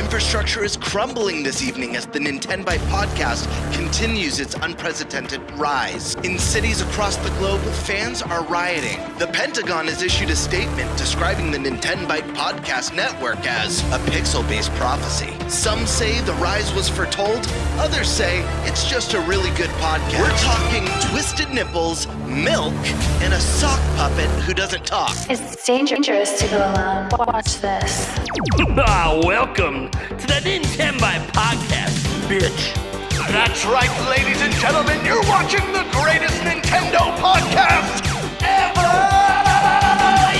infrastructure is crumbling this evening as the Nintenbyte Podcast continues its unprecedented rise. In cities across the globe, fans are rioting. The Pentagon has issued a statement describing the Nintenbyte Podcast network as a pixel-based prophecy. Some say the rise was foretold, others say it's just a really good podcast. We're talking twisted nipples, milk, and a sock puppet who doesn't talk. It's dangerous to go alone. Watch this. Welcome to the Nintenbyte Podcast, bitch. That's right, ladies and gentlemen, you're watching the greatest Nintendo podcast ever!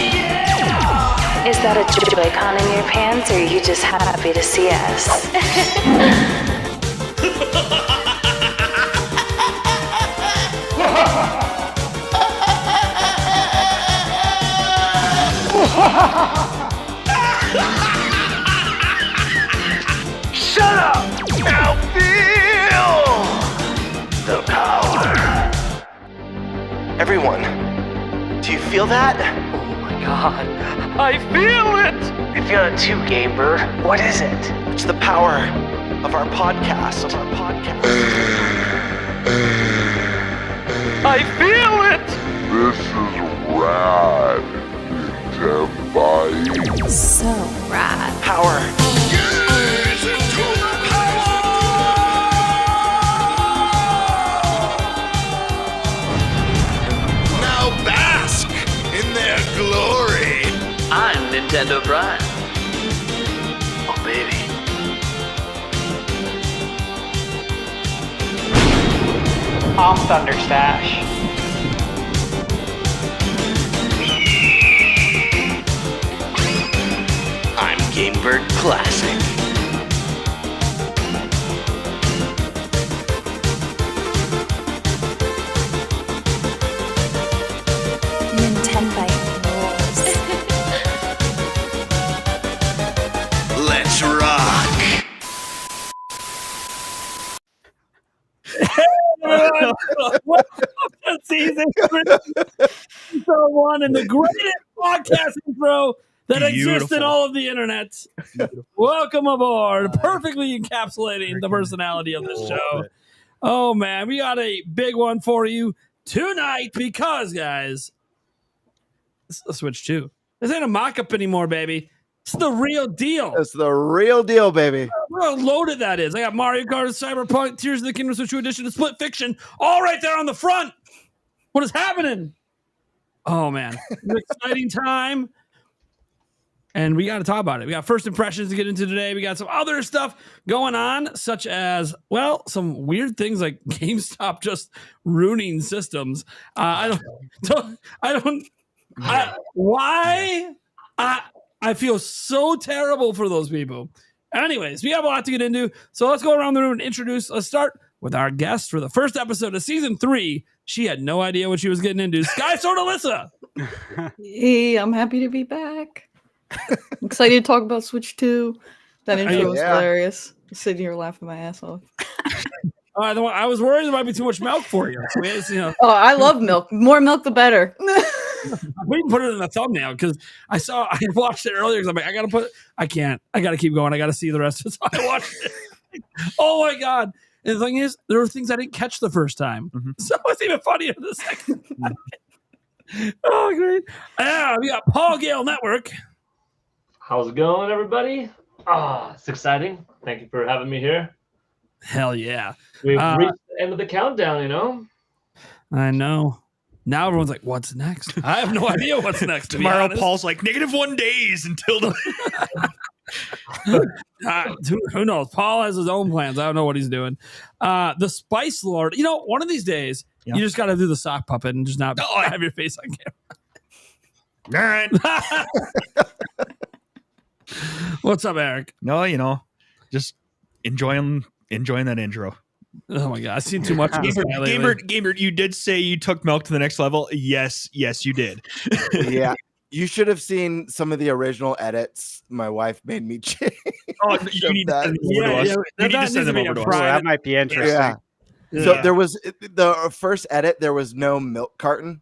Yeah! Is that a Joy-Con in your pants, or are you just happy to see us? Shut up! Now feel the power. Everyone, do you feel that? Oh my god, I feel it! I feel it too, Gamer. What is it? It's the power of our podcast. I feel it! This is rad, Nintenbyte. So rad. Power. Now bask in their glory. I'm Nintendo Prime. Oh baby. I'm Thunderstash. I'm Gamebird Classic. Nintenbyte rules. Let's rock. Welcome to season 1 and the greatest podcast intro that exists in all of the internet. Welcome aboard, perfectly encapsulating the personality of this show. Oh man, we got a big one for you tonight because, guys, it's a Switch 2. This ain't a mock-up anymore, baby. It's the real deal. It's the real deal, baby. Look how loaded that is. I got Mario Kart, Cyberpunk, Tears of the Kingdom Switch 2 Edition, and Split Fiction all right there on the front. What is happening? Oh, man. It's an exciting time. And we got to talk about it. We got first impressions to get into today. We got some other stuff going on, such as, well, some weird things like GameStop just ruining systems. Why? I feel so terrible for those people. Anyways, we have a lot to get into. So let's go around the room and introduce. Let's start with our guest for the first episode of season 3. She had no idea what she was getting into. Sky Sword Alyssa. Hey, I'm happy to be back. I'm excited to talk about Switch 2. That intro was hilarious. I'm sitting here laughing my ass off. I was worried there might be too much milk for you. Oh, I love milk. More milk, the better. We can put it in the thumbnail because I watched it earlier because I'm like, I got to keep going. I got to see the rest of it. So I watched it. Oh my God. And the thing is, there were things I didn't catch the first time. Mm-hmm. So it's even funnier the second time. Oh, great. We got Paul Gale Network. How's it going, everybody? It's exciting. Thank you for having me here. Hell yeah. We've reached the end of the countdown, you know? I know. Now everyone's like, what's next? I have no idea what's next. Tomorrow, Paul's like, -1 days until the... who knows? Paul has his own plans. I don't know what he's doing. The Spice Lord. You know, one of these days, you just got to do the sock puppet and just not have your face on camera. All right. What's up, Eric? No, just enjoying that intro. Oh my God, I've seen too much. Gamer, you did say you took milk to the next level. Yes, you did. Yeah. You should have seen some of the original edits my wife made me change. Oh, you need to send them over to us. You need to send them over to us. That might be interesting. Yeah. So there was the first edit, there was no milk carton.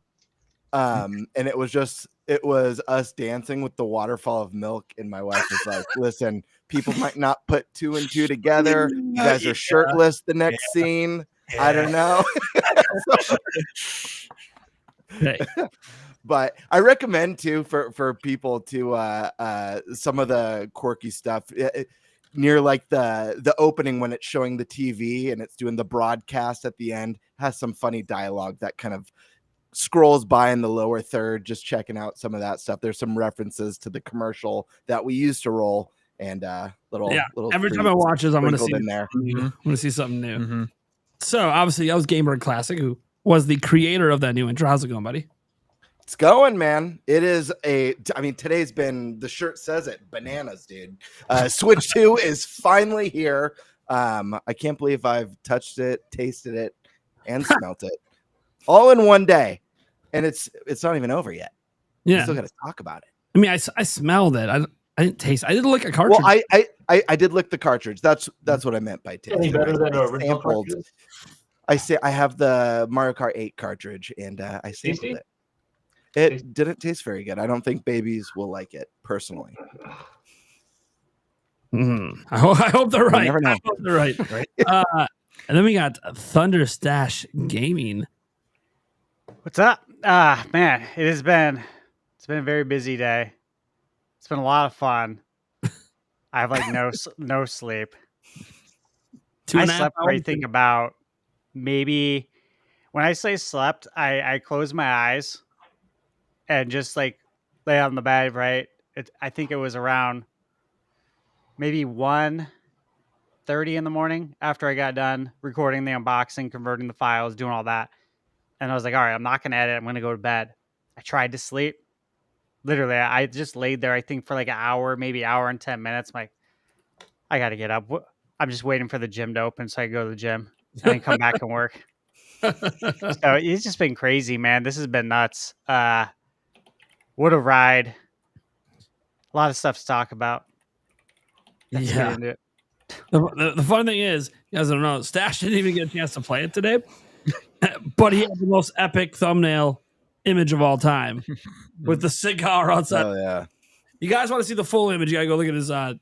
And it was us dancing with the waterfall of milk. And my wife was like, listen, People might not put 2 and 2 together. You guys are shirtless the next scene. I don't know. Hey. But I recommend too for people to some of the quirky stuff near like the opening when it's showing the TV and it's doing the broadcast at the end has some funny dialogue that kind of scrolls by in the lower third, just checking out some of that stuff. There's some references to the commercial that we used to roll and little every time I watch this, I'm going to see in there. I'm going to see something new. Mm-hmm. So obviously that was Gamer Classic, who was the creator of that new intro. How's it going, buddy? It's going, man. It is today's been, the shirt says it, bananas, dude. Switch 2 is finally here. I can't believe I've touched it, tasted it, and smelt it all in one day. And it's not even over yet. Yeah. We still got to talk about it. I mean, I smelled it. I didn't taste. I didn't lick a cartridge. Well, I did lick the cartridge. That's what I meant by taste. Any better than original cartridge? I have the Mario Kart 8 cartridge, and I sampled it. It didn't taste very good. I don't think babies will like it, personally. I hope they're right. Never know. I hope they're right. And then we got Thunder Stash Gaming. What's up? Man, it's been a very busy day. It's been a lot of fun. I have like no sleep. I slept for I think about maybe, when I say slept, I closed my eyes and just like lay on the bed, right? I think it was around maybe 1:30 in the morning after I got done recording the unboxing, converting the files, doing all that. And I was like, all right, I'm not going to edit. I'm going to go to bed. I tried to sleep. Literally, I just laid there, I think, for like an hour, maybe hour and 10 minutes. I'm like, I got to get up. I'm just waiting for the gym to open so I can go to the gym and then come back and work. So it's just been crazy, man. This has been nuts. What a ride. A lot of stuff to talk about. Let's get into it. The fun thing is, you guys don't know, Stash didn't even get a chance to play it today, but he had the most epic thumbnail image of all time with the cigar outside. Oh, yeah. You guys want to see the full image, you gotta go look at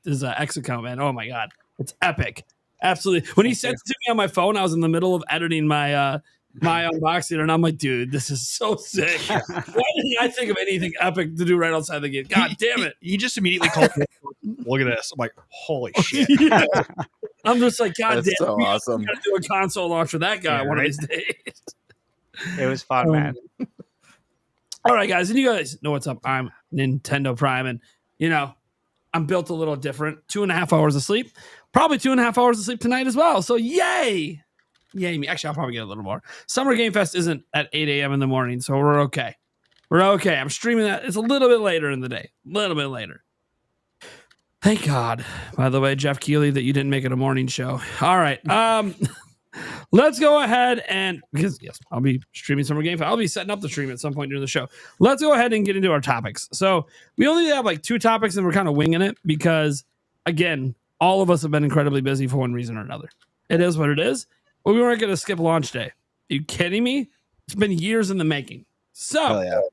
his X account, man. Oh my god, it's epic. Absolutely. When he sent it to me on my phone, I was in the middle of editing my unboxing, and I'm like, dude, this is so sick. Why didn't I think of anything epic to do right outside the gate? God damn it. He just immediately called me, look at this. I'm like, holy shit. Yeah. I'm just like, God That's damn, so awesome. We gotta do a console launch for that guy one of these days. It was fun, man. All right, guys, and you guys know what's up. I'm Nintendo Prime, and I'm built a little different. 2.5 hours of sleep. Probably 2.5 hours of sleep tonight as well. So yay me. Actually, I'll probably get a little more. Summer Game Fest isn't at 8 a.m. in the morning, so we're okay. I'm streaming that. It's a little bit later in the day. A little bit later. Thank God, by the way, Jeff Keighley, that you didn't make it a morning show. All right. Let's go ahead and, because yes, I'll be streaming Summer Game Fest. I'll be setting up the stream at some point during the show. Let's go ahead and get into our topics. So we only have like 2 topics and we're kind of winging it because, again, all of us have been incredibly busy for one reason or another. It is what it is. But we weren't going to skip launch day. Are you kidding me? It's been years in the making. So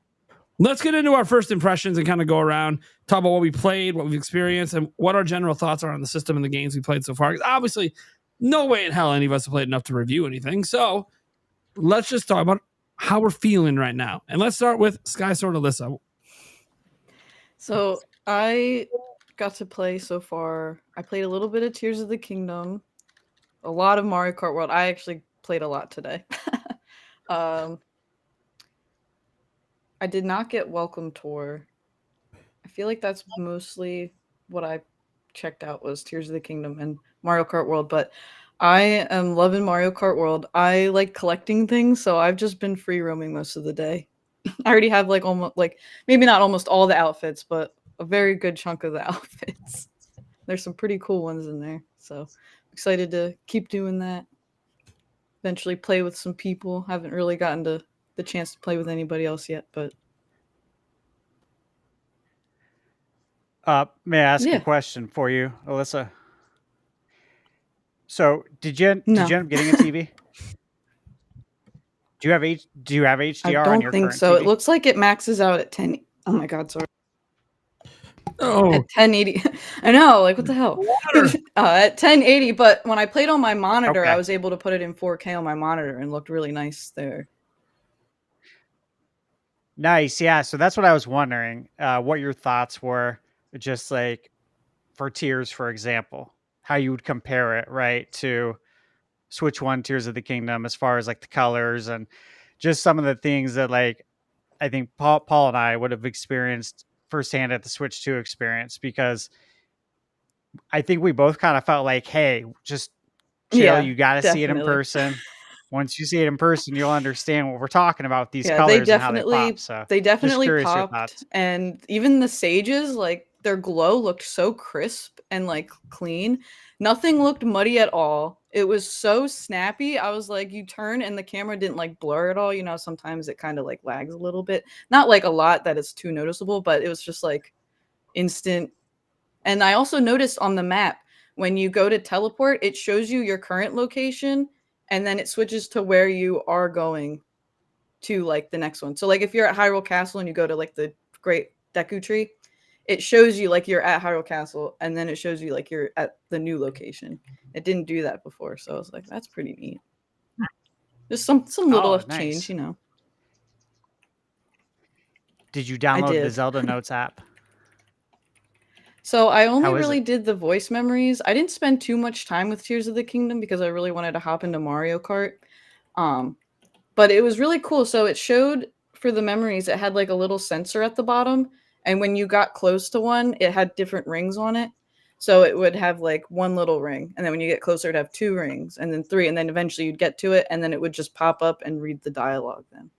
let's get into our first impressions and kind of go around, talk about what we played, what we've experienced, and what our general thoughts are on the system and the games we played so far. Because obviously, no way in hell any of us have played enough to review anything. So let's just talk about how we're feeling right now. And let's start with Sky Sword Alyssa. So I got to play so far. I played a little bit of Tears of the Kingdom, a lot of Mario Kart World. I actually played a lot today. I did not get Welcome Tour. I feel like that's mostly what I checked out was Tears of the Kingdom and Mario Kart World, but I am loving Mario Kart World. I like collecting things, so I've just been free roaming most of the day. I already have like almost like maybe not almost all the outfits, but a very good chunk of the outfits. There's some pretty cool ones in there, so excited to keep doing that. Eventually play with some people. Haven't really gotten to the chance to play with anybody else yet, but may I ask a question for you, Alyssa? So, did you end up getting a TV? Do you have HDR on your current I don't think so. TV? It looks like it maxes out at 10. Oh my god, sorry. Oh, at 1080. I know, like what the hell? At 1080, but when I played on my monitor, Okay. I was able to put it in 4K on my monitor and looked really nice there. Nice. Yeah. So that's what I was wondering. What your thoughts were, just like for Tears, for example, how you would compare it, right, to Switch One, Tears of the Kingdom, as far as like the colors and just some of the things that like I think Paul and I would have experienced firsthand at the Switch 2 experience, because I think we both kind of felt like, hey, just chill. Yeah, You got to see it in definitely. person. Once you see it in person, you'll understand what we're talking about with these Yeah, they colors and how they pop. definitely So they just definitely curious your popped, thoughts. and even the sages, like their glow looked so crisp and like clean. Nothing looked muddy at all. It was so snappy. I was like, you turn and the camera didn't like blur at all. You know, sometimes it kind of like lags a little bit. Not like a lot that it's too noticeable, but it was just like instant. And I also noticed on the map, when you go to teleport, it shows you your current location and then it switches to where you are going to like the next one. So like if you're at Hyrule Castle and you go to like the Great Deku Tree, it shows you like you're at Hyrule Castle and then it shows you like you're at the new location. It didn't do that before, so I was like, that's pretty neat. Just some little change, Nice. you know. Did you download the did. Zelda Notes app? So I only How is really it? did the voice memories. I didn't spend too much time with Tears of the Kingdom because I really wanted to hop into Mario Kart. But it was really cool. So it showed for the memories, it had like a little sensor at the bottom. And when you got close to one, it had different rings on it. So it would have like one little ring. And then when you get closer, it'd have 2 rings and then 3. And then eventually you'd get to it. And then it would just pop up and read the dialogue then.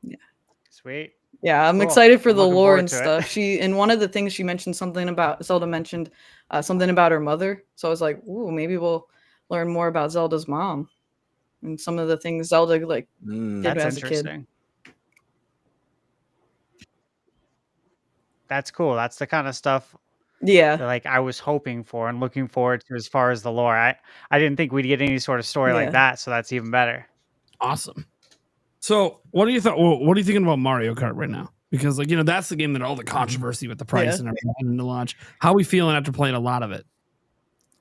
Yeah. Sweet. Yeah, I'm Cool. excited for I'm the looking lore forward and to it. stuff. In one of the things she mentioned something about Zelda mentioned something about her mother. So I was like, ooh, maybe we'll learn more about Zelda's mom and some of the things Zelda like did That's as a kid. interesting. That's cool. That's the kind of stuff Yeah. that like I was hoping for and looking forward to as far as the lore. I didn't think we'd get any sort of story like Yeah. that, so that's even better. awesome. So, what are you thinking about Mario Kart right now? Because, like, you know, that's the game that all the controversy with the price and everything in the launch. How are we feeling after playing a lot of it?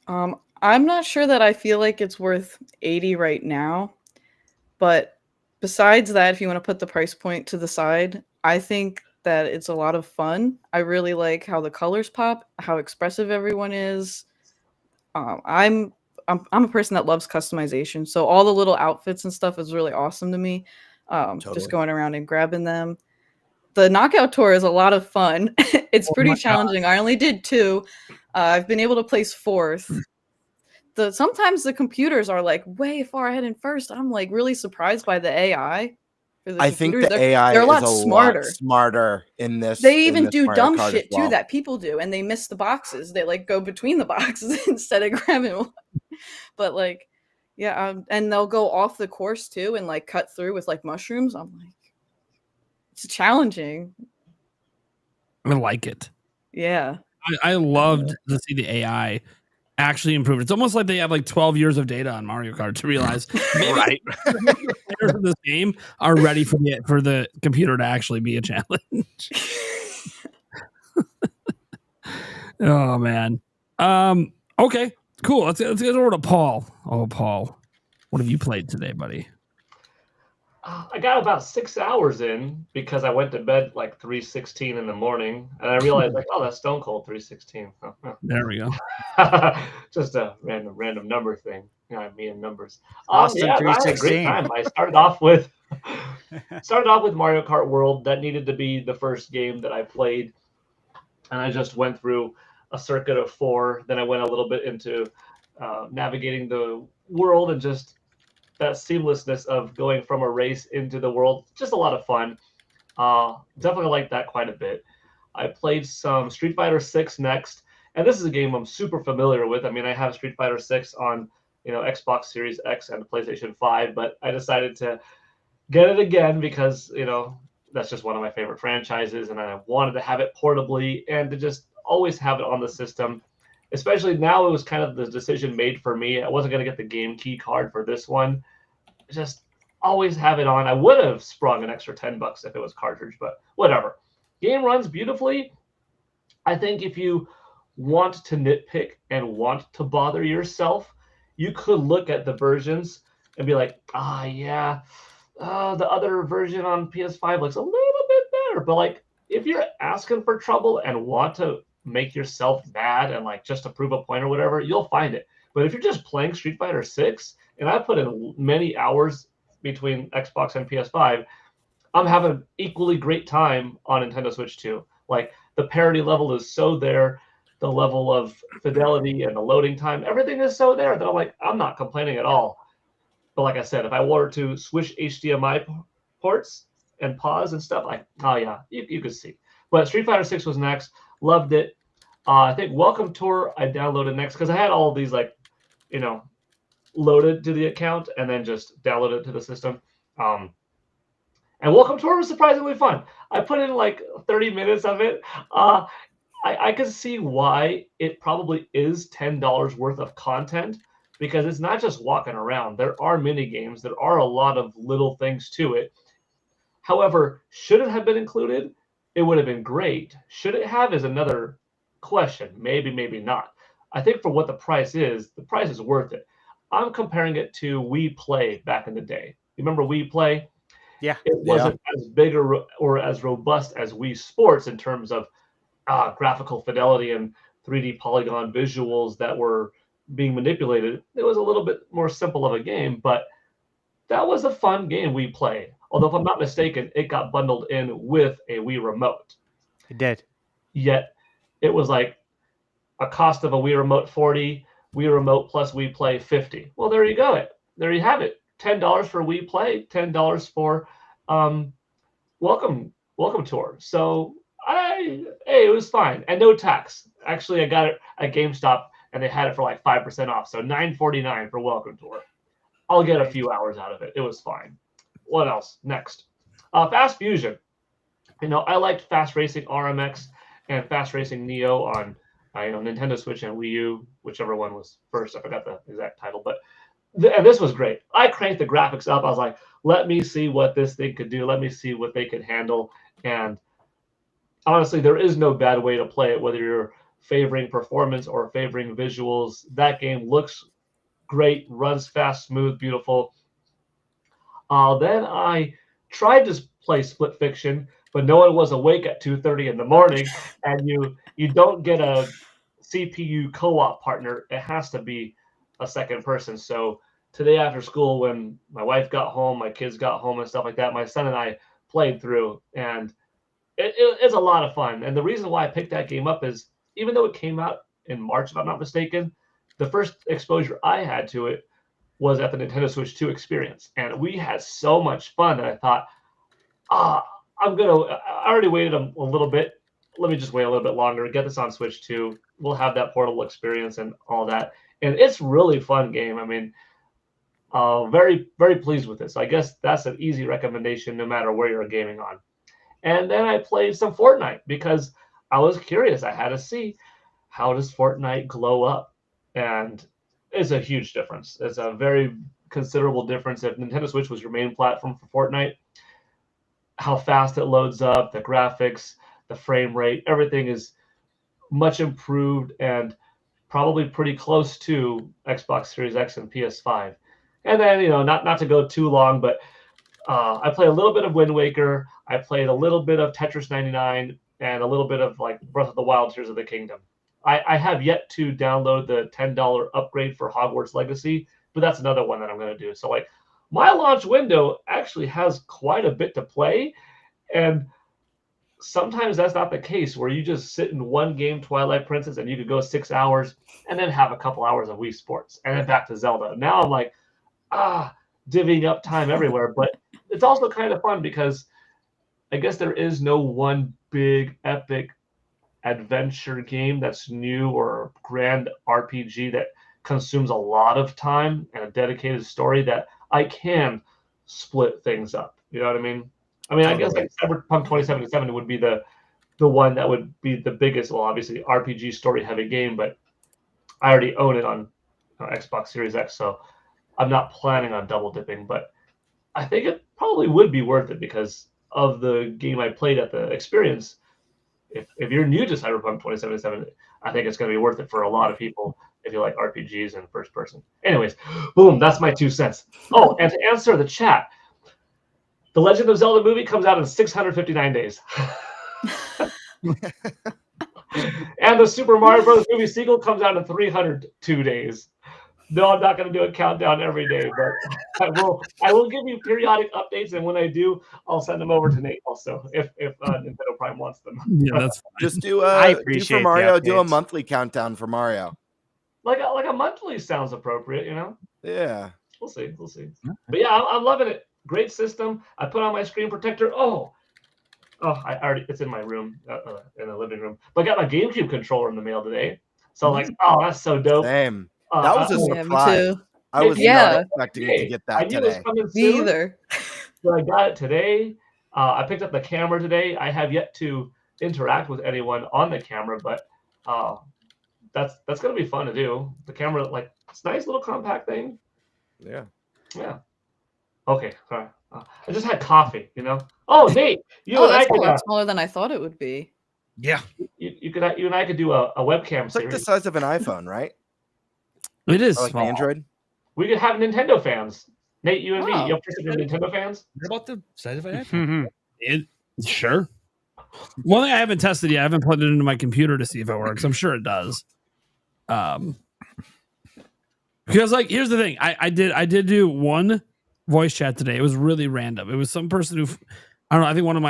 I'm not sure that I feel like it's worth 80 right now, but besides that, if you want to put the price point to the side, I think that it's a lot of fun. I really like how the colors pop, how expressive everyone is. I'm a person that loves customization, so all the little outfits and stuff is really awesome to me. Totally. Just going around and grabbing them. The knockout tour is a lot of fun. It's pretty challenging. I only did 2. I've been able to place 4th. Sometimes the computers are like way far ahead in first. I'm like really surprised by the AI. I think computers. the AI they're a lot is smarter. in this. They in even this do Mario dumb Kart shit as well. too that people do, and they miss the boxes. They like go between the boxes instead of grabbing one. But like, yeah, and they'll go off the course too and like cut through with like mushrooms. I'm like, it's challenging. I like it. Yeah. I loved to see the AI actually improve. It's almost like they have like 12 years of data on Mario Kart to realize Right. players of this game are ready for the computer to actually be a challenge. Oh man. Okay, cool. Let's get over to Paul. Oh, Paul, what have you played today, buddy? I got about 6 hours in because I went to bed like 3:16 in the morning, and I realized like, oh, that's Stone Cold 3:16. Oh, oh. There we go. Just a random number thing. You know, me and numbers. Austin Yeah, I had a great 3:16. time. I started off with Mario Kart World. That needed to be the first game that I played, and I just went through a circuit of 4. Then I went a little bit into navigating the world and just that seamlessness of going from a race into the world. Just a lot of fun. Definitely like that quite a bit. I played some Street Fighter 6 next, and this is a game I'm super familiar with. I mean, I have Street Fighter 6 on, Xbox Series X and PlayStation 5, but I decided to get it again because, that's just one of my favorite franchises, and I wanted to have it portably and to just always have it on the system. Especially now, it was kind of the decision made for me. I wasn't going to get the game key card for this one. Just always have it on. I would have sprung an extra $10 if it was cartridge, but whatever. Game runs beautifully. I think if you want to nitpick and want to bother yourself, you could look at the versions and be like, the other version on PS5 looks a little bit better. But like, if you're asking for trouble and want to make yourself mad and like just to prove a point or whatever, you'll find it. But if you're just playing Street Fighter 6, and I put in many hours between Xbox and PS5, I'm having an equally great time on Nintendo Switch 2. Like, the parity level is so there, the level of fidelity and the loading time, everything is so there that I'm like, I'm not complaining at all. But like I said, if I were to switch HDMI ports and pause and stuff, like, you could see. But Street Fighter 6 was next. Loved it. I think Welcome Tour I downloaded next because I had all of these loaded to the account and then just downloaded it to the system. And Welcome Tour was surprisingly fun. I put in like 30 minutes of it. I can see why it probably is $10 worth of content, because it's not just walking around. There are mini games. There are a lot of little things to it. However, should it have been included? It would have been great. Should it have is another question. Maybe, maybe not. I think for what the price is worth it. I'm comparing it to Wii Play back in the day. You remember Wii Play? Yeah. It wasn't as big or as robust as Wii Sports in terms of graphical fidelity and 3D polygon visuals that were being manipulated. It was a little bit more simple of a game, but that was a fun game, Wii Play. Although, if I'm not mistaken, it got bundled in with a Wii Remote. It did. Yet, it was like a cost of a Wii Remote 40, Wii Remote plus Wii Play 50. Well, there you go. There you have it. $10 for Wii Play, $10 for Welcome Tour. So it was fine, and no tax. Actually, I got it at GameStop, and they had it for like 5% off. So $9.49 for Welcome Tour. I'll get a few hours out of it. It was fine. What else? Next, Fast Fusion. I liked Fast Racing RMX and Fast Racing Neo on Nintendo Switch and Wii U, whichever one was first. I forgot the exact title, but and this was great. I cranked the graphics up. I was like, let me see what this thing could do. Let me see what they could handle. And honestly, there is no bad way to play it, whether you're favoring performance or favoring visuals. That game looks great, runs fast, smooth, beautiful. Then I tried to play Split Fiction, but no one was awake at 2:30 in the morning, and you don't get a CPU co-op partner. It has to be a second person. So today after school, when my wife got home, my kids got home and stuff like that, my son and I played through, and it's a lot of fun. And the reason why I picked that game up is, even though it came out in March, if I'm not mistaken, the first exposure I had to it was at the Nintendo Switch 2 experience. And we had so much fun that I thought, I already waited a little bit. Let me just wait a little bit longer, get this on Switch 2. We'll have that portable experience and all that. And it's really fun game. I mean, very, very pleased with this. So I guess that's an easy recommendation no matter where you're gaming on. And then I played some Fortnite because I was curious. I had to see, how does Fortnite glow up? And it's a huge difference. It's a very considerable difference. If Nintendo Switch was your main platform for Fortnite, how fast it loads up, the graphics, the frame rate, everything is much improved and probably pretty close to Xbox Series X and PS5. And then, not to go too long, but I played a little bit of Wind Waker. I played a little bit of Tetris 99 and a little bit of like Breath of the Wild, Tears of the Kingdom. I have yet to download the $10 upgrade for Hogwarts Legacy, but that's another one that I'm going to do. So like, my launch window actually has quite a bit to play, and sometimes that's not the case, where you just sit in one game, Twilight Princess, and you could go 6 hours and then have a couple hours of Wii Sports and then back to Zelda. Now I'm like, divvying up time everywhere. But it's also kind of fun because I guess there is no one big epic adventure game that's new or grand RPG that consumes a lot of time and a dedicated story that I can split things up. You know what I mean? I guess like Cyberpunk 2077 would be the one that would be the biggest, well, obviously RPG story heavy game, but I already own it on Xbox Series X, so I'm not planning on double dipping, but I think it probably would be worth it because of the game I played at the experience. if you're new to Cyberpunk 2077, I think it's going to be worth it for a lot of people if you like RPGs and first person. Anyways, boom, that's my 2 cents. Oh, and to answer the chat, the Legend of Zelda movie comes out in 659 days. And the Super Mario Bros. Movie sequel comes out in 302 days. No, I'm not going to do a countdown every day, but I will give you periodic updates, and when I do, I'll send them over to Nate also if Nintendo Prime wants them. Yeah, that's fine. Just do I do appreciate for the Mario. Do a updates. monthly countdown for Mario. Like a monthly sounds appropriate, you know. Yeah. We'll see. But yeah, I'm loving it. Great system. I put on my screen protector. Oh, I already. It's in my room, in the living room. But I got my GameCube controller in the mail today. So like, oh, that's so dope. Same. That was a Yeah, me surprise. too. I was not expecting to get I that knew it was today. coming Me soon. either. So I got it today. I picked up the camera today. I have yet to interact with anyone on the camera, but that's gonna be fun to do. The camera, like, it's a nice little compact thing. Yeah. Okay, sorry. I just had coffee, you know. Oh, Nate, you and I That's a could lot smaller than I thought it would be. Yeah. you and I could do a webcam It's like the series. size of an iPhone, right? It is Or like small. Android. We could have Nintendo fans. Nate, you and me. Oh. You have Nintendo fans? What about the size of an iPhone? Sure. One thing I haven't tested yet, I haven't plugged it into my computer to see if it works. I'm sure it does. Because like, here's the thing. I did do one voice chat today. It was really random. It was some person who, I don't know, I think one of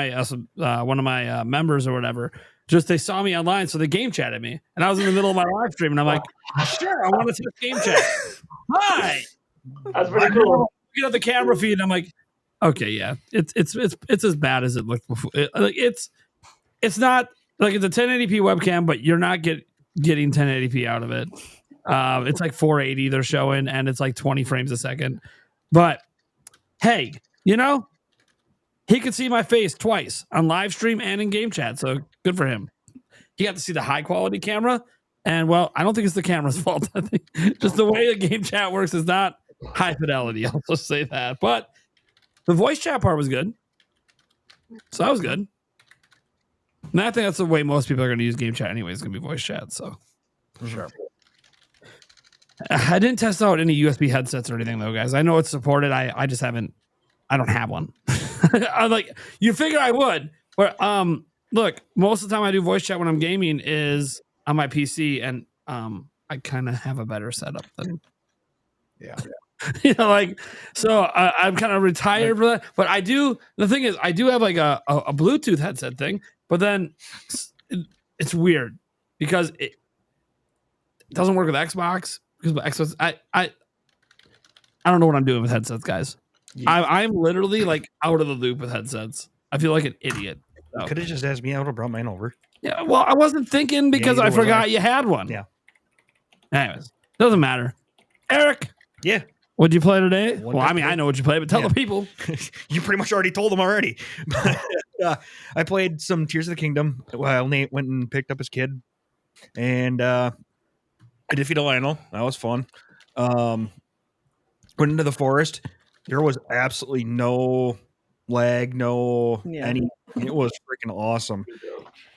my members or whatever, just they saw me online, so they game chatted me. And I was in the middle of my live stream, and I'm like, sure, I want to test game chat. Hi. That's pretty cool. You know, the camera feed, and I'm like, okay, yeah, it's as bad as it looked before. It's not like it's a 1080p webcam, but you're not getting 1080p out of it. It's like 480 they're showing, and it's like 20 frames a second. But hey, you know, he could see my face twice on live stream and in game chat, so good for him. He got to see the high quality camera, and well, I don't think it's the camera's fault. I think just the way the game chat works is not high fidelity. I'll just say that. But the voice chat part was good, so that was good. And I think that's the way most people are going to use game chat anyway. It's going to be voice chat. So Sure. I didn't test out any USB headsets or anything though, guys. I know it's supported. I just haven't. I don't have one. I'm like, you figure I would, but look, most of the time I do voice chat when I'm gaming is on my PC, and I kind of have a better setup than. Yeah. You know, like, so I'm kind of retired for that. But I do. The thing is, I do have like a Bluetooth headset thing, but then it's weird because it doesn't work with Xbox. Because Xbox, I don't know what I'm doing with headsets, guys. Yeah. I'm literally like out of the loop with headsets. I feel like an idiot. So. Could have just asked me. I would have brought mine over. Yeah, well, I wasn't thinking because I forgot you had one. Yeah. Anyways, doesn't matter. Eric. Yeah. What'd you play today? Well, I mean, I know what you played, but tell the people. You pretty much already told them already. I played some Tears of the Kingdom while Nate went and picked up his kid. And I defeated Lionel. That was fun. Went into the forest. There was absolutely no lag, any. It was freaking awesome.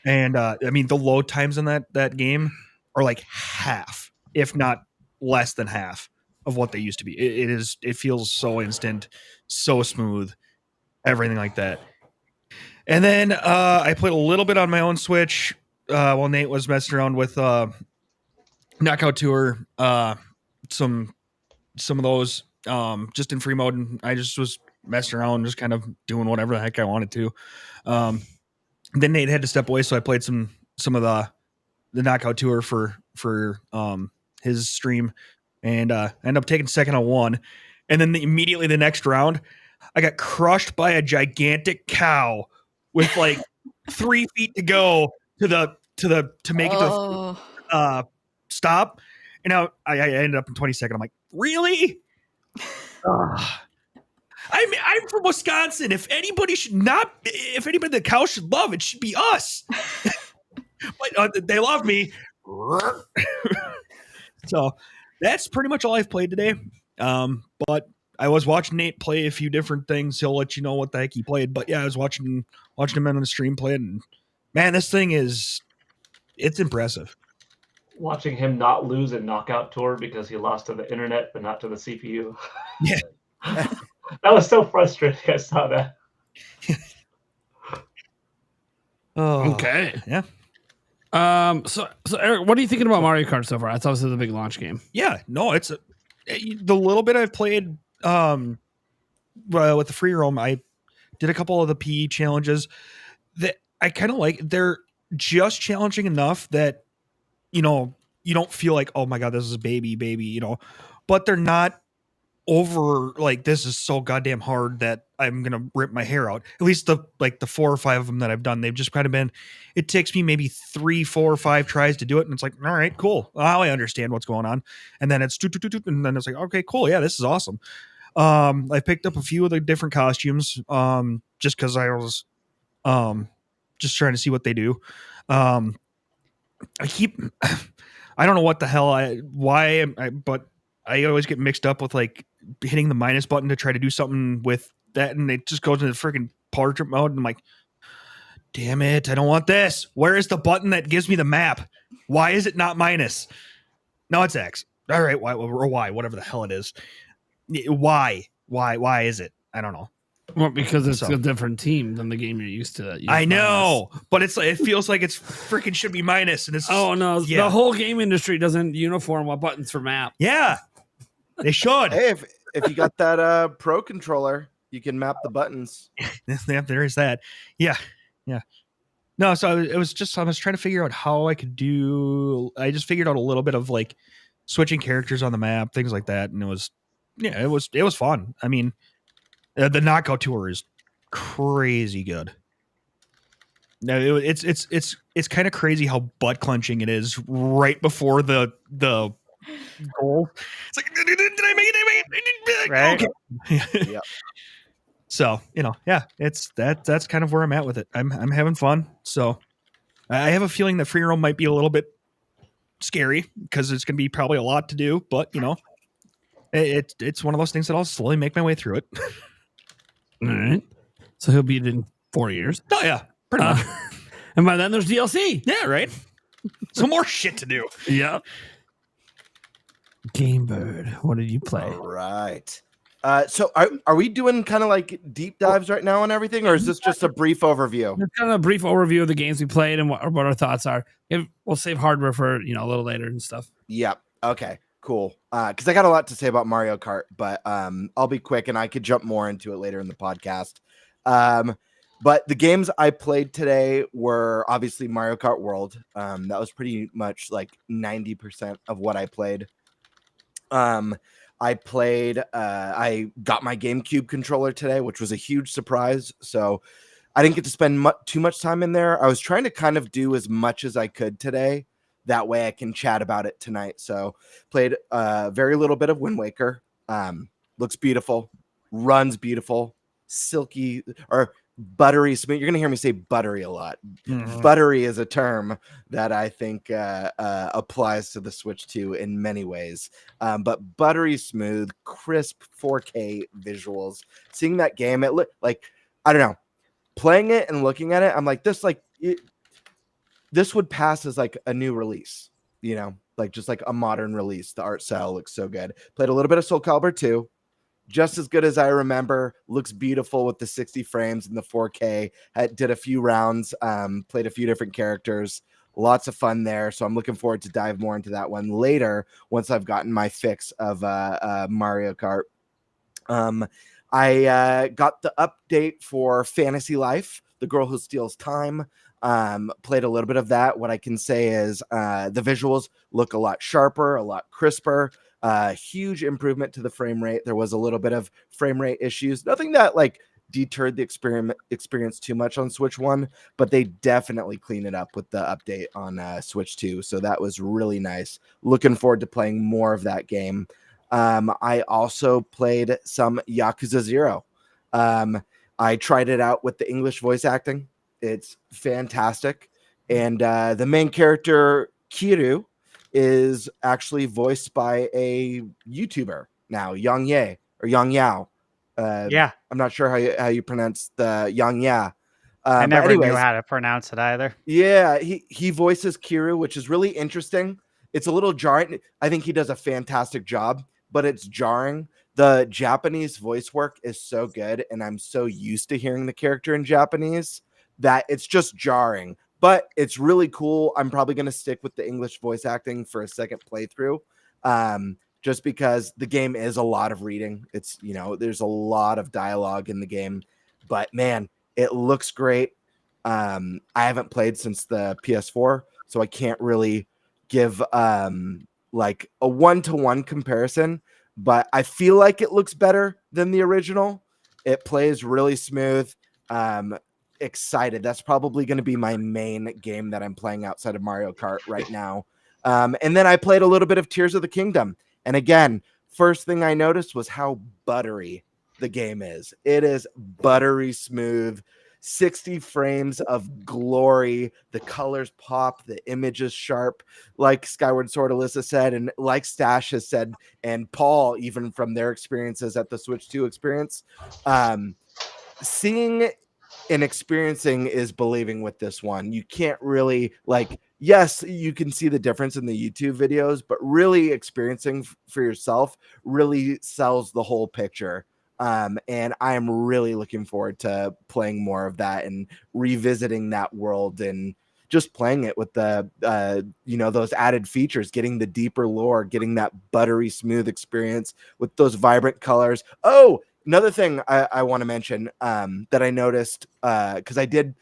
And I mean, the load times in that game are like half, if not less than half of what they used to be. It feels so instant, so smooth, everything like that. And then I played a little bit on my own Switch while Nate was messing around with Knockout Tour, some of those just in free mode, and I just was messing around, just kind of doing whatever the heck I wanted to. Then Nate had to step away, so I played some of the Knockout Tour for his stream, and I ended up taking second on one. And then immediately the next round, I got crushed by a gigantic cow with like 3 feet to go to make it to the stop. And now I ended up in 22nd. I'm like, really? I'm from Wisconsin. If anybody the cow should love, it should be us. But they love me. So that's pretty much all I've played today. But I was watching Nate play a few different things. He'll let you know what the heck he played. But yeah, I was watching him on the stream play it, and Man, this thing it's impressive. Watching him not lose a knockout tour because he lost to the internet but not to the CPU. Yeah. That was so frustrating. I saw that. Oh, Okay. yeah. So Eric, what are you thinking about Mario Kart so far? That's obviously the big launch game. Yeah, no, it's the little bit I've played with the free roam. I did a couple of the PE challenges that I kind of like. They're just challenging enough that you don't feel like, oh my god, this is baby, but they're not over like this is so goddamn hard that I'm gonna rip my hair out. At least the 4 or 5 of them that I've done, they've just kind of been. It takes me maybe 3, 4, or 5 tries to do it, and it's like, all right, cool. Now I understand what's going on, and then it's and then it's like, okay, cool, yeah, this is awesome. I picked up a few of the different costumes, just because I was, just trying to see what they do. I don't know what the hell but I always get mixed up with like hitting the minus button to try to do something with that, and it just goes into the freaking portrait mode. And I'm like, damn it, I don't want this. Where is the button that gives me the map? Why is it not minus? No, it's X. All right, why or Y, whatever the hell it is. Why is it? I don't know. Well, because it's a different team than the game you're used to. I know, but it feels like it's freaking should be minus, and it's the whole game industry doesn't uniform what buttons for map. Yeah, they should. Hey, if you got that pro controller, you can map the buttons. There is that. Yeah. No, so I was trying to figure out how I could do. I just figured out a little bit of like switching characters on the map, things like that, and it was fun. I mean, the knockout tour is crazy good. No, it's kind of crazy how butt clenching it is right before the goal. It's like, did I make it? Right. Okay. Yeah. So that's kind of where I'm at with it. I'm having fun. So I have a feeling that free roam might be a little bit scary because it's going to be probably a lot to do. But it's one of those things that I'll slowly make my way through it. All right. So he'll beat it in 4 years. Oh yeah, pretty much. And by then there's DLC. Yeah, right. Some more shit to do. Yeah. Game Bird, what did you play? All right. So are we doing kind of like deep dives right now on everything, or is this just a brief overview? It's kind of a brief overview of the games we played and what our thoughts are. We'll save hardware for a little later and stuff. Yep. Okay. Cool. Because I got a lot to say about Mario Kart, but I'll be quick and I could jump more into it later in the podcast. But the games I played today were obviously Mario Kart World. That was pretty much like 90% of what I played. I got my GameCube controller today, which was a huge surprise. So I didn't get to spend too much time in there. I was trying to kind of do as much as I could today. That way I can chat about it tonight. So played very little bit of Wind Waker. Looks beautiful, runs beautiful, silky or buttery smooth. You're going to hear me say buttery a lot. Mm-hmm. Buttery is a term that I think applies to the Switch 2 in many ways. But buttery smooth, crisp 4K visuals. Seeing that game, it looked like, I don't know, playing it and looking at it, I'm like, this would pass as like a new release, like just like a modern release. The art style looks so good. Played a little bit of Soul Calibur 2. Just as good as I remember. Looks beautiful with the 60 frames and the 4K. Did a few rounds, played a few different characters. Lots of fun there. So I'm looking forward to dive more into that one later once I've gotten my fix of Mario Kart. I got the update for Fantasy Life, The Girl Who Steals Time. Played a little bit of that. What I can say is the visuals look a lot sharper, a lot crisper. Huge improvement to the frame rate. There was a little bit of frame rate issues. Nothing that like deterred the experience too much on Switch 1, but they definitely cleaned it up with the update on Switch 2. So that was really nice. Looking forward to playing more of that game. I also played some Yakuza 0. I tried it out with the English voice acting. It's fantastic. And the main character, Kiryu, is actually voiced by a YouTuber now, Yang Ye or Yang Yao. Yeah. I'm not sure how you pronounce the Yang Ya. I But never knew anyways, how to pronounce it either. yeah, he voices Kiryu, which is really interesting. It's a little jarring. I think he does a fantastic job, but it's jarring. The Japanese voice work is so good, and I'm so used to hearing the character in Japanese that it's just jarring. But it's really cool. I'm probably going to stick with the English voice acting for a second playthrough, just because the game is a lot of reading. It's, there's a lot of dialogue in the game, but man, it looks great. I haven't played since the PS4, so I can't really give like a one-to-one comparison, but I feel like it looks better than the original. It plays really smooth. Excited. That's probably going to be my main game that I'm playing outside of Mario Kart right now. And then I played a little bit of Tears of the Kingdom. And again, first thing I noticed was how buttery the game is. It is buttery smooth. 60 frames of glory. The colors pop. The image is sharp, like Skyward Sword Alyssa said, and like Stash has said, and Paul, even from their experiences at the Switch 2 experience. Seeing and experiencing is believing with this one. You can't really, yes, you can see the difference in the YouTube videos, but really experiencing for yourself really sells the whole picture. And I am really looking forward to playing more of that and revisiting that world and just playing it with the, those added features, getting the deeper lore, getting that buttery smooth experience with those vibrant colors. Oh, another thing I want to mention that I noticed, because I did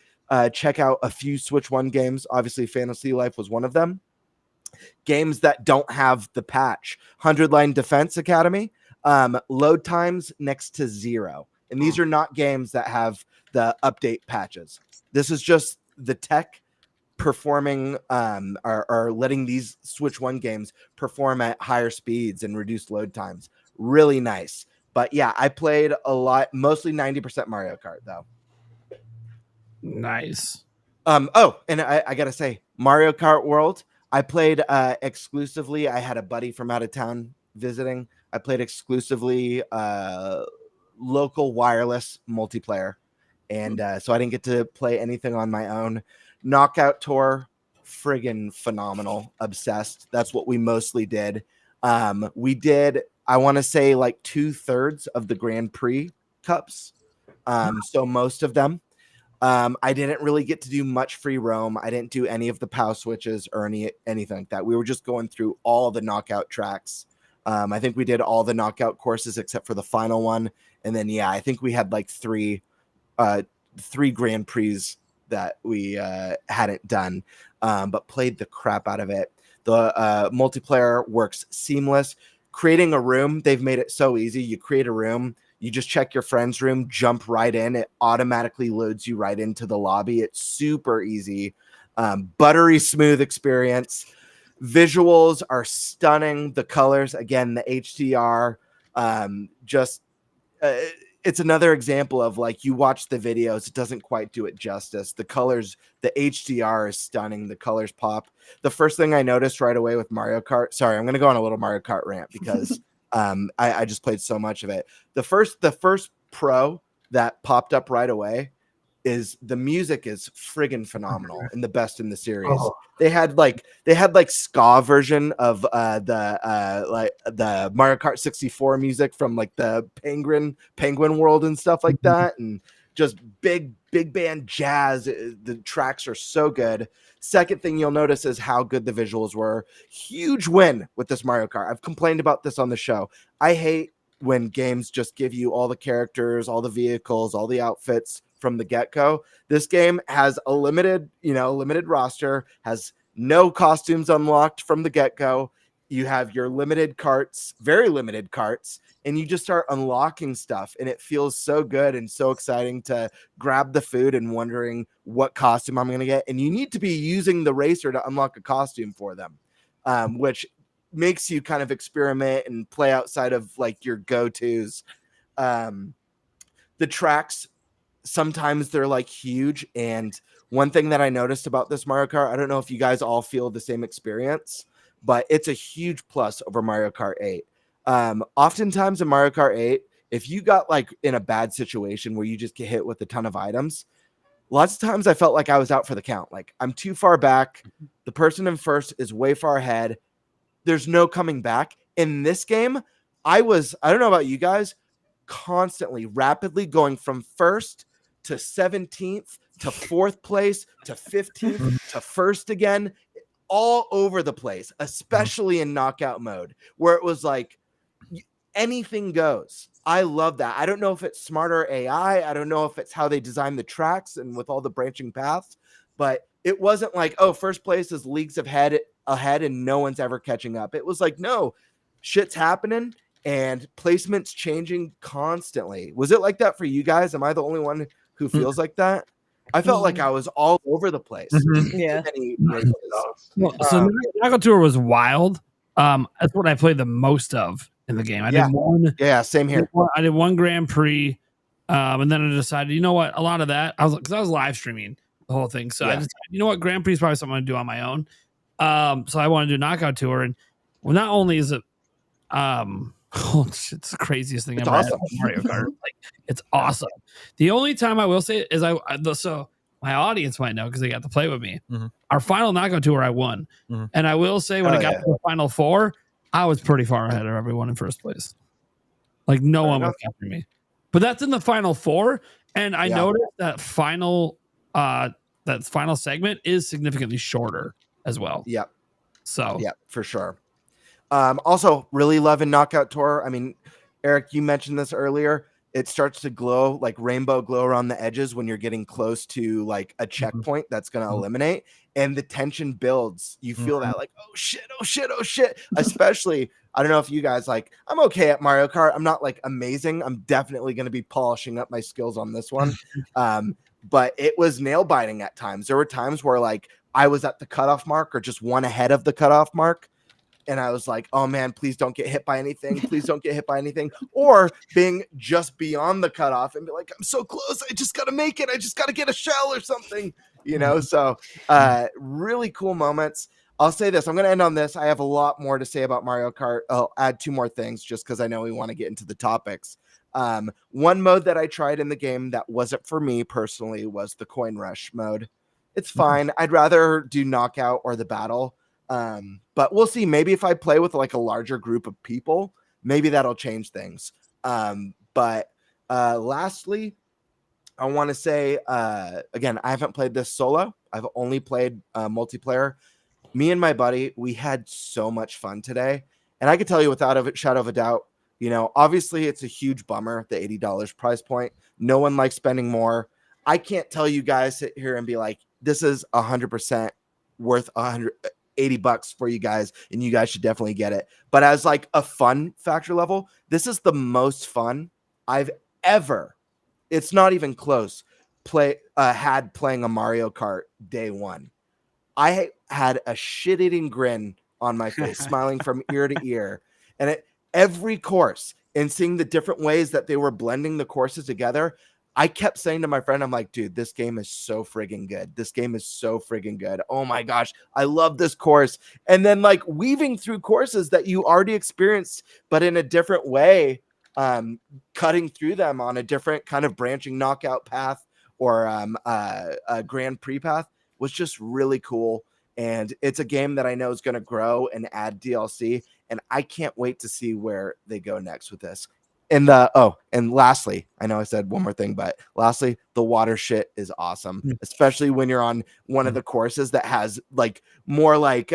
check out a few Switch 1 games. Obviously, Fantasy Life was one of them. Games that don't have the patch. 100 Line Defense Academy, load times next to 0. And these are not games that have the update patches. This is just the tech performing or letting these Switch 1 games perform at higher speeds and reduced load times. Really nice. But yeah, I played a lot, mostly 90% Mario Kart though. Nice. And I gotta say, Mario Kart World, I played exclusively. I had a buddy from out of town visiting. I played exclusively local wireless multiplayer, and so I didn't get to play anything on my own. Knockout Tour, friggin' phenomenal. Obsessed. That's what we mostly did. We did, I want to say, like 2/3 of the Grand Prix Cups. So most of them. I didn't really get to do much free roam. I didn't do any of the POW switches or anything like that. We were just going through all the knockout tracks. I think we did all the knockout courses except for the final one. And then, yeah, I think we had like three Grand Prix that we hadn't done, but played the crap out of it. The multiplayer works seamless. Creating a room, they've made it so easy. You create a room, you just check your friend's room, jump right in. It automatically loads you right into the lobby. It's super easy. Buttery smooth experience. Visuals are stunning. The colors, again, the HDR, it's another example of like you watch the videos, it doesn't quite do it justice. The colors, the HDR is stunning. The colors pop. The first thing I noticed right away with Mario Kart, sorry, I'm going to go on a little Mario Kart rant because I just played so much of it. The first pro that popped up right away is the music is friggin' phenomenal and the best in the series. Oh. They had like ska version of the Mario Kart 64 music from like the Penguin World and stuff like that, and just big band jazz. The tracks are so good. Second thing you'll notice is how good the visuals were. Huge win with this Mario Kart. I've complained about this on the show. I hate when games just give you all the characters, all the vehicles, all the outfits from the get-go. This game has a limited roster, has no costumes unlocked from the get-go. You have your limited carts, very limited carts, and you just start unlocking stuff, and it feels so good and so exciting to grab the food and wondering what costume I'm going to get. And you need to be using the racer to unlock a costume for them, which makes you kind of experiment and play outside of like your go-tos. The tracks, sometimes they're like huge. And one thing that I noticed about this Mario Kart, I don't know if you guys all feel the same experience, but it's a huge plus over Mario Kart 8. Oftentimes in Mario Kart 8, if you got like in a bad situation where you just get hit with a ton of items, lots of times I felt like I was out for the count. Like I'm too far back. The person in first is way far ahead. There's no coming back. In this game, I don't know about you guys, constantly, rapidly going from first to 17th to fourth place to 15th to first again, all over the place, especially in knockout mode, where it was like anything goes. I love that. I don't know if it's smarter AI. I don't know if it's how they design the tracks and with all the branching paths, but it wasn't like, oh, first place is leagues ahead and no one's ever catching up. It was like, no, shit's happening and placement's changing constantly. Was it like that for you guys? Am I the only one who feels like that? I felt like I was all over the place. Yeah. Well, so Knockout Tour was wild. That's what I played the most of in the game. I did one. Yeah, same here. I did one Grand Prix, and then I decided, you know what? A lot of that, I was live streaming the whole thing, so I decided, you know what? Grand Prix is probably something I do on my own. So I want to do Knockout Tour, and well, not only is it, it's the craziest thing ever. Awesome. Mario Kart, like it's awesome. The only time I will say is so my audience might know because they got to play with me. Our final Knockout Tour, I won, and I will say when it got to the final four, I was pretty far ahead of everyone in first place. Like no one was after me, but that's in the final four, and I noticed that final segment is significantly shorter as well. Yep. So yeah, for sure. Also, really loving Knockout Tour. I mean, Eric, you mentioned this earlier. It starts to glow, like rainbow glow around the edges when you're getting close to like a checkpoint that's going to eliminate, and the tension builds. You feel that like, oh shit, oh shit, oh shit. Especially, I don't know if you guys like, I'm okay at Mario Kart. I'm not like amazing. I'm definitely going to be polishing up my skills on this one. But it was nail biting at times. There were times where like I was at the cutoff mark or just one ahead of the cutoff mark. And I was like, oh man, please don't get hit by anything. Please don't get hit by anything. Or being just beyond the cutoff and be like, I'm so close. I just got to make it. I just got to get a shell or something, you know? So really cool moments. I'll say this. I'm going to end on this. I have a lot more to say about Mario Kart. I'll add two more things just because I know we want to get into the topics. One mode that I tried in the game that wasn't for me personally was the coin rush mode. It's fine. I'd rather do knockout or the battle. But we'll see. Maybe if I play with like a larger group of people, maybe that'll change things. But lastly, I want to say, again, I haven't played this solo. I've only played multiplayer. Me and my buddy, we had so much fun today. And I can tell you without a shadow of a doubt, you know, obviously it's a huge bummer, the $80 price point. No one likes spending more. I can't tell you guys sit here and be like, this is 100% worth $80 for you guys, and you guys should definitely get it. But as like a fun factor level, this is the most fun I've ever, it's not even close, had playing a Mario Kart day one. I had a shit-eating grin on my face, smiling from ear to ear. And every course, and seeing the different ways that they were blending the courses together, I kept saying to my friend, I'm like, dude, this game is so friggin' good. This game is so friggin' good. Oh my gosh, I love this course. And then like weaving through courses that you already experienced, but in a different way, cutting through them on a different kind of branching knockout path or a Grand Prix path was just really cool. And it's a game that I know is going to grow and add DLC. And I can't wait to see where they go next with this. And lastly, I know I said one more thing, but lastly, the water shit is awesome, especially when you're on one of the courses that has like more like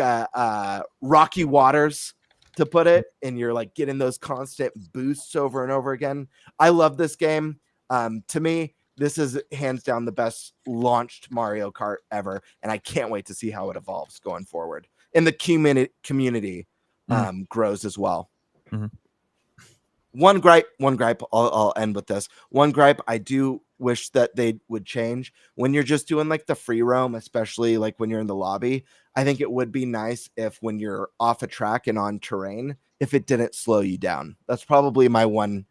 rocky waters, to put it, and you're like getting those constant boosts over and over again. I love this game. To me, this is hands down the best launched Mario Kart ever, and I can't wait to see how it evolves going forward. And the community grows as well. One gripe, I'll end with this. One gripe I do wish that they would change when you're just doing like the free roam, especially like when you're in the lobby. I think it would be nice if when you're off a track and on terrain, if it didn't slow you down. That's probably my one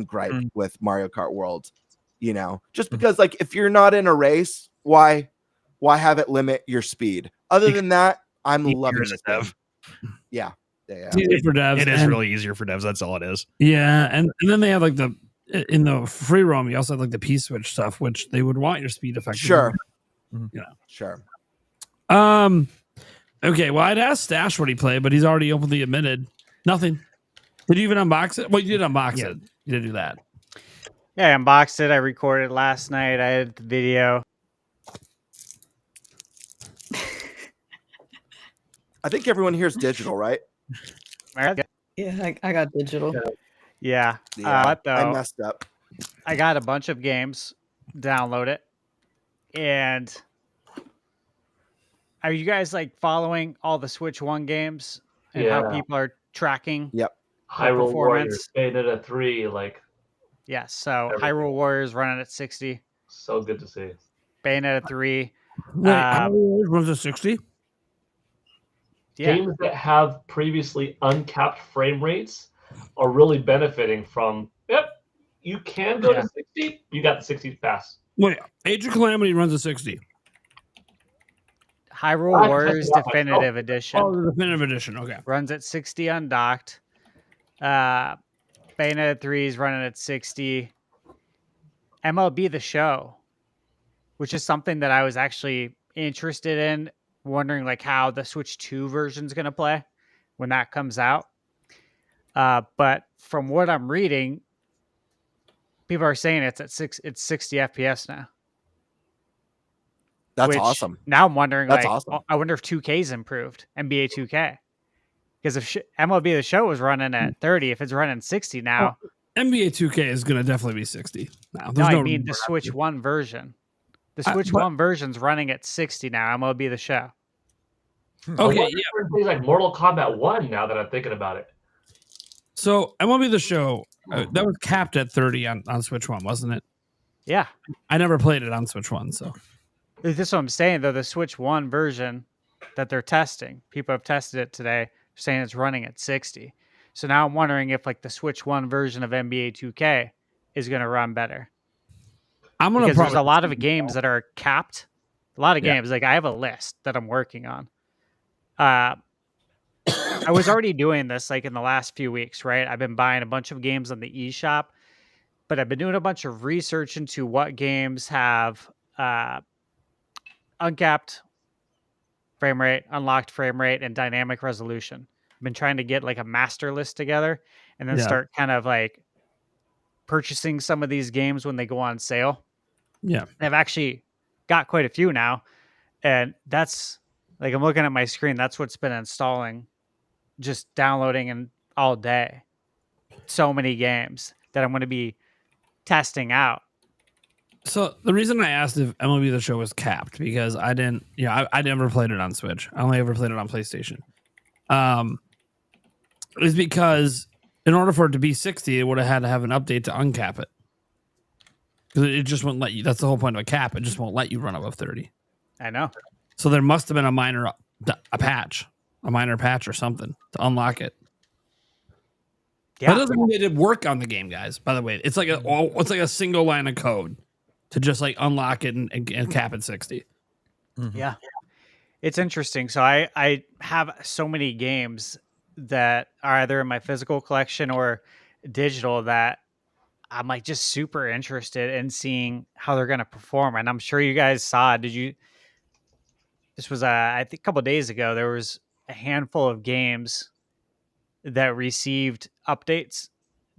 gripe with Mario Kart World, you know, just because like if you're not in a race, why have it limit your speed? Other than that, I'm loving this game. Yeah. It's easier for devs. It is really easier for devs. That's all it is. Yeah, and then they have like the in the free roam, you also had like the P switch stuff, which they would want your speed effect. Sure. You know. Sure. Okay. Well, I'd asked Stash what he played, but he's already openly admitted nothing. Did you even unbox it? Well, you did unbox it. You did do that. Yeah, I unboxed it. I recorded last night. I had the video. I think everyone here is digital, right? Yeah, I got digital. Yeah. I though, messed up. I got a bunch of games. Download it. And are you guys like following all the Switch 1 games and how people are tracking? Yep. Hyrule Warriors, Bayonetta 3, like. Yes. So Hyrule Warriors running at 60. So good to see. Bayonetta 3. Wait, Hyrule Warriors runs at 60? Yeah. Games that have previously uncapped frame rates are really benefiting from, you can go to 60. You got the 60 pass. Wait, Age of Calamity runs at 60. Hyrule Warriors Definitive Edition. Oh, the Definitive Edition. Okay. Runs at 60 undocked. Bayonetta 3 is running at 60. MLB The Show, which is something that I was actually interested in, wondering like how the Switch 2 version is going to play when that comes out. But from what I'm reading, people are saying it's 60 FPS now. That's awesome. Now I'm wondering, That's like, awesome. I wonder if 2K's improved, NBA 2K. Because if MLB The Show was running at 30, if it's running 60 now. NBA 2K is going to definitely be 60 now. No, I mean the Switch 1 version. The Switch 1 version's running at 60 now. MLB The Show. Okay, Things like Mortal Kombat 1 now that I'm thinking about it. So MLB The Show, that was capped at 30 on Switch 1, wasn't it? Yeah. I never played it on Switch 1, so. This is what I'm saying, though. The Switch 1 version that they're testing, people have tested it today, saying it's running at 60. So now I'm wondering if like the Switch 1 version of NBA 2K is going to run better. Because there's a lot of games that are capped. A lot of games. Like I have a list that I'm working on. I was already doing this like in the last few weeks, right? I've been buying a bunch of games on the eShop, but I've been doing a bunch of research into what games have uncapped frame rate, unlocked frame rate, and dynamic resolution. I've been trying to get like a master list together and then start kind of like purchasing some of these games when they go on sale. Yeah. And I've actually got quite a few now. And that's like, I'm looking at my screen. That's what's been installing, just downloading and all day. So many games that I'm going to be testing out. So the reason I asked if MLB The Show was capped, because I didn't, I never played it on Switch. I only ever played it on PlayStation. Is because in order for it to be 60, it would have had to have an update to uncap it. Because it just won't let you. That's the whole point of a cap. It just won't let you run above 30. I know. So there must have been a minor patch or something to unlock it. Yeah. That doesn't mean they did work on the game, guys. By the way, it's like a single line of code to just like unlock it and cap at 60. Mm-hmm. Yeah. It's interesting. So I have so many games that are either in my physical collection or digital that I'm like just super interested in seeing how they're going to perform. And I'm sure you guys saw, this was I think a couple of days ago, there was a handful of games that received updates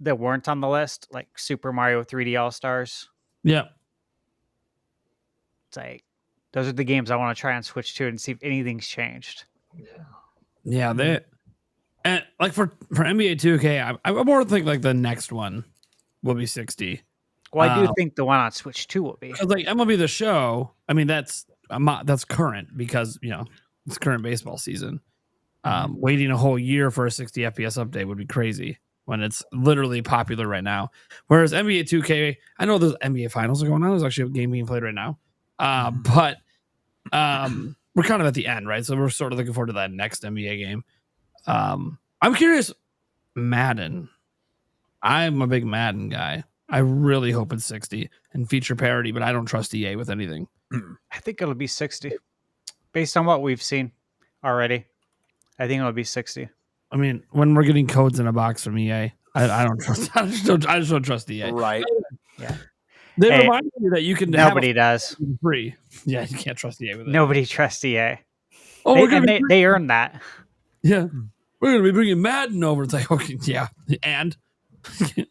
that weren't on the list, like Super Mario 3D All-Stars. Yeah. It's like, those are the games I want to try and switch to and see if anything's changed. Yeah, and like for NBA 2K, I more think like the next one will be 60. Well, I do think the one on Switch 2 will be. Because like MLB The Show, I mean that's current because it's current baseball season. Waiting a whole year for a 60 FPS update would be crazy when it's literally popular right now. Whereas NBA 2K, I know those NBA finals are going on. There's actually a game being played right now. But we're kind of at the end, right? So we're sort of looking forward to that next NBA game. I'm curious, Madden. I'm a big Madden guy. I really hope it's 60 and feature parity, but I don't trust EA with anything. I think it'll be 60. Based on what we've seen already, I think it'll be 60. I mean, when we're getting codes in a box from EA, I don't trust. I just don't trust EA. Right. Yeah. They Hey, remind you that you can Nobody does. have free. Yeah, you can't trust EA with it. Nobody trusts EA. Oh, They, we're gonna and they earned that. yeah, we're gonna be bringing Madden over. It's like, okay, yeah, and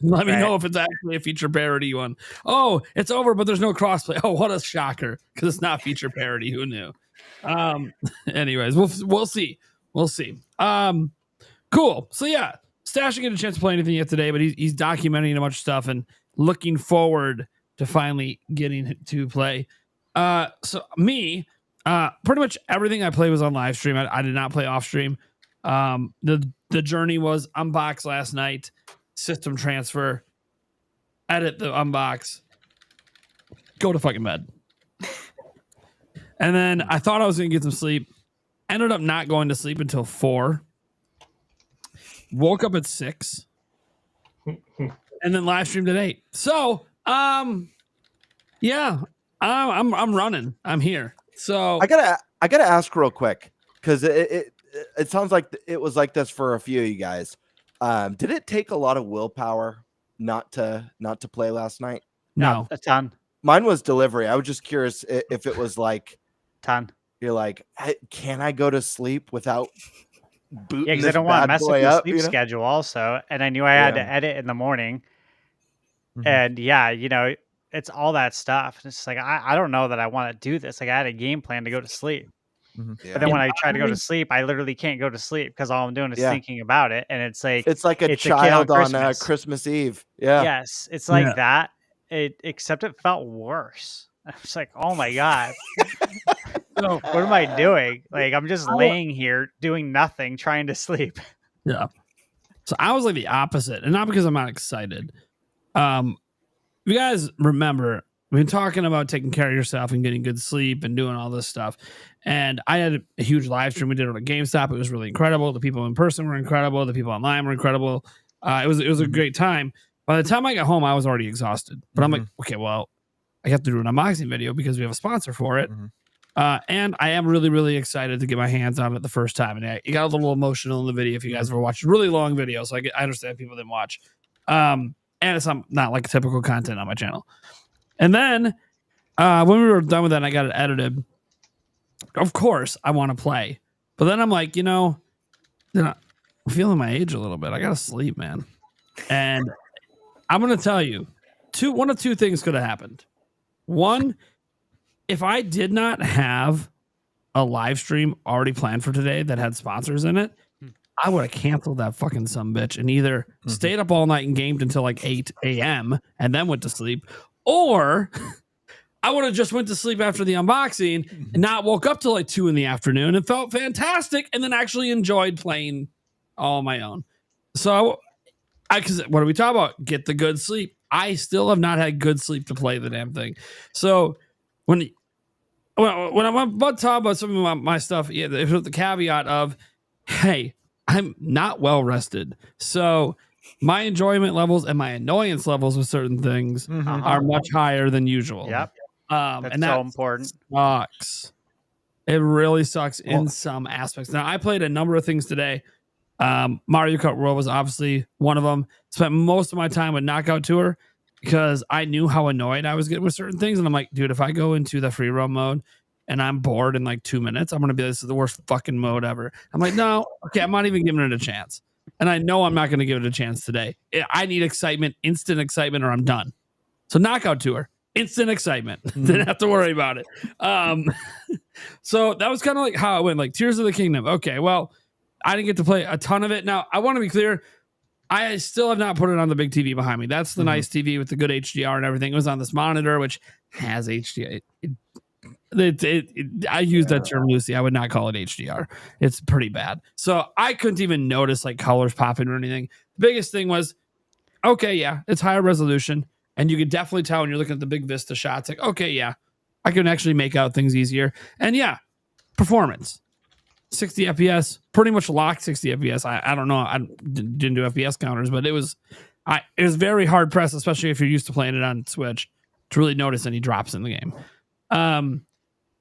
let me Right. know if it's actually a feature parody one. Oh, it's over, but there's no crossplay. Oh, what a shocker! Because it's not feature parody. Who knew? Anyways, we'll see. We'll see. Cool. So yeah, Stash didn't get a chance to play anything yet today, but he's documenting a bunch of stuff and looking forward to finally getting to play. So me, pretty much everything I played was on live stream. I did not play off stream. The journey was unbox last night, system transfer, edit the unbox, go to fucking bed. And then I thought I was going to get some sleep. Ended up not going to sleep until 4. Woke up at 6. And then live streamed at 8. So, yeah, I'm running. I'm here. So I gotta ask real quick, because it sounds like it was like this for a few of you guys. Did it take a lot of willpower not to play last night? No, a ton. Mine was delivery. I was just curious if it was like Ton. you're like, can I go to sleep without booting Yeah, because this I don't want to bad mess with boy your up? sleep You know? schedule also. And I knew I had to Yeah. edit in the morning. And yeah, it's all that stuff. It's just like I don't know that I want to do this. Like I had a game plan to go to sleep. Yeah. But then when I try to go to sleep, I literally can't go to sleep because all I'm doing is thinking about it. And it's like It's like a it's a kid on child on Christmas. Christmas Eve. Yeah. Yes, it's like Yeah. that. Except it felt worse. I was like, oh my god, so, what am I doing? Like I'm just laying here doing nothing, trying to sleep. yeah. So I was like the opposite, and not because I'm not excited. You guys remember we've been talking about taking care of yourself and getting good sleep and doing all this stuff. And I had a huge live stream we did on a GameStop. It was really incredible. The people in person were incredible. The people online were incredible. It was a great time. By the time I got home, I was already exhausted. But I'm like, okay, well, I have to do an unboxing video because we have a sponsor for it. And I am really, really excited to get my hands on it the first time. And it got a little emotional in the video if you guys ever watched a really long video. So I understand people didn't watch. And it's not like typical content on my channel. And then when we were done with that and I got it edited, of course I want to play. But then I'm like, I'm feeling my age a little bit. I got to sleep, man. And I'm going to tell you, one of two things could have happened. One, if I did not have a live stream already planned for today that had sponsors in it, I would have canceled that fucking sumbitch and either stayed up all night and gamed until like 8 a.m. and then went to sleep, or I would have just went to sleep after the unboxing and not woke up till like 2 in the afternoon and felt fantastic and then actually enjoyed playing all on my own. So because what are we talking about? Get the good sleep. I still have not had good sleep to play the damn thing. So when I'm about to talk about some of my stuff, there's the caveat of, hey, I'm not well rested. So my enjoyment levels and my annoyance levels with certain things are much higher than usual. Yep. And That's that so important. sucks. It really sucks in some aspects. Now, I played a number of things today. Mario Kart World was obviously one of them. Spent most of my time with Knockout Tour because I knew how annoyed I was getting with certain things. And I'm like, dude, if I go into the free roam mode and I'm bored in like 2 minutes, I'm going to be, this is the worst fucking mode ever. I'm like, no, okay, I'm not even giving it a chance. And I know I'm not going to give it a chance today. I need excitement, instant excitement, or I'm done. So Knockout Tour, instant excitement. Didn't have to worry about it. So that was kind of like how it went, like Tears of the Kingdom. Okay, well, I didn't get to play a ton of it. Now, I want to be clear. I still have not put it on the big TV behind me. That's the nice TV with the good HDR and everything. It was on this monitor, which has HDR. I use that term loosely. I would not call it HDR. It's pretty bad. So I couldn't even notice like colors popping or anything. The biggest thing was, okay, yeah, it's higher resolution. And you could definitely tell when you're looking at the big Vista shots, like, okay, yeah, I can actually make out things easier. And yeah, performance. 60 FPS, pretty much locked 60 FPS. I don't know. I didn't do FPS counters, but it was very hard pressed, especially if you're used to playing it on Switch, to really notice any drops in the game.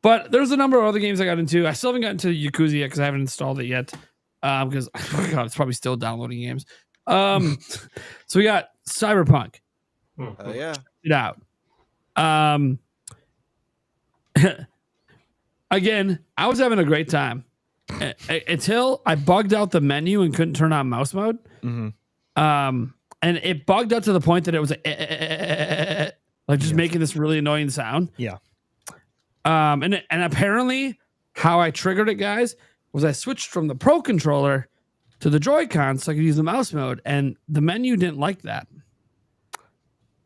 But there's a number of other games I got into. I still haven't gotten to Yakuza yet because I haven't installed it yet. Because it's probably still downloading games. So we got Cyberpunk. Oh yeah. Check it out. Again, I was having a great time until I bugged out the menu and couldn't turn on mouse mode. And it bugged out to the point that it was like just making this really annoying sound. Yeah. And apparently how I triggered it, guys, was I switched from the Pro controller to the Joy-Con so I could use the mouse mode, and the menu didn't like that.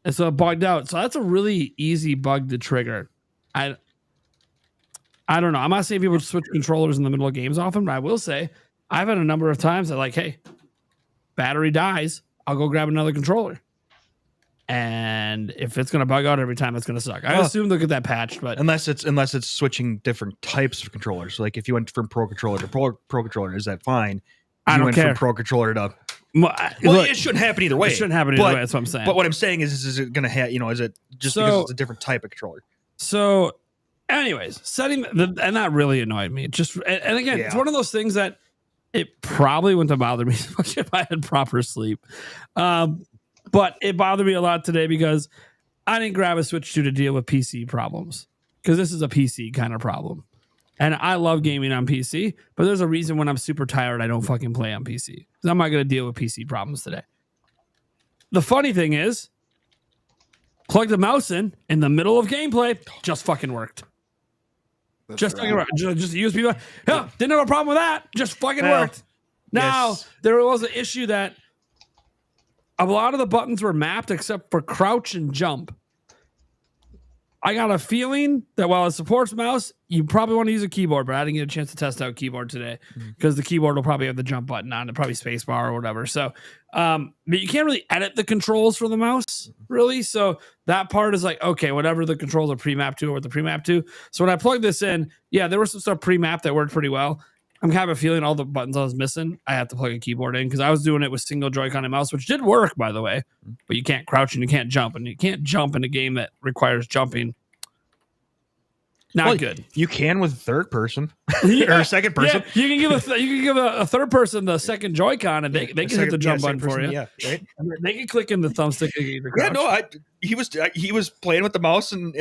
And so it bugged out. So that's a really easy bug to trigger. I don't know. I'm not saying people switch controllers in the middle of games often, but I will say I've had a number of times that like, hey, battery dies, I'll go grab another controller. And if it's going to bug out every time, it's going to suck. I assume they'll get that patched, but unless it's switching different types of controllers. Like if you went from Pro controller to Pro controller, is that fine? I don't care. From Pro controller to look, it shouldn't happen either way. It shouldn't happen either way. That's what I'm saying. But what I'm saying is it going to have, is it just because it's a different type of controller? So, anyways, and that really annoyed me. And again, it's one of those things that it probably wouldn't have bothered me so much if I had proper sleep. But it bothered me a lot today because I didn't grab a Switch 2 to deal with PC problems, because this is a PC kind of problem. And I love gaming on PC, but there's a reason when I'm super tired, I don't fucking play on PC, because I'm not going to deal with PC problems today. The funny thing is, plug the mouse in the middle of gameplay, just fucking worked. Just fucking worked. Just USB. Yeah, didn't have a problem with that. Just fucking worked. Now, there was an issue that a lot of the buttons were mapped except for crouch and jump. I got a feeling that while it supports mouse, you probably want to use a keyboard, but I didn't get a chance to test out keyboard today because the keyboard will probably have the jump button on it, probably space bar or whatever. So, but you can't really edit the controls for the mouse, really. So that part is like, okay, whatever the controls are pre-mapped to or what the pre-mapped to. So when I plugged this in, yeah, there was some stuff pre-mapped that worked pretty well. I'm kind of a feeling all the buttons I was missing, I had to plug a keyboard in because I was doing it with single Joy-Con and mouse, which did work, by the way. But you can't crouch and you can't jump, and you can't jump in a game that requires jumping. Not good. You can with third person or second person. Yeah, you can give a third person the second Joy-Con, and they can hit the jump button for you. Yeah, right. They can click in the thumbstick. Yeah, no, he was playing with the mouse and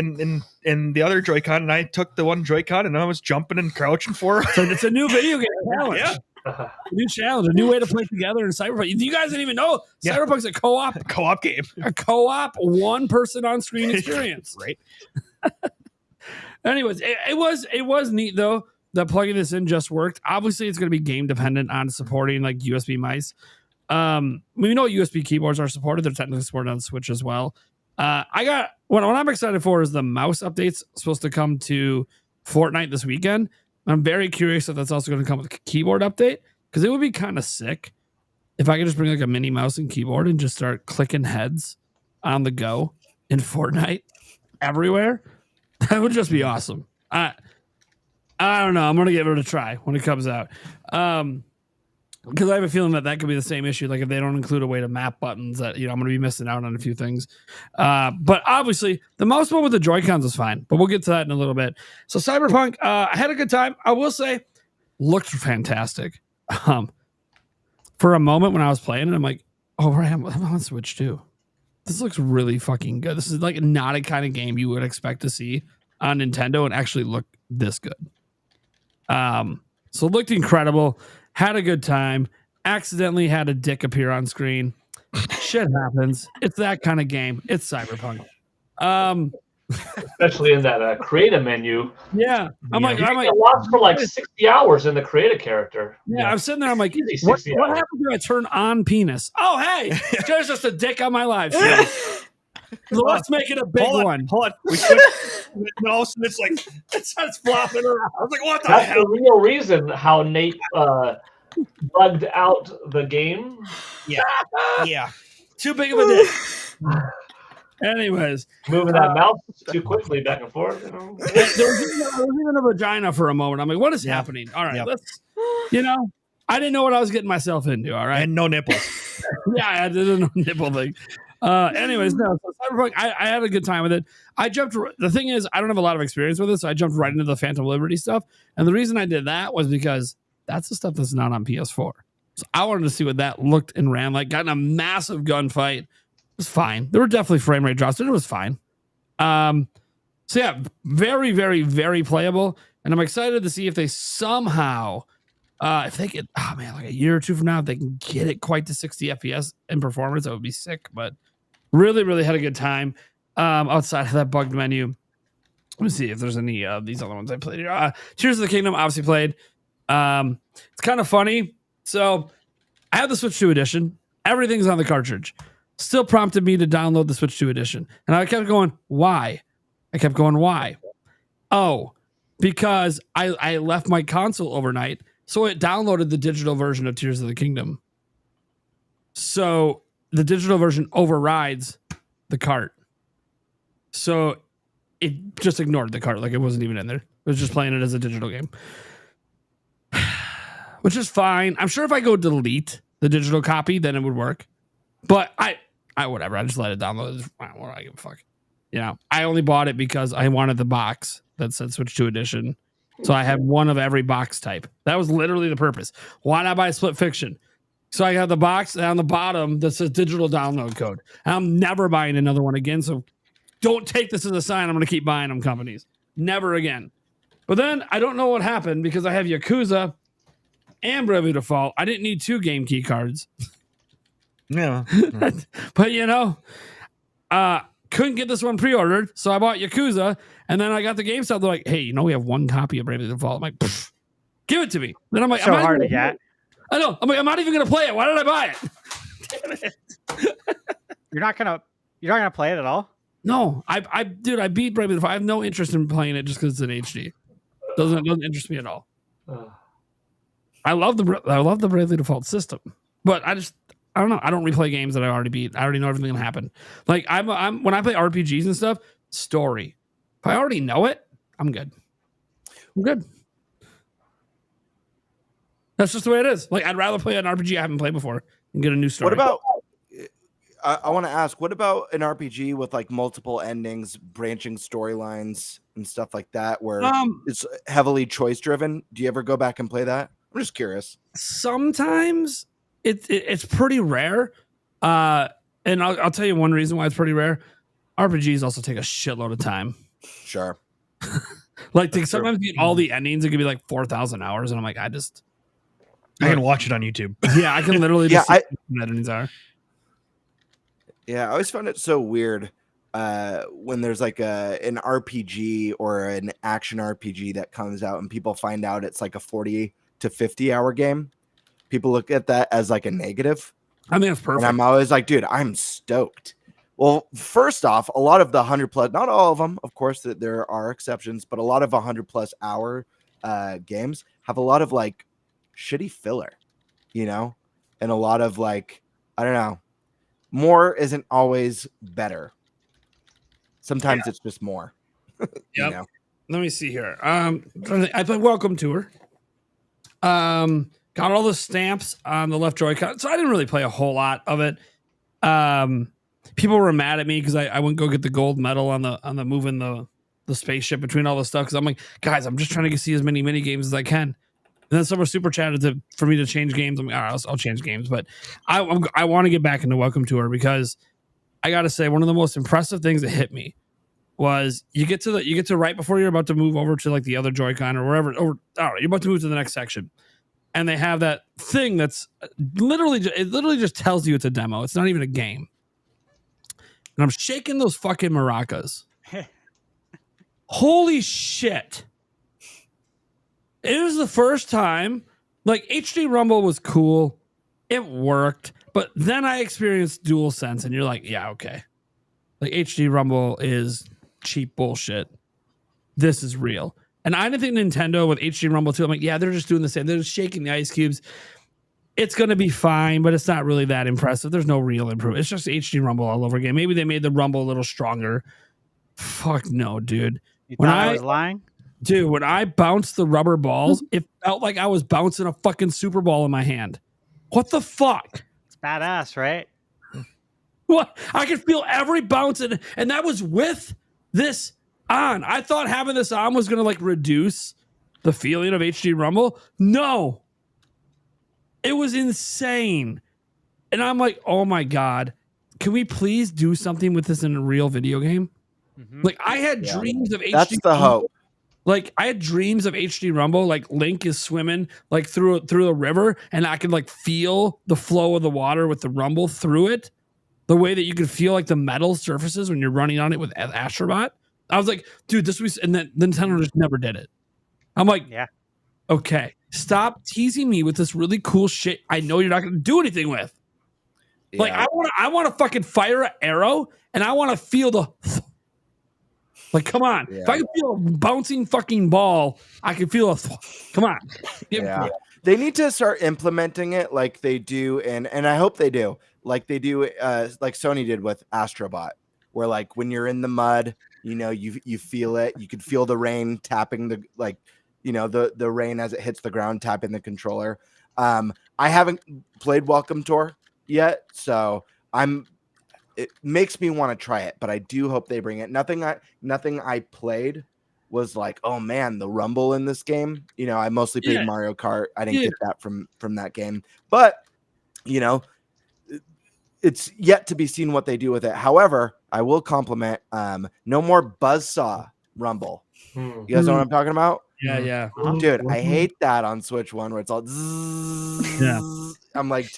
the other Joy-Con, and I took the one Joy-Con and I was jumping and crouching for. So it's a new video game challenge. Yeah. A new challenge, a new way to play together in Cyberpunk. You guys didn't even know Cyberpunk's a co-op game, a co-op one person on screen experience, right? Anyways, it was neat though that plugging this in just worked. Obviously, it's going to be game dependent on supporting like USB mice. We know USB keyboards are supported; they're technically supported on the Switch as well. What I'm excited for is the mouse updates supposed to come to Fortnite this weekend. I'm very curious if that's also going to come with a keyboard update, because it would be kind of sick if I could just bring like a mini mouse and keyboard and just start clicking heads on the go in Fortnite everywhere. That would just be awesome. I don't know. I'm going to give it a try when it comes out. Because I have a feeling that could be the same issue. Like if they don't include a way to map buttons, that I'm going to be missing out on a few things. But obviously, the mouse one with the Joy-Cons is fine. But we'll get to that in a little bit. So Cyberpunk, I had a good time. I will say, looked fantastic. For a moment when I was playing it, I'm like, oh, right, I'm on Switch too. This looks really fucking good. This is like not a kind of game you would expect to see on Nintendo and actually look this good. So it looked incredible. Had a good time. Accidentally had a dick appear on screen. Shit happens. It's that kind of game. It's Cyberpunk. Especially in that create a menu. Yeah. I'm like, lost for like 60 hours in the create a character. Yeah, I'm sitting there. I'm like, what happens when I turn on penis? Oh, hey, there's just a dick on my live stream. So let's make it a big one. Hold on. We switched. And all of a sudden it's like, it starts flopping around. I was like, what the That's hell? the real reason how Nate bugged out the game. Yeah. Yeah. Too big of a dick. Anyways, moving that mouse too quickly back and forth. There was even a vagina for a moment. I'm like, what is happening? All right, let's. I didn't know what I was getting myself into. All right, and no nipples. Yeah, I didn't know nipple thing. Anyways, no. So Cyberpunk, I had a good time with it. I jumped. The thing is, I don't have a lot of experience with it, so I jumped right into the Phantom Liberty stuff. And the reason I did that was because that's the stuff that's not on PS4. So I wanted to see what that looked and ran like. Got in a massive gunfight. It was fine. There were definitely frame rate drops, but it was fine. So yeah, very, very, very playable. And I'm excited to see if they somehow, if they get, like a year or two from now, if they can get it quite to 60 FPS in performance, that would be sick. But really, really had a good time outside of that bugged menu. Let me see if there's any of these other ones I played here. Tears of the Kingdom, obviously played. It's kind of funny. So I have the Switch 2 edition. Everything's on the cartridge. Still prompted me to download the Switch 2 edition. And I kept going, why? Why? Oh, because I left my console overnight. So it downloaded the digital version of Tears of the Kingdom. So the digital version overrides the cart. So it just ignored the cart. Like it wasn't even in there. It was just playing it as a digital game. Which is fine. I'm sure if I go delete the digital copy, then it would work. But I whatever. I just let it download. What do I give a fuck? You know, I only bought it because I wanted the box that said Switch 2 edition. So I had one of every box type. That was literally the purpose. Why not buy Split Fiction? So I got the box on the bottom that says digital download code. And I'm never buying another one again. So don't take this as a sign I'm going to keep buying them companies. Never again. But then I don't know what happened because I have Yakuza and Bravely Default. I didn't need 2 game key cards. Yeah. But you know, couldn't get this one pre-ordered, so I bought Yakuza, and then I got the GameStop. They're like, "Hey, you know we have 1 copy of Bravely Default." I'm like, "Give it to me." Then I'm like, so hard to get. I know. I'm like, I'm not even gonna play it. Why did I buy it? Damn it! You're not gonna play it at all? No, I beat Bravely Default. I have no interest in playing it just because it's in HD. Doesn't interest me at all. I love the Bravely Default system, but I don't know. I don't replay games that I already beat. I already know everything gonna happen. Like I'm when I play RPGs and stuff, story. If I already know it, I'm good. That's just the way it is. Like I'd rather play an RPG I haven't played before and get a new story. What about? I want to ask, what about an RPG with like multiple endings, branching storylines, and stuff like that, where it's heavily choice driven? Do you ever go back and play that? I'm just curious. Sometimes. It's pretty rare, and I'll tell you one reason why it's pretty rare. RPGs also take a shitload of time. Sure. Like to sometimes get all the endings, it could be like 4,000 hours, and I'm like, I can watch it on YouTube. Yeah, I can literally just see what the endings are. Yeah, I always found it so weird when there's like an RPG or an action RPG that comes out, and people find out it's like a 40 to 50 hour game. People look at that as like a negative. I think it's perfect. And I'm always like, dude, I'm stoked. Well, first off, a lot of the 100+, not all of them, of course, that there are exceptions, but a lot of 100+ hour games have a lot of like shitty filler, you know, and a lot of like, I don't know, more isn't always better. Sometimes it's just more. You know? Let me see here. I played Welcome Tour. Got all the stamps on the left Joy-Con, so I didn't really play a whole lot of it. People were mad at me because I wouldn't go get the gold medal on the moving the spaceship between all the stuff. Because I'm like, guys, I'm just trying to see as many mini games as I can. And then someone super chatted for me to change games. I'm like, all right, I'll change games, but I want to get back into Welcome Tour because I got to say one of the most impressive things that hit me was you get to right before you're about to move over to like the other Joy-Con or wherever, or I don't know, you're about to move to the next section. And they have that thing that's literally just tells you it's a demo. It's not even a game. And I'm shaking those fucking maracas. Holy shit. It was the first time, like HD Rumble was cool. It worked. But then I experienced DualSense and you're like, yeah, okay. Like HD Rumble is cheap bullshit. This is real. And I didn't think Nintendo with HD Rumble 2, I'm like, yeah, they're just doing the same. They're just shaking the ice cubes. It's going to be fine, but it's not really that impressive. There's no real improvement. It's just HD Rumble all over again. Maybe they made the Rumble a little stronger. Fuck no, dude. You thought I was lying? Dude, when I bounced the rubber balls, it felt like I was bouncing a fucking Super Bowl in my hand. What the fuck? It's badass, right? What? I could feel every bounce, and that was with this on. I thought having this on was going to like reduce the feeling of HD Rumble. No. It was insane. And I'm like, oh my God, can we please do something with this in a real video game? Like I had dreams of HD. That's the hope. Like I had dreams of HD Rumble, like Link is swimming like through a river, and I could like feel the flow of the water with the rumble through it, the way that you could feel like the metal surfaces when you're running on it with Astrobot. I was like, dude, this was, and then Nintendo just never did it. I'm like, Yeah. Okay, stop teasing me with this really cool shit I know you're not going to do anything with. Like I want to fucking fire an arrow, and I want to feel the. Like, come on. If I can feel a bouncing fucking ball, I can feel a. Come on. They need to start implementing it like they do, and I hope they do, like they do, like Sony did with Astrobot, where like when you're in the mud, you know, you feel it. You could feel the rain tapping the the rain as it hits the ground, tapping the controller. I haven't played Welcome Tour yet, so it makes me want to try it, but I do hope they bring it. Nothing I played was like, oh man, the rumble in this game. You know, I mostly played Mario Kart. I didn't get that from that game, but you know, it's yet to be seen what they do with it. However, I will compliment no more buzzsaw rumble. You guys know what I'm talking about? Yeah. Dude, I hate that on Switch 1 where it's all zzz. I'm like,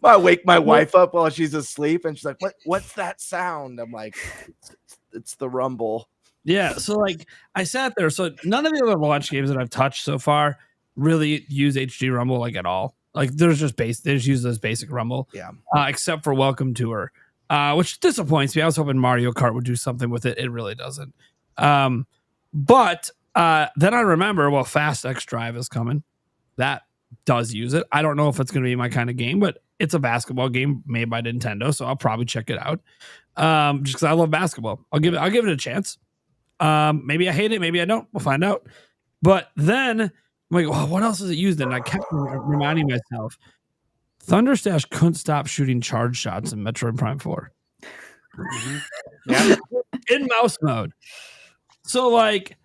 I wake my wife up while she's asleep, and she's like, what's that sound? I'm like, it's the rumble. Yeah, so like I sat there. So none of the other launch games that I've touched so far really use HD Rumble like at all. Like they just use this basic Rumble. Yeah. Except for Welcome Tour, which disappoints me. I was hoping Mario Kart would do something with it. It really doesn't. But then I remember, well, Fast X Drive is coming. That does use it. I don't know if it's going to be my kind of game, but it's a basketball game made by Nintendo, so I'll probably check it out. Just because I love basketball, I'll give it a chance. Maybe I hate it, maybe I don't. We'll find out. But then I'm like, oh, what else is it used in? And I kept reminding myself, Thunderstash couldn't stop shooting charge shots in Metroid Prime 4. Yeah, in mouse mode. So like,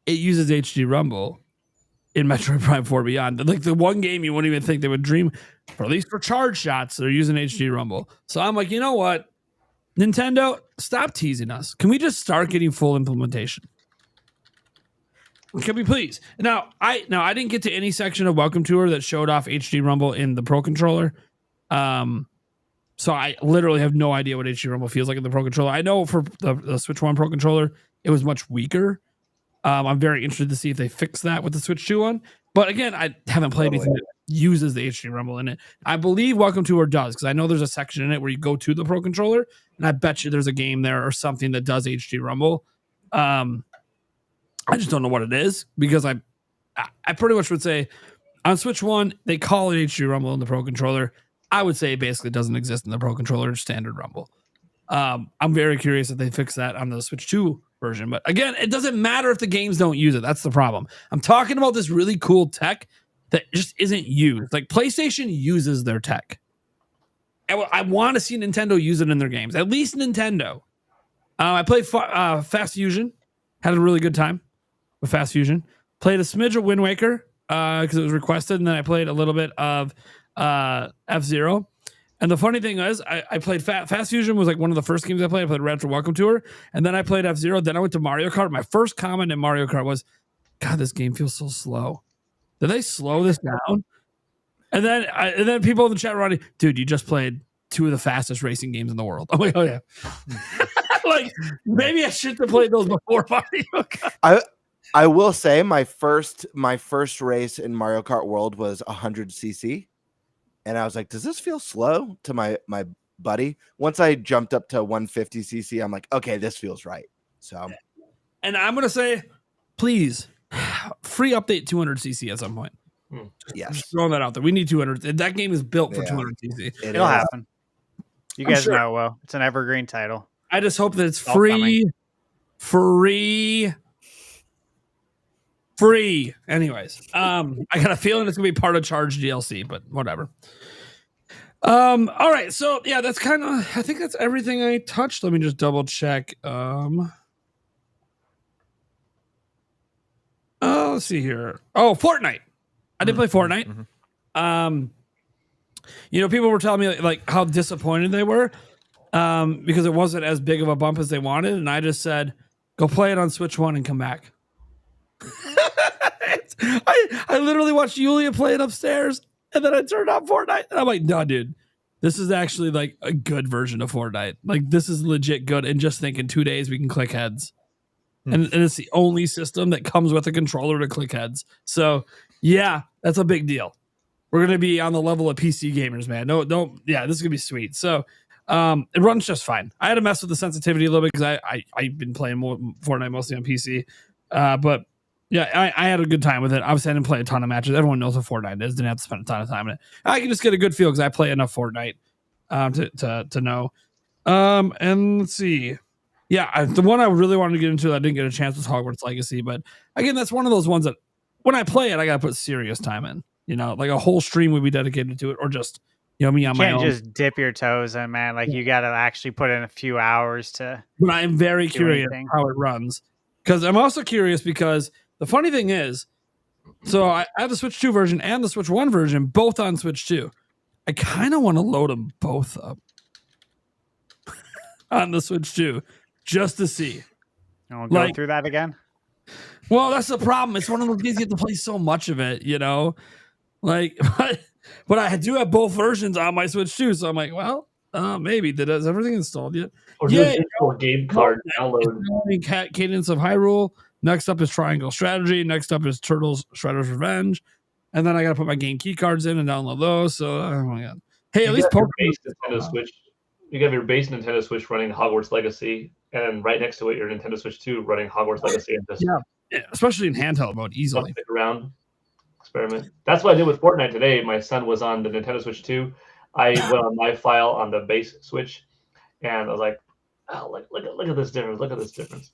it uses HD Rumble in Metroid Prime 4 Beyond. Like the one game you wouldn't even think they would dream, or at least for charge shots, they're using HD Rumble. So I'm like, you know what? Nintendo, stop teasing us. Can we just start getting full implementation? Can we please? Now I didn't get to any section of Welcome Tour that showed off HD Rumble in the Pro Controller. So I literally have no idea what HD Rumble feels like in the Pro Controller. I know for the Switch 1 Pro Controller, it was much weaker. I'm very interested to see if they fix that with the Switch 2 one. But again, I haven't played anything that uses the HD Rumble in it. I believe Welcome Tour does, because I know there's a section in it where you go to the Pro Controller, and I bet you there's a game there or something that does HD Rumble. I just don't know what it is, because I pretty much would say on Switch 1, they call it HD Rumble in the Pro Controller. I would say it basically doesn't exist in the Pro Controller standard Rumble. I'm very curious if they fix that on the Switch 2 version. But again, it doesn't matter if the games don't use it. That's the problem. I'm talking about this really cool tech that just isn't used. Like PlayStation uses their tech. I want to see Nintendo use it in their games. At least Nintendo. I played Fast Fusion. Had a really good time with Fast Fusion. Played a smidge of Wind Waker because it was requested. And then I played a little bit of F-Zero. And the funny thing is, I played Fast Fusion was like one of the first games I played. I played Retro Welcome Tour, and then I played F-Zero. Then I went to Mario Kart. My first comment in Mario Kart was, God, this game feels so slow. Did they slow this down? And then people in the chat were like, dude, you just played two of the fastest racing games in the world. I'm like, oh yeah. Like, maybe I should have played those before Mario Kart. I will say my first race in Mario Kart World was 100cc. And I was like, does this feel slow to my buddy? Once I jumped up to 150cc, I'm like, okay, this feels right. So, and I'm going to say, please, free update 200cc at some point. Yes. Just throwing that out there. We need 200. That game is built for 200cc. It'll happen. You guys know it will. It's an evergreen title. I just hope that it's free. Anyways, I got a feeling it's gonna be part of Charge DLC, but whatever. All right, so yeah, that's kind of, I think that's everything I touched. Let me just double check. Let's see here. Oh, Fortnite. I did play Fortnite. People were telling me like how disappointed they were because it wasn't as big of a bump as they wanted, and I just said, "Go play it on Switch 1 and come back." I literally watched Yulia play it upstairs, and then I turned on Fortnite, and I'm like, "No, dude, this is actually like a good version of Fortnite. Like this is legit good." And just think, in 2 days we can click heads, and it's the only system that comes with a controller to click heads. So yeah, that's a big deal. We're gonna be on the level of PC gamers, man. Yeah, this is gonna be sweet. So it runs just fine. I had to mess with the sensitivity a little bit because I've been playing more Fortnite mostly on PC, but yeah, I had a good time with it. Obviously, I didn't play a ton of matches. Everyone knows what Fortnite is. Didn't have to spend a ton of time in it. I can just get a good feel because I play enough Fortnite to know. And let's see. Yeah, the one I really wanted to get into that I didn't get a chance was Hogwarts Legacy. But again, that's one of those ones that when I play it, I got to put serious time in. Like a whole stream would be dedicated to it, or just me on my own. You can't just dip your toes in, man. Like you got to actually put in a few hours to. But I'm very curious how it runs, because I'm also curious because the funny thing is, so I have the Switch 2 version and the Switch 1 version, both on Switch 2. I kind of want to load them both up on the Switch 2 just to see. We'll go through that again. Well, that's the problem. It's one of those games you have to play so much of it, but I do have both versions on my Switch 2, so I'm like, well, maybe. Is everything installed yet? Or game card download. Cadence of Hyrule. Next up is Triangle Strategy. Next up is Turtles Shredder's Revenge. And then I got to put my game key cards in and download those. So, oh my God. Hey, at least Nintendo Switch. You have your base Nintendo Switch running Hogwarts Legacy, and right next to it, your Nintendo Switch 2 running Hogwarts Legacy. And just especially in handheld mode, easily. Stick around, experiment. That's what I did with Fortnite today. My son was on the Nintendo Switch 2. I went on my file on the base Switch, and I was like, "Oh, look at this difference! Look at this difference."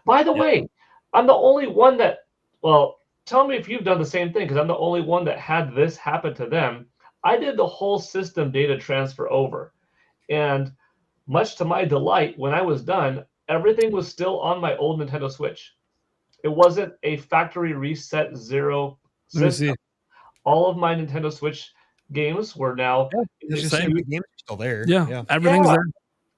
By the way, I'm the only one that. Well, tell me if you've done the same thing, because I'm the only one that had this happen to them. I did the whole system data transfer over, and much to my delight, when I was done, everything was still on my old Nintendo Switch. It wasn't a factory reset zero system. All of my Nintendo Switch games were now the same games are still there. Yeah. Everything's there.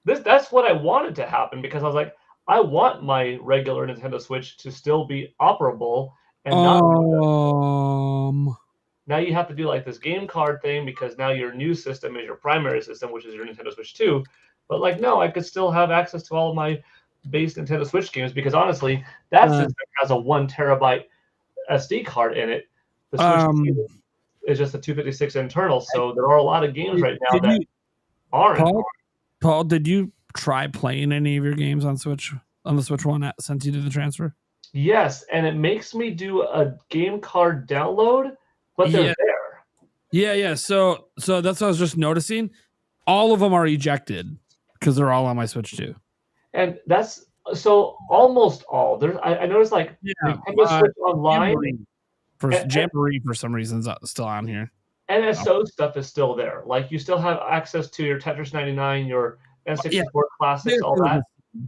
That's what I wanted to happen, because I was like, I want my regular Nintendo Switch to still be operable, and now you have to do like this game card thing, because now your new system is your primary system, which is your Nintendo Switch 2. But like, no, I could still have access to all of my base Nintendo Switch games, because honestly, that system has a 1 terabyte SD card in it. The Switch is just a 256 internal, so there are a lot of games right now that aren't. Paul, did you try playing any of your games on the Switch 1 since you did the transfer? Yes, and it makes me do a game card download, but they're there. Yeah. So that's what I was just noticing. All of them are ejected because they're all on my Switch 2. And that's so almost all. I noticed like Nintendo Switch Online. Jamboree for some reason is still on here. NSO stuff is still there. Like you still have access to your Tetris 99, your N64 classics, all that.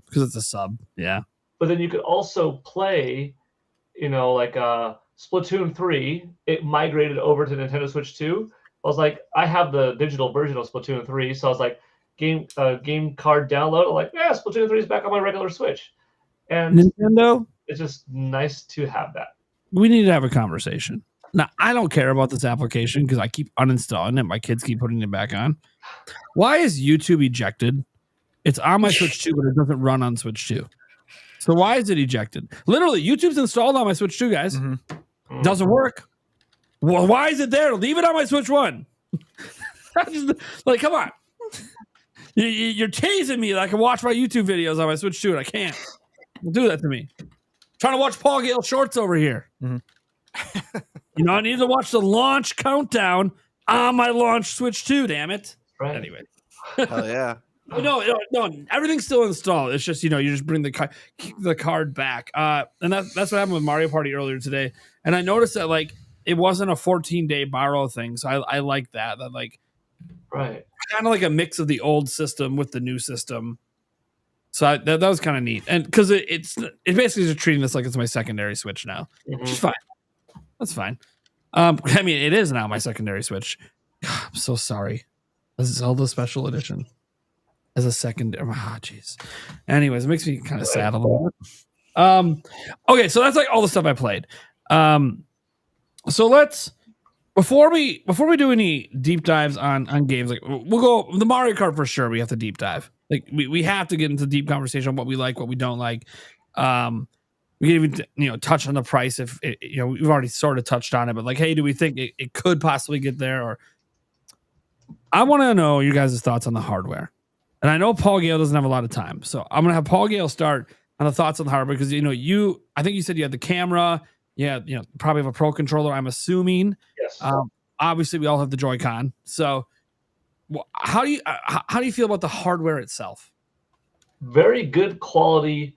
Because it's a sub. Yeah. But then you could also play, like Splatoon 3. It migrated over to Nintendo Switch 2. I was like, I have the digital version of Splatoon 3, so I was like, game card download. I'm like, Splatoon 3 is back on my regular Switch. And Nintendo, it's just nice to have that. We need to have a conversation. Now, I don't care about this application because I keep uninstalling it. My kids keep putting it back on. Why is YouTube ejected? It's on my Switch 2, but it doesn't run on Switch 2. So why is it ejected? Literally, YouTube's installed on my Switch 2, guys. Mm-hmm. Doesn't work. Well, why is it there? Leave it on my Switch 1. Like, come on. You're tasing me that I can watch my YouTube videos on my Switch 2, and I can't. Don't do that to me. I'm trying to watch Paul Gale shorts over here. Mm-hmm. I need to watch the launch countdown on my launch Switch 2, damn it. Right. Anyway. Hell yeah. No, everything's still installed. It's just, you just bring the card back. And that's what happened with Mario Party earlier today. And I noticed that, like, it wasn't a 14-day borrow thing. So I like that. That, like, right. Kind of like a mix of the old system with the new system. So that was kind of neat. And because it's basically just treating this like it's my secondary Switch now, which is fine. That's fine. I mean, it is now my secondary Switch. I'm so sorry. This is Zelda Special Edition as a secondary. Ah, jeez. Anyways, it makes me kind of sad a little bit. Okay, so that's like all the stuff I played. So let's before we do any deep dives on games, like we'll go the Mario Kart for sure. We have to deep dive. Like we have to get into deep conversation on what we like, what we don't like. We can even touch on the price if we've already sort of touched on it, but like, hey, do we think it could possibly get there? Or I want to know you guys' thoughts on the hardware. And I know Paul Gale doesn't have a lot of time, so I'm gonna have Paul Gale start on the thoughts on the hardware because I think you said you had the camera, probably have a Pro controller. I'm assuming. Yes. Obviously, we all have the Joy-Con. So, how do you feel about the hardware itself? Very good quality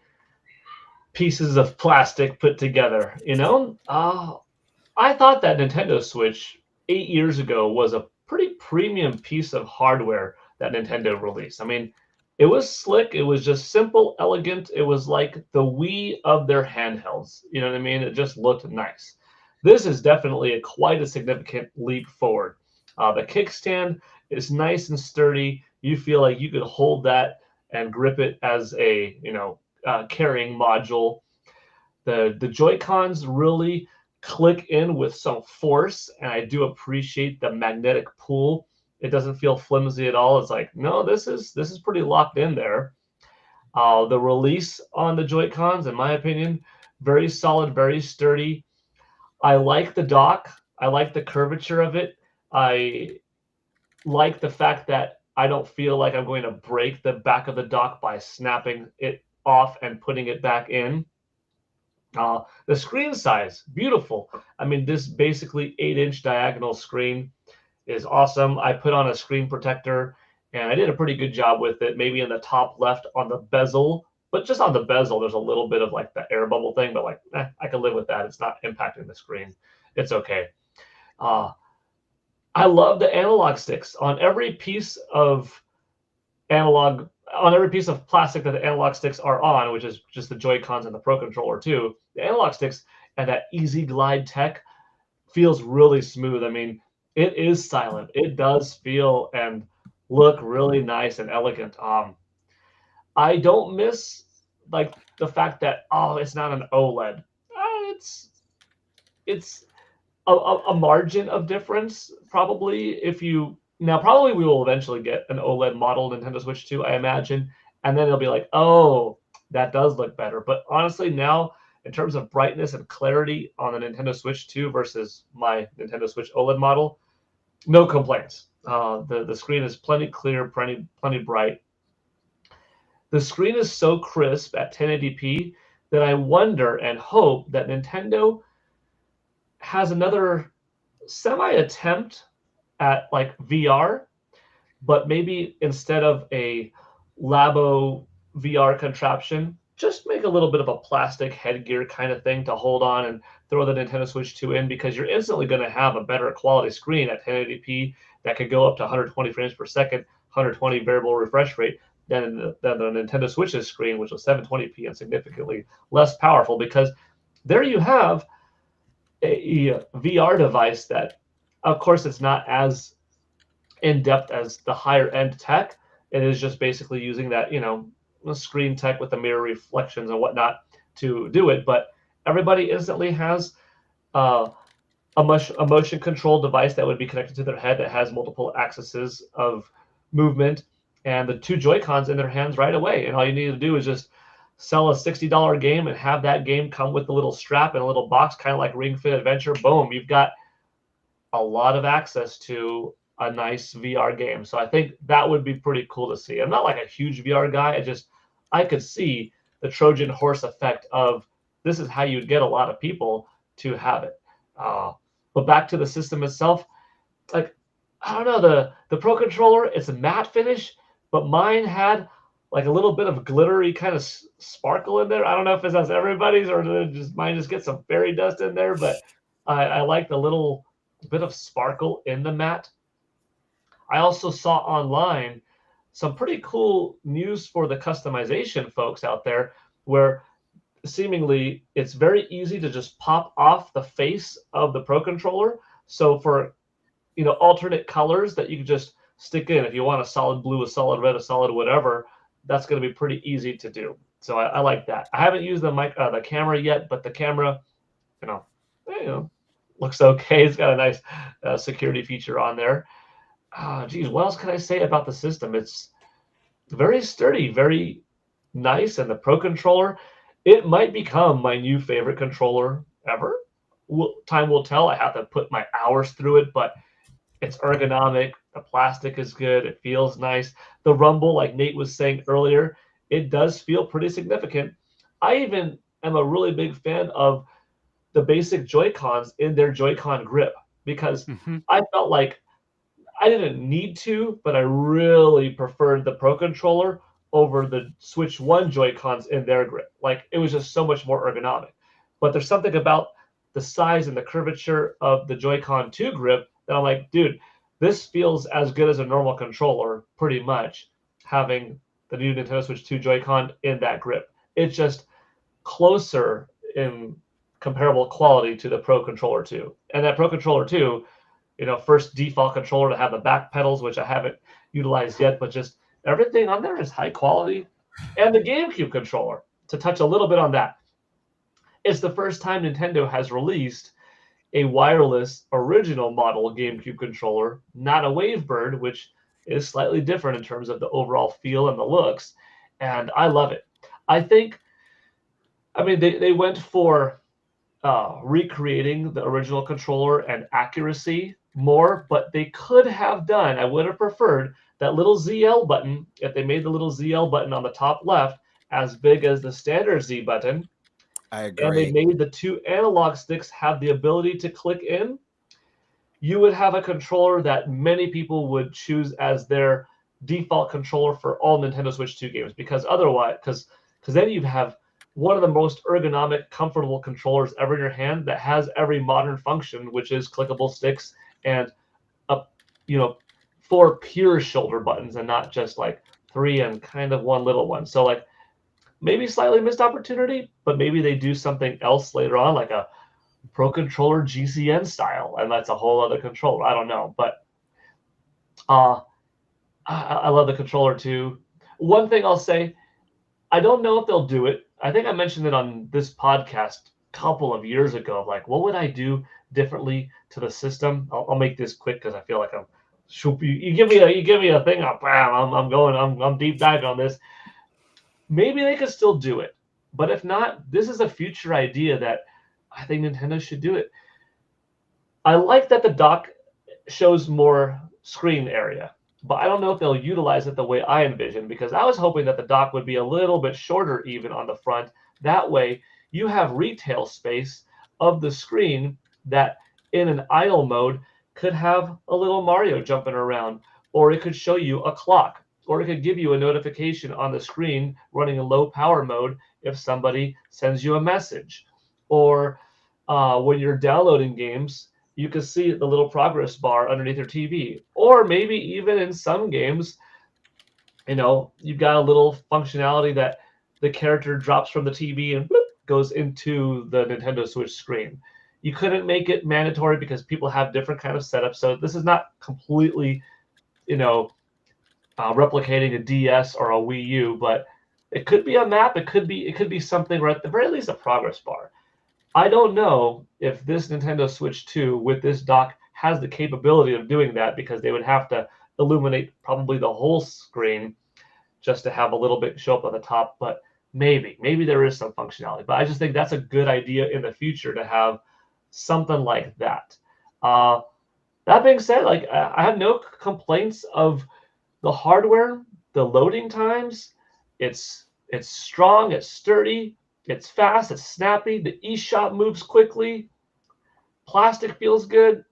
pieces of plastic put together. I thought that Nintendo Switch 8 years ago was a pretty premium piece of hardware that Nintendo released. I mean, it was slick. It was just simple, elegant. It was like the Wii of their handhelds. You know what I mean? It just looked nice. This is definitely quite a significant leap forward. The kickstand is nice and sturdy. You feel like you could hold that and grip it as a carrying module. The Joy-Cons really click in with some force, and I do appreciate the magnetic pull. It doesn't feel flimsy at all. It's like, no, this is pretty locked in there. The release on the Joy-Cons, in my opinion, very solid, very sturdy. I like the dock. I like the curvature of it. I like the fact that I don't feel like I'm going to break the back of the dock by snapping it off and putting it back in. The screen size, beautiful. I mean, this basically 8-inch diagonal screen is awesome. I put on a screen protector, and I did a pretty good job with it. Maybe in the top left on the bezel, but just on the bezel, there's a little bit of like the air bubble thing, but like, I can live with that. It's not impacting the screen. It's okay. I love the analog sticks on every piece of plastic that the analog sticks are on, which is just the Joy-Cons and the Pro Controller too. The analog sticks and that easy glide tech feels really smooth. I mean, it is silent. It does feel and look really nice and elegant. I don't miss like the fact that it's not an OLED. It's a margin of difference probably. Probably we will eventually get an OLED model Nintendo Switch 2, I imagine, and then it'll be like, oh, that does look better. But honestly, now in terms of brightness and clarity on the Nintendo Switch 2 versus my Nintendo Switch OLED model, no complaints. The screen is plenty clear, plenty bright. The screen is so crisp at 1080p that I wonder and hope that Nintendo has another semi-attempt at like VR, but maybe instead of a Labo VR contraption, just make a little bit of a plastic headgear kind of thing to hold on and throw the Nintendo Switch 2 in, because you're instantly going to have a better quality screen at 1080p that could go up to 120 frames per second, 120 variable refresh rate than the Nintendo Switch's screen, which was 720p and significantly less powerful, because there you have a VR device that, of course, it's not as in-depth as the higher-end tech. It is just basically using that, screen tech with the mirror reflections and whatnot to do it. But everybody instantly has a motion control device that would be connected to their head that has multiple axes of movement, and the two Joy-Cons in their hands right away. And all you need to do is just sell a $60 game and have that game come with the little strap and a little box, kind of like Ring Fit Adventure. Boom, you've got a lot of access to a nice VR game. So I think that would be pretty cool to see. I'm not like a huge VR guy. I could see the Trojan horse effect of this is how you'd get a lot of people to have it. But back to the system itself, like, I don't know, the Pro Controller, it's a matte finish, but mine had like a little bit of glittery kind of sparkle in there. I don't know if it's as everybody's or mine just gets some fairy dust in there, but I like the little bit of sparkle in the matte. I also saw online some pretty cool news for the customization folks out there, where seemingly it's very easy to just pop off the face of the Pro Controller. So for alternate colors that you can just stick in, if you want a solid blue, a solid red, a solid whatever, that's going to be pretty easy to do. So I like that. I haven't used the camera yet, but the camera, looks okay. It's got a nice security feature on there. Geez, what else can I say about the system? It's very sturdy, very nice, and the Pro Controller, it might become my new favorite controller ever. Time will tell. I have to put my hours through it, but it's ergonomic. The plastic is good. It feels nice. The rumble, like Nate was saying earlier, it does feel pretty significant. I even am a really big fan of the basic Joy-Cons in their Joy-Con grip, because I felt like I didn't need to, but I really preferred the Pro Controller over the Switch 1 Joy-Cons in their grip. Like, it was just so much more ergonomic. But there's something about the size and the curvature of the Joy-Con 2 grip that I'm like, dude, this feels as good as a normal controller, pretty much, having the new Nintendo Switch 2 Joy-Con in that grip. It's just closer in comparable quality to the Pro Controller 2. And that Pro Controller 2, first default controller to have the back pedals, which I haven't utilized yet, but just everything on there is high quality. And the GameCube controller, to touch a little bit on that, it's the first time Nintendo has released a wireless original model GameCube controller, not a Wavebird, which is slightly different in terms of the overall feel and the looks. And I love it. They went for recreating the original controller and accuracy more, but they could have done, I would have preferred that little ZL button, if they made the little ZL button on the top left as big as the standard Z button. I agree. And they made the two analog sticks have the ability to click in, you would have a controller that many people would choose as their default controller for all Nintendo Switch 2 games, because then you have one of the most ergonomic, comfortable controllers ever in your hand that has every modern function, which is clickable sticks and 4 pure shoulder buttons and not just like 3 and kind of one little one. So like maybe slightly missed opportunity, but maybe they do something else later on, like a Pro Controller GCN style, and that's a whole other controller. I don't know, but I love the controller too. One thing I'll say, I don't know if they'll do it. I think I mentioned it on this podcast a couple of years ago. Like, what would I do differently to the system? I'll make this quick because I feel like I'm. You give me a thing. I'm deep diving on this. Maybe they could still do it, but if not, this is a future idea that I think Nintendo should do it. I like that the dock shows more screen area, but I don't know if they'll utilize it the way I envision, because I was hoping that the dock would be a little bit shorter even on the front. That way you have retail space of the screen that in an idle mode could have a little Mario jumping around, or it could show you a clock, or it could give you a notification on the screen running in low power mode if somebody sends you a message. Or when you're downloading games, you can see the little progress bar underneath your TV. Or maybe even in some games, you've got a little functionality that the character drops from the TV and bloop, goes into the Nintendo Switch screen. You couldn't make it mandatory because people have different kind of setups. So this is not completely, replicating a DS or a Wii U, but it could be a map. It could be something, or at the very least a progress bar. I don't know if this Nintendo Switch 2 with this dock has the capability of doing that, because they would have to illuminate probably the whole screen just to have a little bit show up on the top. But maybe there is some functionality. But I just think that's a good idea in the future to have something like that. That being said, like, I have no complaints of the hardware, the loading times. It's strong, it's sturdy, it's fast, it's snappy. The eShop moves quickly. Plastic feels good.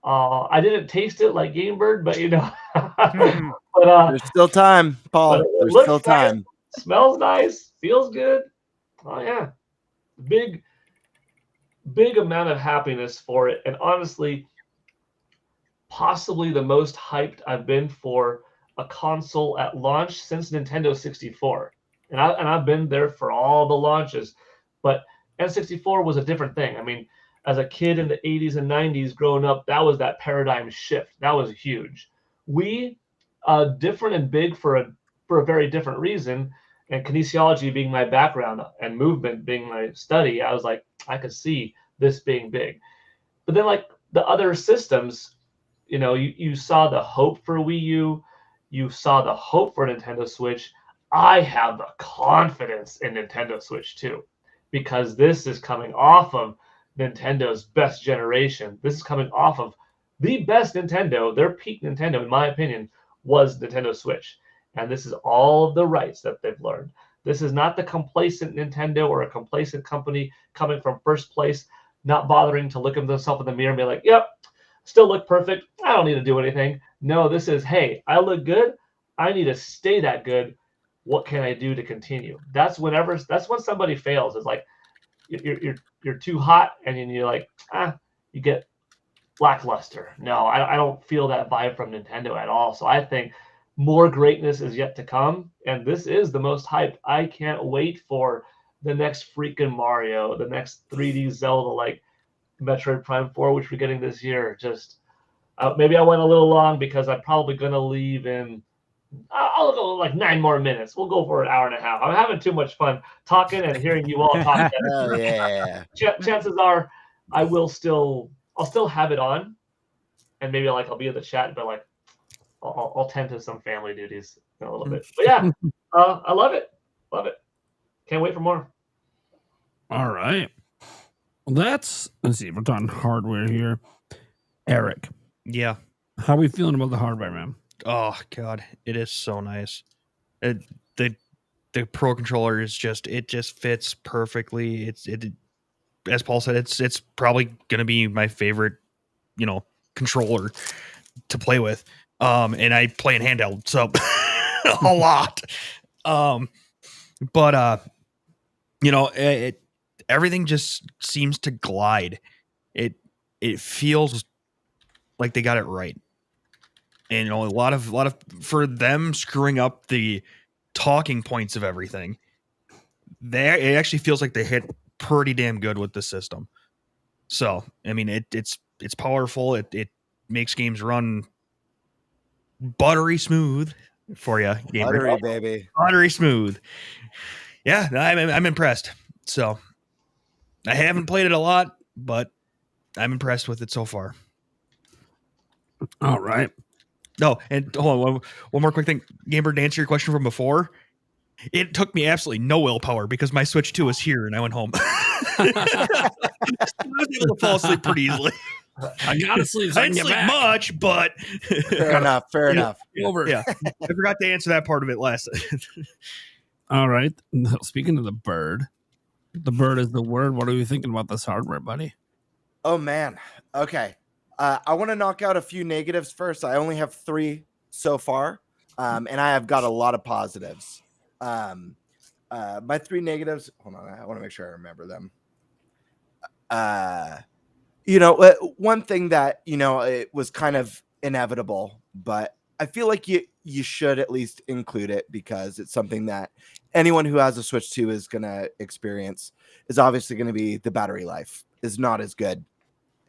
I didn't taste it like Game Bird, but but there's still time, Paul. There's still time. Nice, smells nice, feels good. Oh yeah, big amount of happiness for it, and honestly, possibly the most hyped I've been for a console at launch since Nintendo 64. And I've been there for all the launches. But N64 was a different thing. I mean, as a kid in the 80s and 90s growing up, that was that paradigm shift. That was huge. We different and big for a very different reason. And kinesiology being my background and movement being my study, I was like, I could see this being big. But then like the other systems, you saw the hope for Wii U, you saw the hope for Nintendo Switch. I have the confidence in Nintendo Switch too, because this is coming off of Nintendo's best generation. This is coming off of the best Nintendo. Their peak Nintendo, in my opinion, was Nintendo Switch. And this is all of the rights that they've learned. This is not the complacent Nintendo or a complacent company coming from first place, not bothering to look at themselves in the mirror and be like, yep, still look perfect. I don't need to do anything. No, this is, hey, I look good. I need to stay that good. What can I do to continue? That's when somebody fails. It's like you're too hot, and then you're like, you get lackluster. No, I don't feel that vibe from Nintendo at all. So I think more greatness is yet to come, and this is the most hyped. I can't wait for the next freaking Mario, the next 3D Zelda, like Metroid Prime 4, which we're getting this year. Just maybe I went a little long because I'm probably gonna leave in. I'll go like 9 more minutes. We'll go for an hour and a half. I'm having too much fun talking and hearing you all talk. Oh, yeah. Chances are I'll still have it on, and maybe I'll be in the chat, but like I'll tend to some family duties in a little bit. But yeah, I love it. Love it. Can't wait for more. All right. Well, let's see. We're talking hardware here. Eric. Yeah. How are we feeling about the hardware, man? Oh God, it is so nice. The Pro controller is just fits perfectly. It as Paul said, it's probably gonna be my favorite, controller to play with. And I play in handheld, so a lot. But everything just seems to glide. It feels like they got it right. And a lot of for them screwing up the talking points of everything, it actually feels like they hit pretty damn good with the system. So I mean, it's powerful. It makes games run buttery smooth for you, gamer. Buttery, baby. Buttery smooth. Yeah, I'm impressed. So I haven't played it a lot, but I'm impressed with it so far. All right. No, and hold on, one more quick thing. Gamer, to answer your question from before, it took me absolutely no willpower because my Switch 2 was here and I went home. I was able to fall asleep pretty easily. I gotta sleep. I didn't sleep much, but fair enough. Over. Yeah, I forgot to answer that part of it last. All right. Speaking of the bird is the word. What are you thinking about this hardware, buddy? Oh man. Okay. I want to knock out a few negatives first. I only have 3 so far, and I have got a lot of positives. My 3 negatives. Hold on, I want to make sure I remember them. One thing that it was kind of inevitable, but I feel like you should at least include it because it's something that anyone who has a Switch 2 is going to experience. Is obviously going to be the battery life is not as good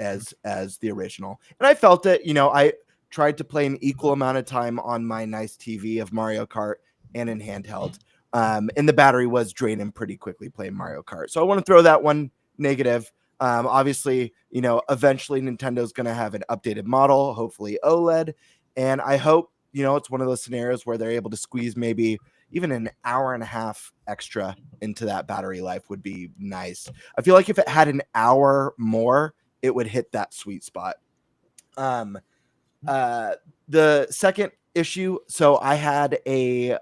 as the original, and I felt it. I tried to play an equal amount of time on my nice TV of Mario Kart and in handheld, and the battery was draining pretty quickly playing Mario Kart. So I want to throw that one negative. Obviously, eventually Nintendo's going to have an updated model, hopefully OLED, and I hope it's one of those scenarios where they're able to squeeze maybe even an hour and a half extra into that battery life would be nice. I feel like if it had an hour more, it would hit that sweet spot. The second issue, so I had a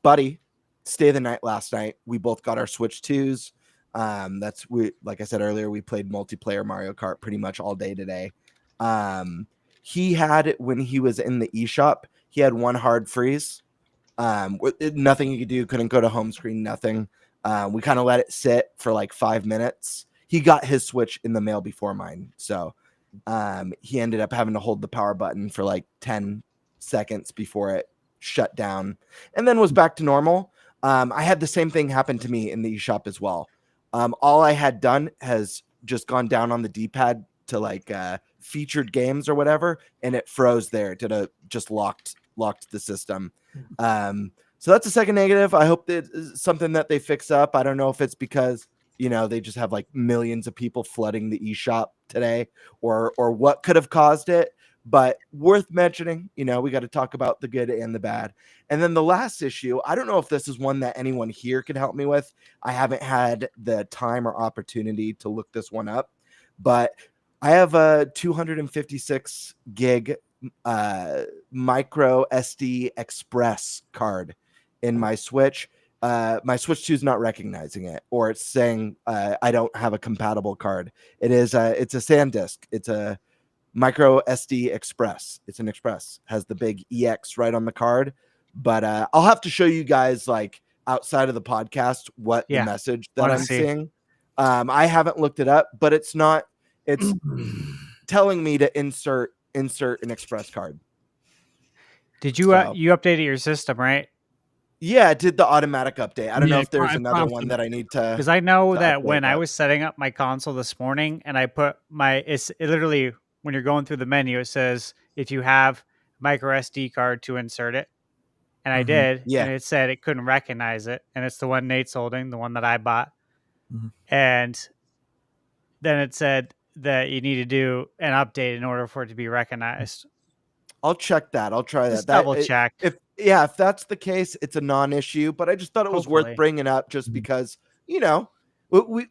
buddy stay the night last night. We both got our Switch 2s. Like I said earlier, we played multiplayer Mario Kart pretty much all day today. He had, when he was in the eShop, he had one hard freeze. Nothing he could do, couldn't go to home screen, nothing. We kind of let it sit for like 5 minutes. He got his Switch in the mail before mine. So he ended up having to hold the power button for like 10 seconds before it shut down and then was back to normal. I had the same thing happen to me in the eShop as well. All I had done has just gone down on the D-pad to like featured games or whatever, and it froze there. Just locked the system. So that's a second negative. I hope that is something that they fix up. I don't know if it's because they just have like millions of people flooding the eShop today, or what could have caused it. But worth mentioning, we got to talk about the good and the bad. And then the last issue, I don't know if this is one that anyone here could help me with. I haven't had the time or opportunity to look this one up, but I have a 256 gig micro SD Express card in my Switch. My Switch 2 is not recognizing it, or it's saying I don't have a compatible card. It's a SanDisk. It's a micro SD Express. It's an Express. Has the big EX right on the card. But I'll have to show you guys like outside of the podcast what the message that I'm seeing. I haven't looked it up, but it's telling me to insert an Express card. Did you you updated your system, right? Yeah, I did the automatic update. I don't know if there's another one that I need to. Because I know that when I was setting up my console this morning, and I put it literally, when you're going through the menu, it says if you have micro SD card to insert it, and I did. Yeah, and it said it couldn't recognize it, and it's the one Nate's holding, the one that I bought, and then it said that you need to do an update in order for it to be recognized. I'll check that. I'll try Just that. Double check. If that's the case, it's a non-issue. But I just thought it was worth bringing up, just because we gotta.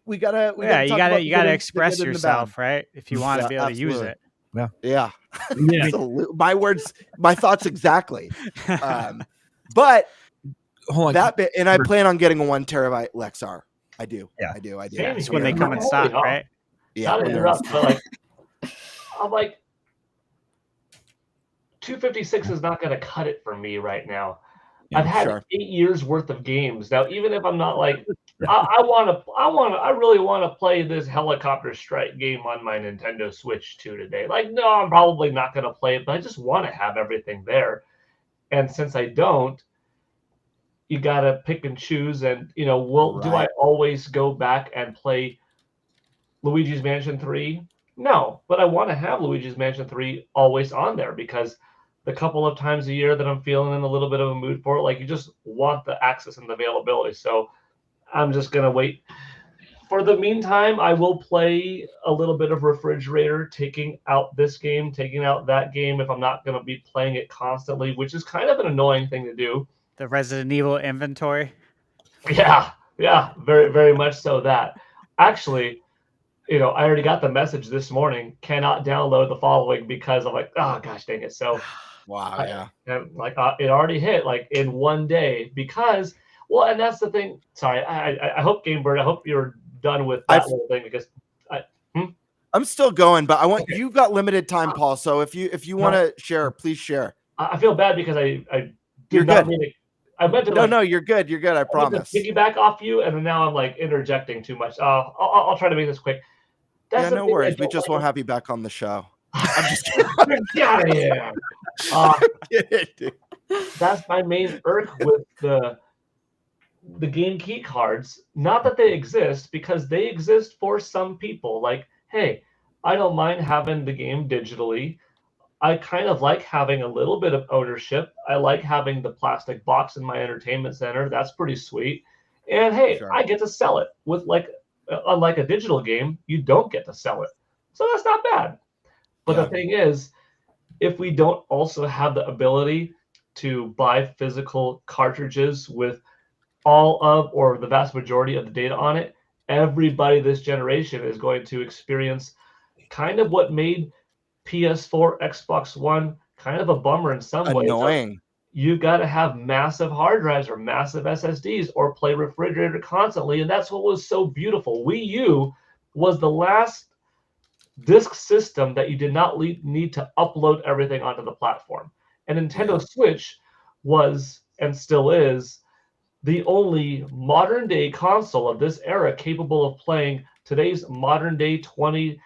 You gotta express yourself, right? If you want to be able to use it. Yeah. My words, my thoughts exactly. But hold on, that bit, and I plan on getting a 1 terabyte Lexar. I do. Yeah. I do. It's when they come in stock, right? Yeah. Not interrupt, but I'm like. 256 is not going to cut it for me right now. I've had 8 years worth of games now. Even if I'm not like, I really want to play this helicopter strike game on my Nintendo Switch 2 today. Like, no, I'm probably not going to play it, but I just want to have everything there. And since I don't, you got to pick and choose. And do I always go back and play Luigi's Mansion 3? No, but I want to have Luigi's Mansion 3 always on there, because the couple of times a year that I'm feeling in a little bit of a mood for it, like, you just want the access and the availability. So I'm just going to wait. For the meantime, I will play a little bit of Refrigerator, taking out this game, taking out that game if I'm not going to be playing it constantly, which is kind of an annoying thing to do. The Resident Evil inventory. Yeah, very, very much so that. Actually, I already got the message this morning, cannot download the following, because I'm like, oh, gosh dang it. So, wow, it already hit like in one day, because, and that's the thing. Sorry, I hope, Gamebird, I hope you're done with that whole thing, because I'm still going, but you've got limited time, Paul. So if you want to share, please share. I feel bad because I you're did not good. mean to. I meant to. No, you're good. You're good. I promise. Piggyback off you, and then now I'm like interjecting too much. I'll try to make this quick. That's no worries. We just won't have you back on the show. I'm just kidding. Get out of here. That's my main irk with the game key cards. Not that they exist, because they exist for some people. Like, hey, I don't mind having the game digitally. I kind of like having a little bit of ownership. I like having the plastic box in my entertainment center. That's pretty sweet. And hey, I get to sell it with unlike a digital game, you don't get to sell it. So that's not bad. But the thing is, if we don't also have the ability to buy physical cartridges with all of, or the vast majority of the data on it, everybody this generation is going to experience kind of what made PS4, Xbox One kind of a bummer in some ways. Annoying. You got to have massive hard drives or massive SSDs or play Refrigerator constantly. And that's what was so beautiful. Wii U was the last disk system that you did not need to upload everything onto the platform. And Nintendo Switch was, and still is, the only modern day console of this era capable of playing today's modern day 2010s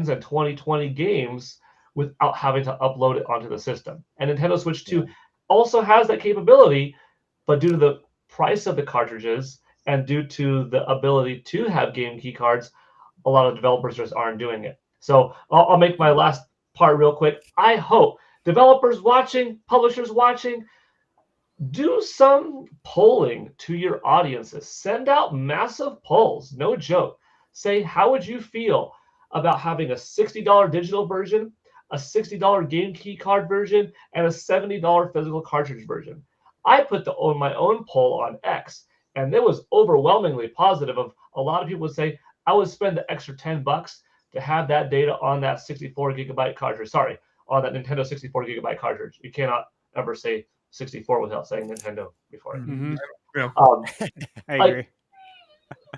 and 2020 games without having to upload it onto the system. And Nintendo Switch 2 also has that capability, but due to the price of the cartridges And due to the ability to have game key cards, a lot of developers just aren't doing it. So I'll make my last part real quick. I hope developers watching, publishers watching, do some polling to your audiences. Send out massive polls, no joke. Say, how would you feel about having a $60 digital version, a $60 game key card version, and a $70 physical cartridge version? I put my own poll on X, and it was overwhelmingly positive. Of a lot of people would say, I would spend the extra $10 to have that data on that 64 gigabyte cartridge. Sorry, on that Nintendo 64 gigabyte cartridge. You cannot ever say 64 without saying Nintendo before it. Mhm. I like, agree.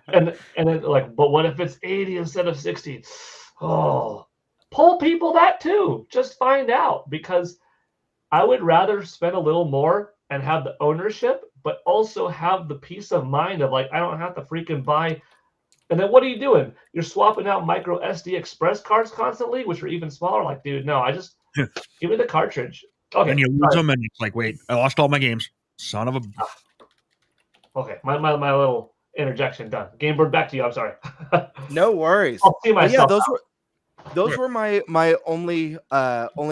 and then like, but what if it's 80 instead of 60? Oh, poll people that too. Just find out, because I would rather spend a little more and have the ownership, but also have the peace of mind of like, I don't have to freaking buy. And then what are you doing? You're swapping out micro SD express cards constantly, which are even smaller. Like, dude, no, I just give me the cartridge. Okay. And you lose them, and it's like, wait, I lost all my games. Son of a. Okay, my little interjection done. Game Bird, back to you. I'm sorry. No worries. I'll see myself. Yeah, those were my only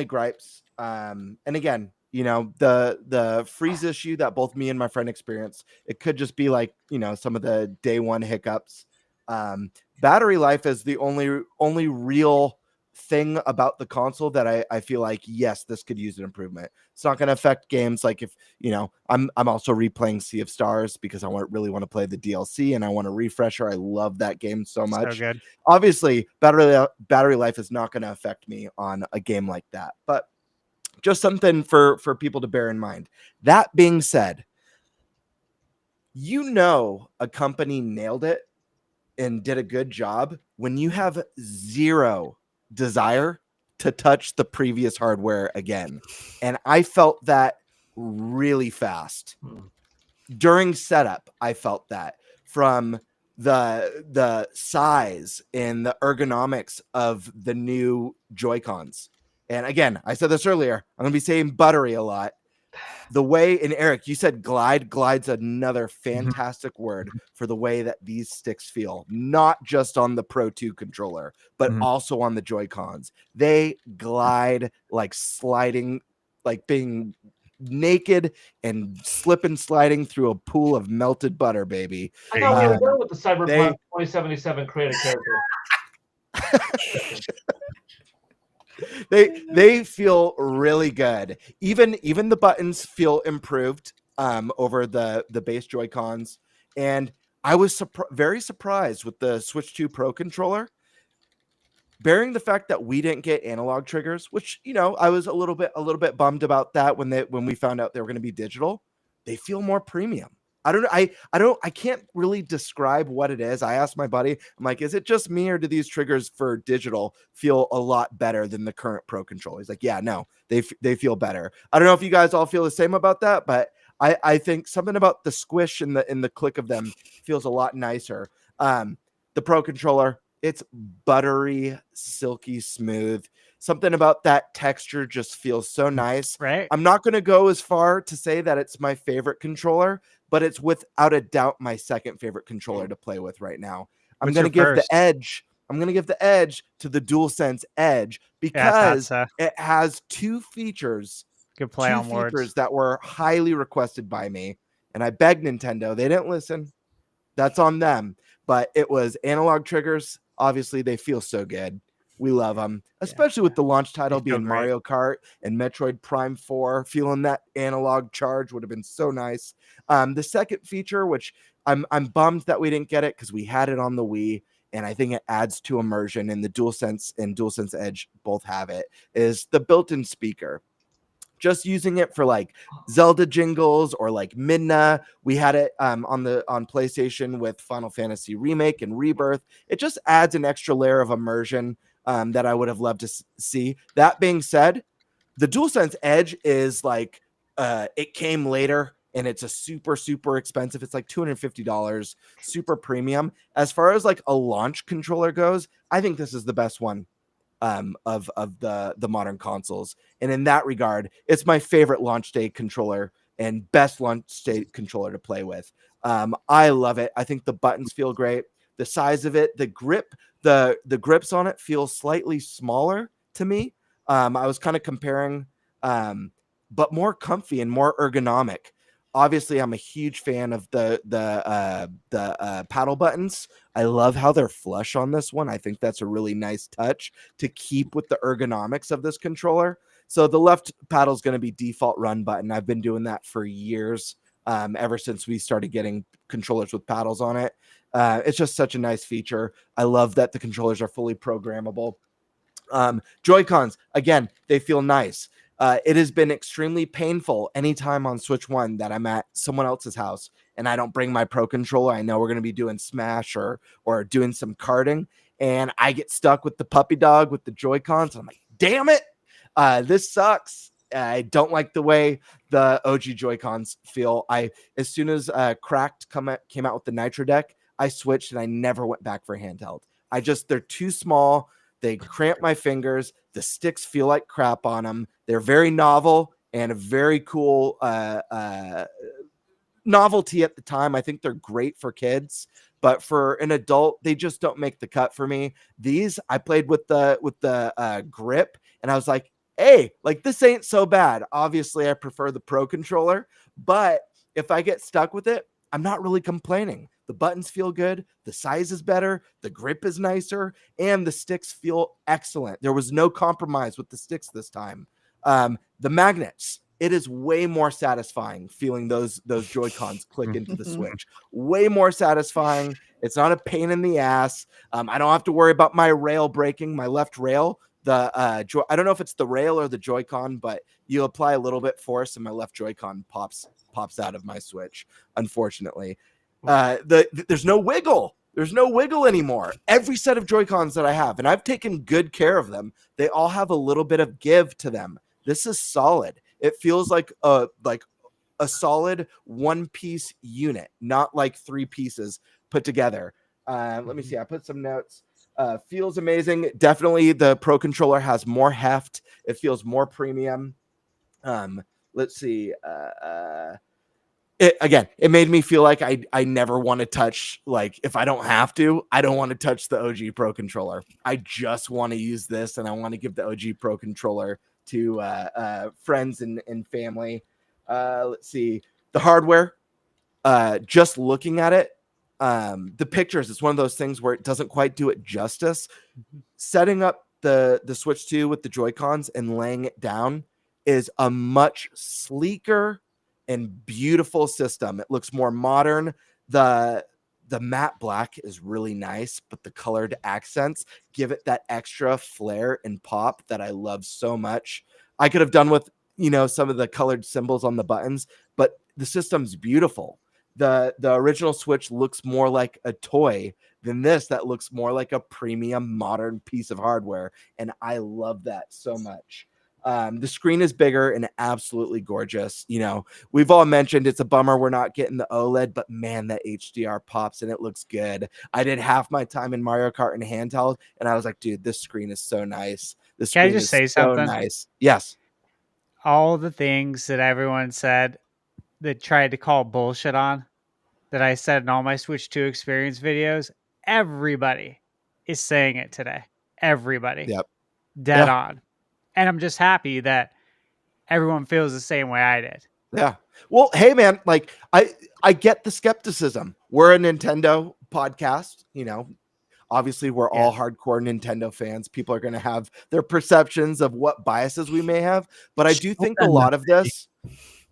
gripes. And again, you know, the freeze issue that both me and my friend experienced, it could just be like, you know, some of the day one hiccups. Battery life is the only real thing about the console that I feel like, yes, this could use an improvement. It's not going to affect games like, if you know, I'm also replaying Sea of Stars because I really want to play the DLC and I want a refresher. I love that game so much. So good. Obviously, battery life is not going to affect me on a game like that, but just something for people to bear in mind. That being said, you know, a company nailed it and did a good job when you have zero desire to touch the previous hardware again. And I felt that really fast during setup. I felt that from the size and the ergonomics of the new Joy-Cons. And again, I said this earlier, I'm gonna be saying buttery a lot. The way, and Eric, you said glide's another fantastic word for the way that these sticks feel, not just on the Pro 2 controller, but also on the Joy-Cons. They glide like sliding, like being naked and slip and sliding through a pool of melted butter, baby. I thought we were done with the Cyberpunk 2077 creative character. They feel really good. Even the buttons feel improved over the base Joy-Cons. And I was very surprised with the Switch 2 Pro controller, bearing the fact that we didn't get analog triggers, which, you know, I was a little bit bummed about that when we found out they were going to be digital. They feel more premium. I can't really describe what it is. I asked my buddy, I'm like, is it just me, or do these triggers for digital feel a lot better than the current Pro controller? He's like, yeah, no, they feel better. I don't know if you guys all feel the same about that, but I think something about the squish and the click of them feels a lot nicer. The Pro controller, it's buttery, silky smooth. Something about that texture just feels so nice. Right. I'm not going to go as far to say that it's my favorite controller, but it's without a doubt my second favorite controller to play with right now. I'm going to give the edge. I'm going to give the edge to the DualSense Edge because it has two features. Good play on words. Features that were highly requested by me, and I begged Nintendo. They didn't listen. That's on them. But it was analog triggers. Obviously, they feel so good. We love them, especially with the launch title being Mario Kart and Metroid Prime 4. Feeling that analog charge would have been so nice. The second feature, which I'm bummed that we didn't get it because we had it on the Wii, and I think it adds to immersion, and the DualSense and DualSense Edge both have it, is the built-in speaker. Just using it for like Zelda jingles or like Midna. We had it on PlayStation with Final Fantasy Remake and Rebirth. It just adds an extra layer of immersion that I would have loved to see. That being said, the DualSense Edge is like it came later, and it's a super expensive. It's like $250, super premium. As far as like a launch controller goes, I think this is the best one of the modern consoles. And in that regard, it's my favorite launch day controller and best launch day controller to play with. I love it. I think the buttons feel great. The size of it, the grip, the grips on it feel slightly smaller to me. I was kind of comparing, but more comfy and more ergonomic. Obviously, I'm a huge fan of the paddle buttons. I love how they're flush on this one. I think that's a really nice touch to keep with the ergonomics of this controller. So the left paddle is going to be default run button. I've been doing that for years, ever since we started getting controllers with paddles on it. It's just such a nice feature. I love that the controllers are fully programmable. Joy-Cons, again, they feel nice. It has been extremely painful anytime on Switch 1 that I'm at someone else's house and I don't bring my Pro Controller. I know we're going to be doing Smash or doing some karting, and I get stuck with the puppy dog with the Joy-Cons. I'm like, damn it, this sucks. I don't like the way the OG Joy-Cons feel. As soon as Cracked came out with the Nitro deck, I switched and I never went back for handheld. They're too small. They cramp my fingers. The sticks feel like crap on them. They're very novel and a very cool novelty at the time. I think they're great for kids, but for an adult, they just don't make the cut for me. These I played with the grip, and I was like, hey, like this ain't so bad. Obviously, I prefer the Pro Controller, but if I get stuck with it, I'm not really complaining. The buttons feel good. The size is better. The grip is nicer, and the sticks feel excellent. There was no compromise with the sticks this time. The magnets, it is way more satisfying feeling those Joy-Cons click into the Switch. Way more satisfying. It's not a pain in the ass. I don't have to worry about my rail breaking, my left rail. I don't know if it's the rail or the Joy-Con, but you apply a little bit force and my left Joy-Con pops out of my Switch, unfortunately. There's no wiggle. There's no wiggle anymore. Every set of Joy-Cons that I have, and I've taken good care of them, they all have a little bit of give to them. This is solid. It feels like a solid one-piece unit, not like three pieces put together. Let me see. I put some notes. Feels amazing. Definitely the Pro Controller has more heft. It feels more premium. Let's see. It made me feel like I never want to touch, like if I don't have to, I don't want to touch the OG Pro Controller. I just want to use this, and I want to give the OG Pro Controller to friends and family. Let's see. The hardware, just looking at it, the pictures, it's one of those things where it doesn't quite do it justice. Setting up the Switch 2 with the Joy-Cons and laying it down is a much sleeker and beautiful system. It looks more modern. The matte black is really nice, but the colored accents give it that extra flair and pop that I love so much. I could have done with, some of the colored symbols on the buttons, but the system's beautiful. The original Switch looks more like a toy than this that looks more like a premium modern piece of hardware, and I love that so much. The screen is bigger and absolutely gorgeous. We've all mentioned it's a bummer we're not getting the OLED, but man, that HDR pops and it looks good. I did half my time in Mario Kart in handheld, and I was like, dude, this screen is so nice. Can I just say something? Nice. Yes. All the things that everyone said that tried to call bullshit on that I said in all my Switch 2 experience videos, everybody is saying it today. Everybody. Yep. Dead on. And I'm just happy that everyone feels the same way I did. Yeah. Well, hey man, like I get the skepticism. We're a Nintendo podcast, Obviously, we're all hardcore Nintendo fans. People are going to have their perceptions of what biases we may have. But I do think a lot of this,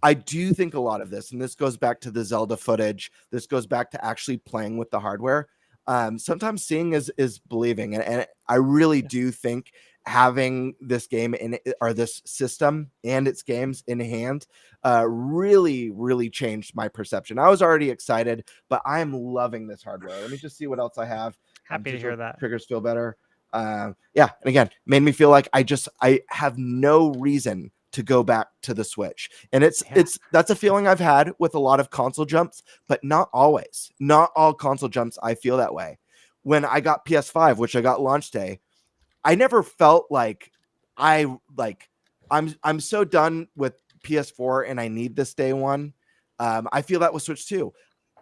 and this goes back to the Zelda footage. This goes back to actually playing with the hardware. Sometimes seeing is believing. And I really do think having this game or this system and its games in hand really, really changed my perception. I was already excited, but I am loving this hardware. Let me just see what else I have. Happy to hear that. Triggers feel better. And again, made me feel like I have no reason to go back to the Switch. And that's a feeling I've had with a lot of console jumps, but not always. Not all console jumps I feel that way. When I got PS5, which I got launch day, I never felt like I'm so done with PS4 and I need this day one. I feel that with Switch 2.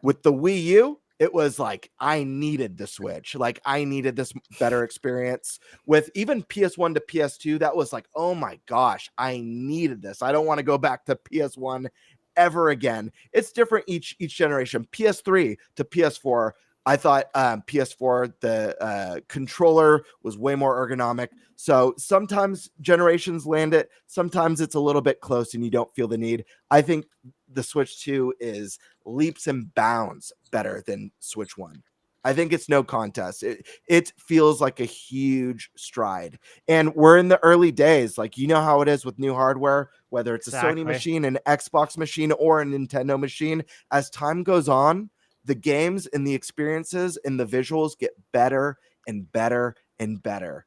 With the Wii U, it was like I needed the Switch. Like I needed this better experience. With even PS1 to PS2, that was like, oh my gosh, I needed this. I don't want to go back to PS1 ever again. It's different each generation. PS3 to PS4, I thought PS4, the controller was way more ergonomic. So sometimes generations land it. Sometimes it's a little bit close and you don't feel the need. I think the Switch 2 is leaps and bounds better than Switch 1. I think it's no contest. It feels like a huge stride. And we're in the early days. Like, you know how it is with new hardware, whether it's a Sony machine, an Xbox machine, or a Nintendo machine. As time goes on, the games and the experiences and the visuals get better and better and better.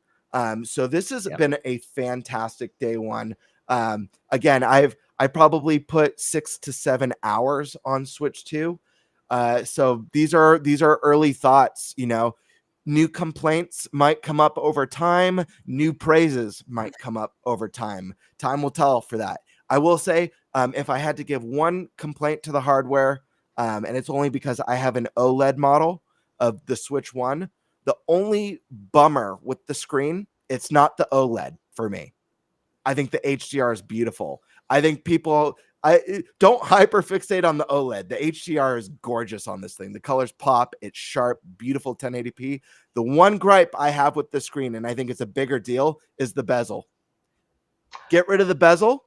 So this has been a fantastic day one. Again, I probably put 6 to 7 hours on Switch 2. So these are early thoughts. You know, new complaints might come up over time. New praises might come up over time. Time will tell for that. I will say, if I had to give one complaint to the hardware, and it's only because I have an OLED model of the Switch 1. The only bummer with the screen, it's not the OLED for me. I think the HDR is beautiful. I think people don't hyperfixate on the OLED. The HDR is gorgeous on this thing. The colors pop. It's sharp, beautiful 1080p. The one gripe I have with the screen, and I think it's a bigger deal, is the bezel. Get rid of the bezel,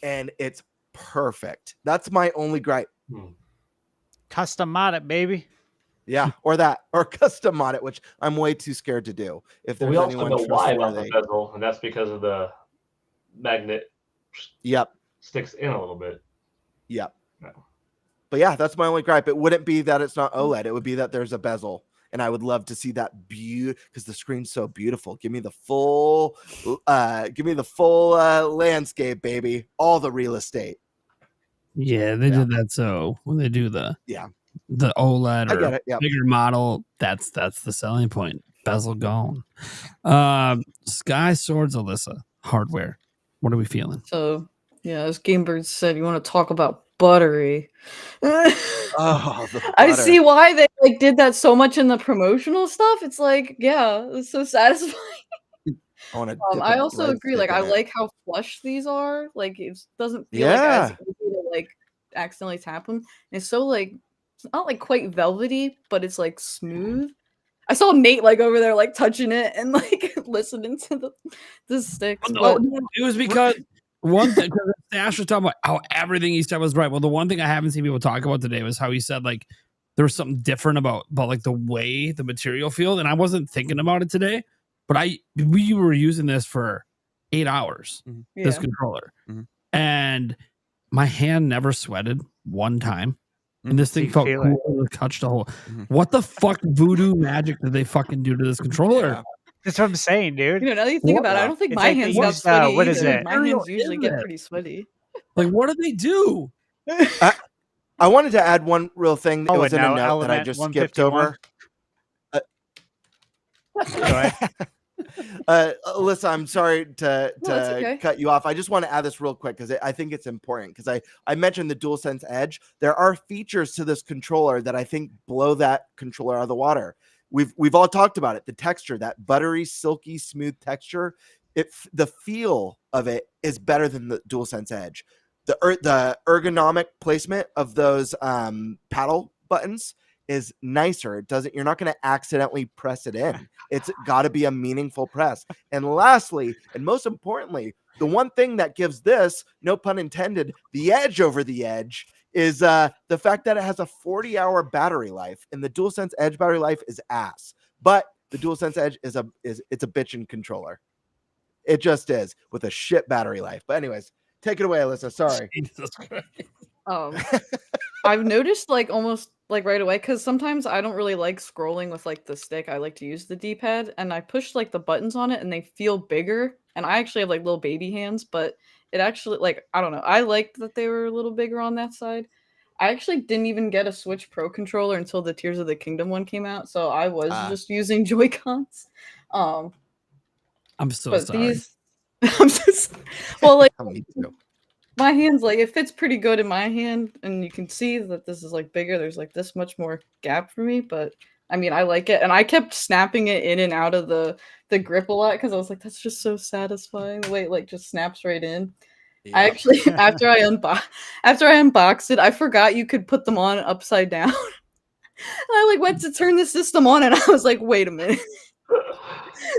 and it's perfect. That's my only gripe. Custom mod it, baby. Yeah, or custom mod it, which I'm way too scared to do. If there's we also anyone know why about trustworthy. the bezel, and that's because of the magnet. Yep. Sticks in a little bit. Yep. No. But yeah, that's my only gripe. It wouldn't be that it's not OLED. It would be that there's a bezel. And I would love to see that because the screen's so beautiful. Give me the full landscape, baby. All the real estate. Yeah, they did that. So when they do the OLED or bigger model, that's the selling point. Bezel gone. Sky Swords, Alyssa, hardware. What are we feeling? So yeah, as Gamebird said, you want to talk about buttery. I see why they did that so much in the promotional stuff. It's like, yeah, it's so satisfying. I also agree. Like, I like how flush these are. Like, it doesn't feel like as easy to accidentally tap them. And it's so it's not quite velvety, but it's smooth. I saw Nate over there touching it and listening to the sticks. No, it was because one thing Ash was talking about how everything he said was right. Well, the one thing I haven't seen people talk about today was how he said there was something different about the way the material feels, and I wasn't thinking about it today. But we were using this for 8 hours, this controller, and my hand never sweated one time. And this thing felt cool to touch the whole. What the fuck voodoo magic did they fucking do to this controller? Yeah. That's what I'm saying, dude. Now that you think about it, I don't think my hands got sweaty. What is it? My hands usually get pretty sweaty. What do they do? I wanted to add one real thing. It was in a note that I just skipped over. Alyssa, I'm sorry to cut you off. I just want to add this real quick because I think it's important because I mentioned the DualSense Edge. There are features to this controller that I think blow that controller out of the water. We've all talked about it. The texture, that buttery, silky, smooth texture. The feel of it is better than the DualSense Edge. The ergonomic placement of those paddle buttons is nicer. You're not going to accidentally press it in. It's got to be a meaningful press. And lastly, and most importantly, the one thing that gives this, no pun intended, the edge over the edge is the fact that it has a 40-hour battery life, and the DualSense Edge battery life is ass. But the DualSense Edge is a bitchin' controller. It just is, with a shit battery life. But anyways, take it away, Alyssa. Sorry. Jesus Christ. I've noticed almost right away, because sometimes I don't really like scrolling with the stick. I like to use the D-pad, and I push the buttons on it and they feel bigger. And I actually have little baby hands, but it actually I don't know. I liked that they were a little bigger on that side. I actually didn't even get a Switch Pro controller until the Tears of the Kingdom one came out, so I was just using Joy-Cons. I'm so sorry. I'm just me too. my hand's like, it fits pretty good in my hand, and you can see that this is like bigger. There's like this much more gap for me, but I mean, I like it, and I kept snapping it in and out of the grip a lot because I was like, that's just so satisfying. The way it like just snaps right in. Yeah. I actually after I unboxed it, I forgot you could put them on upside down. I like went to turn the system on, and I was like, wait a minute.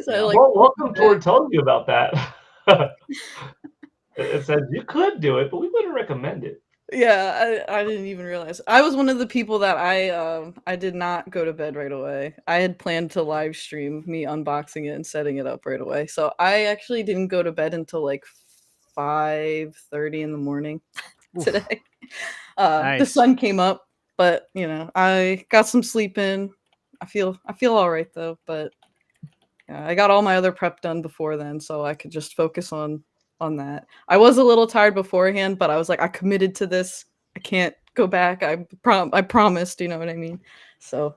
So I, like, well, welcome toward telling you about that. It says you could do it, but we wouldn't recommend it. Yeah, I didn't even realize. I was one of the people that I did not go to bed right away. I had planned to live stream me unboxing it and setting it up right away. So I actually didn't go to bed until like 5:30 in the morning today. The Nice. sun came up, but you know, I got some sleep in. I feel all right though, but yeah, I got all my other prep done before then, so I could just focus on that. I was a little tired beforehand, but I was like, I committed to this. I can't go back. I promised, you know what I mean? So,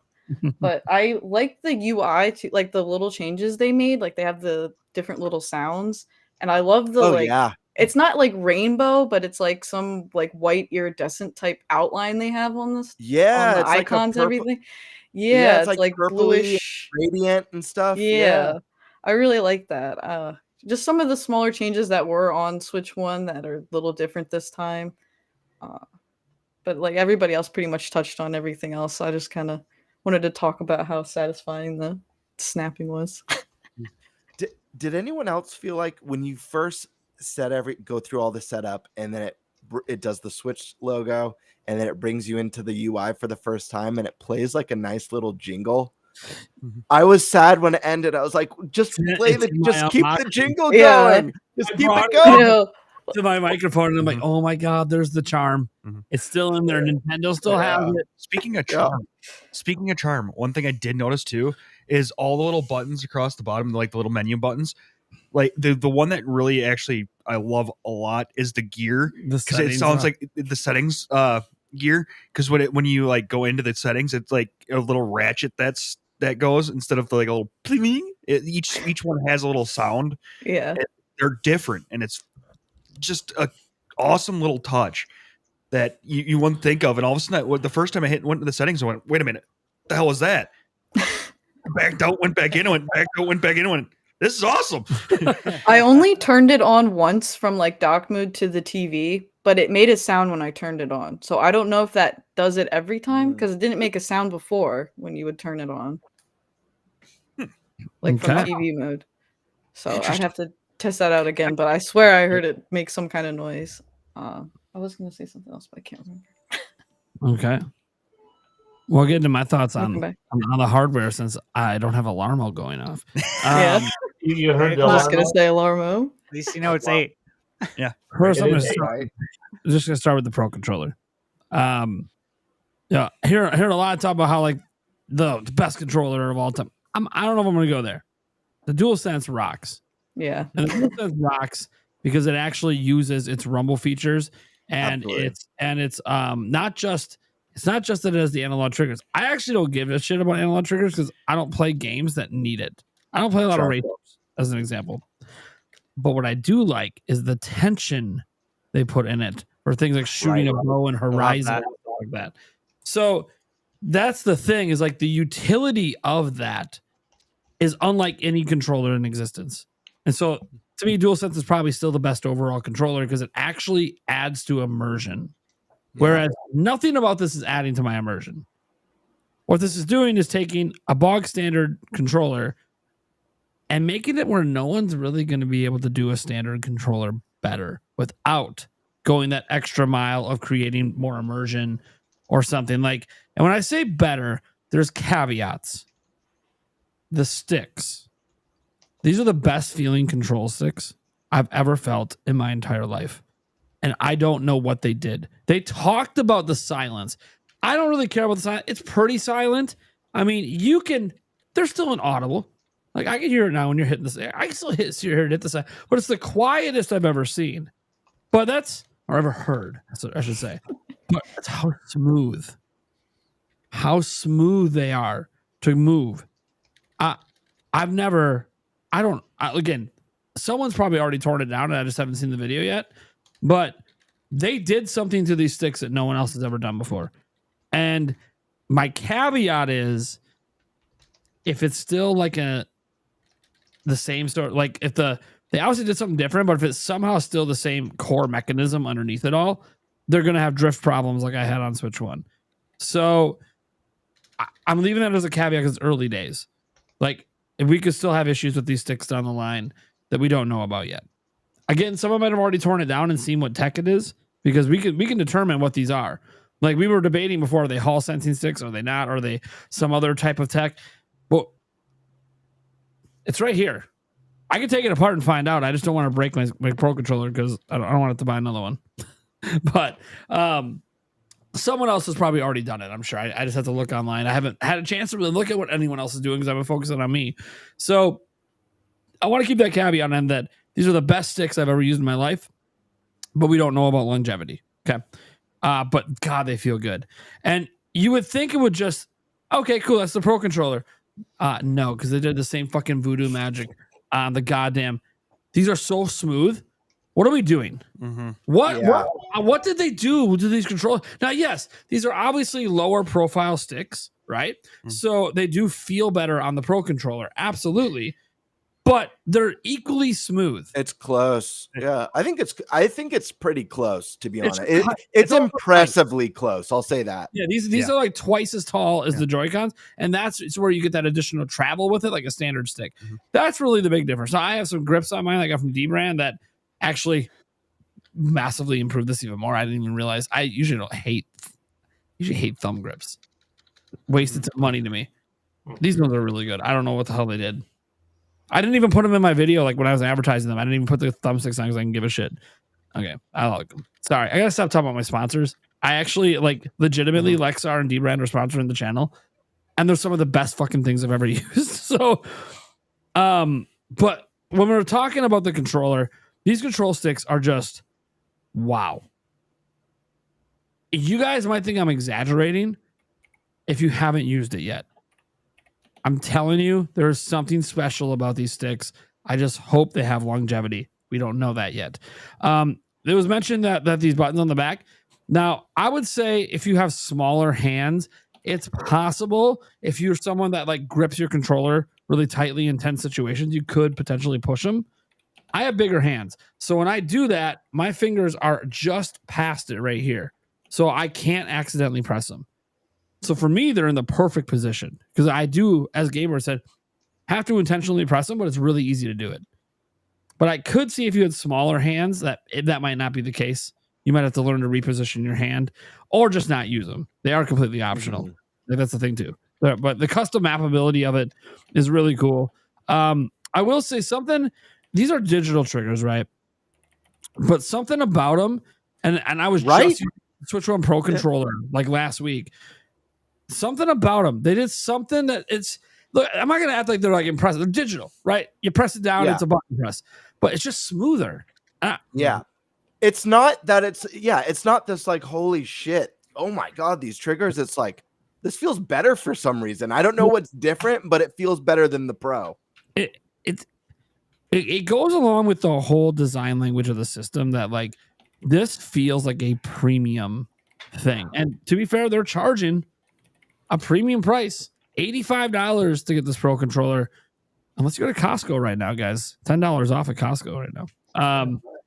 but I like the UI to like the little changes they made. Like they have the different little sounds, and I love the it's not like rainbow, but it's like some like white iridescent type outline they have on this. Yeah, on the it's like a icons, purple- everything. Yeah, Yeah, it's it's like like purpley, bluish. radiant and stuff. Yeah, I really like that. Just some of the smaller changes that were on Switch 1 that are a little different this time. But like everybody else pretty much touched on everything else. So I just kind of wanted to talk about how satisfying the snapping was. Did anyone else feel like when you first go through all the setup and then it does the Switch logo and then it brings you into the UI for the first time and it plays like a nice little jingle? I was sad when it ended. I was like, just keep the jingle going. Just keep it going. To my microphone, and I'm like, oh my god, there's the charm. It's still in there. Nintendo still has it. Speaking of charm, one thing I did notice too is all the little buttons across the bottom, like the little menu buttons. Like the one that really actually I love a lot is the gear, because it sounds like the settings gear. Because when you like go into the settings, it's like a little ratchet that goes instead of like a little pling. Each one has a little sound. Yeah, they're different, and it's just a awesome little touch that you wouldn't think of. And all of a sudden, the first time I went into the settings, I went, wait a minute, what the hell was that? Backed out, went back in, went back out, went back in, went, this is awesome. I only turned it on once from like dock mode to the TV, but it made a sound when I turned it on. So I don't know if that does it every time, because it didn't make a sound before when you would turn it on. Like from TV mode. So I'd have to test that out again, but I swear I heard it make some kind of noise. I was going to say something else, but I can't remember. Okay. Well, getting to my thoughts on the hardware, since I don't have Alarmo going off. Yeah. You heard the I was alarm? going to say Alarmo. At least you know it's 8. Yeah. First, I'm It is just gonna start with the Pro Controller. Yeah, hearing a lot of talk about how like the best controller of all time. I don't know if I'm gonna go there. The DualSense rocks. Yeah, and the DualSense rocks because it actually uses its rumble features, and Absolutely. it's not just that it has the analog triggers. I actually don't give a shit about analog triggers because I don't play games that need it. I don't play a lot of race as an example. But what I do like is the tension they put in it for things like shooting a bow and Horizon and stuff like that. So that's the thing, is like the utility of that is unlike any controller in existence. And so to me, DualSense is probably still the best overall controller because it actually adds to immersion. Whereas nothing about this is adding to my immersion. What this is doing is taking a bog standard controller and making it where no one's really going to be able to do a standard controller better without going that extra mile of creating more immersion or something like. And when I say better, there's caveats. The sticks. These are the best feeling control sticks I've ever felt in my entire life. And I don't know what they did. They talked about the silence. I don't really care about the silence. It's pretty silent. I mean, they're still inaudible. Like, I can hear it now when you're hitting this. I can still hear it hit the side, but it's the quietest I've ever seen. But or ever heard, that's what I should say. But that's how smooth they are to move. Again, someone's probably already torn it down and I just haven't seen the video yet. But they did something to these sticks that no one else has ever done before. And my caveat is, if it's still like the same sort, like if they obviously did something different, but if it's somehow still the same core mechanism underneath it all, they're going to have drift problems like I had on Switch 1. So I'm leaving that as a caveat because it's early days. Like, if we could still have issues with these sticks down the line that we don't know about yet. Again, someone might have already torn it down and seen what tech it is, because we can determine what these are. Like, we were debating before, are they Hall sensing sticks? Are they not? Are they some other type of tech? Well, it's right here. I can take it apart and find out. I just don't want to break my Pro Controller because I don't want it to buy another one. But someone else has probably already done it, I'm sure. I just have to look online. I haven't had a chance to really look at what anyone else is doing because I've been focusing on me. So I want to keep that caveat on that these are the best sticks I've ever used in my life, but we don't know about longevity. Okay. But God, they feel good. And you would think it would just, okay, cool, that's the Pro Controller. No, because they did the same fucking voodoo magic on the goddamn. These are so smooth. What are we doing? Mm-hmm. What did they do to these controllers? Now, yes, these are obviously lower profile sticks, right? Mm-hmm. So they do feel better on the Pro Controller, absolutely. But they're equally smooth. It's close. Yeah, I think it's pretty close, to be honest. It's impressively close. I'll say that. Yeah, these are like twice as tall as the Joy-Cons, and that's where you get that additional travel with it, like a standard stick. Mm-hmm. That's really the big difference. Now, I have some grips on mine I got from D-Brand that actually massively improved this even more. I didn't even realize. I usually hate thumb grips. Wasted some money to me. These ones are really good. I don't know what the hell they did. I didn't even put them in my video, like when I was advertising them. I didn't even put the thumbsticks on because I can give a shit. Okay, I like them. Sorry, I gotta stop talking about my sponsors. I actually legitimately Lexar and D-Brand are sponsoring the channel, and they're some of the best fucking things I've ever used. So, but when we're talking about the controller, these control sticks are just wow. You guys might think I'm exaggerating if you haven't used it yet. I'm telling you, there's something special about these sticks. I just hope they have longevity. We don't know that yet. It was mentioned that these buttons on the back. Now, I would say if you have smaller hands, it's possible if you're someone that grips your controller really tightly in tense situations, you could potentially push them. I have bigger hands. So when I do that, my fingers are just past it right here. So I can't accidentally press them. So for me, they're in the perfect position because I do, as Gamer said, have to intentionally press them, but it's really easy to do it. But I could see if you had smaller hands that might not be the case. You might have to learn to reposition your hand or just not use them. They are completely optional. Mm-hmm. That's the thing too. But the custom mapability of it is really cool. I will say something. These are digital triggers, right? But something about them, and I was just using the Switch 1 Pro controller last week. Something about them. They did something that look, I'm not going to act like they're impressive. They're digital, right? You press it down, it's a button press, but it's just smoother. Yeah. It's not that it's not this holy shit. Oh my God, these triggers. It's this feels better for some reason. I don't know what's different, but it feels better than the Pro. It goes along with the whole design language of the system that this feels like a premium thing. And to be fair, they're charging a premium price, $85 to get this Pro controller. Unless you go to Costco right now, guys, $10 off at Costco right now.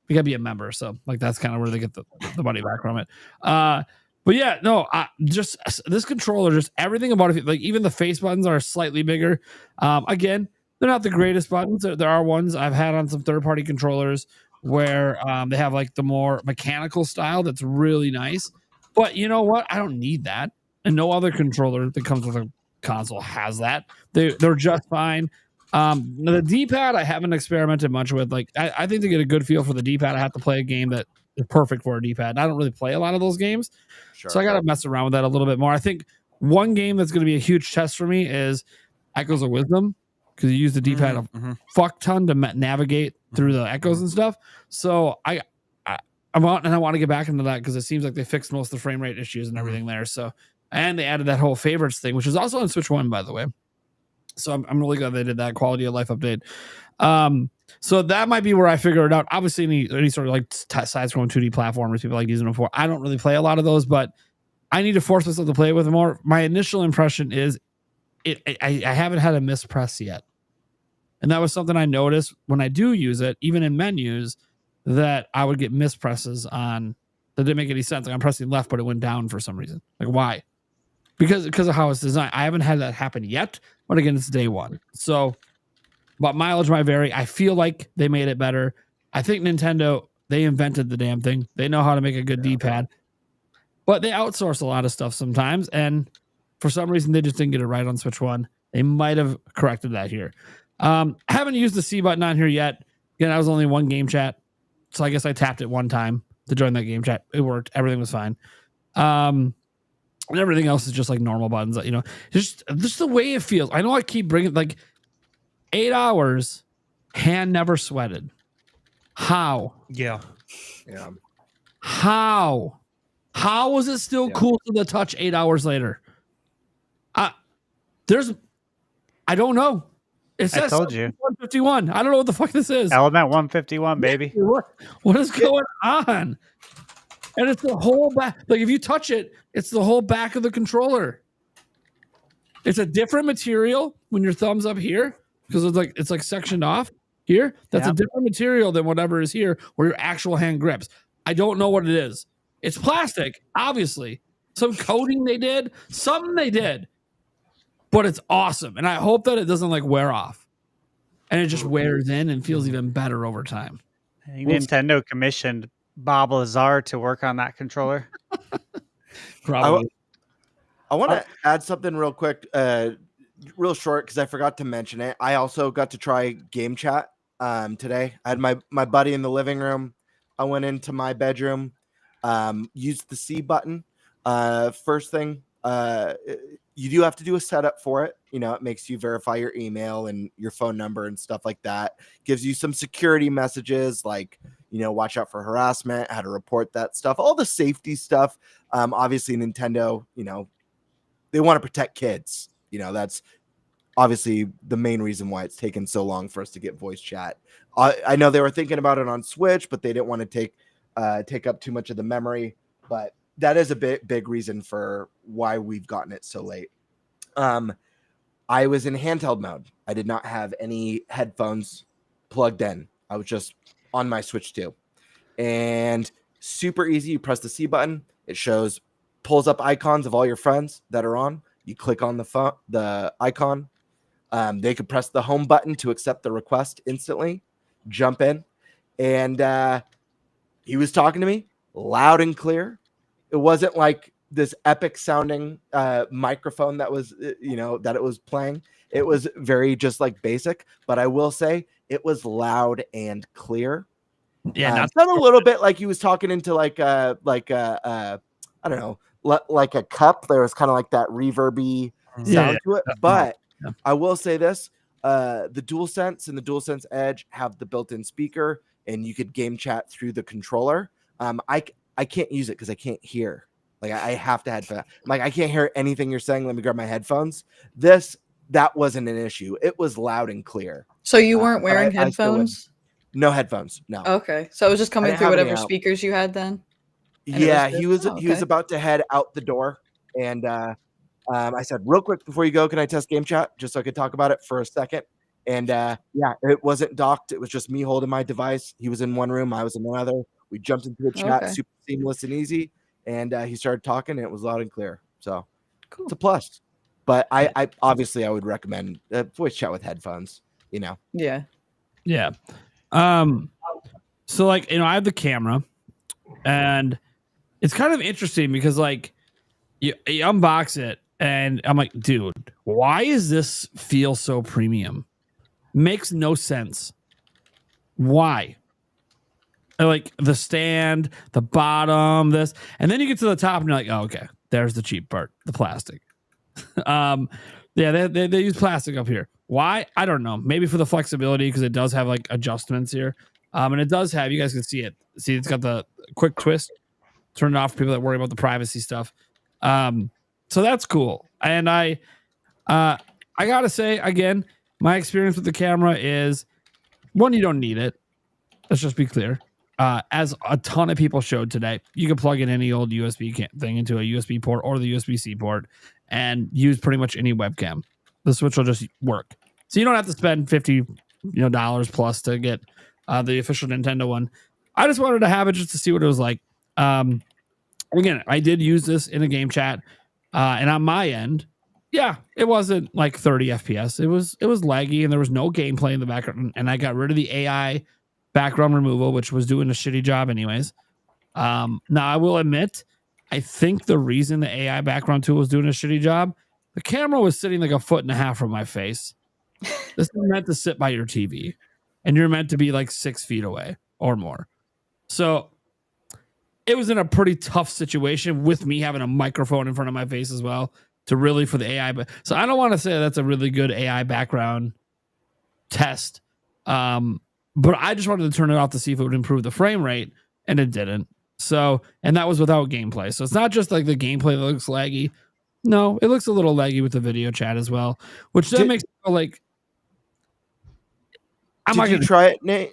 You gotta be a member, so that's kind of where they get the money back from it. But yeah, no, just this controller, just everything about it, even the face buttons are slightly bigger. Again, they're not the greatest buttons. There are ones I've had on some third-party controllers where they have the more mechanical style that's really nice. But you know what? I don't need that. And no other controller that comes with a console has that. They're just fine. The D-pad I haven't experimented much with. I think to get a good feel for the D-pad, I have to play a game that is perfect for a D-pad. And I don't really play a lot of those games. Sure. So I got to mess around with that a little bit more. I think one game that's going to be a huge test for me is Echoes of Wisdom, because you use the D-pad a fuck ton to navigate through the echoes and stuff. So I want to get back into that because it seems like they fixed most of the frame rate issues and everything there. So, and they added that whole favorites thing, which is also on Switch 1, by the way. So I'm really glad they did that quality of life update. So that might be where I figure it out. Obviously, any sort of like side scrolling 2D platformers, people like using them for. I don't really play a lot of those, but I need to force myself to play with it more. My initial impression is I haven't had a mispress yet. And that was something I noticed when I do use it, even in menus, that I would get mispresses on that didn't make any sense. Like I'm pressing left, but it went down for some reason. Like why? Because of how it's designed. I haven't had that happen yet, but again, it's day one. So, but mileage might vary. I feel like they made it better. I think Nintendo, they invented the damn thing. They know how to make a good D-pad, but they outsource a lot of stuff sometimes. And for some reason, they just didn't get it right on Switch 1. They might have corrected that here. I haven't used the C button on here yet. Again, I was only one game chat. So I guess I tapped it one time to join that game chat. It worked. Everything was fine. And everything else is just like normal buttons, just the way it feels. I know I keep bringing like 8 hours, hand never sweated. How? Yeah. How was it still cool to the touch 8 hours later? I don't know. It says I told you. 151. I don't know what the fuck this is. Element 151, baby. What is going on? And it's the whole back. Like if you touch it, it's the whole back of the controller. It's a different material when your thumb's up here because it's like sectioned off here. That's a different material than whatever is here where your actual hand grips. I don't know what it is. It's plastic, obviously. Some coating they did, something they did. But it's awesome. And I hope that it doesn't like wear off. And it just wears in and feels even better over time. I think Nintendo commissioned Bob Lazar to work on that controller. Probably. I want to add something real quick, real short, because I forgot to mention it. I also got to try game chat today. I had my buddy in the living room. I went into my bedroom, used the C button. First thing, you do have to do a setup for it. It makes you verify your email and your phone number and stuff like that. Gives you some security messages like, watch out for harassment, how to report that stuff, all the safety stuff. Obviously, Nintendo, they want to protect kids. That's obviously the main reason why it's taken so long for us to get voice chat. I know they were thinking about it on Switch, but they didn't want to take up too much of the memory. But that is a big reason for why we've gotten it so late. I was in handheld mode. I did not have any headphones plugged in. I was just on my Switch 2. And super easy. You press the C button. It pulls up icons of all your friends that are on. You click on the icon. They could press the home button to accept the request instantly. Jump in. And he was talking to me loud and clear. It wasn't like this epic sounding microphone that was, that it was playing. It was very just like basic, but I will say it was loud and clear. Yeah, it sounded a little bit like he was talking into like I don't know, like a cup. There was kind of like that reverby sound to it. But I will say this: the DualSense and the DualSense Edge have the built-in speaker, and you could game chat through the controller. I can't use it because I can't hear. Like I have to headphone. Like I can't hear anything you're saying. Let me grab my headphones. That wasn't an issue. It was loud and clear. So you weren't wearing headphones? No headphones. No. Okay, so it was just coming through whatever speakers you had then. Yeah, he was about to head out the door, and I said, "Real quick before you go, can I test game chat just so I could talk about it for a second?" And it wasn't docked. It was just me holding my device. He was in one room, I was in another. We jumped into a chat, super seamless and easy, and he started talking, and it was loud and clear. So cool. It's a plus. But I obviously I would recommend voice chat with headphones. Yeah. So like I have the camera, and it's kind of interesting because like you unbox it, and I'm like, dude, why is this feel so premium? Makes no sense. Why? Like the stand, the bottom, this, and then you get to the top, and you're like, oh, okay, there's the cheap part, the plastic. They use plastic up here. Why? I don't know. Maybe for the flexibility, because it does have like adjustments here. And it does have, you guys can see it. See, it's got the quick twist. Turn it off for people that worry about the privacy stuff. So that's cool. And I I gotta say again, my experience with the camera is one, you don't need it. Let's just be clear. As a ton of people showed today, you can plug in any old USB thing into a USB port or the USB-C port and use pretty much any webcam. The Switch will just work. So you don't have to spend $50 plus to get the official Nintendo one. I just wanted to have it just to see what it was like. Again, I did use this in a game chat, and on my end, yeah, it wasn't like 30 FPS. It was laggy, and there was no gameplay in the background. And I got rid of the AI background removal, which was doing a shitty job anyways. Now, I will admit, I think the reason the AI background tool was doing a shitty job, the camera was sitting like 1.5 feet from my face. This is meant to sit by your TV, and you're meant to be like 6 feet away or more. So it was in a pretty tough situation with me having a microphone in front of my face as well to really for the AI. So I don't want to say that's a really good AI background test. But I just wanted to turn it off to see if it would improve the frame rate, and it didn't. So, and that was without gameplay. So it's not just like the gameplay that looks laggy. No, it looks a little laggy with the video chat as well, which then makes me feel like. Did you try it, Nate?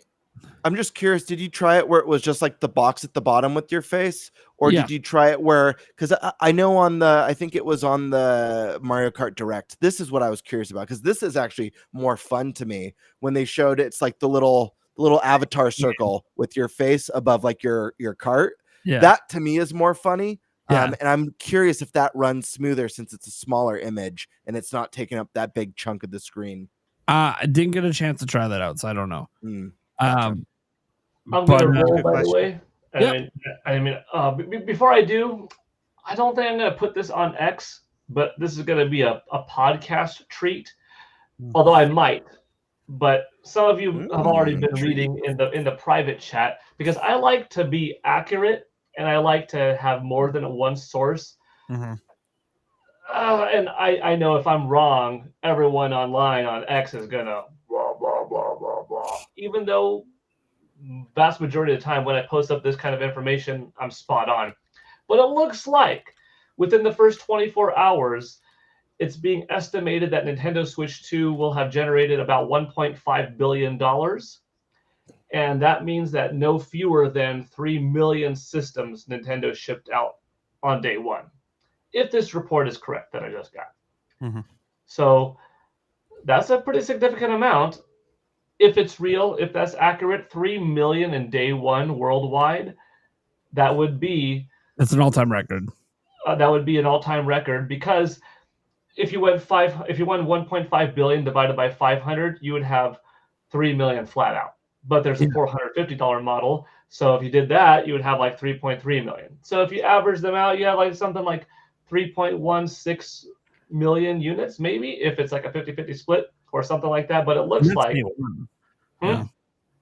I'm just curious. Did you try it where it was just like the box at the bottom with your face, or did you try it where? Because I know I think it was on the Mario Kart Direct. This is what I was curious about because this is actually more fun to me when they showed it's like the little avatar circle with your face above like your cart. Yeah, that to me is more funny. Yeah. And I'm curious if that runs smoother since it's a smaller image and it's not taking up that big chunk of the screen. I didn't get a chance to try that out, so I don't know. I'm going to roll, by the way. Before I do, I don't think I'm going to put this on X, but this is going to be a podcast treat. Although I might. But some of you have already been reading in the private chat because I like to be accurate and I like to have more than one source. Mm-hmm. And I know if I'm wrong, everyone online on X is gonna blah blah blah blah blah. Even though vast majority of the time when I post up this kind of information, I'm spot on. But it looks like within the first 24 hours, it's being estimated that Nintendo Switch 2 will have generated about $1.5 billion. And that means that no fewer than 3 million systems Nintendo shipped out on day one. If this report is correct that I just got. Mm-hmm. So that's a pretty significant amount. If it's real, if that's accurate, 3 million in day one worldwide, that would be... It's an all-time record. That would be an all-time record because if you went 1.5 billion divided by 500, you would have 3 million flat out. But there's a $450 model. So if you did that, you would have like 3.3 million. So if you average them out, you have like something like 3.16 million units, maybe, if it's like a 50-50 split or something like that. But it looks like... Yeah.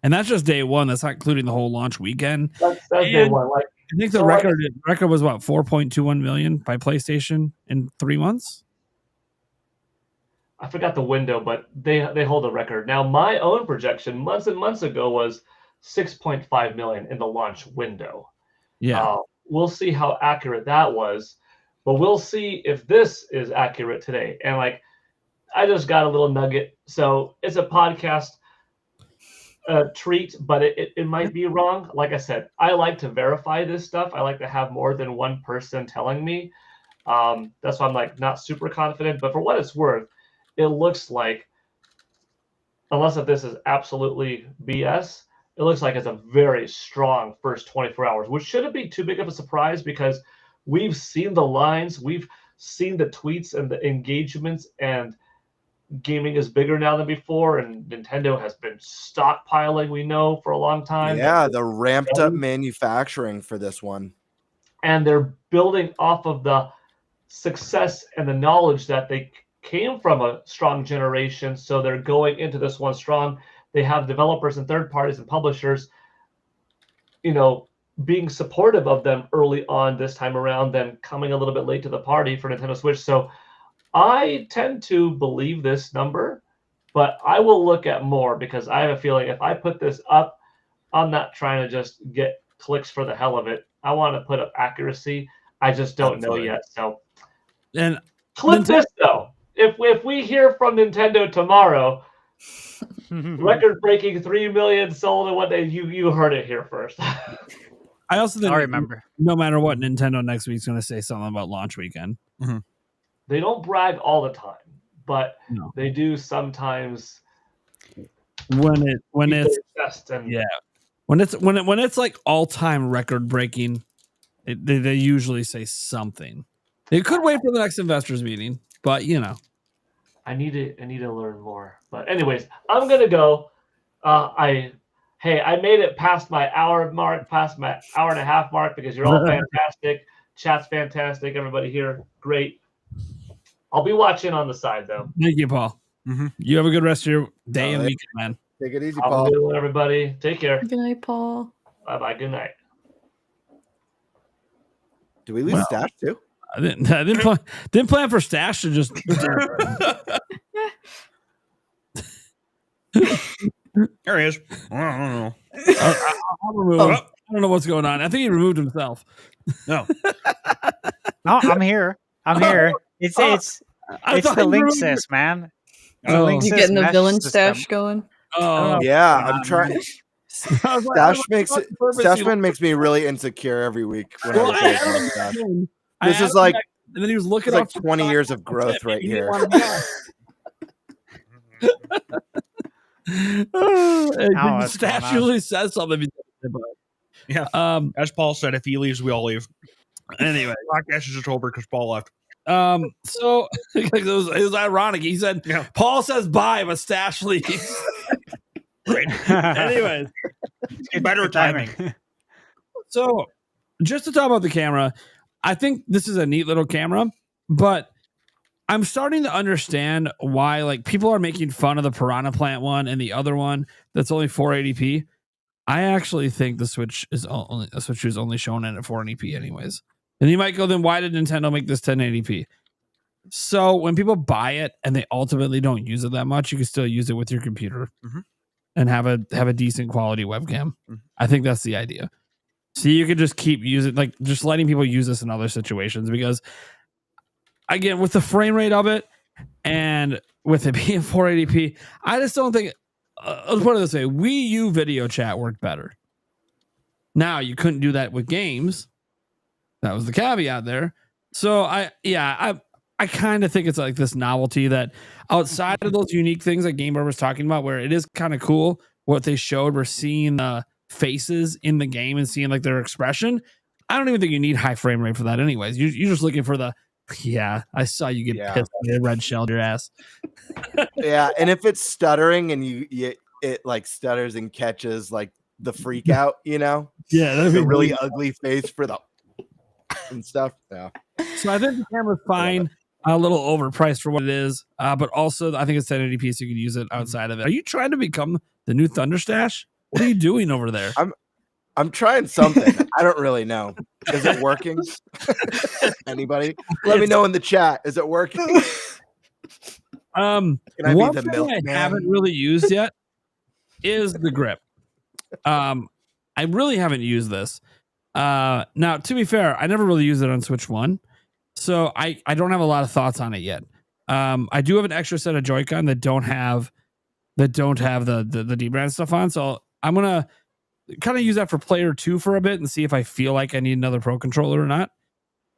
And that's just day one. That's not including the whole launch weekend. That's day one. Like, I think the record was what, 4.21 million by PlayStation in 3 months. I forgot the window, but they hold a record. Now, my own projection months and months ago was 6.5 million in the launch window. Yeah. We'll see how accurate that was, but we'll see if this is accurate today. And like, I just got a little nugget. So it's a podcast treat, but it might be wrong. Like I said, I like to verify this stuff. I like to have more than one person telling me. That's why I'm like not super confident, but for what it's worth, it looks like, unless if this is absolutely BS, it looks like it's a very strong first 24 hours, which shouldn't be too big of a surprise because we've seen the lines, we've seen the tweets and the engagements, and gaming is bigger now than before, and Nintendo has been stockpiling, we know, for a long time. Yeah, the ramped up manufacturing for this one. And they're building off of the success and the knowledge that they came from a strong generation, so they're going into this one strong. They have developers and third parties and publishers, being supportive of them early on this time around, then coming a little bit late to the party for Nintendo Switch. So I tend to believe this number, but I will look at more because I have a feeling if I put this up, I'm not trying to just get clicks for the hell of it. I want to put up accuracy. I just don't know yet. So, and clip this though. if we hear from Nintendo tomorrow, record-breaking 3 million sold, and what you heard it here first. I also think I remember. no matter what, Nintendo next week's going to say something about launch weekend. They don't brag all the time, but No. they do sometimes. When it's Best and when it's like all-time record-breaking, they usually say something. They could wait for the next investors meeting, but you know. I need to learn more. But anyways, I'm gonna go. I made it past my hour mark, past my hour and a half mark, because you're all fantastic. Chat's fantastic. Everybody here, great. I'll be watching on the side though. Thank you, Paul. You have a good rest of your day and weekend, man. Take it easy, Have a Paul. good one, everybody. Take care. Good night, Paul. Bye bye. Good night. Do we lose Stash too? I didn't plan for Stash to just. There he is. I don't know. I don't know what's going on. I think he removed himself. No. No, I'm here. I'm here. It's the Linksys, man. It's the Oh. Linksys You getting the mesh villain system. stash going? Oh, Yeah, I'm trying. I was like, Stashman makes me really insecure every week when Well, I look at stuff. I This is asked him like that, and then he was looking it's up like 20 years of growth right here. what's Stash going on? usually says something. Yeah. As Paul said, if he leaves, we all leave. Anyway, Podcast is just over because Paul left. so it was ironic. He said, Yeah. Paul says bye, but Stash leaves. Great. Anyways, Better timing. so just to talk about the camera, I think this is a neat little camera, but I'm starting to understand why like people are making fun of the Piranha Plant one and the other one that's only 480p. I actually think the Switch is only shown in at 480p anyways. And you might go, then why did Nintendo make this 1080p? So when people buy it and they ultimately don't use it that much, you can still use it with your computer and have a decent quality webcam. I think that's the idea. So you could just keep using, like just letting people use this in other situations, because again, with the frame rate of it and with it being 480p, I just don't think, let's put it this way, Wii U video chat worked better. Now you couldn't do that with games. That was the caveat there. So I kind of think it's like this novelty that outside of those unique things that Game Over was talking about, where it is kind of cool what they showed. We're seeing the faces in the game and seeing like their expression. I don't even think you need high frame rate for that anyways. You're just looking for the, I saw you get pissed when the red shelled your ass. Yeah, and if it's stuttering and it like stutters and catches like the freak out, Yeah, the really ugly face for the and stuff. Yeah. So I think the camera's fine. A little overpriced for what it is, but also I think it's 1080p, so you can use it outside of it. Are you trying to become the new Thunderstash? What are you doing over there? I'm trying something. I don't really know. Is it working? Anybody? Let me know in the chat. Is it working? Can I one be the thing milkman? I haven't really used yet is the grip. I really haven't used this. Now, to be fair, I never really used it on Switch 1, so I don't have a lot of thoughts on it yet. I do have an extra set of Joy-Con that don't have the D-brand stuff on, so I'm gonna kind of use that for player 2 for a bit and see if I feel like I need another Pro controller or not.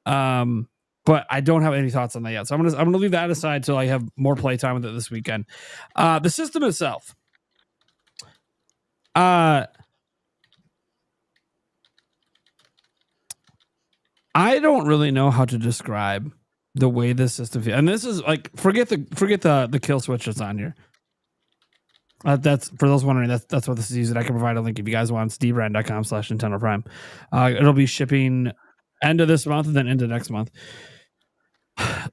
But I don't have any thoughts on that yet, so I'm gonna leave that aside till I have more playtime with it this weekend. The system itself, I don't really know how to describe the way this system feels. And this is like, forget the kill switch that's on here. That's for those wondering, that's what this is using. I can provide a link if you guys want. It's dbrand.com/Nintendo Prime. It'll be shipping end of this month and then into next month.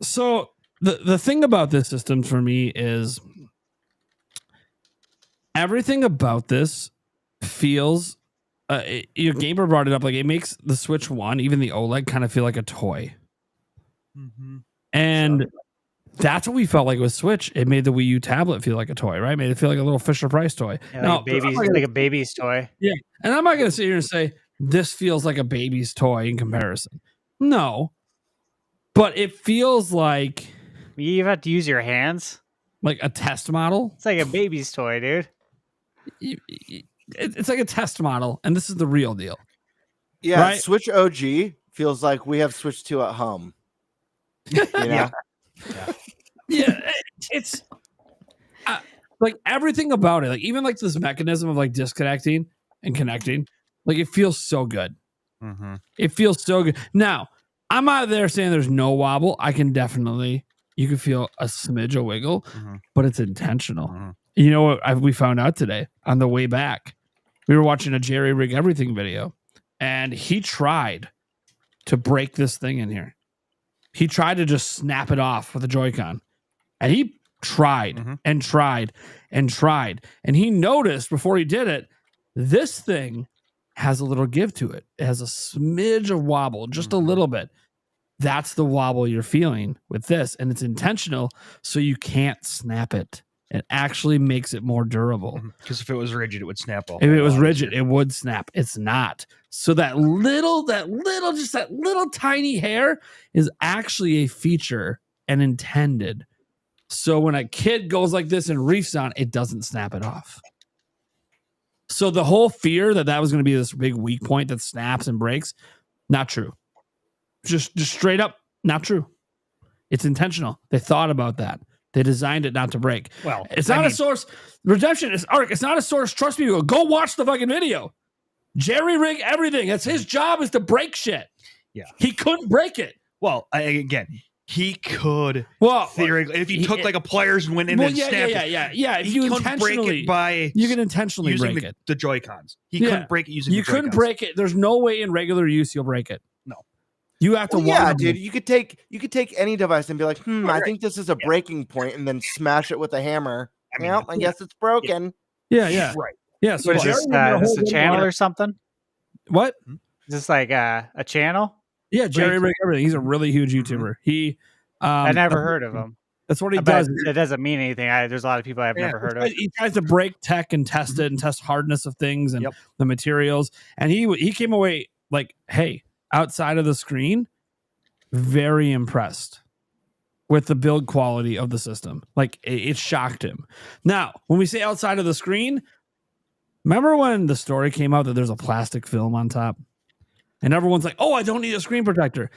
So the thing about this system for me is everything about this feels, your gamer brought it up, like it makes the Switch 1, even the OLED, kind of feel like a toy. And that's what we felt like with Switch. It made the Wii U tablet feel like a toy, right? Made it feel like a little Fisher Price toy. Yeah, like a baby's toy. Yeah. And I'm not going to sit here and say this feels like a baby's toy in comparison. No. But it feels like You even have to use your hands. Like a test model. It's like a baby's toy, dude. It's like a test model, and this is the real deal. Yeah, right? Switch OG feels like we have Switch 2 at home. You know? Yeah, it's like everything about it, like even like this mechanism of like disconnecting and connecting, like it feels so good. Mm-hmm. It feels so good. Now, I'm not there saying there's no wobble. I can definitely, you can feel a smidge of wiggle, but it's intentional. You know what we found out today on the way back? We were watching a Jerry Rig Everything video, and he tried to break this thing in here. He tried to just snap it off with a Joy-Con, and he tried and tried and tried. And he noticed before he did it, this thing has a little give to it. It has a smidge of wobble, just a little bit. That's the wobble you're feeling with this. And it's intentional, so you can't snap it. It actually makes it more durable. Because if it was rigid, it would snap off. If it was rigid, it would snap. It's not. So that little tiny hair is actually a feature and intended. So when a kid goes like this and reefs on, it doesn't snap it off. So the whole fear that was going to be this big weak point that snaps and breaks, not true. Just straight up, not true. It's intentional. They thought about that. They designed it not to break. Well, it's not a source. Redemption is Ark. It's not a source. Trust me. Go watch the fucking video. Jerry Rig Everything. That's his job, is to break shit. Yeah. He couldn't break it. Well, again, he could. Well, theoretically, if he took like a pliers and went in and snapped it. Yeah. If you couldn't break it by you can intentionally using break it. The Joy-Cons. He couldn't break it using. You couldn't break it. There's no way in regular use you'll break it. No. You have to. Yeah, dude. You could take any device and be like, I think this is a breaking point, and then smash it with a hammer. I guess it's broken. Yeah. Right. Yeah. So What is this a channel or something? What? Is this like a channel? Yeah, Jerry Rig Everything. He's a really huge YouTuber. He. I never heard of him. That's what he does. It doesn't mean anything. There's a lot of people I've never heard of. He tries to break tech and test it and test hardness of things and the materials. And he came away like, hey, outside of the screen, very impressed with the build quality of the system. Like it shocked him. Now, when we say outside of the screen, remember when the story came out that there's a plastic film on top? And everyone's like, oh, I don't need a screen protector.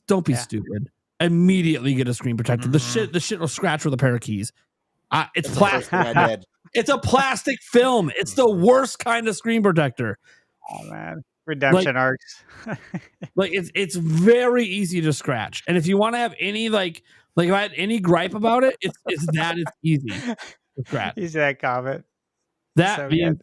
Don't be stupid. Immediately get a screen protector. The shit will scratch with a pair of keys. It's plastic. It's a plastic film. It's the worst kind of screen protector. Oh man. Redemption arcs. Like it's very easy to scratch. And if you want to have any like if I had any gripe about it, it's easy to scratch. You see that comment? That being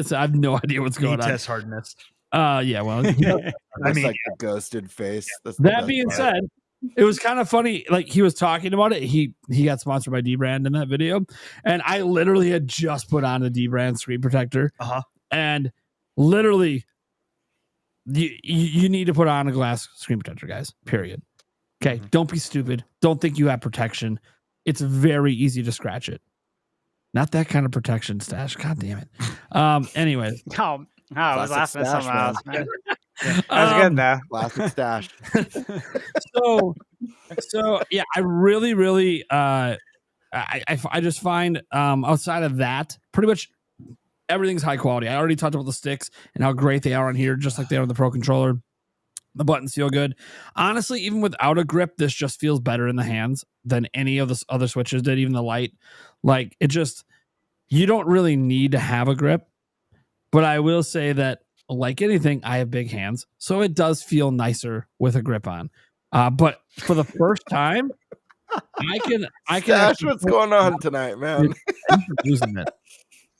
said, I have no idea what's going on. Test hardness. Yeah, well, I mean, like the ghosted face. That being said, it was kind of funny. Like he was talking about it. He got sponsored by D-Brand in that video, and I literally had just put on a D-Brand screen protector. And literally, you need to put on a glass screen protector, guys. Period. Okay, don't be stupid. Don't think you have protection. It's very easy to scratch it. Not that kind of protection, Stash. God damn it. Anyways. I was laughing at something else, man. That was good though. Classic Stash. So yeah, I really I just find outside of that, pretty much everything's high quality. I already talked about the sticks and how great they are on here, just like they are on the Pro Controller. The buttons feel good. Honestly, even without a grip, this just feels better in the hands than any of the other Switches did, even the Lite. Like, it just, you don't really need to have a grip. But I will say that, like anything, I have big hands. So it does feel nicer with a grip on. But for the first time, I can. Stash, what's going on tonight, man? I'm losing it.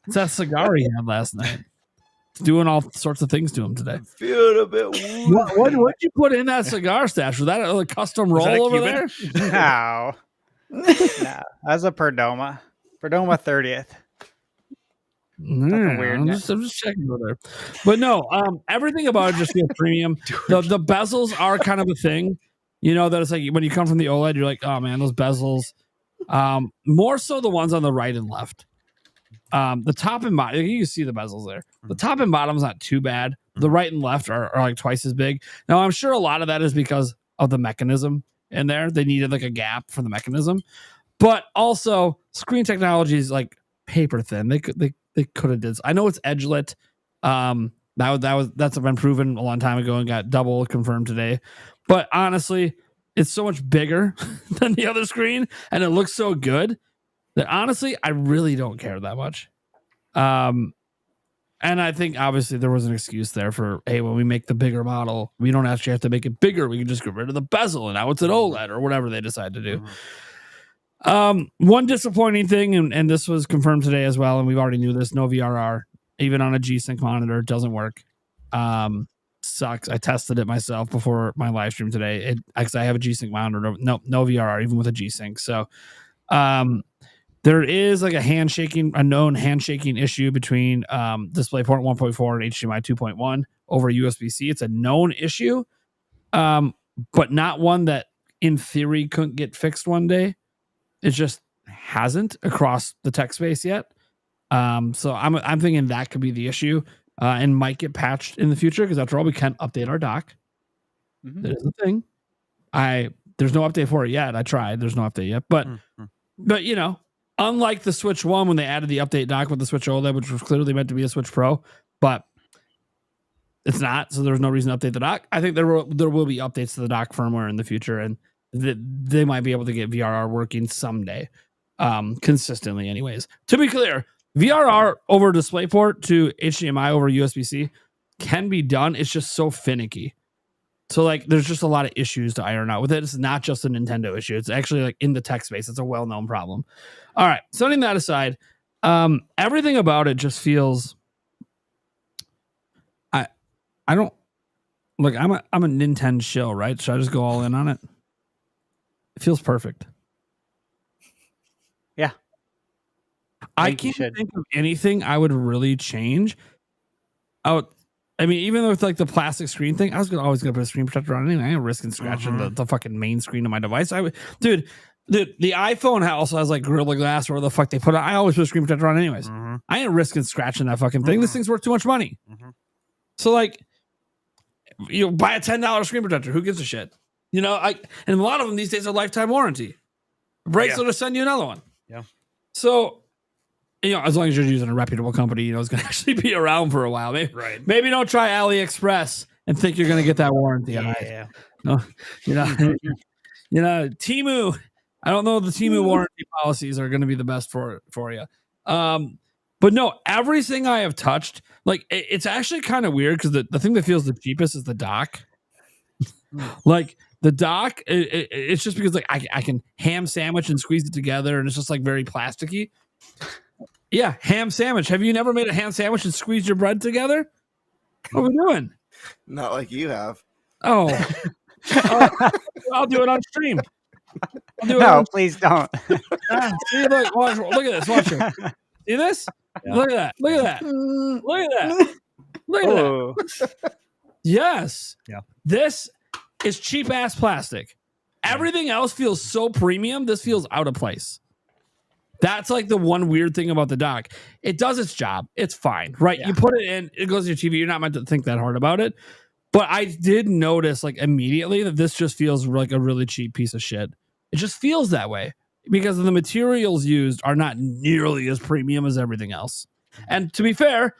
It's that cigar he had last night. It's doing all sorts of things to him today. Feel a bit woozy. What did you put in that cigar, Stash? Was that a custom roll over there? No. That was a Perdomo 30th. Weird. I'm just checking over there. But no, everything about it just feels premium. The bezels are kind of a thing. You know, that it's like when you come from the OLED, you're like, oh man, those bezels. More so the ones on the right and left. The top and bottom, you can see the bezels there. The top and bottom's not too bad. The right and left are like twice as big. Now, I'm sure a lot of that is because of the mechanism. in there. They needed like a gap for the mechanism, but also screen technology is like paper thin. They could have did. I know it's edgelit. That's been proven a long time ago and got double confirmed today. But honestly, it's so much bigger than the other screen, and it looks so good that honestly, I really don't care that much. And I think obviously there was an excuse there for, hey, when we make the bigger model, we don't actually have to make it bigger. We can just get rid of the bezel, and now it's an OLED or whatever they decide to do. One disappointing thing, and this was confirmed today as well, and we've already knew this, no VRR, even on a G-Sync monitor, doesn't work. Sucks. I tested it myself before my live stream today. Because I have a G-Sync monitor, no VRR, even with a G-Sync. So there is like a known handshaking issue between DisplayPort 1.4 and HDMI 2.1 over USB-C. It's a known issue, but not one that in theory couldn't get fixed one day. It just hasn't across the tech space yet. So I'm thinking that could be the issue and might get patched in the future because after all, we can update our dock. That is the thing. There's no update for it yet. I tried. There's no update yet, but you know, unlike the Switch 1 when they added the update dock with the Switch OLED, which was clearly meant to be a Switch Pro, but it's not. So there's no reason to update the dock. I think there will be updates to the dock firmware in the future, and they might be able to get VRR working someday, consistently. Anyways, to be clear, VRR over DisplayPort to HDMI over USB-C can be done. It's just so finicky. So like, there's just a lot of issues to iron out with it. It's not just a Nintendo issue. It's actually like in the tech space. It's a well-known problem. All right, setting that aside, everything about it just feels. I don't look. I'm a Nintendo shill, right? Should I just go all in on it? It feels perfect. Yeah. I can't think of anything I would really change. I mean, even with like the plastic screen thing, I was always gonna put a screen protector on anyway. I ain't risking scratching the fucking main screen of my device. Dude, the iPhone also has like Gorilla Glass or whatever the fuck they put on. I always put a screen protector on anyways. I ain't risking scratching that fucking thing. This thing's worth too much money. So like, you know, buy a $10 screen protector. Who gives a shit? You know, and a lot of them these days are lifetime warranty. Breaks, they'll just send you another one. Yeah. So, you know, as long as you're using a reputable company, you know, it's going to actually be around for a while. Maybe don't try AliExpress and think you're going to get that warranty. Yeah. No, you know, Temu. I don't know if the Temu warranty policies are going to be the best for you. But no, everything I have touched, like it's actually kind of weird because the thing that feels the cheapest is the dock. Like the dock, it's just because like I can ham sandwich and squeeze it together, and it's just like very plasticky. Yeah, ham sandwich. Have you never made a ham sandwich and squeezed your bread together? What are we doing? Not like you have. Oh, I'll do it on stream. Please don't. See, look at this. Watch it. See this? Yeah. Look at that. Look at that. Yes. Yeah. This is cheap ass plastic. Everything else feels so premium. This feels out of place. That's like the one weird thing about the dock. It does its job. It's fine, right? Yeah. You put it in, it goes to your TV. You're not meant to think that hard about it. But I did notice like immediately that this just feels like a really cheap piece of shit. It just feels that way because the materials used are not nearly as premium as everything else. And to be fair,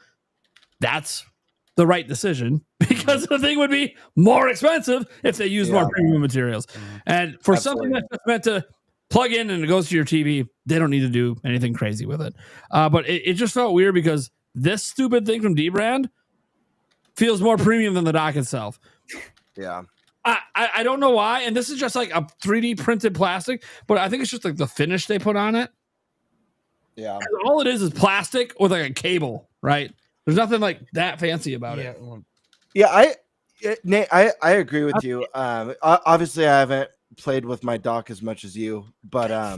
that's the right decision because the thing would be more expensive if they use more premium materials. And for something that's meant to plug in and it goes to your TV, they don't need to do anything crazy with it. But it just felt weird because this stupid thing from D-Brand feels more premium than the dock itself. Yeah. I don't know why. And this is just like a 3D printed plastic, but I think it's just like the finish they put on it. Yeah. All it is plastic with like a cable, right? There's nothing like that fancy about it. Yeah, Nate, I agree with you. Obviously, I haven't played with my dock as much as you, but I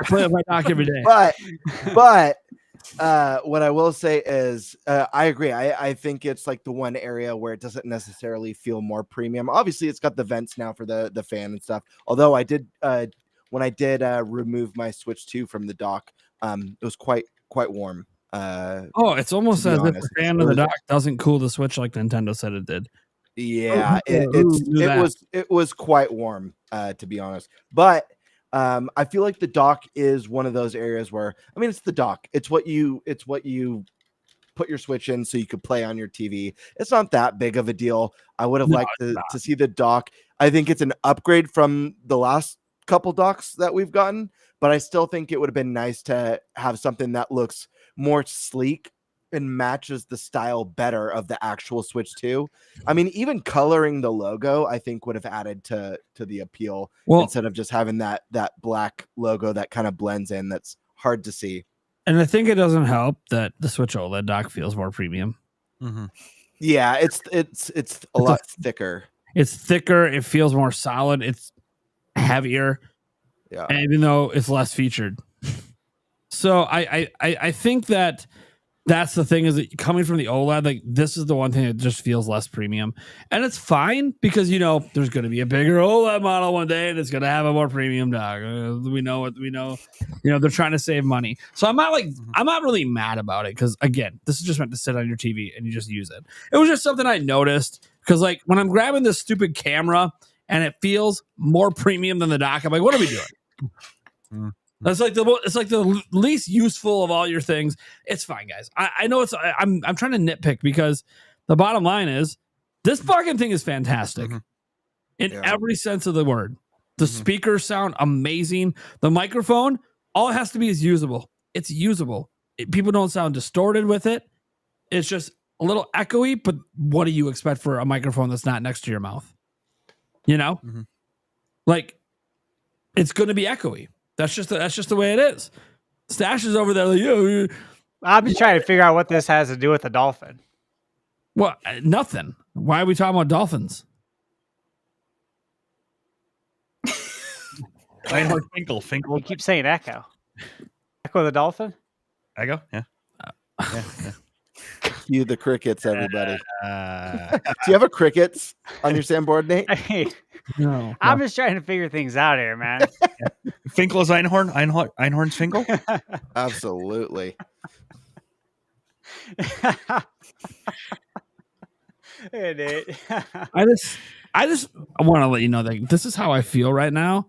play with my dock every day. But what I will say is, I agree. I think it's like the one area where it doesn't necessarily feel more premium. Obviously, it's got the vents now for the fan and stuff. Although I did, when I did remove my Switch 2 from the dock, it was quite warm. It's almost as if the fan of the dock doesn't cool the Switch like Nintendo said it did. Yeah, Who knew that? it was quite warm, to be honest. But I feel like the dock is one of those areas where, I mean, it's the dock. It's what you put your Switch in so you could play on your TV. It's not that big of a deal. I would have liked to see the dock. I think it's an upgrade from the last couple docks that we've gotten, but I still think it would have been nice to have something that looks more sleek and matches the style better of the actual Switch 2. I mean, even coloring the logo, I think would have added to the appeal instead of just having that black logo that kind of blends in. That's hard to see. And I think it doesn't help that the Switch OLED dock feels more premium. Mm-hmm. Yeah, it's a lot thicker. It's thicker. It feels more solid. It's heavier. Yeah, and even though it's less featured. So I think that that's the thing, is that coming from the OLED, like this is the one thing that just feels less premium, and it's fine because there's going to be a bigger OLED model one day and it's going to have a more premium dock. We know they're trying to save money, so I'm not really mad about it, because again, this is just meant to sit on your TV and you just use it. It was just something I noticed, because like when I'm grabbing this stupid camera and it feels more premium than the dock, I'm like, what are we doing? It's like the least useful of all your things. It's fine, guys. I know I'm trying to nitpick, because the bottom line is this fucking thing is fantastic in every sense of the word. The speakers sound amazing. The microphone, all it has to be is usable. It's usable. People don't sound distorted with it. It's just a little echoey, but what do you expect for a microphone that's not next to your mouth? Like, it's going to be echoey. That's just the way it is. Stash is over there like, yo. I'm just trying to figure out what this has to do with the dolphin. Well, nothing. Why are we talking about dolphins? Einhorn Finkel. You keep saying Echo. Echo the dolphin? Echo? Yeah. Cue the crickets, everybody. Do you have a crickets on your sandboard, Nate? Hey, No. I'm just trying to figure things out here, man. Finkel is Einhorn. Einhorn's Finkel. Absolutely. Hey, Nate. I just want to let you know that this is how I feel right now.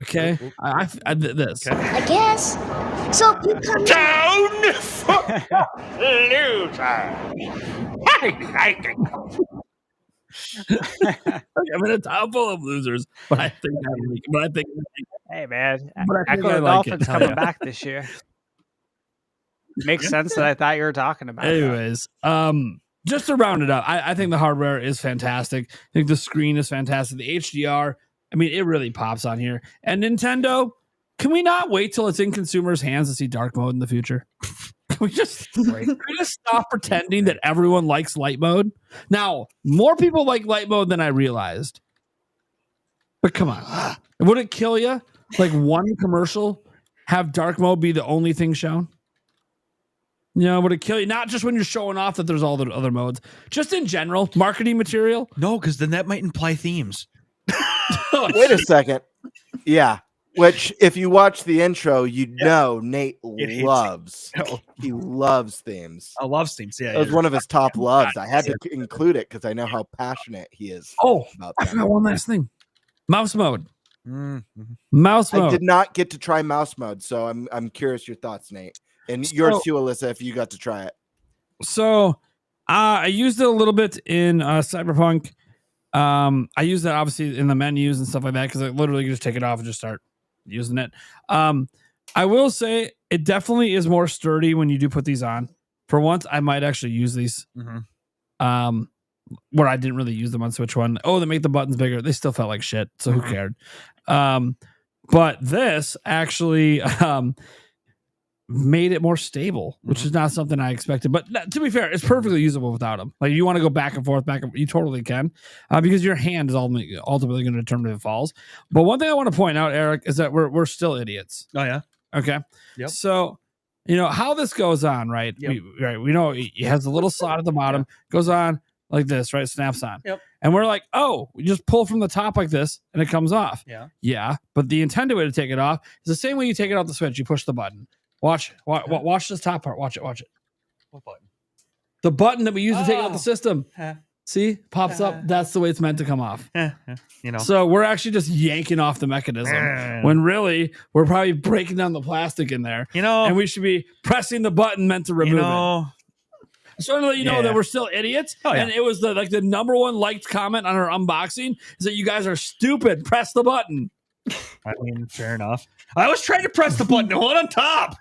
Okay, I did this. Okay. I guess. So you come Down for loser. I'm in a town full of losers, but I think. Hey, man. But I think Echo I the like Dolphins it. Hell coming yeah. back this year. Makes sense that I thought you were talking about. Anyways, just to round it up, I think the hardware is fantastic. I think the screen is fantastic. The HDR, I mean, it really pops on here. And Nintendo, can we not wait till it's in consumers' hands to see dark mode in the future? Can we just stop pretending that everyone likes light mode? Now, more people like light mode than I realized. But come on. Would it kill you? Like one commercial, have dark mode be the only thing shown? Would it kill you? Not just when you're showing off that there's all the other modes. Just in general, marketing material. No, because then that might imply themes. Wait a second. Yeah. Which, if you watch the intro, Nate loves. He loves themes. I love themes. Yeah, It was one of his top loves. I had to include it because I know how passionate he is. About I that. forgot one last thing. Mouse mode. Mm-hmm. Mouse mode. I did not get to try mouse mode, so I'm curious your thoughts, Nate, and yours too, Alyssa, if you got to try it. So I used it a little bit in Cyberpunk. I use that obviously in the menus and stuff like that, because I literally just take it off and just start using it. I will say it definitely is more sturdy when you do put these on. For once, I might actually use these. Where I didn't really use them on Switch 1. Oh, they make the buttons bigger. They still felt like shit, so who cared? But this actually made it more stable, which is not something I expected. But to be fair, it's perfectly usable without them. Like, you want to go back and forth, you totally can, because your hand is ultimately going to determine if it falls. But one thing I want to point out, Eric, is that we're still idiots. Oh yeah. Okay. Yep. So, how this goes on, right? Yep. We know it has a little slot at the bottom, goes on like this, right? Snaps on. Yep. And we're like, oh, we just pull from the top like this and it comes off. Yeah. Yeah. But the intended way to take it off is the same way you take it off the Switch. You push the button. Watch this top part. Watch it. What button? The button that we use to take it off the system. Huh. See, pops up. That's the way it's meant to come off. You know. So we're actually just yanking off the mechanism when really we're probably breaking down the plastic in there. You know, and we should be pressing the button meant to remove it. So to let you know that we're still idiots. Oh, yeah. And it was the number one liked comment on our unboxing is that you guys are stupid. Press the button. I mean, fair enough. I was trying to press the button. Hold on top.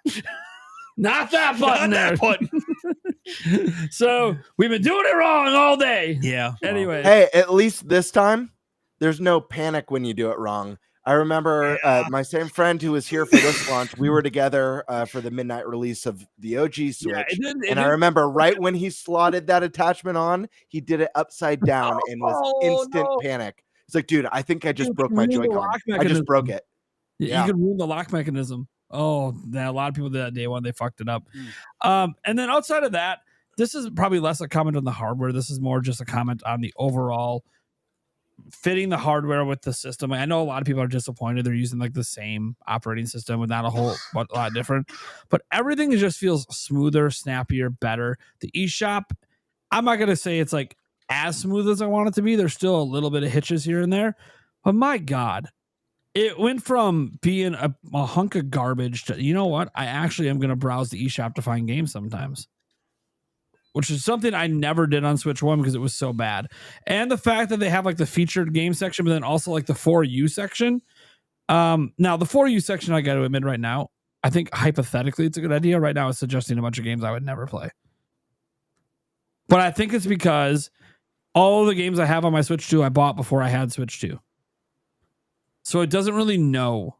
Not that button. Not that button. So we've been doing it wrong all day. Yeah. Anyway. Hey, at least this time, there's no panic when you do it wrong. I remember my same friend who was here for this launch. We were together for the midnight release of the OG Switch. I remember right when he slotted that attachment on, he did it upside down and was instant panic. It's like, dude, I think I just broke my Joy-Con. I just broke it. Yeah. You can ruin the lock mechanism. Oh, a lot of people did that day one. They fucked it up. And then outside of that, this is probably less a comment on the hardware. This is more just a comment on the overall fitting the hardware with the system. I know a lot of people are disappointed. They're using like the same operating system with not a whole lot different, but everything just feels smoother, snappier, better. The eShop, I'm not going to say it's like as smooth as I want it to be. There's still a little bit of hitches here and there, but my God, it went from being a hunk of garbage to, you know what? I actually am going to browse the eShop to find games sometimes, which is something I never did on Switch 1 because it was so bad. And the fact that they have like the featured game section, but then also like the For You section. Now, the For You section, I got to admit right now, I think hypothetically it's a good idea. Right now it's suggesting a bunch of games I would never play. But I think it's because all the games I have on my Switch 2 I bought before I had Switch 2. So it doesn't really know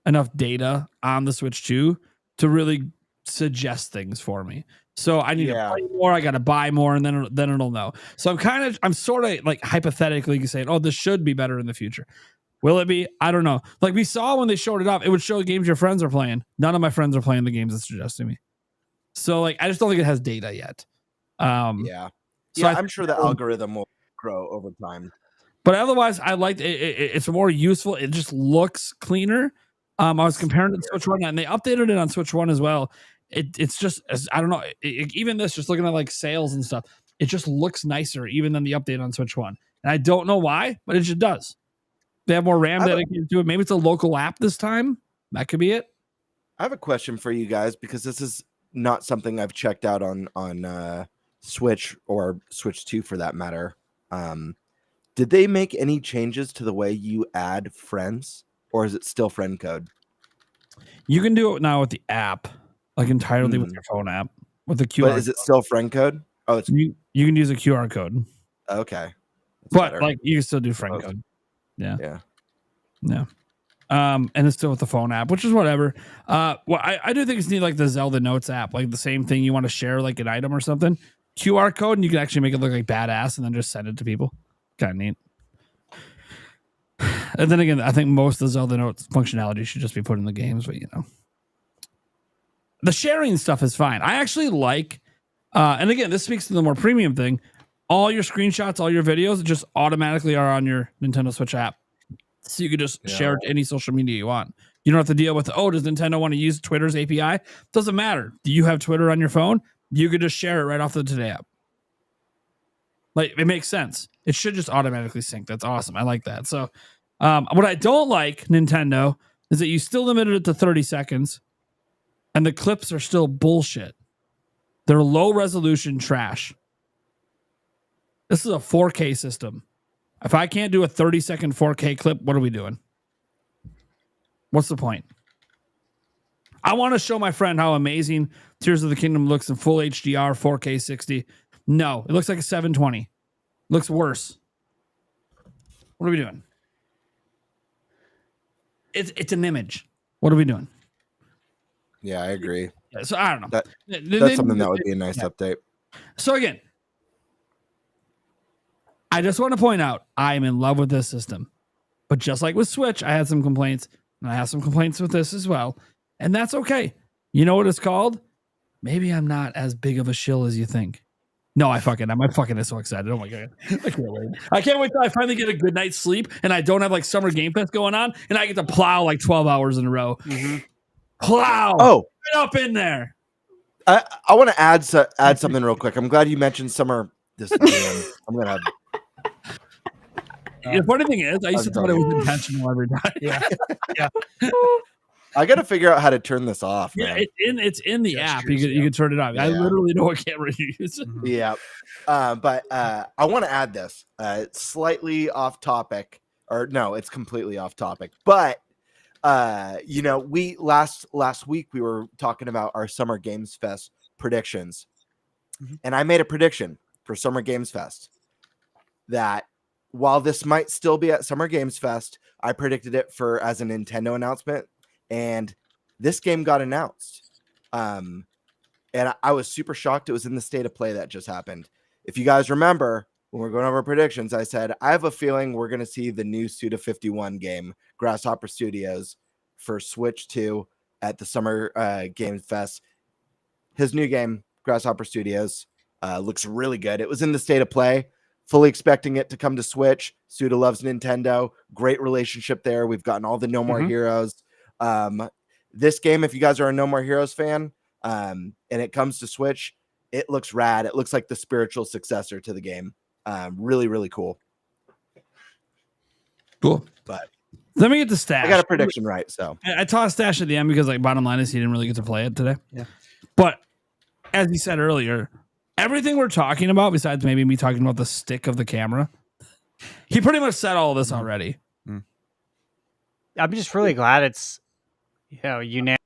enough data on the Switch 2 to really suggest things for me. So I need to play more. I got to buy more, and then it'll know. So I'm sort of like hypothetically saying, oh, this should be better in the future. Will it be? I don't know. Like we saw when they showed it up, it would show games your friends are playing. None of my friends are playing the games it's suggesting me. So like, I just don't think it has data yet. So I'm sure the algorithm will grow over time. But otherwise, I liked it. It's more useful. It just looks cleaner. I was comparing it to Switch 1, and they updated it on Switch 1 as well. It's just, I don't know, even this, just looking at like sales and stuff, it just looks nicer even than the update on Switch 1. And I don't know why, but it just does. They have more RAM dedicated to it. Maybe it's a local app this time. That could be it. I have a question for you guys because this is not something I've checked out on Switch or Switch 2 for that matter. Did they make any changes to the way you add friends, or is it still friend code? You can do it now with the app, like entirely with your phone app, with the QR. But is it still friend code? Oh, it's you can use a QR code. Okay, but better. Like you can still do friend code. Yeah. And it's still with the phone app, which is whatever. Well, I do think it's neat, like the Zelda Notes app, like the same thing. You want to share like an item or something, QR code, and you can actually make it look like badass, and then just send it to people. Kind of neat. And then again, I think most of the Zelda Notes functionality should just be put in the games, but you know, the sharing stuff is fine. I actually like, and again, this speaks to the more premium thing. All your screenshots, all your videos, just automatically are on your Nintendo Switch app, so you can just share it to any social media you want. You don't have to deal with, does Nintendo want to use Twitter's API? Doesn't matter. Do you have Twitter on your phone? You could just share it right off the Today app. Like, it makes sense. It should just automatically sync. That's awesome. I like that. So what I don't like, Nintendo, is that you still limited it to 30 seconds and the clips are still bullshit. They're low resolution trash. This is a 4K system. If I can't do a 30-second 4K clip, what are we doing? What's the point? I want to show my friend how amazing Tears of the Kingdom looks in full HDR 4K 60. No, it looks like a 720. Looks worse. What are we doing? It's an image. What are we doing? Yeah, I agree. So I don't know. That's something that would be a nice update. So again, I just want to point out I am in love with this system. But just like with Switch, I had some complaints, and I have some complaints with this as well. And that's okay. You know what it's called? Maybe I'm not as big of a shill as you think. No, I fucking am. I fucking am so excited. Oh my God. I can't wait. I can't wait till I finally get a good night's sleep and I don't have like summer Game Pass going on and I get to plow like 12 hours in a row. Mm-hmm. Plow. Oh, right up in there. I want to add something real quick. I'm glad you mentioned summer this game. I'm gonna. The funny thing is, I used to I'm thought it done. was intentional every time. Yeah. Yeah. I got to figure out how to turn this off. Yeah, Man. it's in the app. You Gestures, can turn it off. I Yeah. literally know what camera you use. Yeah. But I want to add this. It's slightly off topic, or no, it's completely off topic. But we last week we were talking about our Summer Games Fest predictions, and I made a prediction for Summer Games Fest that while this might still be at Summer Games Fest, I predicted it as a Nintendo announcement, and this game got announced. And I was super shocked. It was in the State of Play that just happened. If you guys remember, when we're going over predictions, I said, I have a feeling we're going to see the new Suda 51 game, Grasshopper Studios, for Switch 2 at the Summer Games Fest. His new game, Grasshopper Studios, looks really good. It was in the State of Play. Fully expecting it to come to Switch. Suda loves Nintendo. Great relationship there. We've gotten all the No More Heroes. This game, if you guys are a No More Heroes fan, and it comes to Switch, it looks rad. It looks like the spiritual successor to the game. Really, really cool. Cool. But let me get the stash. I got a prediction right. So I tossed stash at the end because, like, bottom line is he didn't really get to play it today. Yeah. But as he said earlier, everything we're talking about, besides maybe me talking about the stick of the camera, he pretty much said all of this already. I'm just really glad it's unanimous.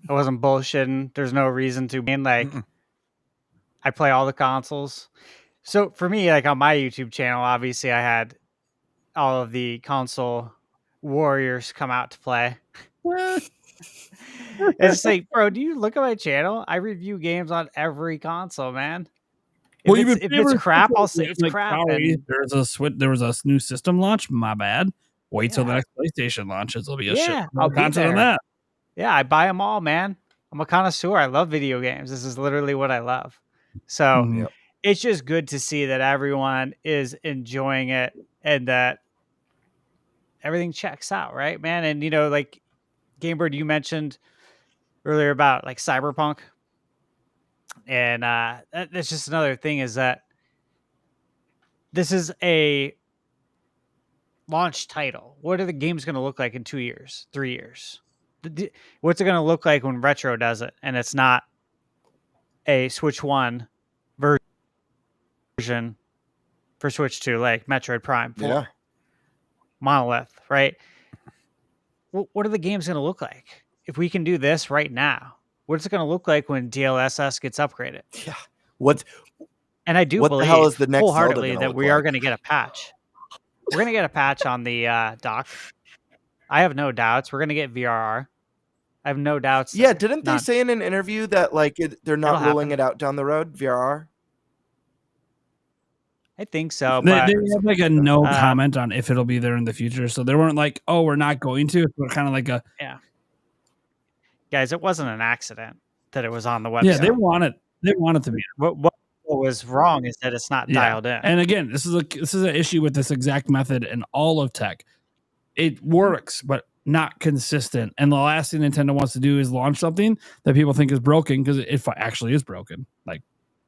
I wasn't bullshitting. There's no reason to be like. I play all the consoles. So for me, like on my YouTube channel, obviously I had all of the console warriors come out to play. It's like, bro, do you look at my channel? I review games on every console, man. Well, If it's crap, I'll say it's crap. Sorry, and- there was a new system launch. My bad. Wait till the next PlayStation launches. There'll be a shit I'll be content on there. that. Yeah, I buy them all, man. I'm a connoisseur. I love video games. This is literally what I love. So it's just good to see that everyone is enjoying it and that everything checks out, right, man? And, like Gamebird, you mentioned earlier about like Cyberpunk. And that's just another thing is that this is a launch title. What are the games going to look like in 2 years, 3 years? What's it going to look like when Retro does it and it's not a Switch 1 version for Switch 2, like Metroid Prime 4, Monolith, right? What are the games going to look like? If we can do this right now, what's it going to look like when DLSS gets upgraded? Yeah. And I do what believe the hell is the next wholeheartedly Zelda that gonna we look are like? going to get a patch. We're going to get a patch on the dock. I have no doubts. We're going to get VRR. I have no doubts. Yeah, didn't they say in an interview that like they're not It'll rolling happen. it out down the road, VRR? I think so, They but have like a no comment on if it'll be there in the future. So they weren't like, oh, we're not going to. It's kind of like a guys, it wasn't an accident that it was on the website. yeah. They want it to be. What was wrong is that it's not dialed in. And again, this is an issue with this exact method in all of tech. It works, but not consistent. And the last thing Nintendo wants to do is launch something that people think is broken because it actually is broken. Like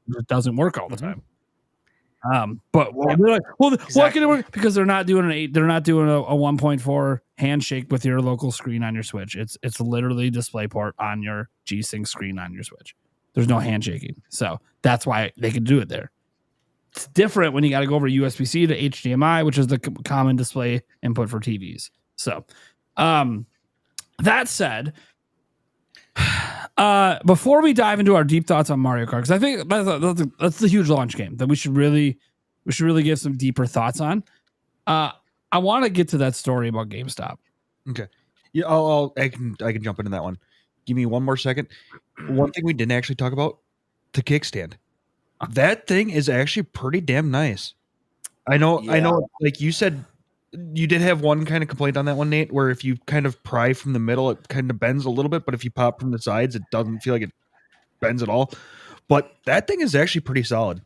it doesn't work all the time. But they're like, well, why can it work? Because they're not doing a 1.4 handshake with your local screen on your Switch. It's literally DisplayPort on your G-Sync screen on your Switch. There's no handshaking, so that's why they can do it there. It's different when you got to go over USB-C to HDMI, which is the common display input for TVs. So, that said, before we dive into our deep thoughts on Mario Kart, because I think that's the huge launch game that we should really give some deeper thoughts on. I want to get to that story about GameStop. Okay, yeah, I can jump into that one. Give me one more second. One thing we didn't actually talk about, the kickstand. That thing is actually pretty damn nice. I know. Like you said, you did have one kind of complaint on that one, Nate, where if you kind of pry from the middle, it kind of bends a little bit, but if you pop from the sides, it doesn't feel like it bends at all. But that thing is actually pretty solid.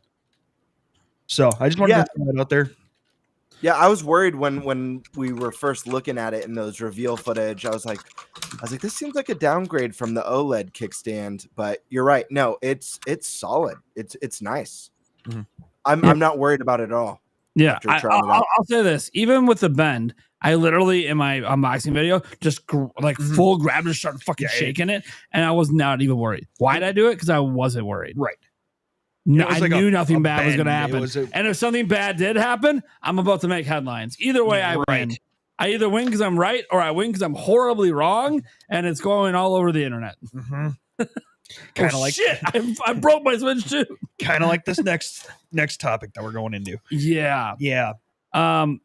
So I just wanted to throw that out there. Yeah, I was worried when we were first looking at it in those reveal footage. I was like, this seems like a downgrade from the OLED kickstand. But you're right. No, it's solid. It's nice. Mhm. I'm not worried about it at all. Yeah, after trying it out. I'll say this. Even with the bend, I literally in my unboxing video just full grab and start fucking shaking it, and I was not even worried. Why did I do it? Because I wasn't worried. Right. No, It was I like knew nothing bad was bend. going to It happen. was And if something bad did happen, I'm about to make headlines. Either way, I win. I either win because I'm right, or I win because I'm horribly wrong, and it's going all over the internet. Mm-hmm. Kind of like shit. I broke my Switch too. Kind of like this next topic that we're going into. Yeah. Yeah. And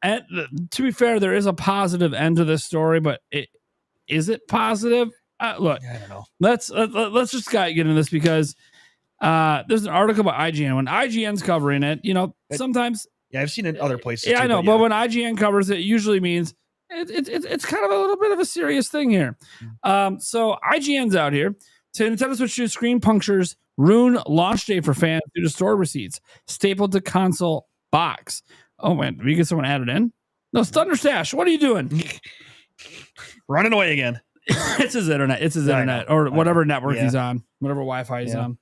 to be fair, there is a positive end to this story, but is it positive? Look, I don't know. Let's just get into this because there's an article about IGN. When IGN's covering it, sometimes I've seen it other places. Yeah, too, I know, but when IGN covers it, usually means it's kind of a little bit of a serious thing here. So IGN's out here. So Nintendo Switch 2 screen punctures ruin launch day for fans due to store receipts stapled to console box. Oh man, did we get someone added in? No, it's Thunderstash. What are you doing? Running away again. It's his internet. It's his internet or whatever network he's on, whatever Wi-Fi he's on.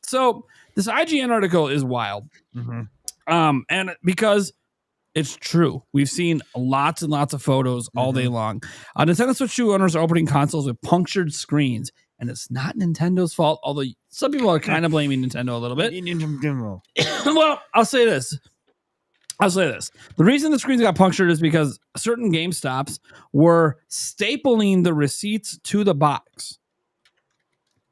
So this IGN article is wild. Mm-hmm. And because it's true, we've seen lots and lots of photos all day long. Nintendo Switch 2 owners are opening consoles with punctured screens, and it's not Nintendo's fault. Although some people are kind of blaming Nintendo a little bit. Well, I'll say this. The reason the screens got punctured is because certain GameStops were stapling the receipts to the box.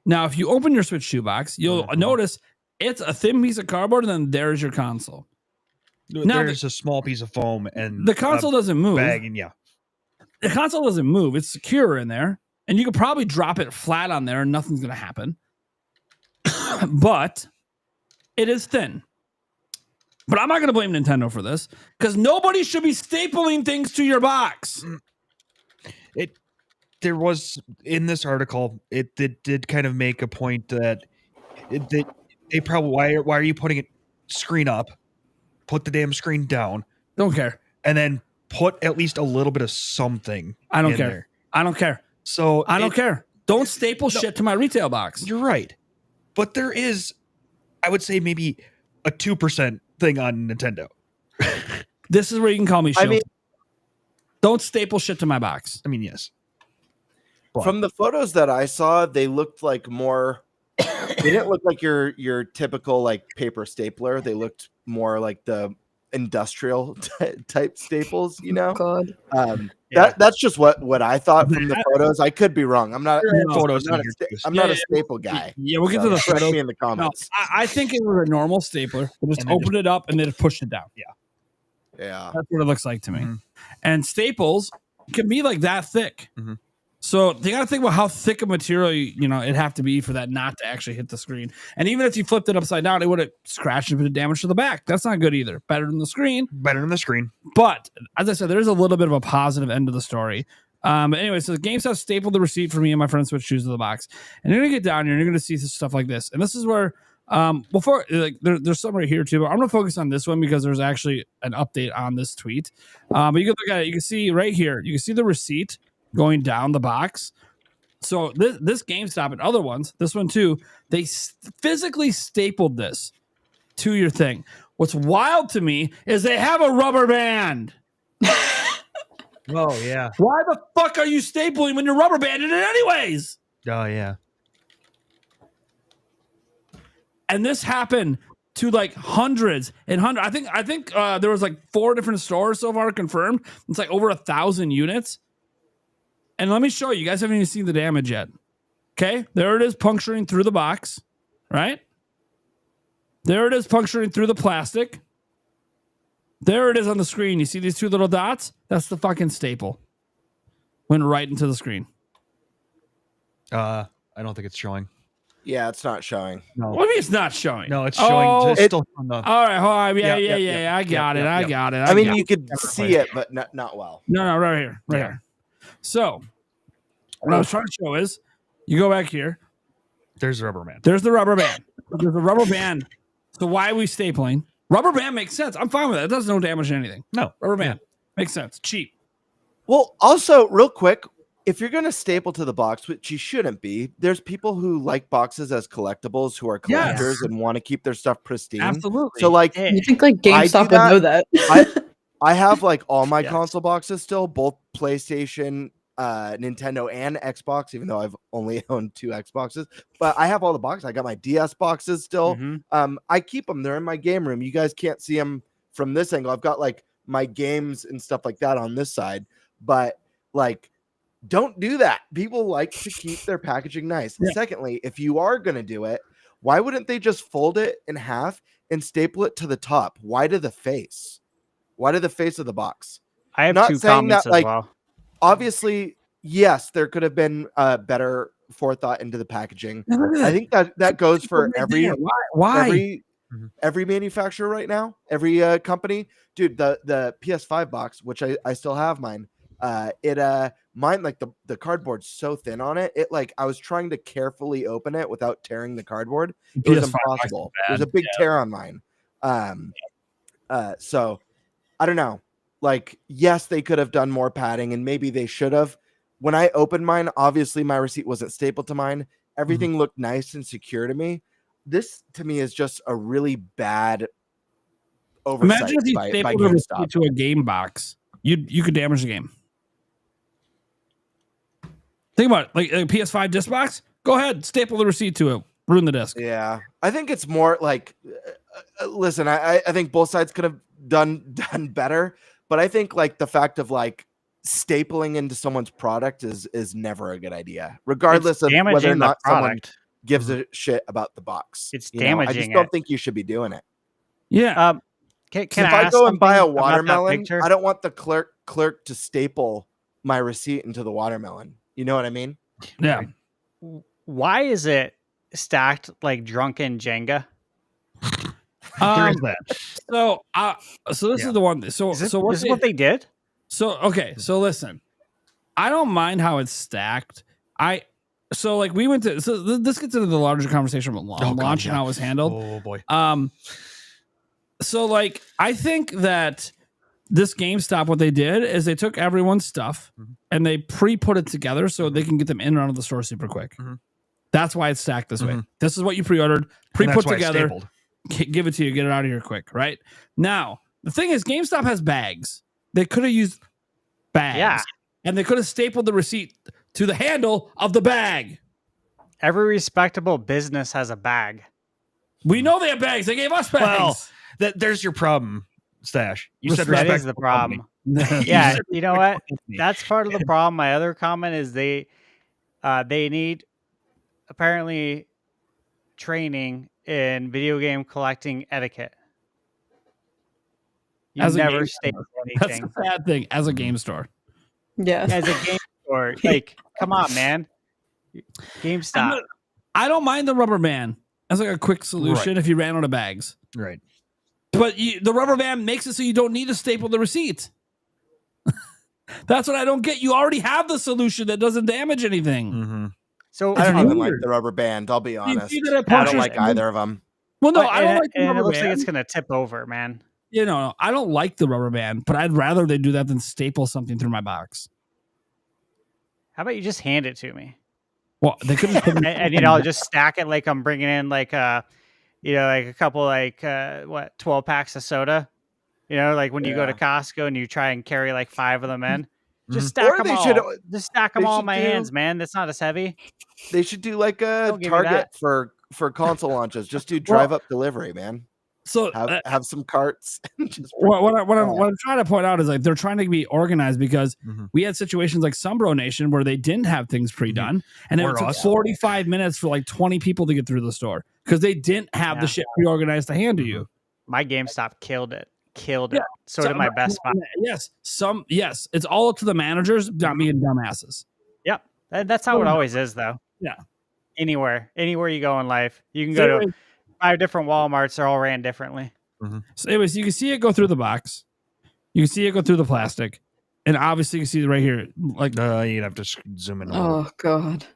Now, if you open your Switch 2 box, you'll notice it's a thin piece of cardboard, and then there's your console. Now, there's a small piece of foam, and the console doesn't move. Bag, and the console doesn't move. It's secure in there, and you could probably drop it flat on there, and nothing's going to happen. But it is thin. But I'm not going to blame Nintendo for this because nobody should be stapling things to your box. There was in this article, it did kind of make a point that they probably why are you putting it screen up? Put the damn screen down. Don't care. And then put at least a little bit of something. I don't in care. There. I don't care. So I don't care. Don't staple shit to my retail box. You're right. But there is, I would say, maybe a 2% thing on Nintendo. This is where you can call me Shield. I mean, don't staple shit to my box. I mean, yes. But from the photos that I saw, they looked like more. They didn't look like your typical like paper stapler. They looked more like the industrial type staples. God. That's just what I thought from the photos. I could be wrong. I'm not. I'm not a staple guy. Yeah, we'll get to the photos in the comments. No, I think it was a normal stapler. They just opened it up and then pushed it down. Yeah, that's what it looks like to me. And staples can be like that thick. So you got to think about how thick a material it'd have to be for that not to actually hit the screen. And even if you flipped it upside down, it would have scratched and put damage to the back. That's not good either. Better than the screen. But as I said, there is a little bit of a positive end to the story. But anyway, so the GameStop stapled the receipt for me and my friend Switch shoes to the box. And you're gonna get down here and you're gonna see stuff like this. And this is where before there's some right here too, but I'm gonna focus on this one because there's actually an update on this tweet. But you can look at it, you can see right here, you can see the receipt going down the box. So this GameStop and other ones, this one too, they physically stapled this to your thing. What's wild to me is they have a rubber band. Oh yeah. Why the fuck are you stapling when you're rubber banded it anyways? Oh yeah. And this happened to like hundreds and hundreds. I think there was like 4 different stores so far confirmed. It's like over 1,000 units. And let me show you. You guys haven't even seen the damage yet. Okay, there it is puncturing through the box, right? There it is puncturing through the plastic. There it is on the screen. You see these 2 little dots? That's the fucking staple. Went right into the screen. I don't think it's showing. Yeah, it's not showing. No. What do you mean it's not showing? No, it's showing. It's still on the... All right, hold on. Yeah. I got it. I mean, you could see it, but not well. No, right here. Right here. So, what I was trying to show is, you go back here. There's the rubber band. There's the rubber band. There's a rubber band. So why are we stapling? Rubber band makes sense. I'm fine with that. It does no damage to anything. No. Rubber band makes sense. Cheap. Well, also, real quick, if you're going to staple to the box, which you shouldn't be, there's people who like boxes as collectibles who are collectors and want to keep their stuff pristine. Absolutely. So, like, You think like GameStop would know that? I have like all my console boxes still, both PlayStation, Nintendo, and Xbox, even though I've only owned 2 Xboxes. But I have all the boxes. I got my DS boxes still. I keep them. They're in my game room. You guys can't see them from this angle. I've got like my games and stuff like that on this side. But like, don't do that. People like to keep their packaging nice. Secondly, if you are going to do it, why wouldn't they just fold it in half and staple it to the top? Why to the face? Why to the face of the box? I have not 2 saying comments that, as like, well. obviously, yes, there could have been better forethought into the packaging. I think that goes for every every manufacturer right now, every company. Dude, the PS5 box, which I still have mine. Mine, like the cardboard's so thin on it. It like I was trying to carefully open it without tearing the cardboard. It was impossible. There's a big tear on mine. So I don't know. Like, yes, they could have done more padding, and maybe they should have. When I opened mine, obviously my receipt wasn't stapled to mine. Everything looked nice and secure to me. This to me is just a really bad oversight. Imagine if you stapled a receipt to a game box. You could damage the game. Think about it. Like a PS5 disc box. Go ahead, staple the receipt to it. Ruin the disc. Yeah, I think it's more like. Listen, I think both sides could have done better, but I think like the fact of like stapling into someone's product is never a good idea, regardless of whether or not someone gives a shit about the box. It's damaging. I just don't think you should be doing it. Yeah. Can if I go and buy a watermelon, I don't want the clerk to staple my receipt into the watermelon. You know what I mean? Yeah. Why is it stacked like drunken Jenga? There is that. So this is the one. So is this what they did? So okay. So listen, I don't mind how it's stacked. We went to. So this gets into the larger conversation about launch and how it was handled. Oh boy. So like I think that this GameStop, what they did is they took everyone's stuff and they pre-put it together so they can get them in and out of the store super quick. That's why it's stacked this way. This is what you pre-ordered, pre-put together. Give it to you, get it out of here quick, right? Now, the thing is, GameStop has bags. They could have used bags. And they could have stapled the receipt to the handle of the bag. Every respectable business has a bag. We know they have bags. They gave us bags. Well, there's your problem, Stash. You said that is the problem. Yeah, you know what? That's part of the problem. My other comment is they need apparently training in video game collecting etiquette. You never staple anything. That's a bad thing as a game store. Yeah. As a game store. Like, come on, man. GameStop. I don't mind the rubber band as like a quick solution if you ran out of bags. Right. But the rubber band makes it so you don't need to staple the receipt. That's what I don't get. You already have the solution that doesn't damage anything. So I don't even like the rubber band. I'll be honest. I don't like either of them. Well, no, I don't like the rubber band. It looks like it's gonna tip over, man. You know, I don't like the rubber band, but I'd rather they do that than staple something through my box. How about you just hand it to me? Well, they could and just stack it like I'm bringing in like like a couple 12 packs of soda. You know, like when you go to Costco and you try and carry like 5 of them in. Just stack them all. Just stack them all in my hands, man. That's not as heavy. They should do like a Target for console launches. Just do drive up delivery, man. So have some carts. What I'm trying to point out is like they're trying to be organized because we had situations like Sumbro Nation where they didn't have things pre-done, and it took 45 minutes for like 20 people to get through the store because they didn't have the shit pre-organized to hand to you. My GameStop killed it. So did my Best Buy. Yes, it's all up to the managers not being dumbasses. Yep, that's how it always is, though. Yeah, anywhere you go in life, you can go to 5 different Walmarts. They're all ran differently. So, anyways, you can see it go through the box, you can see it go through the plastic, and obviously you can see it right here. Like, you'd have to zoom in. Oh God,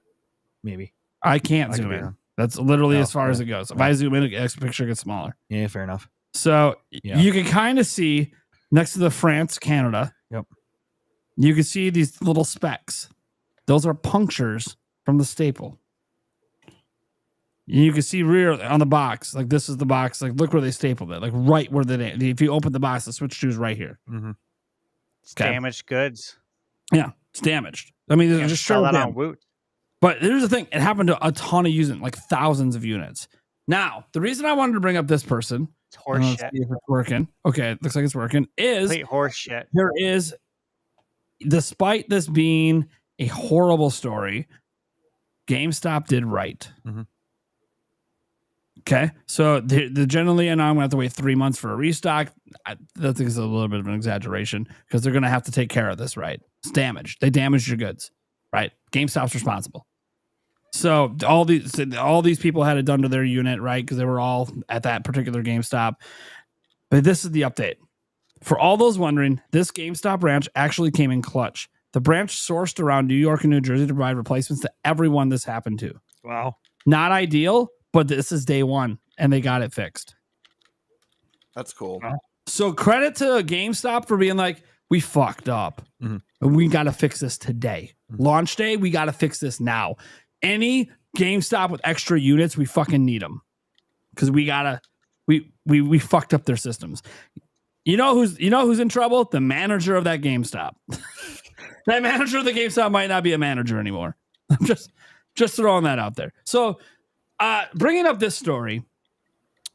maybe I can't zoom in. That's literally as far as it goes. If I zoom in, the picture gets smaller. Yeah, fair enough. So you can kind of see next to the France, Canada. Yep. You can see these little specks. Those are punctures from the staple. You can see rear on the box. Like this is the box. Like look where they stapled it. Like right where if you open the box, the switch 2 is right here. Mm-hmm. It's damaged goods. Yeah, it's damaged. I mean, it's just sell straight that down. on Woot. But here's the thing: it happened to a ton of using, like thousands of units. Now, the reason I wanted to bring up this person, it's horse shit. See if it's working. Okay, it looks like it's working. Is complete horse shit. There is, despite this being a horrible story, GameStop did right. Mm-hmm. Okay, so the generally, and I'm going to have to wait 3 months for a restock. I think it's a little bit of an exaggeration because they're going to have to take care of this, right? It's damaged. They damaged your goods, right? GameStop's responsible. So all these people had it done to their unit, right? Because they were all at that particular GameStop. But this is the update. For all those wondering, this GameStop branch actually came in clutch. The branch sourced around New York and New Jersey to provide replacements to everyone this happened to. Wow. Not ideal, but this is day one, and they got it fixed. That's cool. So credit to GameStop for being like, we fucked up. Mm-hmm. And we got to fix this today. Mm-hmm. Launch day, we got to fix this now. Any GameStop with extra units, we fucking need them. Because we fucked up their systems. You know who's in trouble? The manager of that GameStop. That manager of the GameStop might not be a manager anymore. I'm just throwing that out there. So bringing up this story,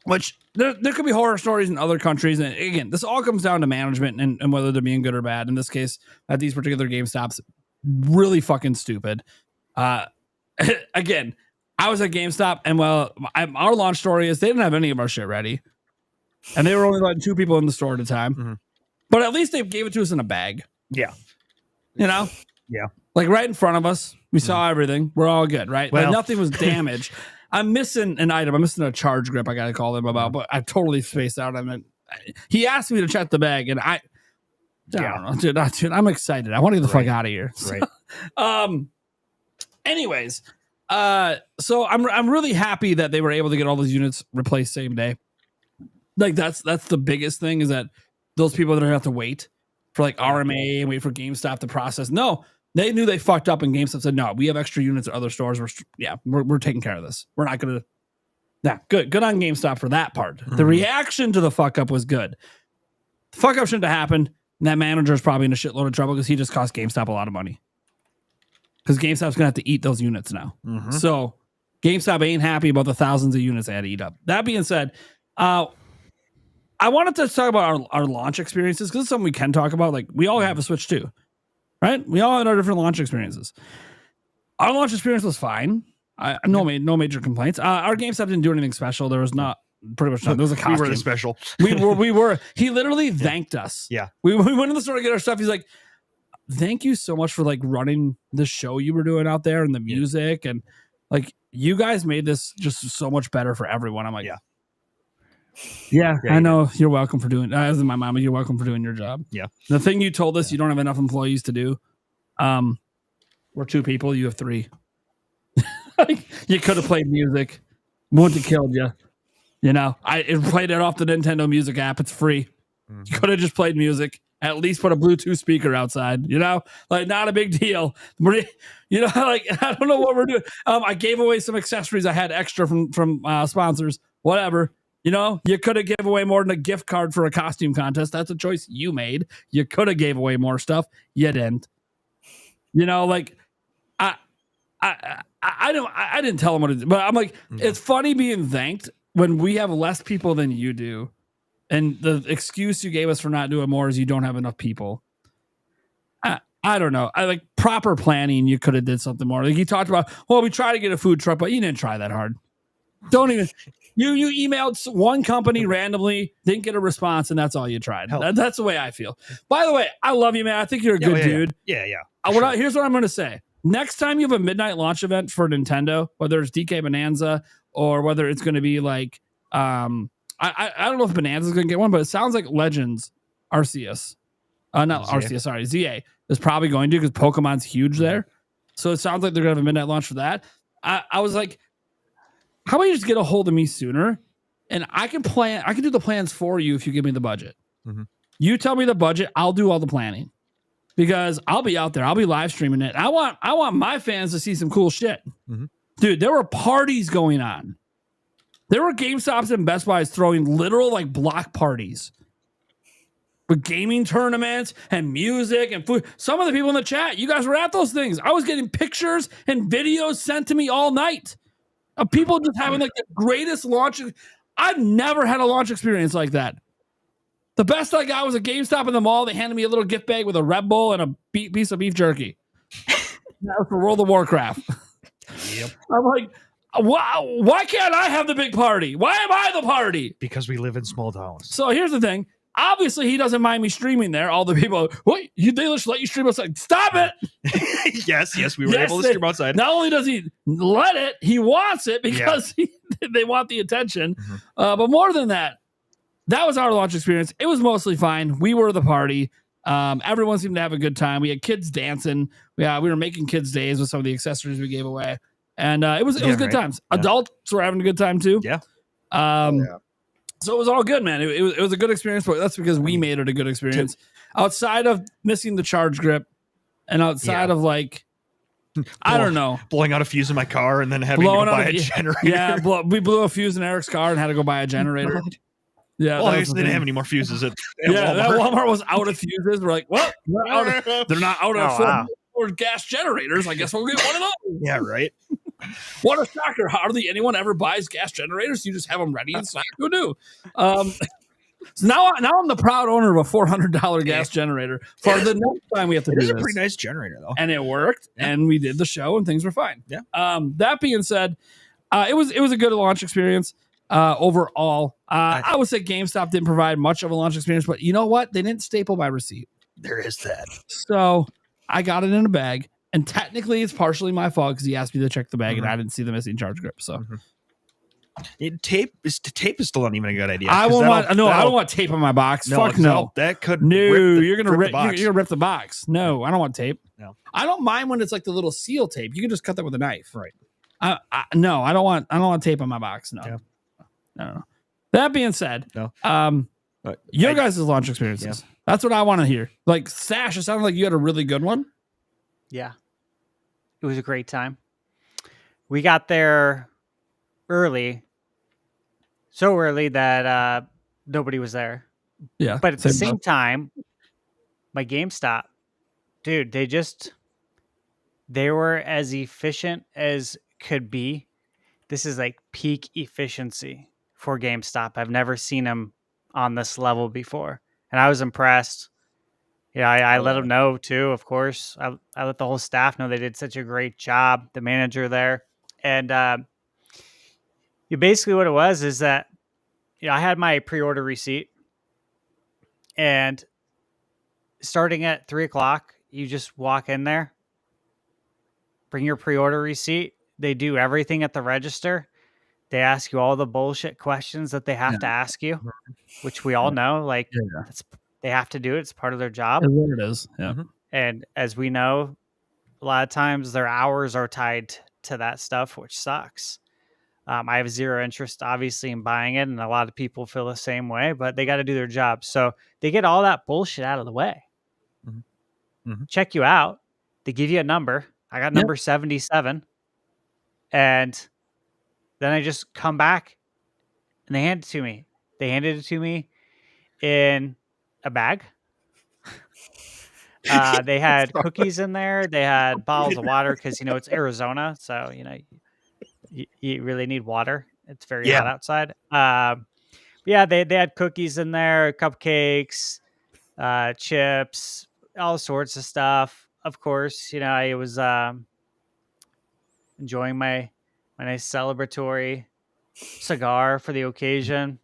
which there could be horror stories in other countries. And again, this all comes down to management and whether they're being good or bad. In this case, at these particular GameStops, really fucking stupid. Again, I was at GameStop, and our launch story is they didn't have any of our shit ready. And they were only letting 2 people in the store at a time. Mm-hmm. But at least they gave it to us in a bag. Yeah. You know? Yeah. Like right in front of us. We saw everything. We're all good, right? Well, like nothing was damaged. I'm missing an item. I'm missing a charge grip I got to call them about, but I totally spaced out on it. He asked me to check the bag, and I don't know. Dude, I'm excited. I want to get the fuck out of here. Right. Anyways, so I'm really happy that they were able to get all those units replaced same day. Like that's the biggest thing is that those people that have to wait for like RMA and wait for GameStop to process. No, they knew they fucked up, and GameStop said, "No, we have extra units at other stores. We're taking care of this. We're not gonna." Yeah, good on GameStop for that part. Mm-hmm. The reaction to the fuck up was good. The fuck up shouldn't have happened. And that manager is probably in a shitload of trouble because he just cost GameStop a lot of money. Because GameStop's gonna have to eat those units now. Mm-hmm. So GameStop ain't happy about the thousands of units they had to eat up. That being said, I wanted to talk about our launch experiences because it's something we can talk about. Like we all have a Switch 2, right? We all had our different launch experiences. Our launch experience was fine. No major complaints. Our GameStop didn't do anything special. There was not pretty much. There was a costume. We were the special. We were. He literally thanked us. Yeah. We went in the store to get our stuff. He's like, "Thank you so much for like running the show you were doing out there and the music and like you guys made this just so much better for everyone." I'm like, Yeah, I know. You're welcome for doing. As my mama, you're welcome for doing your job. Yeah. The thing you told us, you don't have enough employees to do. We're 2 people. You have 3. You could have played music. Wouldn't have killed you. You know, I played it off the Nintendo Music app. It's free. Mm-hmm. You could have just played music. At least put a Bluetooth speaker outside. You know, like not a big deal. You know, like I don't know what we're doing. I gave away some accessories I had extra from sponsors. Whatever. You know, you could have gave away more than a gift card for a costume contest. That's a choice you made. You could have gave away more stuff. You didn't. You know, like I didn't tell him what to do, but I'm like, It's funny being thanked when we have less people than you do. And the excuse you gave us for not doing more is you don't have enough people. I don't know. I like proper planning. You could have did something more. Like he talked about, well, we tried to get a food truck, but you didn't try that hard. Don't even. You emailed one company randomly, didn't get a response, and that's all you tried. That's the way I feel. By the way, I love you, man. I think you're a good dude. Yeah. Here's what I'm going to say. Next time you have a midnight launch event for Nintendo, whether it's DK Bonanza or whether it's going to be like, I don't know if Bonanza's going to get one, but it sounds like Legends Arceus. Not Arceus, sorry. ZA is probably going to because Pokemon's huge there. So it sounds like they're going to have a midnight launch for that. I was like, how about you just get a hold of me sooner and I can do the plans for you if you give me the budget. Mhm. You tell me the budget, I'll do all the planning because I'll be out there. I'll be live streaming it. I want my fans to see some cool shit. Mhm. Dude, there were parties going on. There were GameStops and Best Buys throwing literal like block parties with gaming tournaments and music and food. Some of the people in the chat, you guys were at those things. I was getting pictures and videos sent to me all night of people just having like the greatest launch. I've never had a launch experience like that. The best I got was a GameStop in the mall. They handed me a little gift bag with a Red Bull and a piece of beef jerky. That was for World of Warcraft. Yep. I'm like, wow, why can't I have the big party? Why am I the party? Because we live in small towns. So here's the thing. Obviously, he doesn't mind me streaming there. All the people, wait, they just let you stream outside. Stop it. yes, we were able to stream outside. Not only does he let it, he wants it because they want the attention. But more than that, that was our launch experience. It was mostly fine. We were the party. Everyone seemed to have a good time. We had kids dancing. We were making kids days with some of the accessories we gave away. And it was good times. Yeah. Adults were having a good time too. Yeah. So it was all good, man. It was a good experience, but that's because we made it a good experience. Outside of missing the charge grip and outside of like, I don't know. Blowing out a fuse in my car and then having to buy a generator. Yeah, we blew a fuse in Eric's car and had to go buy a generator. Yeah, well, I guess they didn't have any more fuses at Walmart. That Walmart was out of fuses. We're like, what? They're not out of four gas generators. I guess we'll get one of those. Yeah, right. What a shocker. Hardly anyone ever buys gas generators. You just have them ready and stock. Who knew? So now I'm the proud owner of a $400 gas generator for the next time we have to do this. It's a pretty nice generator, though. And it worked, and we did the show, and things were fine. Yeah. That being said, it was a good launch experience overall. I would say GameStop didn't provide much of a launch experience, but you know what? They didn't staple my receipt. There is that. So I got it in a bag. And technically, it's partially my fault because he asked me to check the bag, and I didn't see the missing charge grip. So, tape is still not even a good idea. I don't want tape on my box. Fuck no. That could you're gonna rip the box. No, I don't want tape. No, I don't mind when it's like the little seal tape. You can just cut that with a knife. Right. No, I don't want tape on my box. No. Yeah. No. That being said, no. Your guys' launch experiences. Yeah. That's what I want to hear. Like Sash, it sounded like you had a really good one. Yeah. It was a great time. We got there early. So early that nobody was there. Yeah. But at the same time, my GameStop, dude, they were as efficient as could be. This is like peak efficiency for GameStop. I've never seen them on this level before. And I was impressed. Yeah, I let them know too, of course. I let the whole staff know they did such a great job, the manager there. And basically what it was is that I had my pre-order receipt. And starting at 3:00, you just walk in there, bring your pre-order receipt. They do everything at the register. They ask you all the bullshit questions that they have to ask you, which we all know. Like, they have to do it. It's part of their job. That's what it is. Yeah. And as we know, a lot of times their hours are tied to that stuff, which sucks. I have zero interest, obviously, in buying it. And a lot of people feel the same way, but they got to do their job. So they get all that bullshit out of the way. Check you out. They give you a number. I got number 77. And then I just come back and they hand it to me. They handed it to me in a bag. They had cookies in there. They had bottles of water because, it's Arizona. So, you really need water. It's very hot outside. They had cookies in there, cupcakes, chips, all sorts of stuff. Of course, I was enjoying my nice celebratory cigar for the occasion.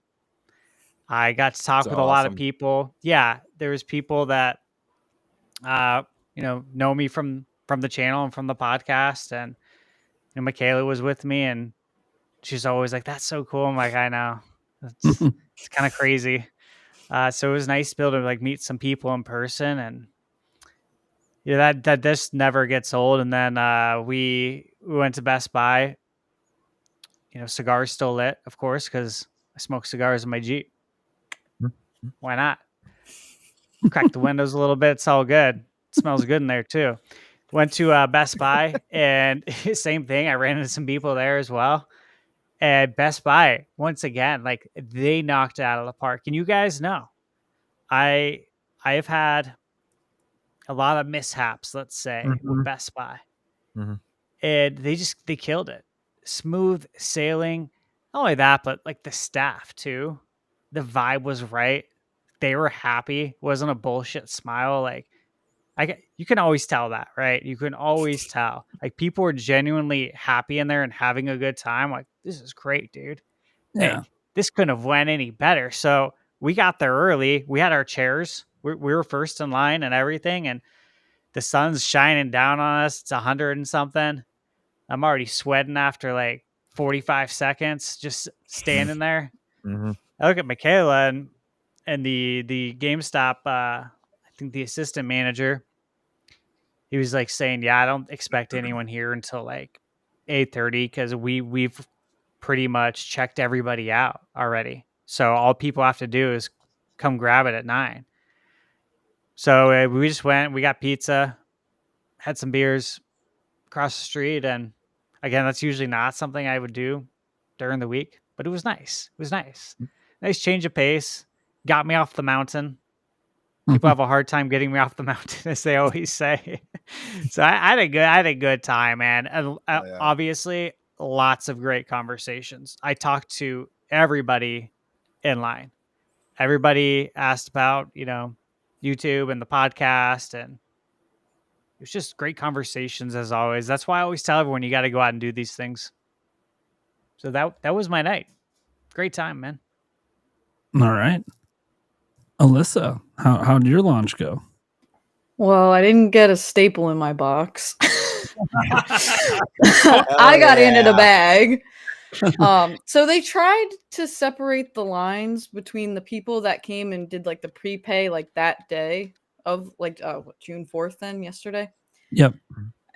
I got to talk with a lot of people. Yeah, there was people that know me from the channel and from the podcast, and Michaela was with me, and she's always like, "That's so cool." I'm like, "I know, it's kind of crazy." So it was nice to be able to like meet some people in person, and that just never gets old. And then we went to Best Buy. Cigars still lit, of course, because I smoke cigars in my Jeep. Why not? Crack the windows a little bit. It's all good. It smells good in there too. Went to Best Buy and same thing. I ran into some people there as well. And Best Buy, once again, like they knocked it out of the park. And you guys know, I have had a lot of mishaps, let's say, with Best Buy. And they killed it. Smooth sailing. Not only that, but like the staff too. The vibe was right. They were happy. Wasn't a bullshit smile. Like you can always tell that, right? You can always tell. Like people were genuinely happy in there and having a good time. Like, this is great, dude. Yeah. Hey, this couldn't have went any better. So we got there early. We had our chairs. We were first in line and everything. And the sun's shining down on us. It's 100 and something. I'm already sweating after like 45 seconds just standing there. I look at Michaela and the GameStop, I think the assistant manager, he was like saying, yeah, I don't expect anyone here until like 8:30 because we've pretty much checked everybody out already. So all people have to do is come grab it at 9. So we just went, we got pizza, had some beers across the street. And again, that's usually not something I would do during the week, but it was nice. It was nice. Nice change of pace. Got me off the mountain. People have a hard time getting me off the mountain, as they always say. So I had a good time, man. And obviously, lots of great conversations. I talked to everybody in line. Everybody asked about, YouTube and the podcast, and it was just great conversations as always. That's why I always tell everyone you got to go out and do these things. So that was my night. Great time, man. All right. Alyssa, how did your launch go? Well, I didn't get a staple in my box. I got handed a bag. So they tried to separate the lines between the people that came and did like the prepay like that day of like June 4th then yesterday. Yep.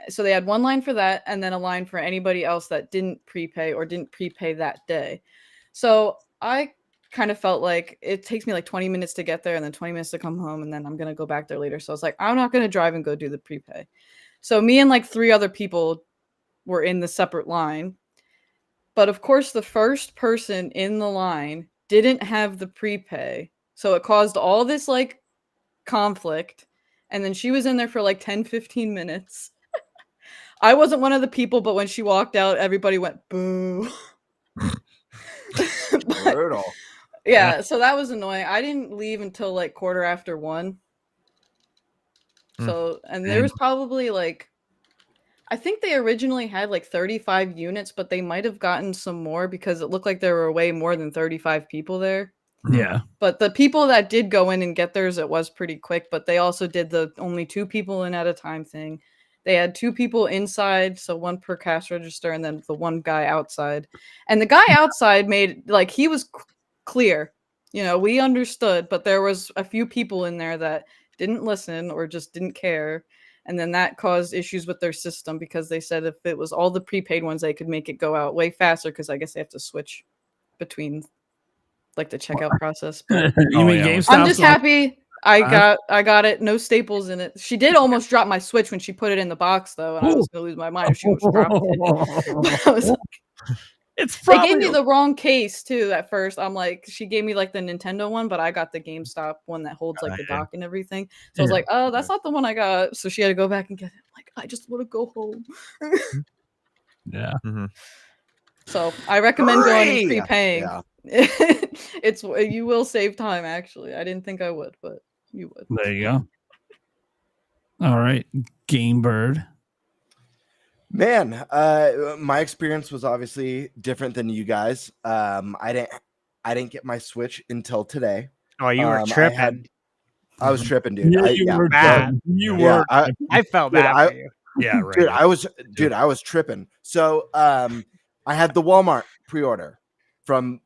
So they had one line for that and then a line for anybody else that didn't prepay or didn't prepay that day. So I kind of felt like it takes me like 20 minutes to get there and then 20 minutes to come home and then I'm going to go back there later. So I was like, I'm not going to drive and go do the prepay. So me and like 3 other people were in the separate line. But of course, the first person in the line didn't have the prepay. So it caused all this like conflict. And then she was in there for like 10, 15 minutes. I wasn't one of the people, but when she walked out, everybody went boo. Brutal. Yeah, so that was annoying. I didn't leave until like 1:15. So, and there was probably like, I think they originally had like 35 units, but they might have gotten some more because it looked like there were way more than 35 people there. Yeah. But the people that did go in and get theirs, it was pretty quick, but they also did the only 2 people in at a time thing. They had 2 people inside, so 1 per cash register, and then the 1 guy outside. And the guy outside made, like, he was clear. We understood, but there was a few people in there that didn't listen or just didn't care. And then that caused issues with their system because they said if it was all the prepaid ones, they could make it go out way faster because I guess they have to switch between like the checkout process. But I'm just happy I got it. No staples in it. She did almost drop my Switch when she put it in the box though, and I was gonna lose my mind if she almost dropped it. I was like, they gave me the wrong case too at first. I'm like, she gave me like the Nintendo one, but I got the GameStop one that holds like the dock and everything. So I was like, oh, that's not the one I got. So she had to go back and get it. I'm like, I just want to go home. Yeah. So I recommend going and prepaying. Yeah. It's you will save time. Actually, I didn't think I would, but you would. There you go. All right, Game Bird. Man, my experience was obviously different than you guys. I didn't get my Switch until today. Oh, you were tripping. I was tripping, dude. You were bad. You were. I felt bad for you. Yeah, right. I was tripping. So, I had the Walmart pre-order from,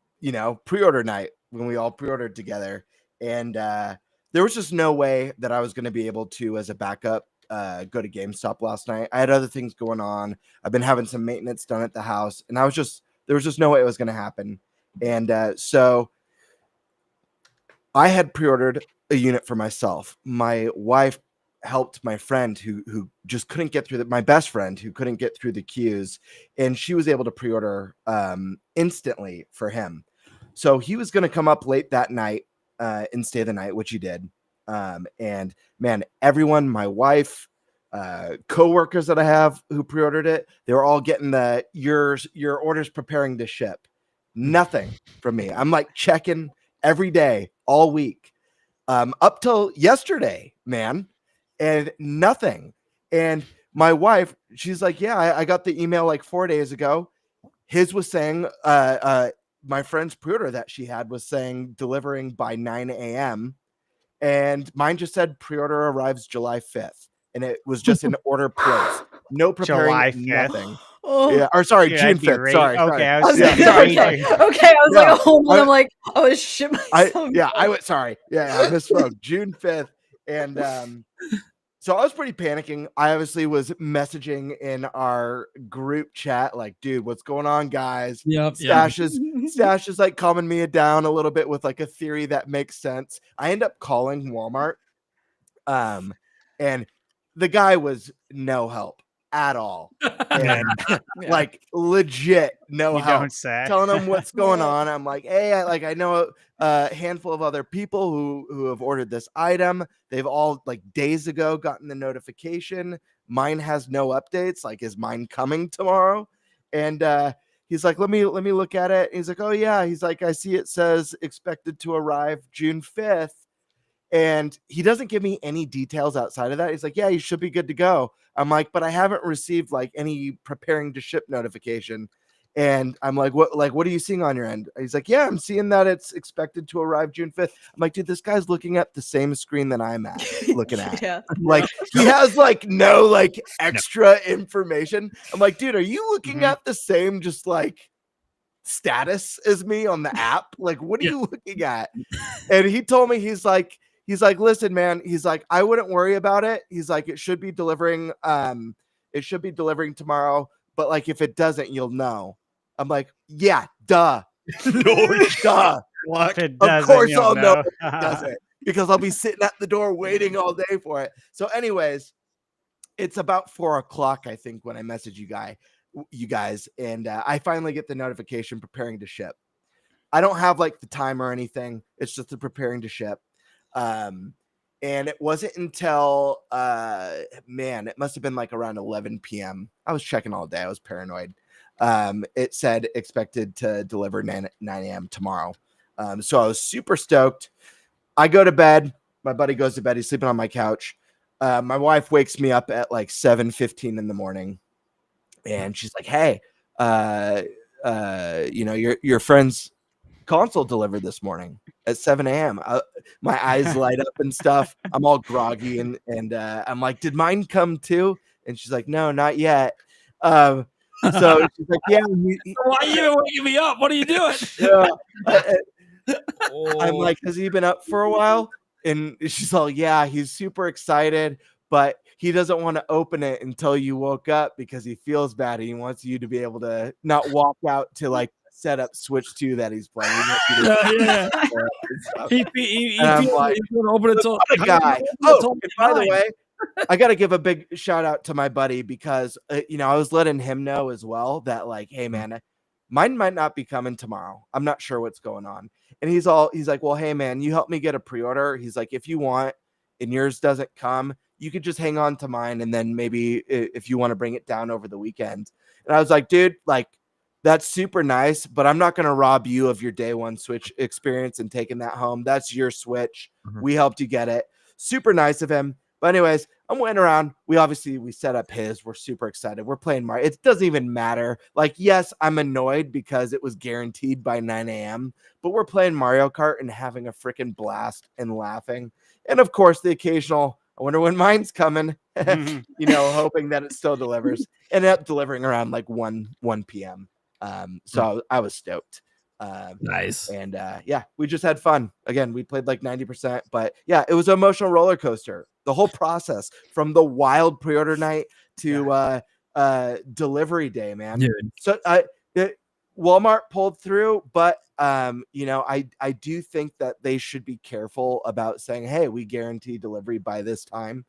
pre-order night when we all pre-ordered together. And there was just no way that I was going to be able to, as a backup, go to GameStop last night. I had other things going on. I've been having some maintenance done at the house, and there was just no way it was going to happen. And so I had pre-ordered a unit for myself. My wife helped my friend who just couldn't get through my best friend who couldn't get through the queues, and she was able to pre-order instantly for him. So he was going to come up late that night and stay the night, which he did. And man, everyone, my wife, co-workers that I have who pre-ordered it, they were all getting your orders preparing to ship. Nothing from me. I'm like checking every day all week up till yesterday, man, and nothing. And my wife, she's like, yeah, I got the email like 4 days ago. His was saying my friend's pre-order that she had was saying delivering by 9 a.m. and mine just said pre-order arrives July 5th, and it was just an order place. No preparing, July 5th. nothing. Yeah, or sorry, June 5th. Sorry. Okay, I sorry. was Yeah, sorry. Okay, I was like, oh, I'm like, I was shit myself. I went sorry. Yeah, I misspoke. June 5th. And so I was pretty panicking. I obviously was messaging in our group chat, like, dude, what's going on, guys? Yep. Stash is like calming me down a little bit with like a theory that makes sense. I end up calling Walmart. And the guy was no help at all. And like legit no You help. don't say. Telling them what's going on. I'm like, hey, I know a handful of other people who have ordered this item. They've all like days ago gotten the notification. Mine has no updates. Like, is mine coming tomorrow? And he's like, let me look at it. He's like, oh yeah. He's like, I see it says expected to arrive June 5th. And he doesn't give me any details outside of that. He's like, yeah, you should be good to go. I'm like, but I haven't received like any preparing to ship notification. And I'm like, what are you seeing on your end? He's like, yeah, I'm seeing that it's expected to arrive June 5th. I'm like, dude, this guy's looking at the same screen that I'm looking at. Yeah. Like, he has like no like extra information. I'm like, dude, are you looking at the same just like status as me on the app? Like, what are you looking at? And he told me, he's like, listen, man, he's like, I wouldn't worry about it. He's like, it should be delivering tomorrow, but like if it doesn't, you'll know. I'm like, yeah, duh. Duh. If it Of doesn't, course you'll I'll know know. if it doesn't, because I'll be sitting at the door waiting all day for it. So anyways, it's about 4:00, I think, when I message you guys, and I finally get the notification preparing to ship. I don't have like the time or anything. It's just the preparing to ship. And it wasn't until it must have been like around 11 p.m. I was checking all day. I was paranoid. It said expected to deliver 9 a.m. tomorrow. So I was super stoked. I go to bed. My buddy goes to bed. He's sleeping on my couch. My wife wakes me up at like 7:15 in the morning, and she's like, hey, your friend's console delivered this morning at 7 a.m. My eyes light up and stuff. I'm all groggy and I'm like, did mine come too? And she's like, no, not yet. So she's like, yeah. Why are you waking me up? What are you doing? Yeah. I'm like, has he been up for a while? And she's all, yeah, he's super excited, but he doesn't want to open it until you woke up because he feels bad. And he wants you to be able to not walk out to like set up Switch 2 that he's playing. He feels like he's going to open it till guy. Oh, and by the way, I got to give a big shout out to my buddy because I was letting him know as well that like, hey man, mine might not be coming tomorrow. I'm not sure what's going on. And he's like, well, hey man, you help me get a pre-order. He's like, if you want and yours doesn't come, you could just hang on to mine. And then maybe if you want to bring it down over the weekend. And I was like, dude, like, that's super nice, but I'm not going to rob you of your day one Switch experience and taking that home. That's your Switch. We helped you get it. Super nice of him. But anyways, I'm waiting around. We set up his. We're super excited. We're playing Mario. It doesn't even matter. Like, yes, I'm annoyed because it was guaranteed by 9 a.m., but we're playing Mario Kart and having a freaking blast and laughing. And of course, the occasional, I wonder when mine's coming, hoping that it still delivers. Ended up delivering around like 1 p.m. So I was stoked. Nice. And we just had fun. Again, we played like 90%, but yeah, it was an emotional roller coaster. The whole process from the wild pre-order night to delivery day, man. Dude. So Walmart pulled through, but you know, I do think that they should be careful about saying, hey, we guarantee delivery by this time,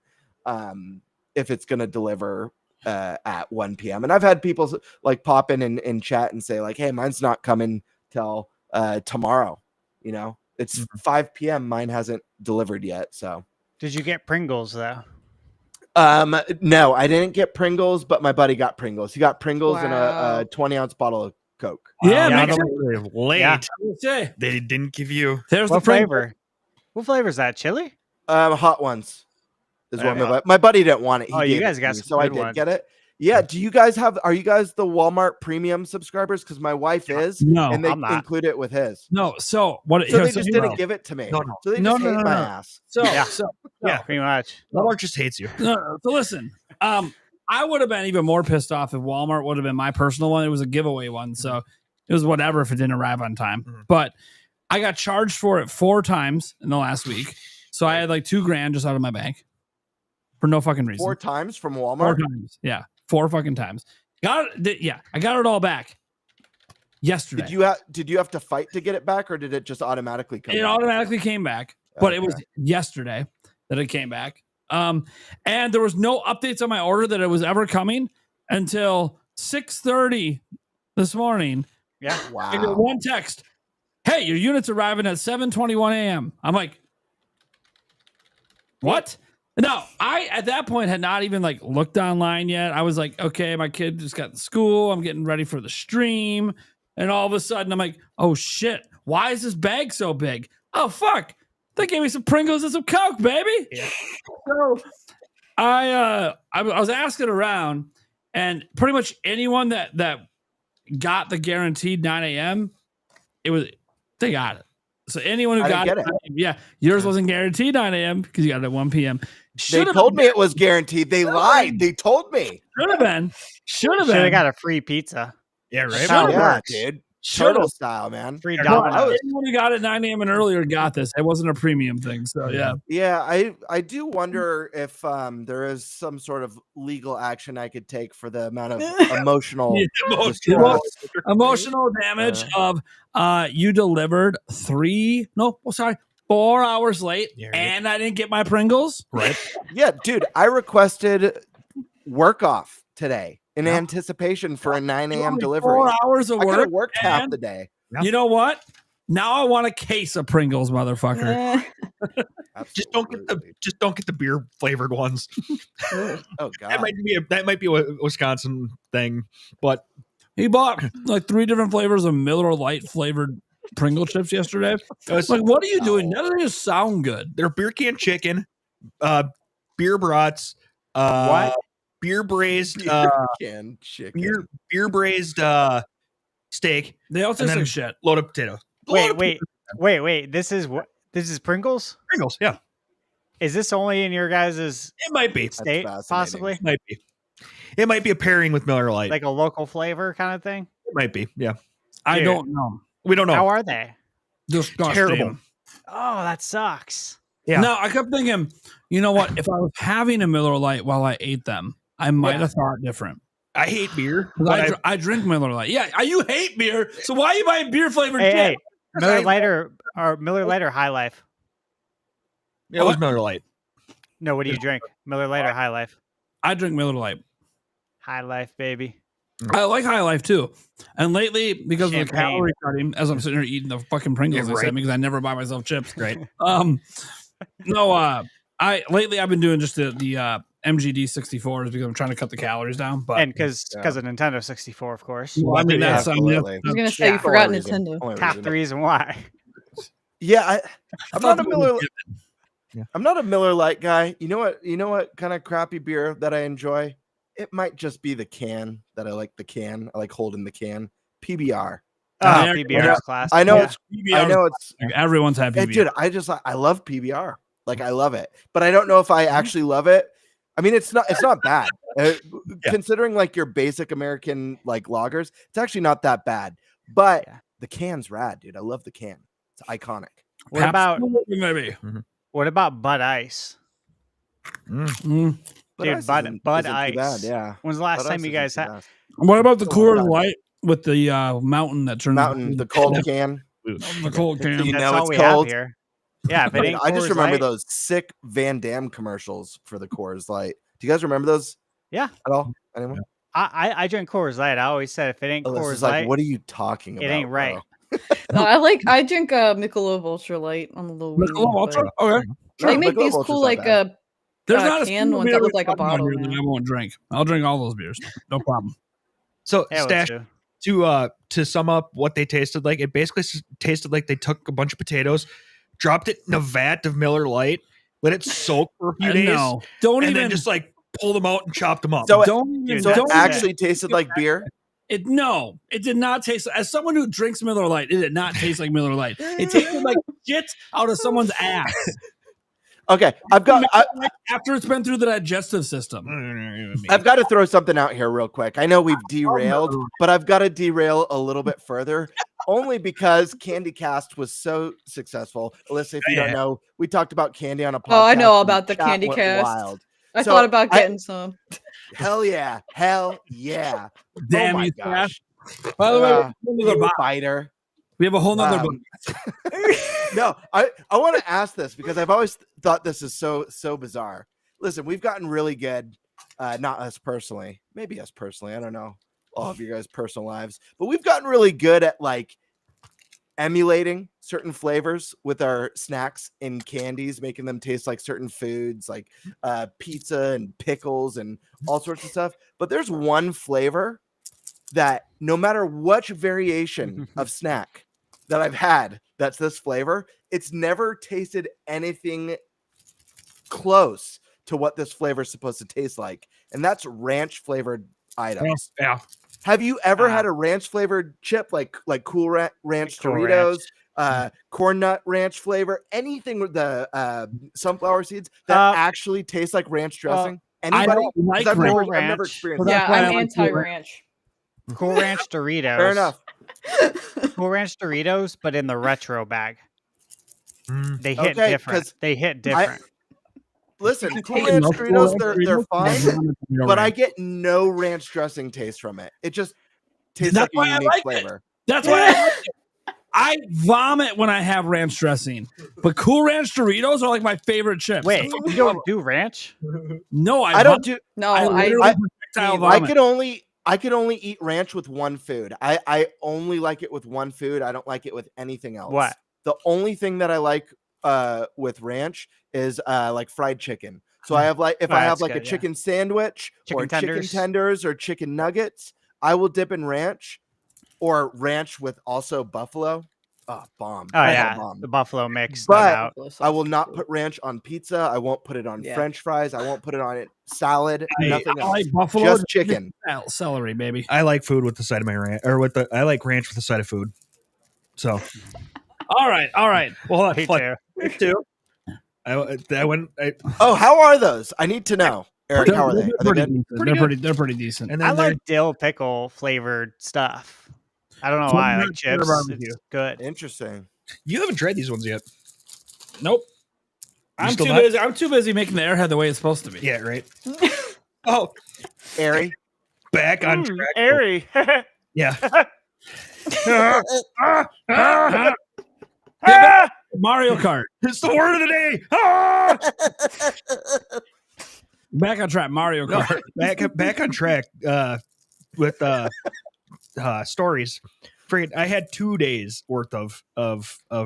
if it's going to deliver at 1 p.m. And I've had people like pop in chat and say like, hey, mine's not coming till tomorrow. You know, it's 5 p.m. Mine hasn't delivered yet. So Did you get Pringles though? No, I didn't get Pringles, but my buddy got Pringles. He got Pringles and Wow. a 20-ounce bottle of Coke. Yeah, Wow. makes They're late. Yeah. sense. They didn't give you. There's What the Pringles. flavor? What flavor is that? Chili? Hot ones is what Yeah. my buddy didn't want it. He Oh, you gave guys it to got me, some so I good did ones. get it. Yeah. Do you guys are you guys the Walmart premium subscribers? Because my wife is, No, and they I'm not. include it with his. No, so what? So here, they just here- didn't give it to me. No, no. So they No, just no, hate no, my no. ass. So, Yeah. so Yeah, pretty much. Walmart just hates you. No, so listen, I would have been even more pissed off if Walmart would have been my personal one. It was a giveaway one, so it was whatever if it didn't arrive on time. Mhm. But I got charged for it 4 times in the last week, so I had like $2,000 just out of my bank for no fucking reason. 4 times from 4 Walmart. times, yeah, 4 fucking times. Got it? Yeah, I got it all back yesterday. Did you have to fight to get it back, or did it just automatically come? It back? automatically came back, but it was yesterday that it came back. And there was no updates on my order that it was ever coming until 6:30 this morning. Yeah. I get Wow. one text. Hey, your unit's arriving at 7:21 a.m. I'm like, what? No, I at that point had not even like looked online yet. I was like, okay, my kid just got to school. I'm getting ready for the stream. And all of a sudden I'm like, oh shit, why is this bag so big? Oh fuck. They gave me some Pringles and some Coke, baby. Yeah. So I was asking around, and pretty much anyone that got the guaranteed 9 a.m., they got it. So anyone who I got didn't it, get it. yeah, yours wasn't guaranteed 9 a.m. because you got it at 1 p.m. They told me it was guaranteed. They lied. They told me. Should have been. Should have Should have been. got a free pizza. Yeah, right. Should've Oh, yeah, worked. dude. Should've. Turtle style, man. Free Yeah, Domino's. Anyone who got it 9 a.m. and earlier got this. It wasn't a premium thing. So yeah. Yeah, I do wonder if there is some sort of legal action I could take for the amount of emotional distress. Emotional damage of you delivered 4 hours late, Yeah, right. and I didn't get my Pringles. Right. Yeah, dude, I requested work off today in anticipation for a 9 a.m. Only delivery. 4 hours of I could work. have worked half and the day. You know what? Now I want a case of Pringles, motherfucker. Just don't get the beer flavored ones. Oh That god. might be a Wisconsin thing, but He bought like 3 different flavors of Miller Lite flavored Pringle chips yesterday. It's like, what are you doing? That doesn't just sound good. they're beer can chicken, beer brats, What? beer braised, Can chicken. beer braised steak, They all taste then- like shit. loaded potato. Wait. This is what? This is Pringles? Pringles. Yeah, Is this only in your guys' it might be. state, fascinating. possibly? Might be. It might be a pairing with Miller Lite. Like a local flavor kind of thing? It might be. Yeah, I Dude. don't know. we don't know. How are they? Disgusting. Terrible. Oh, that sucks. Yeah. No, I kept thinking, you know what? If I was having a Miller Lite while I ate them, I might have thought different. I hate beer. 'Cause But I drink Miller Lite. Yeah, you hate beer, so why are you buying beer flavored Hey, shit? hey, Miller Lite or High Life? it was Miller Lite. No, what do you drink? Miller Lite or High Life? I drink Miller Lite. High Life, baby. I like High Life too. And lately, because of the Champagne. calorie cutting, as I'm sitting here eating the fucking Pringles, Yeah, I said, right. because I never buy myself chips. Right. I've been doing just the MGD 64s because I'm trying to cut the calories down. But And because of Nintendo 64, of course. well, I mean, that's Absolutely. I was gonna say Yeah. you forgot Only reason. Nintendo. Only Half reason. the reason why. Yeah, I'm not a Miller. Yeah. I'm not a Miller Lite guy. You know what? You know what kind of crappy beer that I enjoy? It might just be the can that I like. The can I like holding the can. PBR. Oh, Yeah, PBR is class. I know Yeah. it's. I know it's. everyone's had Hey, PBR. dude, I love PBR. Like I love it, but I don't know if I actually love it. I mean, it's not bad. Considering like your basic American like lagers, it's actually not that bad. But the can's rad, dude. I love the can. It's iconic. What about maybe? what about Bud Ice? Bud Dude, Ice Bud isn't too Ice. bad, yeah. When's the last Bud time Ice you isn't guys too had? bad. What about the It's a Coors long time. Light with the mountain that turns the cold can. The cold can. You That's know all it's we cold. have here. Yeah, if it ain't I just Coors remember Light- those sick Van Damme commercials for the Coors Light. Do you guys remember those? Yeah. At all? Anyone? I drink Coors Light. I always said if it ain't Alyssa's Coors like, Light, what are you talking about? it ain't right. No, I drink Michelob Ultra Light on the little Michelob weenie, Ultra? but Okay. They make Michelob these Ultra's cool not like bad. There's not a can single ones beer that look we like a talk about bottle here that now. I won't drink. I'll drink all those beers. No problem. So Yeah, Stash, let's do. to sum up what they tasted like, it basically tasted like they took a bunch of potatoes, dropped it in a vat of Miller Lite, let it soak for a few days, No, don't and even then just like pulled them out and chopped them up. So it, don't even. so it don't actually tasted like beer. No, it did not taste. As someone who drinks Miller Lite, it did not taste like Miller Lite. It tasted like shit out of someone's ass. Okay, After it's been through the digestive system. I've got to throw something out here real quick. I know we've derailed, but I've got to derail a little bit further, only because Candy Cast was so successful. Alyssa, if you don't know, we talked about candy on a podcast. Oh, I know and about the chat Candy went Cast. wild. I So thought about getting some. Hell yeah. Damn oh my you, gosh. Stash. By the way, you fighter. We have a whole nother No, I want to ask this because I've always thought this is so bizarre. Listen, we've gotten really good, not us personally, maybe us personally, I don't know all of your guys' personal lives, but we've gotten really good at like emulating certain flavors with our snacks and candies, making them taste like certain foods, like pizza and pickles and all sorts of stuff. But there's one flavor that no matter which variation of snack that I've had that's this flavor, it's never tasted anything close to what this flavor is supposed to taste like. And that's ranch flavored items. Yeah. Have you ever had a ranch flavored chip like Cool Ranch Cool Doritos, Ranch. corn nut ranch flavor, anything with the sunflower seeds that actually tastes like ranch dressing? I Anybody? don't like 'Cause I've never ranch. experienced Yeah, that. why I I'm like anti-ranch. Cool Ranch Doritos. Fair enough. Cool Ranch Doritos, but in the retro bag. They hit Okay, different. 'cause They hit different. Listen, Cool Taking Ranch those Cool Doritos, Ranch they're Doritos, fine, but I get no ranch dressing taste from it. It just tastes That's like why a I unique like it. flavor. That's why I like it. I vomit when I have ranch dressing, but Cool Ranch Doritos are like my favorite chips. Wait, you don't do ranch? No, I don't vomit. do. No, I I literally projectile I vomit. could only eat ranch with one food. I only like it with one food. I don't like it with anything else. What? The only thing that I like with ranch is like fried chicken. So I have like if Oh, I have that's like a good, yeah. chicken sandwich or Chicken chicken tenders or chicken nuggets, I will dip in ranch or ranch with also buffalo. Oh, bomb. Oh yeah, Bomb. the buffalo mix. But But I will not put ranch on pizza. I won't put it on Yeah. French fries. I won't put it on it salad. I Nothing else. like buffalo, Just chicken. celery, baby. I like food with the side of my ranch, or with the I like ranch with the side of food. So, All right. well, hold on, Me Fleck, too. too. I went, Oh, how are those? I need to know. Eric, how are they? Are they good? They're pretty decent. and I then there- like dill pickle flavored stuff. I don't know So why. I not like cheddar chips. barbecue. It's good. Interesting. you haven't tried these ones yet. Nope. I'm still too not? busy. I'm too busy making the airhead the way it's supposed to be. Yeah, right. Oh, Airy. back on track. Airy. Yeah. Mario Kart. It's the word of the day. Ah! Back on track. Mario No, Kart. back on track with stories. Freaking, I had 2 days worth of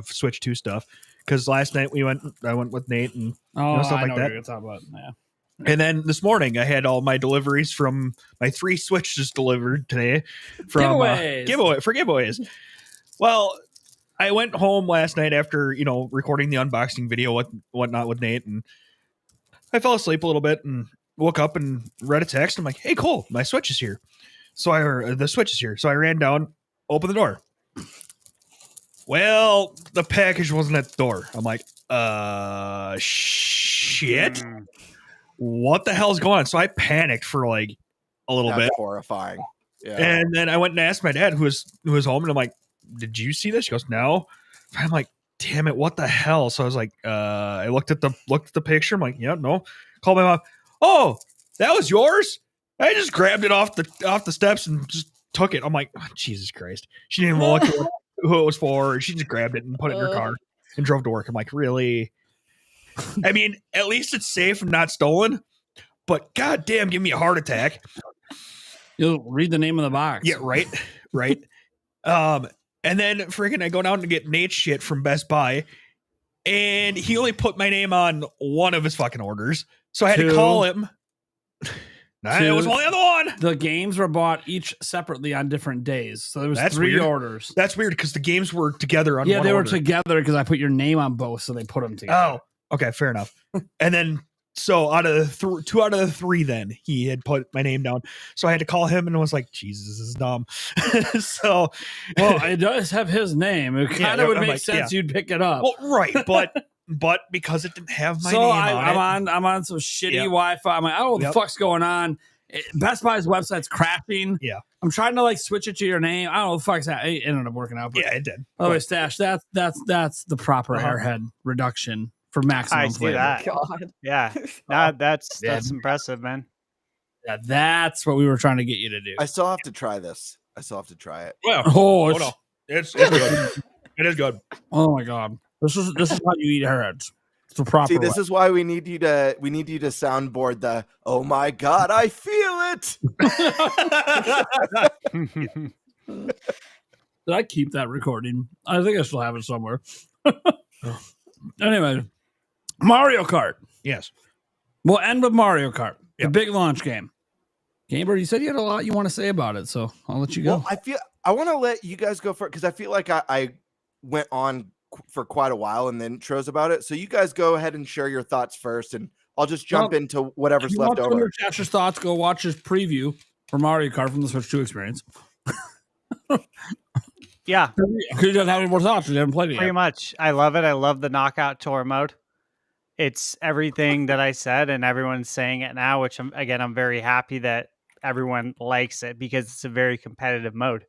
Switch 2 stuff because last night I went with Nate and Oh, stuff I like know that. what you're talking about. Yeah. And then this morning I had all my deliveries from my 3 Switches delivered today from Giveaways. giveaways. Well, I went home last night after recording the unboxing video, whatnot with Nate, and I fell asleep a little bit and woke up and read a text. I'm like, "Hey, cool, my Switch is here." The Switch is here. So I ran down, opened the door. Well, the package wasn't at the door. I'm like, shit. What the hell's going on? So I panicked for like a little That's bit. horrifying. Yeah. And then I went and asked my dad, who was home, and I'm like, "Did you see this?" She goes, "No." I'm like, "Damn it, what the hell?" So I was like, I looked at the picture. I'm like, "Yeah, no." Called my mom. "Oh, that was yours?" I just grabbed it off the steps and just took it. I'm like, oh, Jesus Christ. She didn't even look at who it was for. She just grabbed it and put it in her car and drove to work. I'm like, really? I mean, at least it's safe and not stolen. But goddamn, give me a heart attack. You'll read the name of the box. Yeah, right. And then freaking I go down to get Nate's shit from Best Buy, and he only put my name on one of his fucking orders. So I had to call him. It was only on the one. The games were bought each separately on different days. So there was That's 3 weird. orders. That's weird because the games were together on one they order. were together because I put your name on both, so they put them together. Oh, okay, fair enough. And then so out of the 2 out of the 3, then he had put my name down. So I had to call him and I was like, Jesus, this is dumb. So, well, it does have his name. It kind of would make sense you'd pick it up. Well, right, but because it didn't have my name on I'm on some shitty Wi-Fi. I'm like, I don't know what the fuck's going on. Best Buy's website's crashing. Yeah. I'm trying to like switch it to your name. I don't know what the fuck's that. It ended up working out. But yeah, it did. Oh, wait, Stash. That's the proper airhead reduction for maximum I see flavor. that. God. Yeah. No, that's impressive, man. Yeah, that's what we were trying to get you to do. I still have to try this. I still have to try it. Well, Oh, no. It's good. It is good. Oh my god. This is how you eat airheads. It's the proper See, this way. is why we need you to soundboard the "Oh my God, I feel it." Did I keep that recording? I think I still have it somewhere. Anyway, Mario Kart. Yes. We'll end with Mario Kart, the Yep. big launch game. Gamer, you said you had a lot you want to say about it, so I'll let you go. Well, I want to let you guys go first because I feel like I went on for quite a while in the intros about it. So you guys go ahead and share your thoughts first, and I'll just jump into whatever's If you left want to over. Chash's thoughts, go watch his preview for Mario Kart from the Switch 2 experience. Yeah, Because he doesn't have any more thoughts. He haven't played it pretty yet. much. I love it. I love the knockout tour mode. It's everything that I said, and everyone's saying it now, which I'm very happy that everyone likes it because it's a very competitive mode.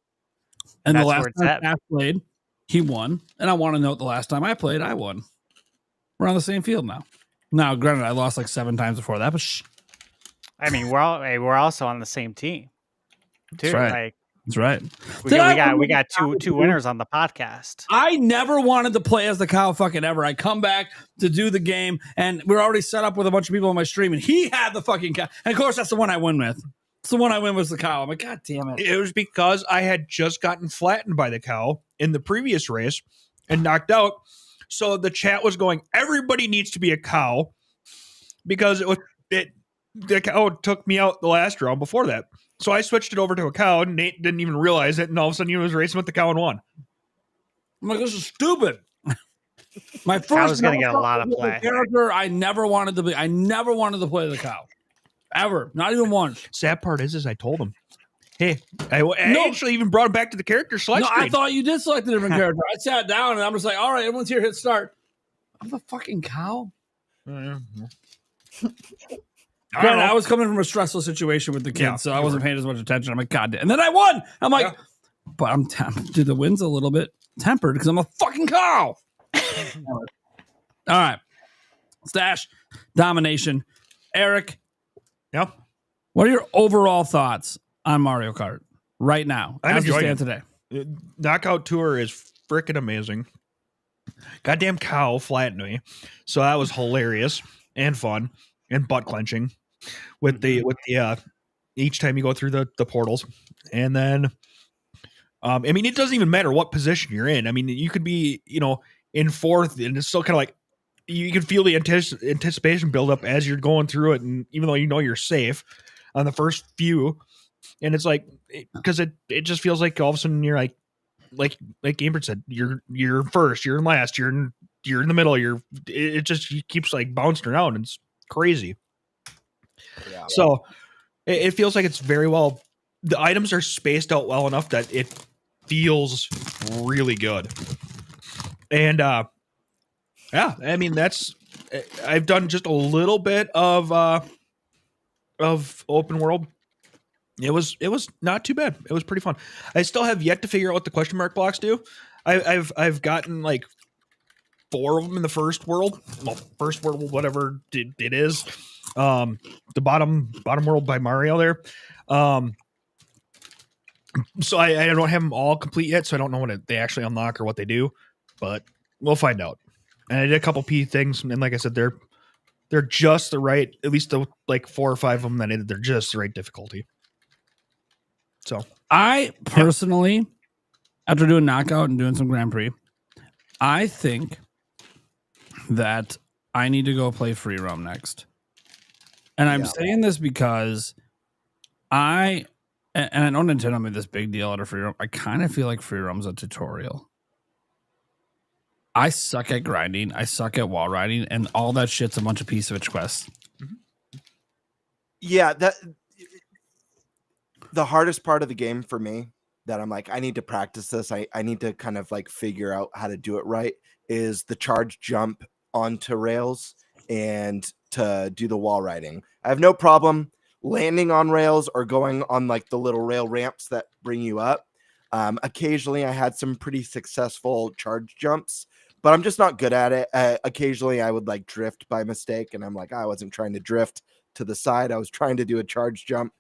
And the That's last where it's time at. Ash played, he won. And I want to note the last time I played, I won. We're on the same field now. Now, granted, I lost like 7 times before that, but I mean, we're also on the same team, too. That's right. Like, that's right. we got two winners on the podcast. I never wanted to play as the cow fucking ever. I come back to do the game, and we're already set up with a bunch of people on my stream, and he had the fucking cow. And of course, that's the one I win with. It's the one I win was the cow. I'm like, God damn it. It was because I had just gotten flattened by the cow in the previous race and knocked out. So the chat was going, everybody needs to be a cow because the cow took me out the last round before that. So I switched it over to a cow. Nate didn't even realize it, and all of a sudden he was racing with the cow and won. I'm like, this is stupid. My first Cow's gonna get a lot of play. character I never wanted to be. I never wanted to play the cow. Ever. Not even once. Sad part is I told him, hey, I actually even brought him back to the character select No, screen. I thought you did select a different character. I sat down and I'm just like, all right, everyone's here, hit start. I'm the fucking cow. Granted, I was coming from a stressful situation with the kids, so I wasn't paying as much attention. I'm like, God damn. And then I won. I'm like, but dude, the win's a little bit tempered because I'm a fucking cow. All right. Stash, domination. Eric. Yep. What are your overall thoughts on Mario Kart right now? I'm as we enjoying stand today. Knockout Tour is freaking amazing. Goddamn cow flattened me. So that was hilarious and fun and butt clenching with the each time you go through the portals. And then I mean, it doesn't even matter what position you're in. I mean, you could be, in fourth, and it's still kind of like you can feel the anticipation build up as you're going through it. And even though you're safe on the first few, and it's like, because it just feels like all of a sudden you're like Gamebird said, you're first, you're in last, you're in the middle, it just keeps like bouncing around. And it's crazy. Yeah. So it feels like it's very well. The items are spaced out well enough that it feels really good. And yeah, I mean I've done just a little bit of open world. It was not too bad. It was pretty fun. I still have yet to figure out what the question mark blocks do. I've gotten like 4 of them in the first world. Well, first world, whatever it is. The bottom world by Mario there. So I don't have them all complete yet, so I don't know what they actually unlock or what they do, but we'll find out. And I did a couple P things, and like I said, they're just the right, at least the like 4 or 5 of them that they're just the right difficulty. So I personally, after doing Knockout and doing some Grand Prix, I think that I need to go play Free Roam next. And I'm saying this because I know Nintendo made this big deal out of Free Roam. I kind of feel like Free Roam's a tutorial. I suck at grinding. I suck at wall riding, and all that shit's a bunch of piece of itch quests. Yeah, the hardest part of the game for me that I'm like, I need to practice this. I need to kind of like figure out how to do it right is the charge jump onto rails and to do the wall riding. I have no problem landing on rails or going on like the little rail ramps that bring you up. Occasionally I had some pretty successful charge jumps, but I'm just not good at it. Occasionally I would like drift by mistake, and I'm like, I wasn't trying to drift to the side. I was trying to do a charge jump.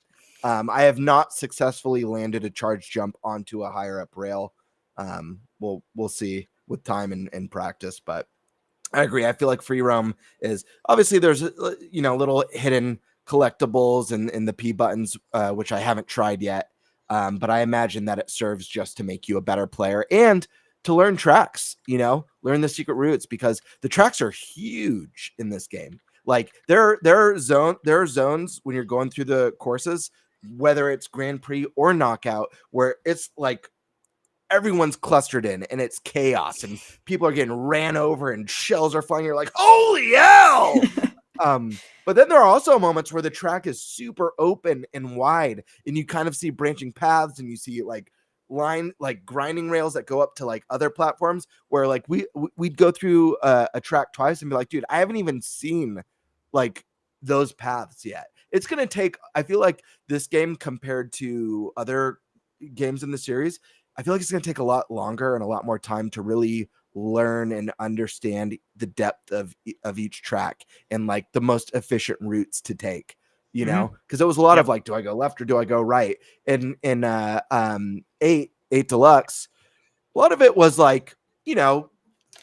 I have not successfully landed a charge jump onto a higher up rail. We'll see with time and practice, but I agree. I feel like Free Roam is obviously there's little hidden collectibles and the P buttons, which I haven't tried yet. But I imagine that it serves just to make you a better player and to learn tracks, learn the secret routes, because the tracks are huge in this game. Like there are zones when you're going through the courses, whether it's Grand Prix or Knockout, where it's like everyone's clustered in and it's chaos and people are getting ran over and shells are flying. You're like, holy hell! But then there are also moments where the track is super open and wide, and you kind of see branching paths, and you see like grinding rails that go up to like other platforms where like we'd go through a track twice and be like, dude, I haven't even seen like those paths yet. It's going to take, I feel like this game compared to other games in the series, I feel like it's going to take a lot longer and a lot more time to really learn and understand the depth of each track and like the most efficient routes to take, because it was a lot of like, do I go left or do I go right? In 8 Deluxe, a lot of it was like,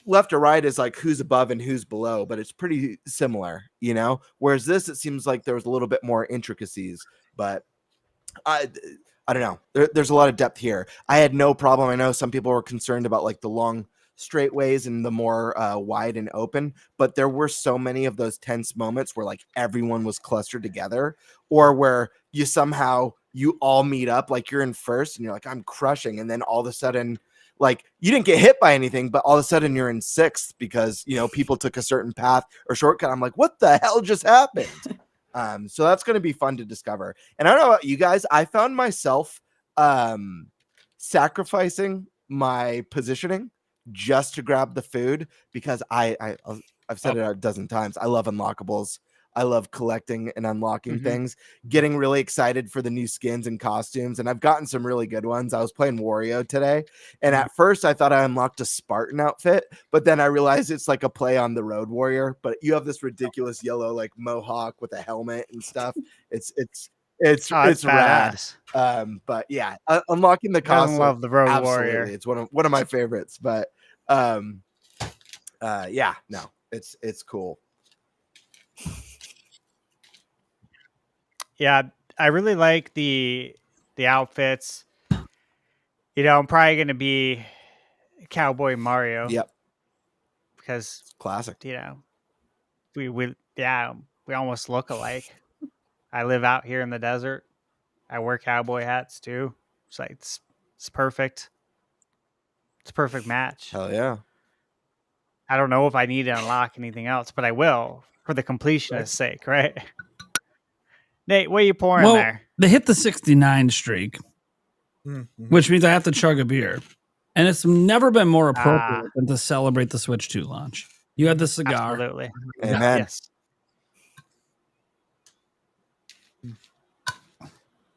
left or right is like who's above and who's below, but it's pretty similar, whereas this, it seems like there was a little bit more intricacies, but I don't know. There's a lot of depth here. I had no problem. I know some people were concerned about like the long straightways and the more wide and open, but there were so many of those tense moments where like everyone was clustered together, or where you all meet up, like you're in first and you're like, I'm crushing, and then all of a sudden like you didn't get hit by anything, but all of a sudden you're in sixth because people took a certain path or shortcut. I'm like, what the hell just happened? So that's going to be fun to discover. And I don't know about you guys, I found myself sacrificing my positioning just to grab the food, because I've said it a dozen times. I love unlockables. I love collecting and unlocking things, getting really excited for the new skins and costumes. And I've gotten some really good ones. I was playing Wario today, and at first I thought I unlocked a Spartan outfit, but then I realized it's like a play on the Road Warrior, but you have this ridiculous yellow like mohawk with a helmet and stuff. It's rad. But yeah, unlocking the costume. I love the Road absolutely. Warrior. It's one of my favorites, but it's cool. Yeah, I really like the outfits. I'm probably going to be Cowboy Mario. Yep. Because it's classic. We almost look alike. I live out here in the desert. I wear cowboy hats too. It's like it's perfect. It's a perfect match. Hell yeah. I don't know if I need to unlock anything else, but I will for the completionist's sake, right? Nate, what are you pouring there? They hit the 69 streak, which means I have to chug a beer. And it's never been more appropriate than to celebrate the Switch 2 launch. You had the cigar. Absolutely. Amen. Yes.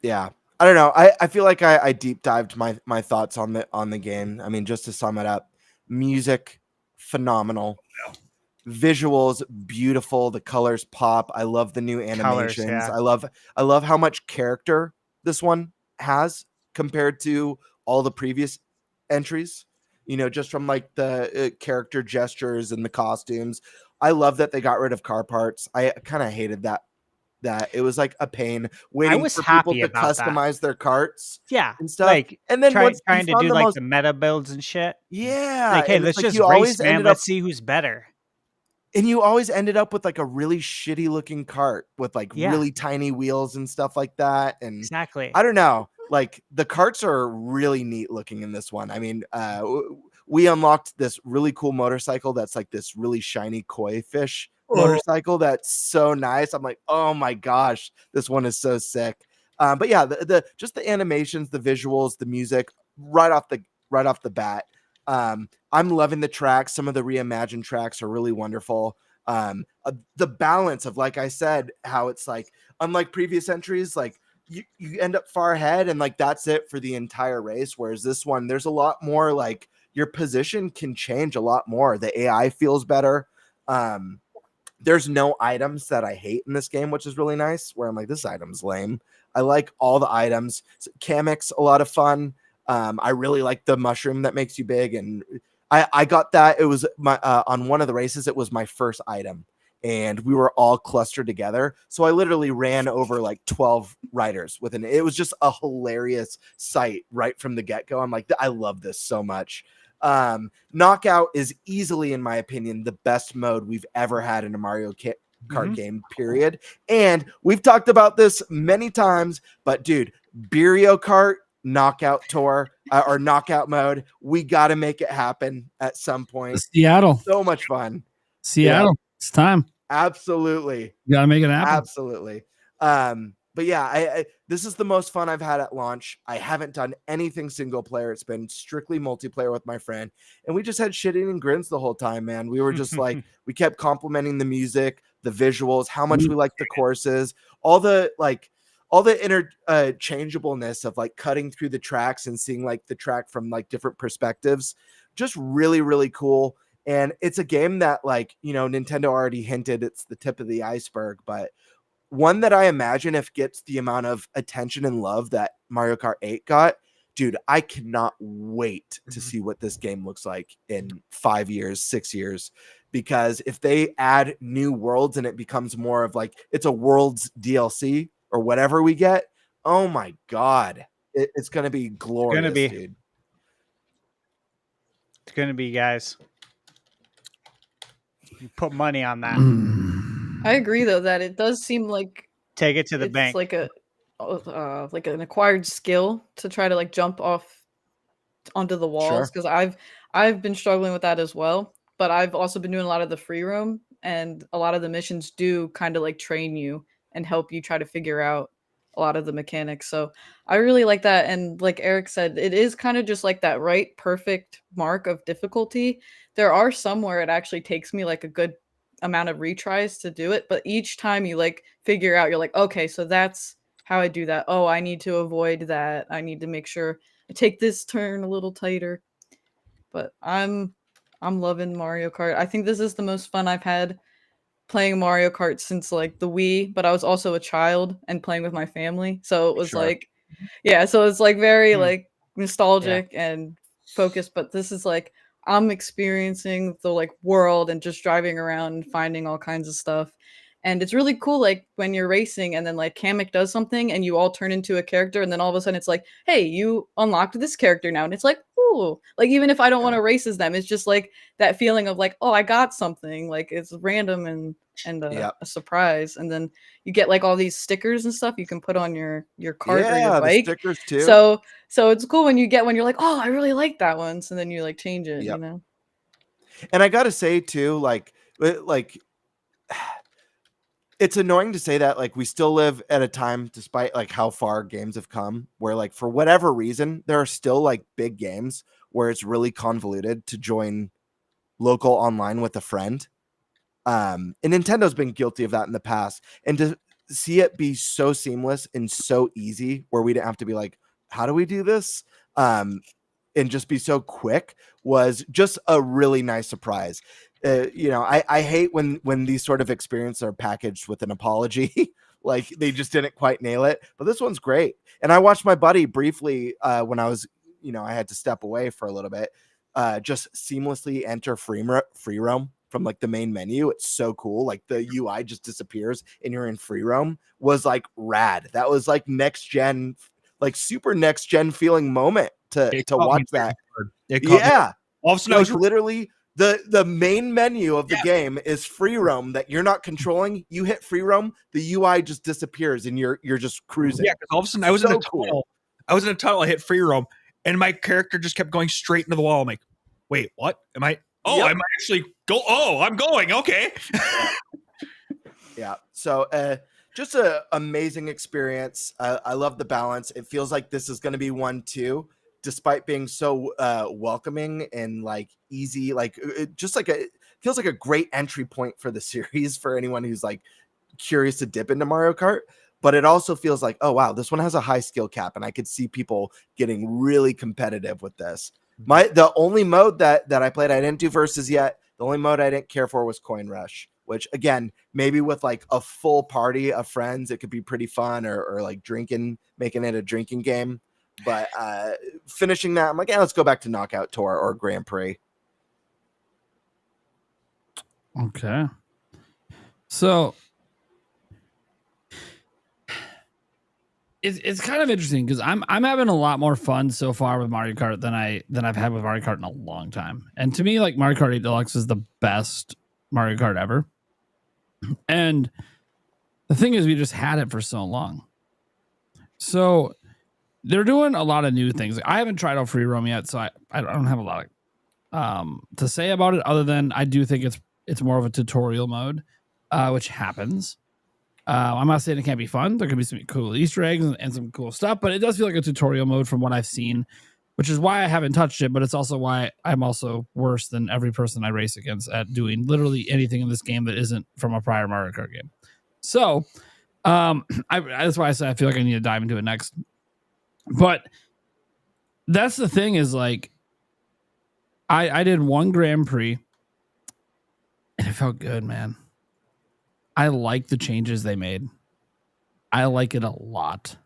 Yeah. I don't know. I feel like I deep dived my thoughts on the game. I mean, just to sum it up, music, phenomenal. Visuals, beautiful. The colors pop. I love the new animations. Yeah. I love how much character this one has. compared to all the previous entries, just from like the character gestures and the costumes. I love that they got rid of car parts. I kind of hated that it was like a pain waiting was for people happy to about that. customize their carts Yeah, and stuff. like And then once you trying to found do the like most, the meta builds and shit. yeah, Like, hey, and it's let's like just you race, always man. ended Let's up see who's better. and you always ended up with like a really shitty looking cart with like Yeah. really tiny wheels and stuff like that. And Exactly. I don't know, like the carts are really neat looking in this one. I mean, we unlocked this really cool motorcycle that's like this really shiny koi fish motorcycle that's so nice. I'm like, oh my gosh, this one is so sick. But yeah, the just the animations, the visuals, the music right off the bat. I'm loving the tracks. Some of the reimagined tracks are really wonderful. The balance of, like I said, how it's like, unlike previous entries, like you end up far ahead and like that's it for the entire race. Whereas this one, there's a lot more, like your position can change a lot more. The AI feels better. There's no items that I hate in this game, which is really nice, where I'm like, this item's lame. I like all the items. Kamek's a lot of fun. I really like the mushroom that makes you big. And I got that. It was my on one of the races, it was my first item. And we were all clustered together. So I literally ran over like 12 riders it was just a hilarious sight right from the get-go. I'm like, I love this so much. Knockout is easily, in my opinion, the best mode we've ever had in a Mario Kart game, period. And we've talked about this many times, but dude, Beerio Kart Knockout Tour or Knockout mode, we got to make it happen at some point. Seattle. So much fun. Seattle. Yeah. It's time. Absolutely. You got to make it happen. Absolutely. But yeah, I this is the most fun I've had at launch. I haven't done anything single player. It's been strictly multiplayer with my friend. And we just had shitting and grins the whole time, man. We were just like, we kept complimenting the music, the visuals, how much we like the courses, all the interchangeableness of like cutting through the tracks and seeing like the track from like different perspectives. Just really, really cool. And it's a game that, like, Nintendo already hinted it's the tip of the iceberg, but one that I imagine if gets the amount of attention and love that Mario Kart 8 got, dude, I cannot wait to see what this game looks like in 5 years, 6 years, because if they add new worlds and it becomes more of like, it's a world's DLC or whatever we get, oh my God, it's going to be glorious, dude. It's going to be, guys. You put money on that. I agree, though, that it does seem like take it to the bank. It's like an acquired skill to try to like jump off onto the walls, because I've been struggling with that as well. But I've also been doing a lot of the free roam, and a lot of the missions do kind of like train you and help you try to figure out a lot of the mechanics. So I really like that. And like Eric said, it is kind of just like that right perfect mark of difficulty. There are some where it actually takes me like a good amount of retries to do it, but each time you like figure out, you're like, okay, so that's how I do that. Oh, I need to avoid that. I need to make sure I take this turn a little tighter. But I'm loving Mario Kart. I think this is the most fun I've had playing Mario Kart since like the Wii, but I was also a child and playing with my family. So it was like, yeah, so it's like very like nostalgic and focused, but this is like, I'm experiencing the like world and just driving around and finding all kinds of stuff. And it's really cool, like when you're racing and then like Kamek does something and you all turn into a character, and then all of a sudden it's like, hey, you unlocked this character now. And it's like, ooh, like even if I don't want to race as them, it's just like that feeling of like, oh, I got something. Like it's random and a surprise. And then you get like all these stickers and stuff you can put on your cart or your bike. The stickers too. So it's cool when you get one, you're like, oh, I really like that one. So then you like change it, you know? And I got to say too, like it's annoying to say that, like, we still live at a time, despite like how far games have come, where like for whatever reason, there are still like big games where it's really convoluted to join local online with a friend. And Nintendo's been guilty of that in the past. And to see it be so seamless and so easy, where we didn't have to be like, how do we do this? And just be so quick was just a really nice surprise. I hate when these sort of experiences are packaged with an apology, Like they just didn't quite nail it. But this one's great. And I watched my buddy briefly when I was, I had to step away for a little bit. Just seamlessly enter free roam from like the main menu. It's so cool. Like the UI just disappears and you're in free roam. Was like rad. That was like next gen, like super next gen feeling moment to watch that. Yeah. All of a sudden, like literally the main menu of the game is free roam that you're not controlling. You hit free roam, the UI just disappears and you're just cruising. Yeah, because all of a sudden I was in a tunnel. I was in a tunnel. I hit free roam, and my character just kept going straight into the wall. I'm like, wait, what? Am I? Oh, I might actually go. Oh, I'm going. Okay. Yeah. So just an amazing experience. I love the balance. It feels like this is going to be one too, despite being so welcoming and like easy. Like just like feels like a great entry point for the series for anyone who's like curious to dip into Mario Kart. But it also feels like, oh wow, this one has a high skill cap, and I could see people getting really competitive with this. The only mode that I played, I didn't do versus yet. The only mode I didn't care for was Coin Rush, which again, maybe with like a full party of friends, it could be pretty fun, or like making it a drinking game. But finishing that, I'm like, let's go back to Knockout Tour or Grand Prix. Okay. So it's kind of interesting because I'm having a lot more fun so far with Mario Kart than I've had with Mario Kart in a long time. And to me, like Mario Kart 8 Deluxe is the best Mario Kart ever. And the thing is, we just had it for so long. So they're doing a lot of new things. I haven't tried out free roam yet, so I don't have a lot to say about it, other than I do think it's more of a tutorial mode, which happens. I'm not saying it can't be fun. There could be some cool Easter eggs and some cool stuff, but it does feel like a tutorial mode from what I've seen, which is why I haven't touched it, but it's also why I'm also worse than every person I race against at doing literally anything in this game that isn't from a prior Mario Kart game. So that's why I said I feel like I need to dive into it next. But that's the thing is, like, I did one Grand Prix and it felt good, man. I like the changes they made. I like it a lot.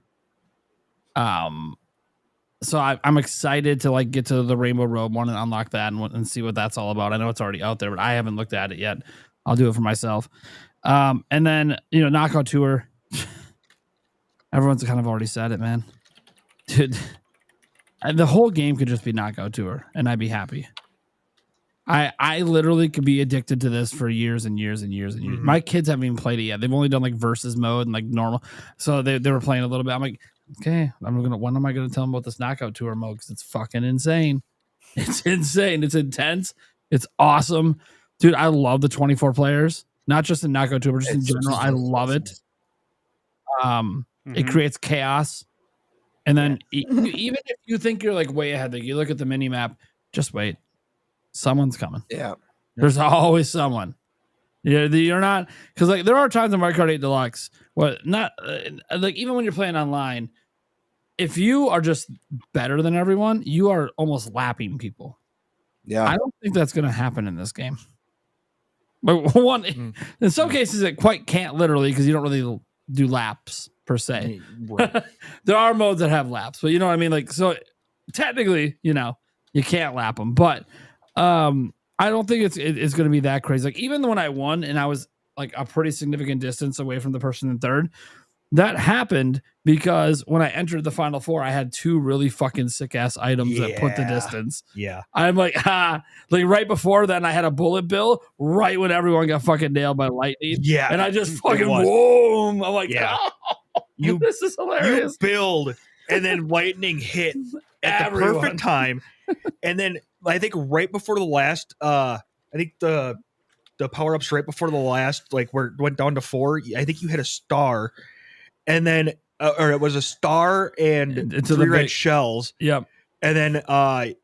So I'm excited to like get to the Rainbow Road one and unlock that and see what that's all about. I know it's already out there, but I haven't looked at it yet. I'll do it for myself. And then, Knockout Tour. Everyone's kind of already said it, man. Dude, the whole game could just be Knockout Tour, and I'd be happy. I literally could be addicted to this for years and years and years and years. Mm-hmm. My kids haven't even played it yet. They've only done like versus mode and like normal. So they were playing a little bit. I'm like, okay, when am I gonna tell them about this Knockout Tour mode? Because it's fucking insane. It's insane. It's intense. It's awesome, dude. I love the 24 players, not just in Knockout Tour, but just in general. I love it. It creates chaos. And then even if you think you're like way ahead, like you look at the mini map, just wait. Someone's coming. Yeah. There's always someone. You're not, because like there are times in Mario Kart 8 Deluxe, like even when you're playing online, if you are just better than everyone, you are almost lapping people. Yeah. I don't think that's going to happen in this game. But in some cases, it quite can't literally, because you don't really do laps per se. Right. There are modes that have laps, but you know what I mean? Like, so technically, you can't lap them, but I don't think it's going to be that crazy. Like even when I won and I was like a pretty significant distance away from the person in third, that happened because when I entered the final four, I had two really fucking sick ass items that put the distance. Yeah. I'm like, like right before then I had a bullet bill right when everyone got fucking nailed by lightning. Yeah. And I just fucking boom. I'm like, this is hilarious. You build and then lightning hit at the perfect time. And then I think right before the last, I think the power-ups right before the last, like where it went down to 4, I think you hit a star. And then, or it was a star and 3 red shells. Yep. And then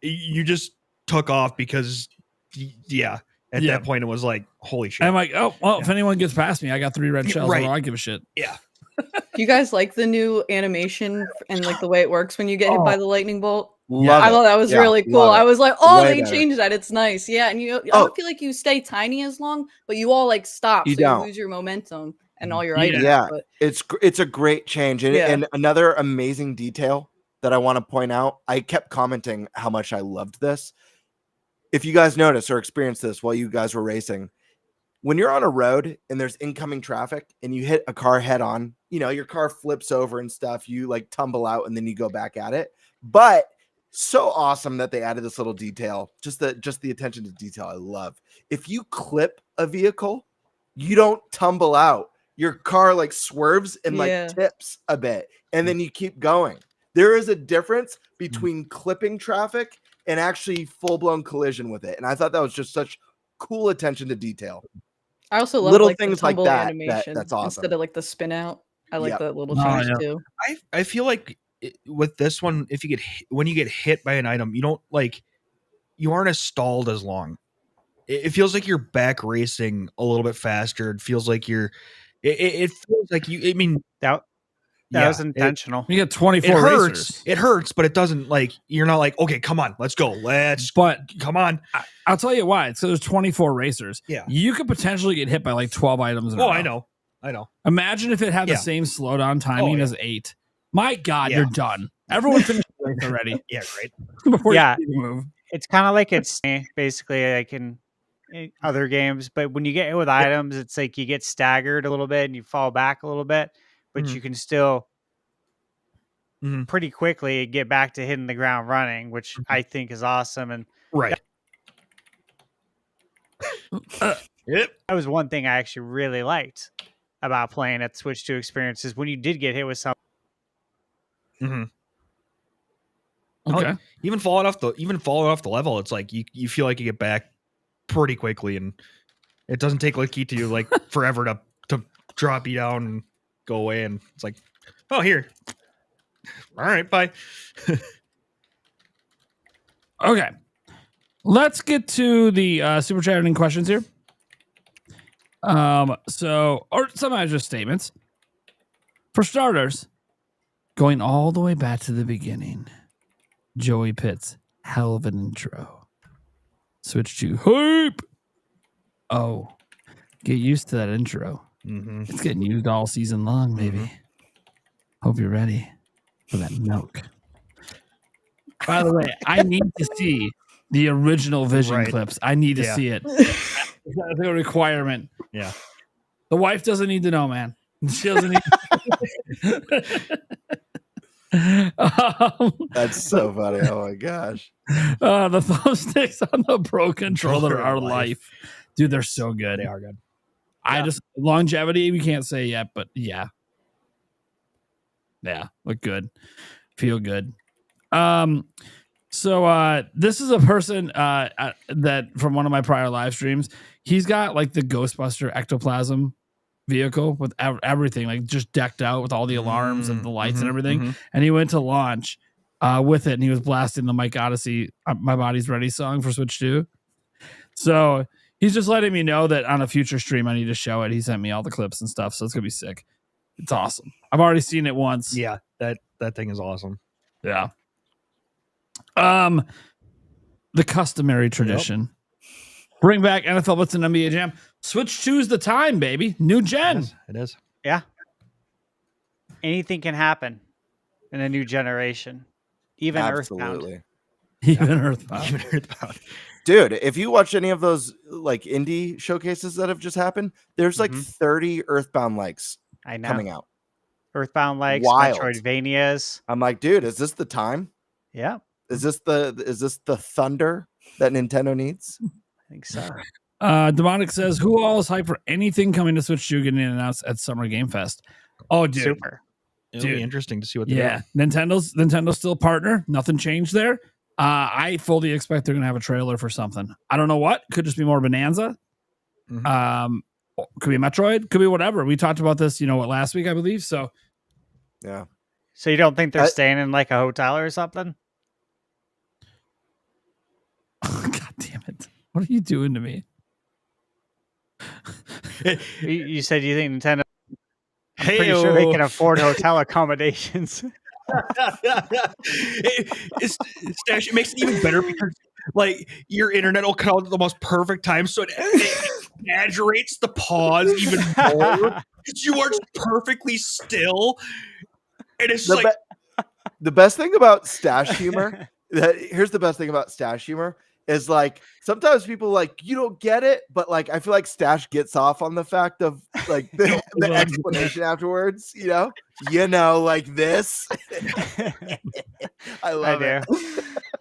you just took off because, at that point it was like, holy shit. I'm like, if anyone gets past me, I got 3 red shells. Right. I don't give a shit. Yeah. Do you guys like the new animation and like the way it works when you get hit by the lightning bolt? I thought that was really cool. I was like, they changed that. It's nice. Yeah. And I don't feel like you stay tiny as long, but you all like stop. You don't lose your momentum. and all your items. Yeah, But it's a great change, and another amazing detail that I want to point out. I kept commenting how much I loved this. If you guys notice or experience this while you guys were racing, when you're on a road and there's incoming traffic and you hit a car head on, your car flips over and stuff, you like tumble out and then you go back at it. But so awesome that they added this little detail, just the attention to detail I love. If you clip a vehicle, you don't tumble out. Your car like swerves and like tips a bit, and then you keep going. There is a difference between clipping traffic and actually full-blown collision with it. And I thought that was just such cool attention to detail. I also love little like things the like tumble that. animation That's awesome. instead of like the spin out. I like Yep. that little change too. I feel like with this one, if you get when you get hit by an item, you aren't as stalled as long. It feels like you're back racing a little bit faster. It feels like it feels like you. I mean, that was intentional. You get 24 it hurts. racers. It hurts, but it doesn't you're not like, okay, come on, let's go. But come on. I'll tell you why. It's because there's 24 racers. Yeah. You could potentially get hit by like 12 items in a row. I know. Imagine if it had the same slowdown timing as 8. My God, you're done. Everyone finished the race already. Yeah, right. Before you even move. It's kind of like it's basically like in other games, but when you get hit with items, it's like you get staggered a little bit and you fall back a little bit, but you can still pretty quickly get back to hitting the ground running, which I think is awesome. And right. That was one thing I actually really liked about playing at Switch 2 experiences when you did get hit with something. Okay. Even falling off the level, it's like you feel like you get back pretty quickly, and it doesn't take to you like forever to drop you down and go away, and it's like, oh, here. All right, bye. Okay. Let's get to the super chat and questions here. Or sometimes just statements. For starters, going all the way back to the beginning, Joey Pitts, hell of an intro. Switch to hype. Oh, get used to that intro. It's getting used all season long, baby. Hope you're ready for that milk. By the way, I need to see the original Vision clips. I need to see it. That's a requirement. Yeah. The wife doesn't need to know, man. She doesn't need That's so funny. Oh my gosh. The thumbsticks on the Pro controller are life. Dude, they're so good. They are good. I just longevity we can't say yet, but yeah, look good, feel good. So this is a person that from one of my prior live streams. He's got like the Ghostbuster ectoplasm vehicle with everything like just decked out with all the alarms and the lights and everything. And he went to launch with it, and he was blasting the Mike Odyssey "My Body's Ready" song for Switch 2. So he's just letting me know that on a future stream I need to show it. He sent me all the clips and stuff, so it's gonna be sick. It's awesome. I've already seen it once. Yeah, that thing is awesome. Yeah. The customary tradition. Bring back NFL Blitz and NBA Jam. Switch 2's the time, baby. New gen. It is. Yeah. Anything can happen in a new generation. Even Absolutely. Earthbound. Dude, if you watch any of those like indie showcases that have just happened, there's like 30 Earthbound likes coming out. Earthbound likes, Wild. Metroidvanias. I'm like, dude, is this the time? Yeah. Is this the thunder that Nintendo needs? I think so. Demonic says, who all is hyped for anything coming to Switch 2 getting announced at Summer Game Fest? Oh, dude. Super. It'll be interesting to see what they do. Nintendo's still a partner. Nothing changed there. I fully expect they're going to have a trailer for something. I don't know what. Could just be more Bonanza. Could be Metroid. Could be whatever. We talked about this, last week, I believe. So, yeah. So you don't think they're staying in like a hotel or something? God damn it. What are you doing to me? You said you think Nintendo... I'm pretty sure they can afford hotel accommodations. It makes it even better because like your internet will cut out at the most perfect time, so exaggerates the pause even more because you are just perfectly still. And it's the best thing about stash humor. Here's the best thing about stash humor is like sometimes people like you don't get it, but like I feel like Stash gets off on the fact of like the explanation afterwards. You know, like this. I love it.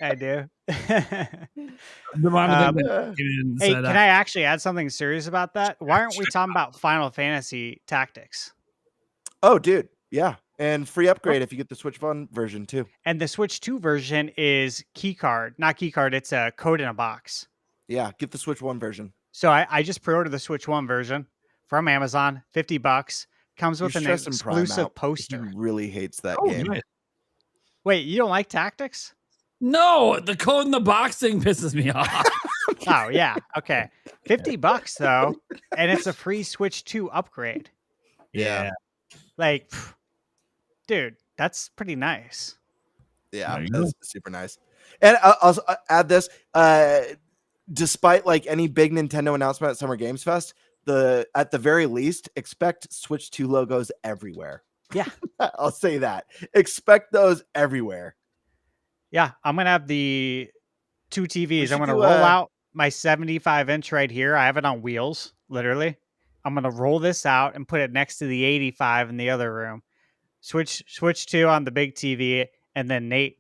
I do. Hey, can I actually add something serious about that? Why aren't we talking about Final Fantasy Tactics? Oh, dude, yeah. And free upgrade if you get the Switch 1 version too. And the Switch 2 version is not key card. It's a code in a box. Yeah, get the Switch 1 version. So I just pre-ordered the Switch 1 version from Amazon, $50. Comes with an exclusive poster. He really hates that game. Nice. Wait, you don't like Tactics? No, the code in the box thing pisses me off. Oh, yeah. Okay. $50 though, and it's a free Switch 2 upgrade. Yeah. Like, dude, that's pretty nice. Yeah, that's super nice. And I'll add this. Despite like any big Nintendo announcement at Summer Games Fest, at the very least, expect Switch 2 logos everywhere. Yeah. I'll say that. Expect those everywhere. Yeah, I'm going to have the two TVs. I'm going to roll out my 75-inch right here. I have it on wheels, literally. I'm going to roll this out and put it next to the 85 in the other room. Switch 2 on the big TV, and then Nate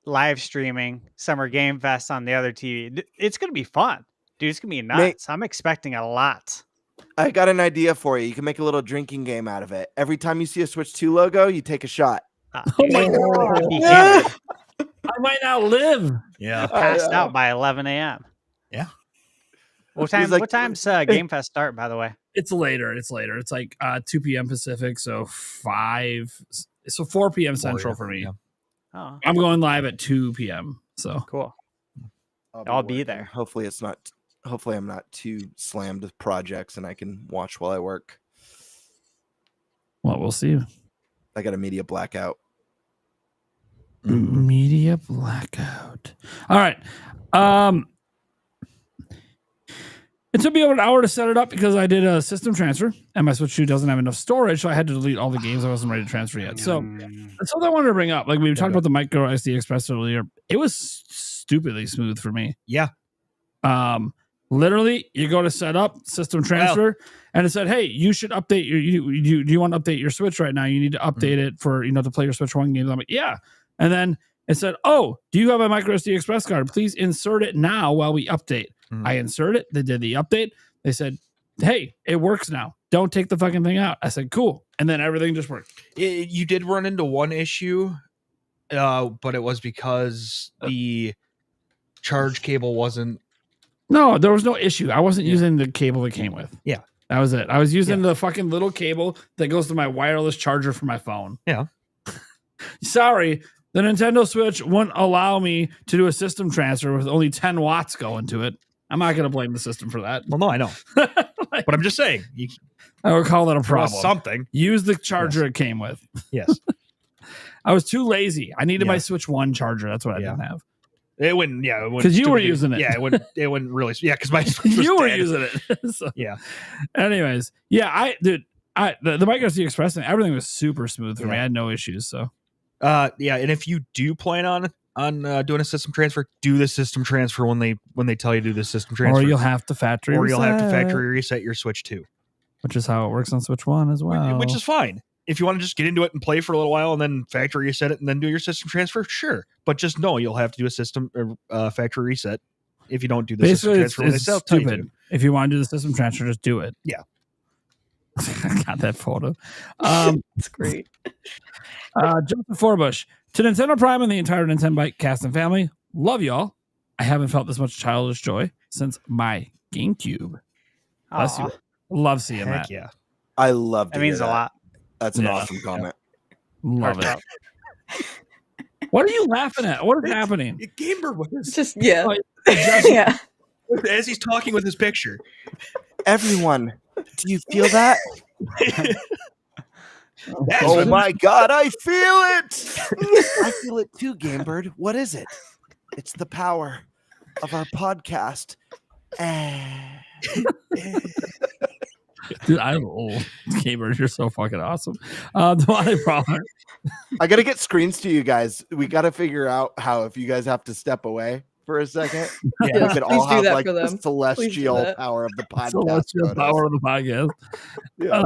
live streaming Summer Game Fest on the other TV. It's going to be fun. Dude, it's going to be nuts. Nate, I'm expecting a lot. I got an idea for you. You can make a little drinking game out of it. Every time you see a Switch 2 logo, you take a shot. Oh my God. I might not live. Yeah. Passed out by 11 a.m. Yeah. What time's Game Fest start, by the way? It's later. It's like 2 p.m. Pacific, so 4 p.m. Central for me. Yeah. Oh. I'm going live at 2 p.m. So cool. I'll be there. Hopefully I'm not too slammed with projects and I can watch while I work. Well, we'll see. I got a media blackout. Media blackout. All right. It took me over an hour to set it up because I did a system transfer and my Switch 2 doesn't have enough storage, so I had to delete all the games I wasn't ready to transfer yet. So that's something I wanted to bring up. Like we talked about the micro SD Express earlier. It was stupidly smooth for me. Yeah. Literally, you go to set up system transfer, and it said, "Hey, you should update do you want to update your Switch right now? You need to update it for to play your Switch 1 games." I'm like, "Yeah," and then it said, "Oh, do you have a micro SD Express card? Please insert it now while we update." I insert it. They did the update. They said, "Hey, it works now. Don't take the fucking thing out." I said, "Cool," and then everything just worked. You did run into one issue, but it was because the charge cable wasn't. No, there was no issue. I wasn't using the cable that came with. Yeah. That was it. I was using the fucking little cable that goes to my wireless charger for my phone. Yeah. Sorry, the Nintendo Switch wouldn't allow me to do a system transfer with only 10 watts going to it. I'm not going to blame the system for that. Well, no, I know. But I'm just saying. I would call that a problem. Something. Use the charger it came with. Yes. I was too lazy. I needed my Switch 1 charger. That's what I didn't have. It wouldn't, because you were using it. Yeah, it wouldn't really. Yeah, because my Switch was you were dead. using it. So, yeah. Anyways, the micro SD Express thing, everything was super smooth for me. I had no issues. So, and if you do plan on doing a system transfer, do the system transfer when they tell you to do the system transfer, or you'll have to factory reset your Switch 2, which is how it works on Switch 1 as well. Which is fine. If you want to just get into it and play for a little while and then factory reset it and then do your system transfer, sure. But just know you'll have to do a system factory reset if you don't do the system transfer. It's stupid. If you want to do the system transfer, just do it. Yeah. I got that photo. It's great. Joseph Forbush, to Nintendo Prime and the entire Nintenbyte cast and family, love y'all. I haven't felt this much childish joy since my GameCube. Bless you. Love seeing that. Yeah. I love that. Means a lot. That's an awesome comment. Love it. What are you laughing at? What is happening? Gamer was just yeah. As he's talking with his picture. Everyone, do you feel that? Oh my God, I feel it. I feel it too, Gamebird. What is it? It's the power of our podcast. Dude, I'm old. Gamers, you're so fucking awesome. The only problem. I got to get screens to you guys. We got to figure out how, if you guys have to step away for a second, Yes, we could please all do have that like for the them. celestial that. power of the podcast. Celestial photos. power of the podcast. Yeah.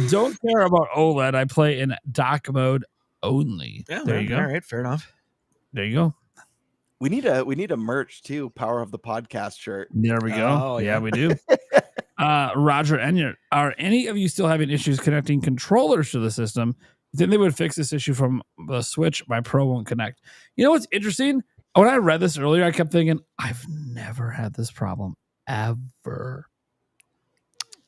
Don't care about OLED. I play in dock mode only. Yeah, There you go. All right, fair enough. There you go. We need a merch too. Power of the podcast shirt. There we go. Oh, yeah, yeah. we do. Roger Enyart, are any of you still having issues connecting controllers to the system? You think they would fix this issue from the Switch? My Pro won't connect. You know what's interesting? When I read this earlier, I kept thinking, I've never had this problem ever.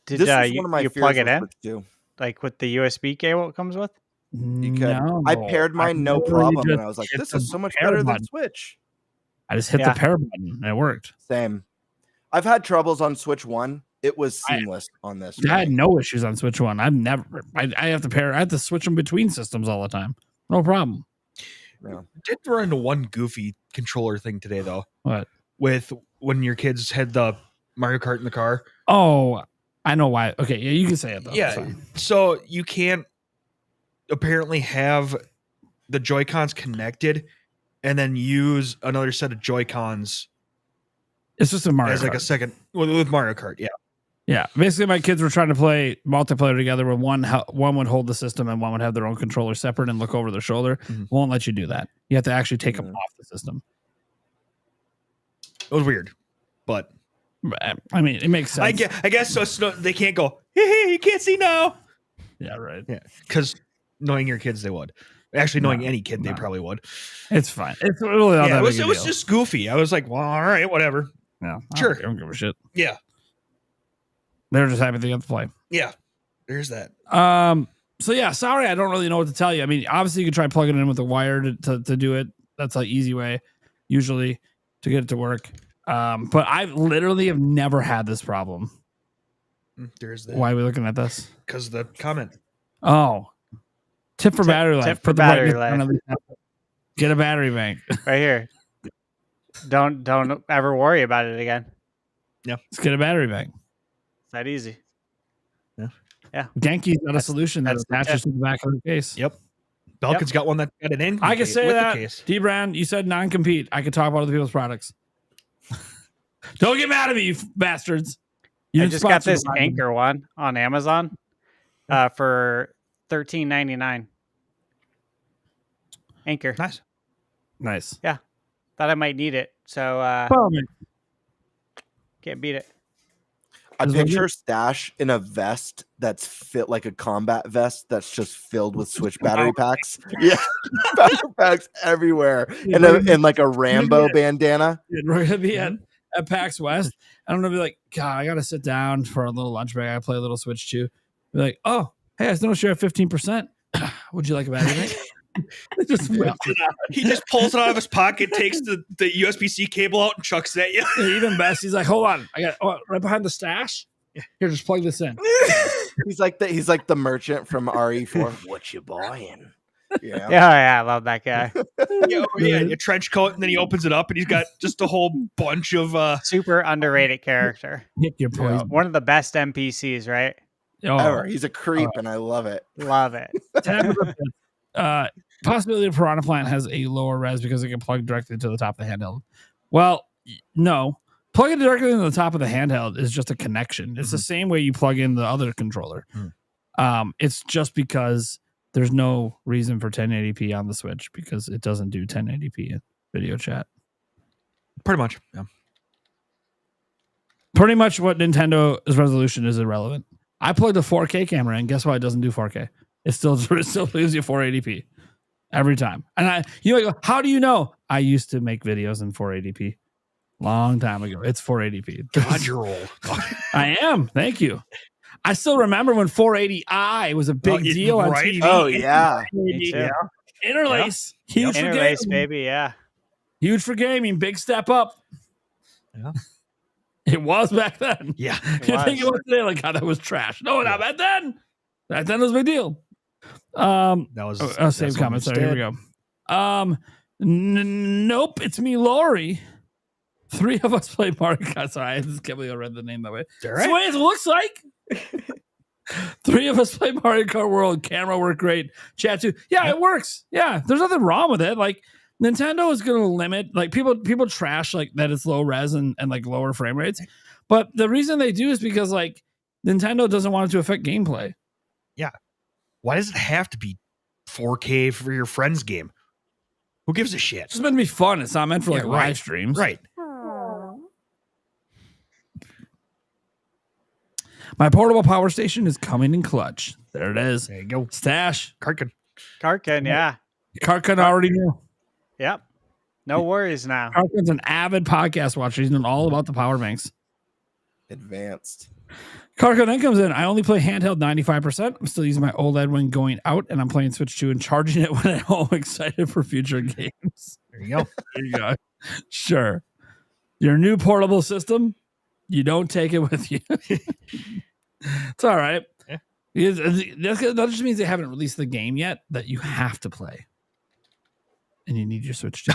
Did This is one of my you fears plug it with in? Switch too. Like with the USB cable it comes with? You could. No, I paired mine no literally problem, just and I was like, hit "This the is so much pair better than button. Switch." I just hit Yeah. the pair button and it worked. Same. I've had troubles on Switch 1. It was seamless on this. I had no issues on Switch One. I've never. I have to pair. I have to switch them between systems all the time. No problem. Yeah. Did run into one goofy controller thing today though. What? With when your kids had the Mario Kart in the car. Oh, I know why. Okay, yeah, you can say it though. It's Yeah. fine. So you can't apparently have the Joy-Cons connected and then use another set of Joy-Cons It's just a Mario as like a Kart. second with Mario Kart. Yeah. Yeah, basically, my kids were trying to play multiplayer together, where one would hold the system and one would have their own controller separate and look over their shoulder. Mhm. Won't let you do that. You have to actually take them off the system. It was weird, but I mean, it makes sense. I guess so. It's they can't go, hey, you can't see now. Yeah, right. Yeah, because knowing your kids, they would. Actually, knowing No, any kid, they no. probably would. It's fine. It's really not Yeah, that it big a was deal. just goofy. I was like, well, all right, whatever. Yeah, Sure. I don't give a shit. Yeah, They're just happy they get to play. yeah. There's that. So yeah, sorry, I don't really know what to tell you. I mean, obviously you could try plugging it in with a wire to do it. That's like easy way, usually, to get it to work. But I literally have never had this problem. There's that. Why are we looking at this? Because the comment. Oh, tip for battery life. Tip for Put the battery brightness down life. at least. Get a battery bank. Right here. Don't ever worry about it again. Let's get a battery bank. It's that easy. Genki's got a solution that that's the attaches to the back of the case. Yep. Belkin's got one that got an in. I can say with that. The case. D Brown, you said non-compete. I could talk about other people's products. Don't get mad at me, you bastards. You I didn't just got sponsor this the podcast. Anchor one on Amazon for $13.99. Anchor. Nice. Nice. Thought I might need it. So Oh, man. can't beat it. I Is what picture Stash in a vest that's fit like a combat vest that's just filled with Switch battery packs. Yeah, battery packs everywhere, and like a Rambo bandana. We're gonna be at PAX West. And I'm gonna be like, God, I gotta sit down for a little lunch break. I play a little Switch too. Be like, oh, hey, I noticed you're at 15%. Would you like a battery bank? Just whips it out. He just pulls it out of his pocket, takes the USB-C cable out, and chucks it at you. Yeah, even best, he's like, hold on, I got right behind the stash. Here, just plug this in. He's like the merchant from RE4. What you buying? Yeah. Yeah, I love that guy. Yeah, a trench coat, and then he opens it up, and he's got just a whole bunch of Super underrated character. Hit your poison. One of the best NPCs, right? Oh, Ever. He's a creep, and I love it. Love it. Possibility of Piranha Plant has a lower res because it can plug directly to the top of the handheld. Well, no. Plugging directly into the top of the handheld is just a connection. It's the same way you plug in the other controller. It's just because there's no reason for 1080p on the Switch because it doesn't do 1080p in video chat. pretty much. Yeah. Pretty much what Nintendo's resolution is irrelevant. I plugged a 4K camera in. Guess why it doesn't do 4K? It still gives you 480p every time. And you go, how do you know? I used to make videos in 480p long time ago. It's 480p. God, you're old. I am. Thank you. I still remember when 480i was a big deal on right? TV. Oh yeah. Me too. Interlace. Huge for Interlace, gaming. baby. Yeah. Huge for gaming. Big step up. Yeah. It was back then. Yeah. You think it was today? Like, God, that was trash. No, not back then. Back then it was a big deal. That was Same comment. Sorry, here we go. Nope, it's me, Lori. 3 of us played Mario Kart. Sorry, I just can't believe I read the name that way. All That's the way it looks like. 3 of us played Mario Kart World. Camera worked great. Chat too. Yeah, it works. Yeah, there's nothing wrong with it. Like Nintendo is going to limit. Like people trash like that it's low res and like lower frame rates. But the reason they do is because like Nintendo doesn't want it to affect gameplay. Yeah. Why does it have to be 4K for your friend's game? Who gives a shit? It's just meant to be fun. It's not meant for like live streams. Right. My portable power station is coming in clutch. There it is. There you go. Stash. Karkin, yeah. Karkin already knew. Yep. No worries now. Karkin's an avid podcast watcher. He's known all about the power banks. Advanced. Karkin then comes in. I only play handheld 95%. I'm still using my OLED when going out, and I'm playing Switch 2 and charging it when at home. Excited for future games. There you go. There you go. Sure. Your new portable system, you don't take it with you. It's all right. Yeah. That just means they haven't released the game yet that you have to play. And you need your Switch 2.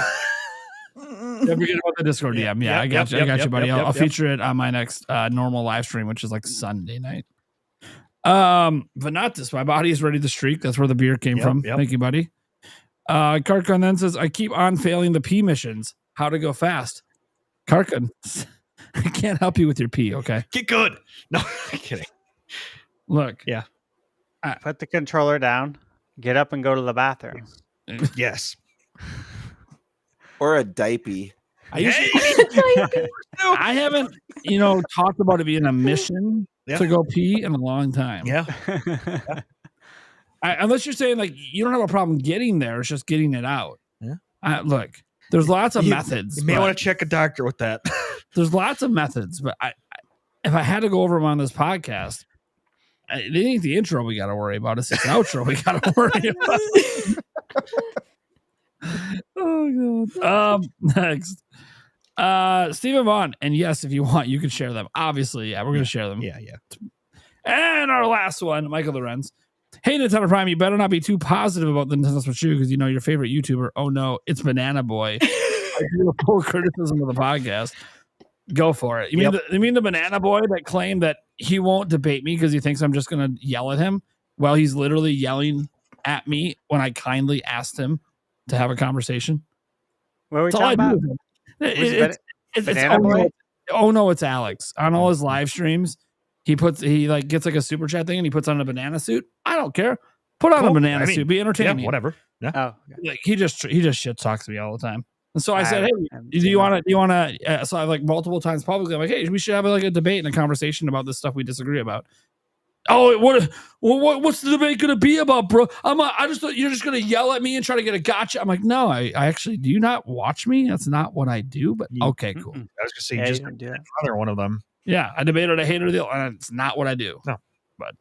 Don't forget about the Discord DM. Yeah, I got you, buddy. I'll feature it on my next normal live stream, which is like Sunday night. Venatus, my body is ready to streak. That's where the beer came from. Thank you, buddy. Karkan then says, I keep on failing the P missions. How to go fast. Karkan, I can't help you with your P, okay? Get good. No, I'm kidding. Look. Yeah. Put the controller down. Get up and go to the bathroom. Yes. Or a diaper. I haven't, talked about it being a mission to go pee in a long time. Yeah. Unless you're saying like you don't have a problem getting there, it's just getting it out. Yeah. Look, there's lots of methods. You may want to check a doctor with that. There's lots of methods, but if I had to go over them on this podcast, it ain't the intro we got to worry about. It's the outro we got to worry about. Oh god. Next, Stephen Vaughn, and yes, if you want, you can share them. Obviously, yeah, we're gonna share them. Yeah. And our last one, Michael Lorenz. Hey, Nintendo Prime, you better not be too positive about the Nintendo Switch 2 because you know your favorite YouTuber. Oh no, it's Banana Boy. I do a full criticism of the podcast. Go for it. You mean the Banana Boy that claimed that he won't debate me because he thinks I'm just gonna yell at him? Well, he's literally yelling at me when I kindly asked him to have a conversation. What are we talking about? It's oh no, it's Alex on all his live streams. He gets like a super chat thing and he puts on a banana suit. I don't care. Put on a banana suit. Be entertaining. Yeah, whatever. Yeah. Oh, okay. Like he just shit talks to me all the time. And so I said, hey, do you want to? So I like multiple times publicly. I'm like, hey, we should have like a debate and a conversation about this stuff we disagree about. Oh, what's the debate going to be about, bro? I just thought you're just going to yell at me and try to get a gotcha. I'm like, no, I actually, do you not watch me? That's not what I do, but okay, cool. I was going to say, you just another one of them. Yeah, I debated a hater deal, and it's not what I do. No. But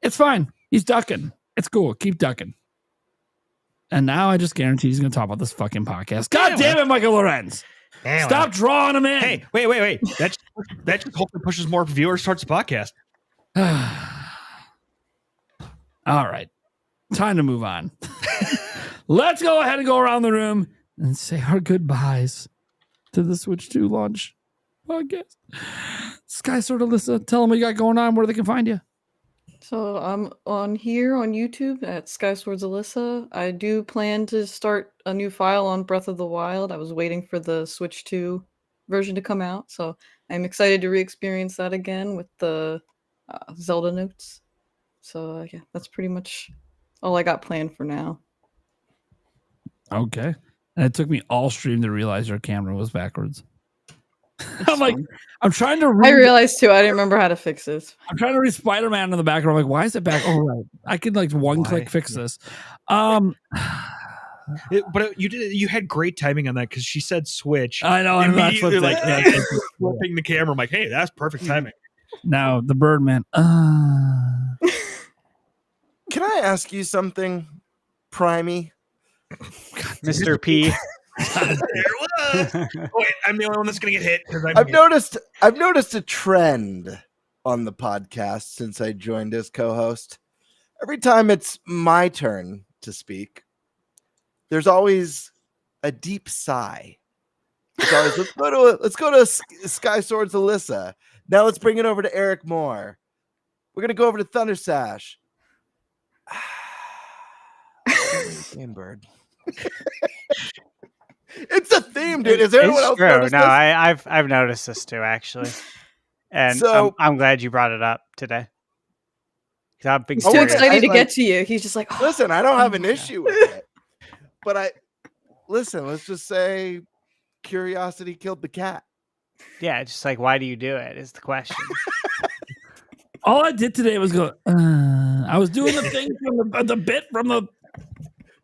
it's fine. He's ducking. It's cool. Keep ducking. And now I just guarantee he's going to talk about this fucking podcast. God damn it, Michael Lorenz. Stop drawing him in. Hey, wait. That just hopefully pushes more viewers towards the podcast. All right. Time to move on. Let's go ahead and go around the room and say our goodbyes to the Switch 2 launch podcast. Sky Sword Alyssa, tell them what you got going on, where they can find you. So I'm on here on YouTube at Skyswords Alyssa. I do plan to start a new file on Breath of the Wild. I was waiting for the Switch 2 version to come out, so I'm excited to re-experience that again with the Zelda notes. So yeah, that's pretty much all I got planned for now. Okay. And it took me all stream to realize your camera was backwards. I'm like, I'm trying to I realized too, I didn't remember how to fix this. I'm trying to read Spider-Man in the background. I'm like, why is it back? Oh, right. I could like one click fix this. But you had great timing on that because she said switch. I know. I'm not flipping the camera. I'm like, hey, that's perfect timing. Now the Birdman. Can I ask you something, Primey? Mr. P. There it was. Wait, I'm the only one that's going to get hit. I've noticed a trend on the podcast since I joined as co-host. Every time it's my turn to speak, there's always a deep sigh It's always, let's go to Sky Swords Alyssa. Now let's bring it over to Eric Moore. We're gonna go over to Thunder Sash. Bird. It's a theme, dude. Is there anyone else? True. Noticed No, this? I've noticed this too, actually, and So- I'm glad you brought it up today. 'Cause I'm being He's too serious. excited to like- get to you. He's just like, oh, Listen, I don't have an issue with it, but listen. Let's just say curiosity killed the cat. Yeah, just like, why do you do it? Is the question. All I did today was go. I was doing the thing from the bit from the.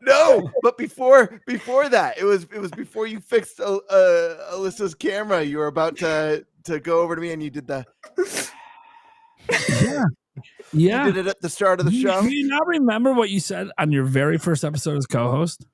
No, but before that, it was before you fixed Alyssa's camera. You were about to go over to me, and you did the. Yeah. You did it at the start of the show. Do you not remember what you said on your very first episode as co-host?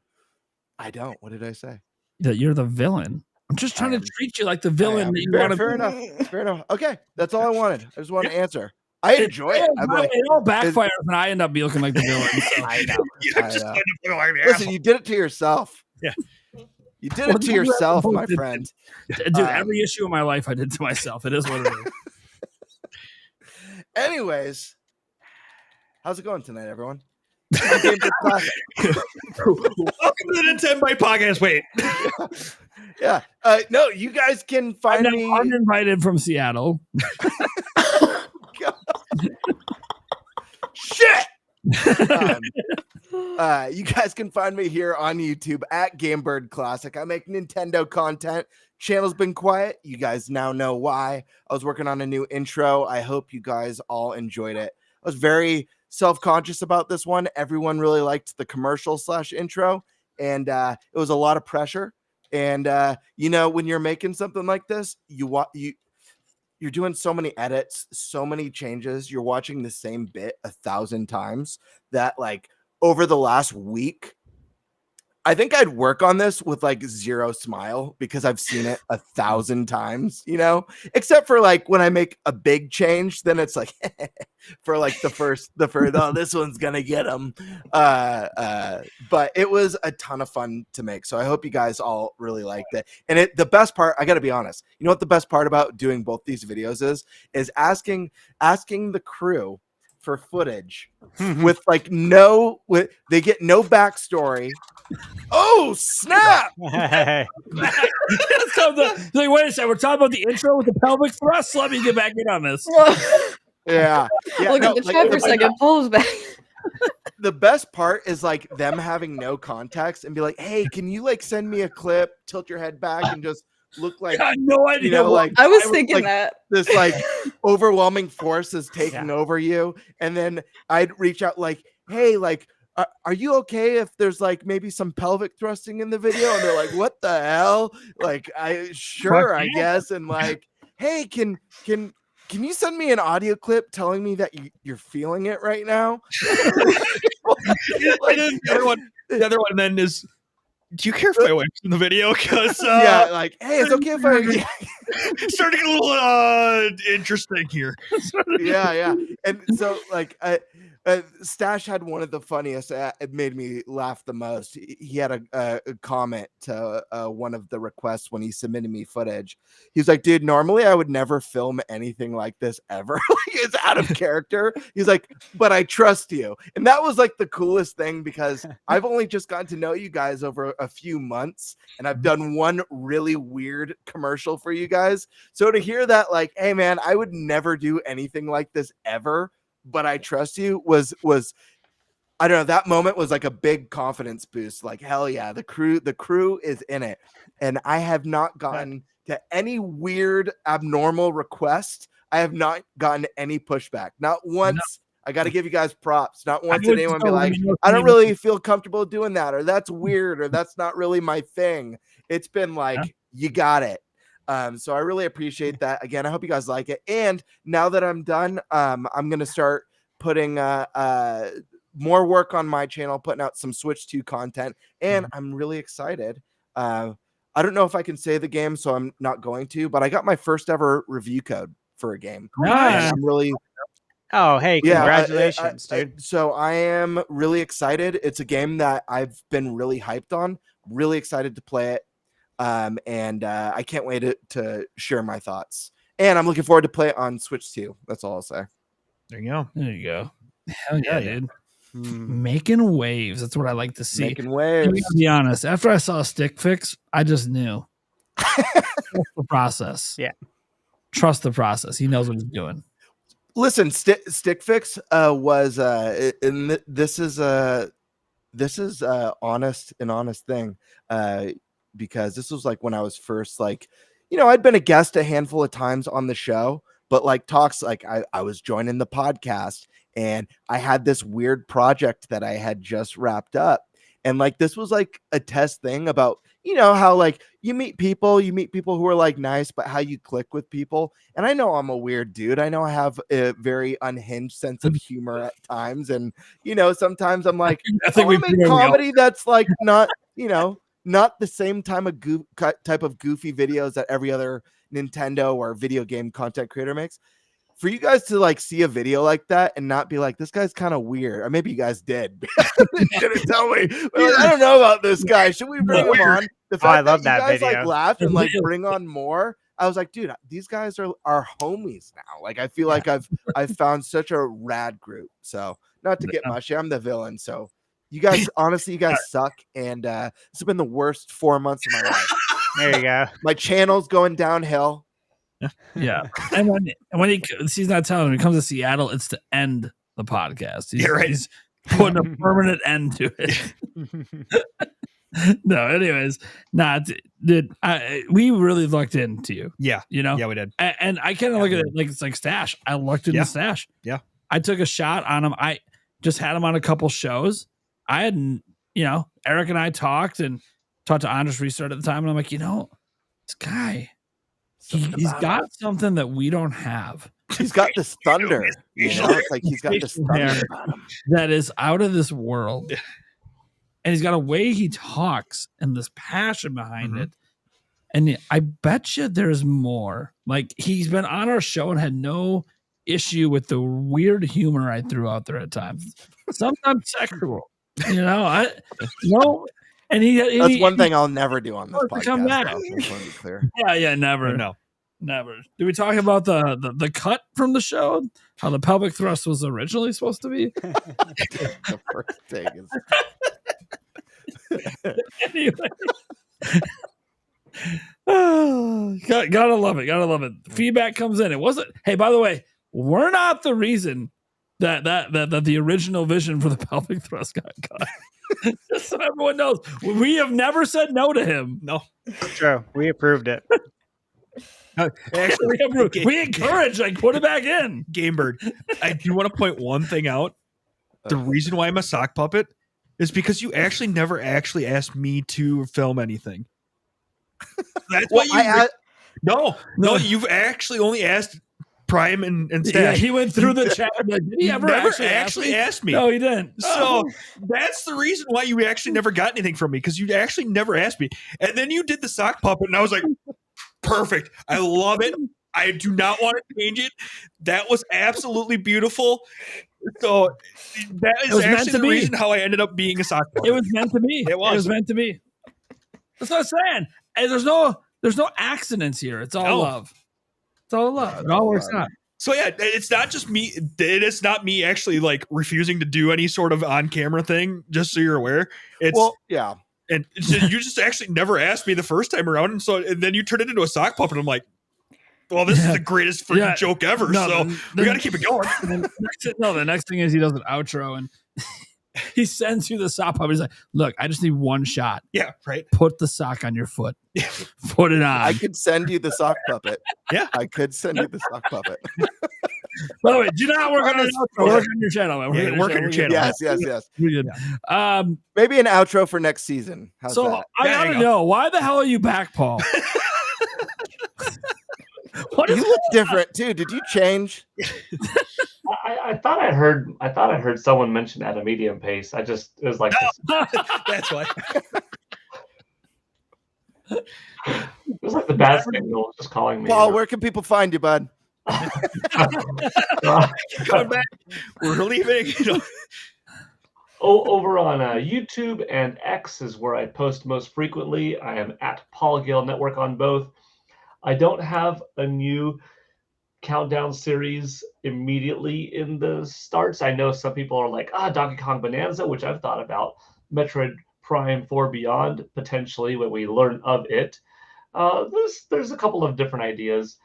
I don't. What did I say? That you're the villain. I'm just trying to treat you like the villain that you want to Fair be. enough. Fair enough. Okay, that's all I wanted. I just wanted to answer. I enjoy it. I'm like, It all backfires, and I end up looking like the villain. So. I know. You I just know. end up looking like the Listen, asshole. you did it to yourself. Yeah. You did it to yourself, my friend. Dude, every issue of my life I did to myself. It is what it is. Anyways, how's it going tonight, everyone? I'm Game Bird Classic. Welcome to the Nintenbyte Podcast. Wait. Yeah. No, you guys can find me. Uninvited from Seattle. Shit. You guys can find me here on YouTube at Game Bird Classic. I make Nintendo content. Channel's been quiet. You guys now know why. I was working on a new intro. I hope you guys all enjoyed it. I was very self-conscious about this one. Everyone really liked the commercial / intro, and it was a lot of pressure. And you know, when you're making something like this, you're doing so many edits, so many changes. You're watching the same bit 1,000 times that, like, over the last week, I think I'd work on this with like zero smile because I've seen it 1,000 times, you know, except for like when I make a big change, then it's like for like the first, oh, this one's going to get them. But it was a ton of fun to make. So I hope you guys all really liked it. And the best part, I got to be honest, you know what the best part about doing both these videos is asking the crew for footage with like they get no backstory. Oh snap! Hey. So like, wait a second, we're talking about the intro with the pelvic thrust. Let me get back in on this. Yeah. look at the chat for a second. Pulls back. The best part is like them having no context and be like, "Hey, can you like send me a clip? Tilt your head back and just look like I had no idea. you know, like I was thinking like, that this like overwhelming force is taking over you." And then I'd reach out like, "Hey, like, are you okay if there's like maybe some pelvic thrusting in the video?" And they're like, "What the hell?" Like, I guess. And like, "Hey, can you send me an audio clip telling me that you're feeling it right now?" And then the other one then is, do you care if my wife's in the video? Because yeah, like, "Hey, it's okay if I starting to get a little interesting here. yeah. And so like Stash had one of the funniest. It made me laugh the most. He had a comment to one of the requests when he submitted me footage. He was like, "Dude, normally I would never film anything like this ever. It's out of character." He's like, "But I trust you," and that was like the coolest thing because I've only just gotten to know you guys over a few months, and I've done one really weird commercial for you guys. So to hear that, like, "Hey man, I would never do anything like this ever, but I trust you," was I don't know, that moment was like a big confidence boost. Like, hell yeah, the crew is in it. And I have not gotten to any weird abnormal request. I have not gotten any pushback. Not once. No. I got to give you guys props. Not once did anyone be like, "I don't really feel comfortable doing that," or "That's weird," or "That's not really my thing." It's been like, you got it. So I really appreciate that. Again, I hope you guys like it. And now that I'm done, I'm going to start putting more work on my channel, putting out some Switch 2 content. And I'm really excited. I don't know if I can say the game, so I'm not going to, but I got my first ever review code for a game. Nice. I'm really... Oh, hey, congratulations, dude. So I am really excited. It's a game that I've been really hyped on. Really excited to play it. and I can't wait to share my thoughts. And I'm looking forward to play it on Switch too. That's all I'll say. There you go. There you go. Hell yeah, dude. Making waves. That's what I like to see. Making waves. And to be honest, after I saw Stick Fix, I just knew. Trust the process. Yeah. Trust the process. He knows what he's doing. Listen, Stick Fix was and this is an honest thing, because this was like when I was first, like, you know, I'd been a guest a handful of times on the show, but like talks, like I was joining the podcast and I had this weird project that I had just wrapped up. And like, this was like a test thing about, you know, how like you meet people who are like nice, but how you click with people. And I know I'm a weird dude. I know I have a very unhinged sense of humor at times. And, you know, sometimes I'm like, I want to make comedy that's like not, you know, not the same type of goofy videos that every other Nintendo or video game content creator makes. For you guys to like see a video like that and not be like, this guy's kind of weird, or maybe you guys did. Didn't tell me. Like, I don't know about this guy. Should we bring him on? The fact I love that you guys video. like laugh and like bring on more. I was like, dude, these guys are homies now. Like, I feel like I've found such a rad group. So not to get mushy, I'm the villain. So you guys, honestly, you guys suck. And this has been the worst 4 months of my life. There you go. My channel's going downhill. Yeah. And when he's not telling him, he comes to Seattle, it's to end the podcast. He's putting a permanent end to it. No, anyways, dude, we really looked into you. Yeah. You know? Yeah, we did. And I kind of look at it like it's like Stash. I looked into Stash. Yeah. I took a shot on him. I just had him on a couple shows. I hadn't, you know, Eric and I talked to Andres Restart at the time. And I'm like, you know, this guy, he's got something that we don't have. He's got this thunder. You know, it's like he's got this thunder about him that is out of this world. And he's got a way he talks and this passion behind it. And I bet you there's more. Like, he's been on our show and had no issue with the weird humor I threw out there at times. Sometimes sexual. You know, and that's one thing I'll never do on this podcast. Come back. I just want to be clear. Yeah, never. No. Never. Did we talk about the cut from the show? How the pelvic thrust was originally supposed to be? The first thing is Anyway. Gotta love it. Feedback comes in. It wasn't. Hey, by the way, we're not the reason that the original vision for the pelvic thrust got cut. Just so everyone knows, we have never said no to him. No, true. We approved it. Actually, we encourage, like, put it back in. Game Bird, I do want to point one thing out. The reason why I'm a sock puppet is because you actually never actually asked me to film anything. That's why you. No, you've actually only asked Prime and Stash. Yeah, he went through the chat. Like, did he ever actually ask me? No, he didn't. So that's the reason why you actually never got anything from me, because you actually never asked me. And then you did the sock puppet, and I was like, perfect. I love it. I do not want to change it. That was absolutely beautiful. So that is actually the reason how I ended up being a sock puppet. It was meant to be. It was meant to be. That's what I'm saying. And there's no accidents here. It's all love. It's all love. It all works out. So yeah, it's not just me. It is not me actually like refusing to do any sort of on-camera thing. Just so you're aware, it's yeah. And so you just actually never asked me the first time around, and then you turned it into a sock puppet. I'm like, well, this is the greatest freaking joke ever. So we got to keep it going. The next thing is he does an outro and he sends you the sock puppet. He's like, look, I just need one shot. Yeah, right. Put the sock on your foot. Put it on. I could send you the sock puppet. Yeah, I could send you the sock puppet. By the way, do not work on your channel. Man. Work on your channel. Yes. We're good. Maybe an outro for next season. How's that? I gotta know, why the hell are you back, Paul? You look different too. Did you change? I thought I heard someone mention at a medium pace. It was like that's why. It was like the bad signal just calling me. Paul, where can people find you, bud? Come back. We're leaving. Over on YouTube and X is where I post most frequently. I am at Paul Gale Network on both. I don't have a new countdown series immediately in the starts. I know some people are like, Donkey Kong Bonanza, which I've thought about. Metroid Prime 4 Beyond, potentially, when we learn of it. There's a couple of different ideas.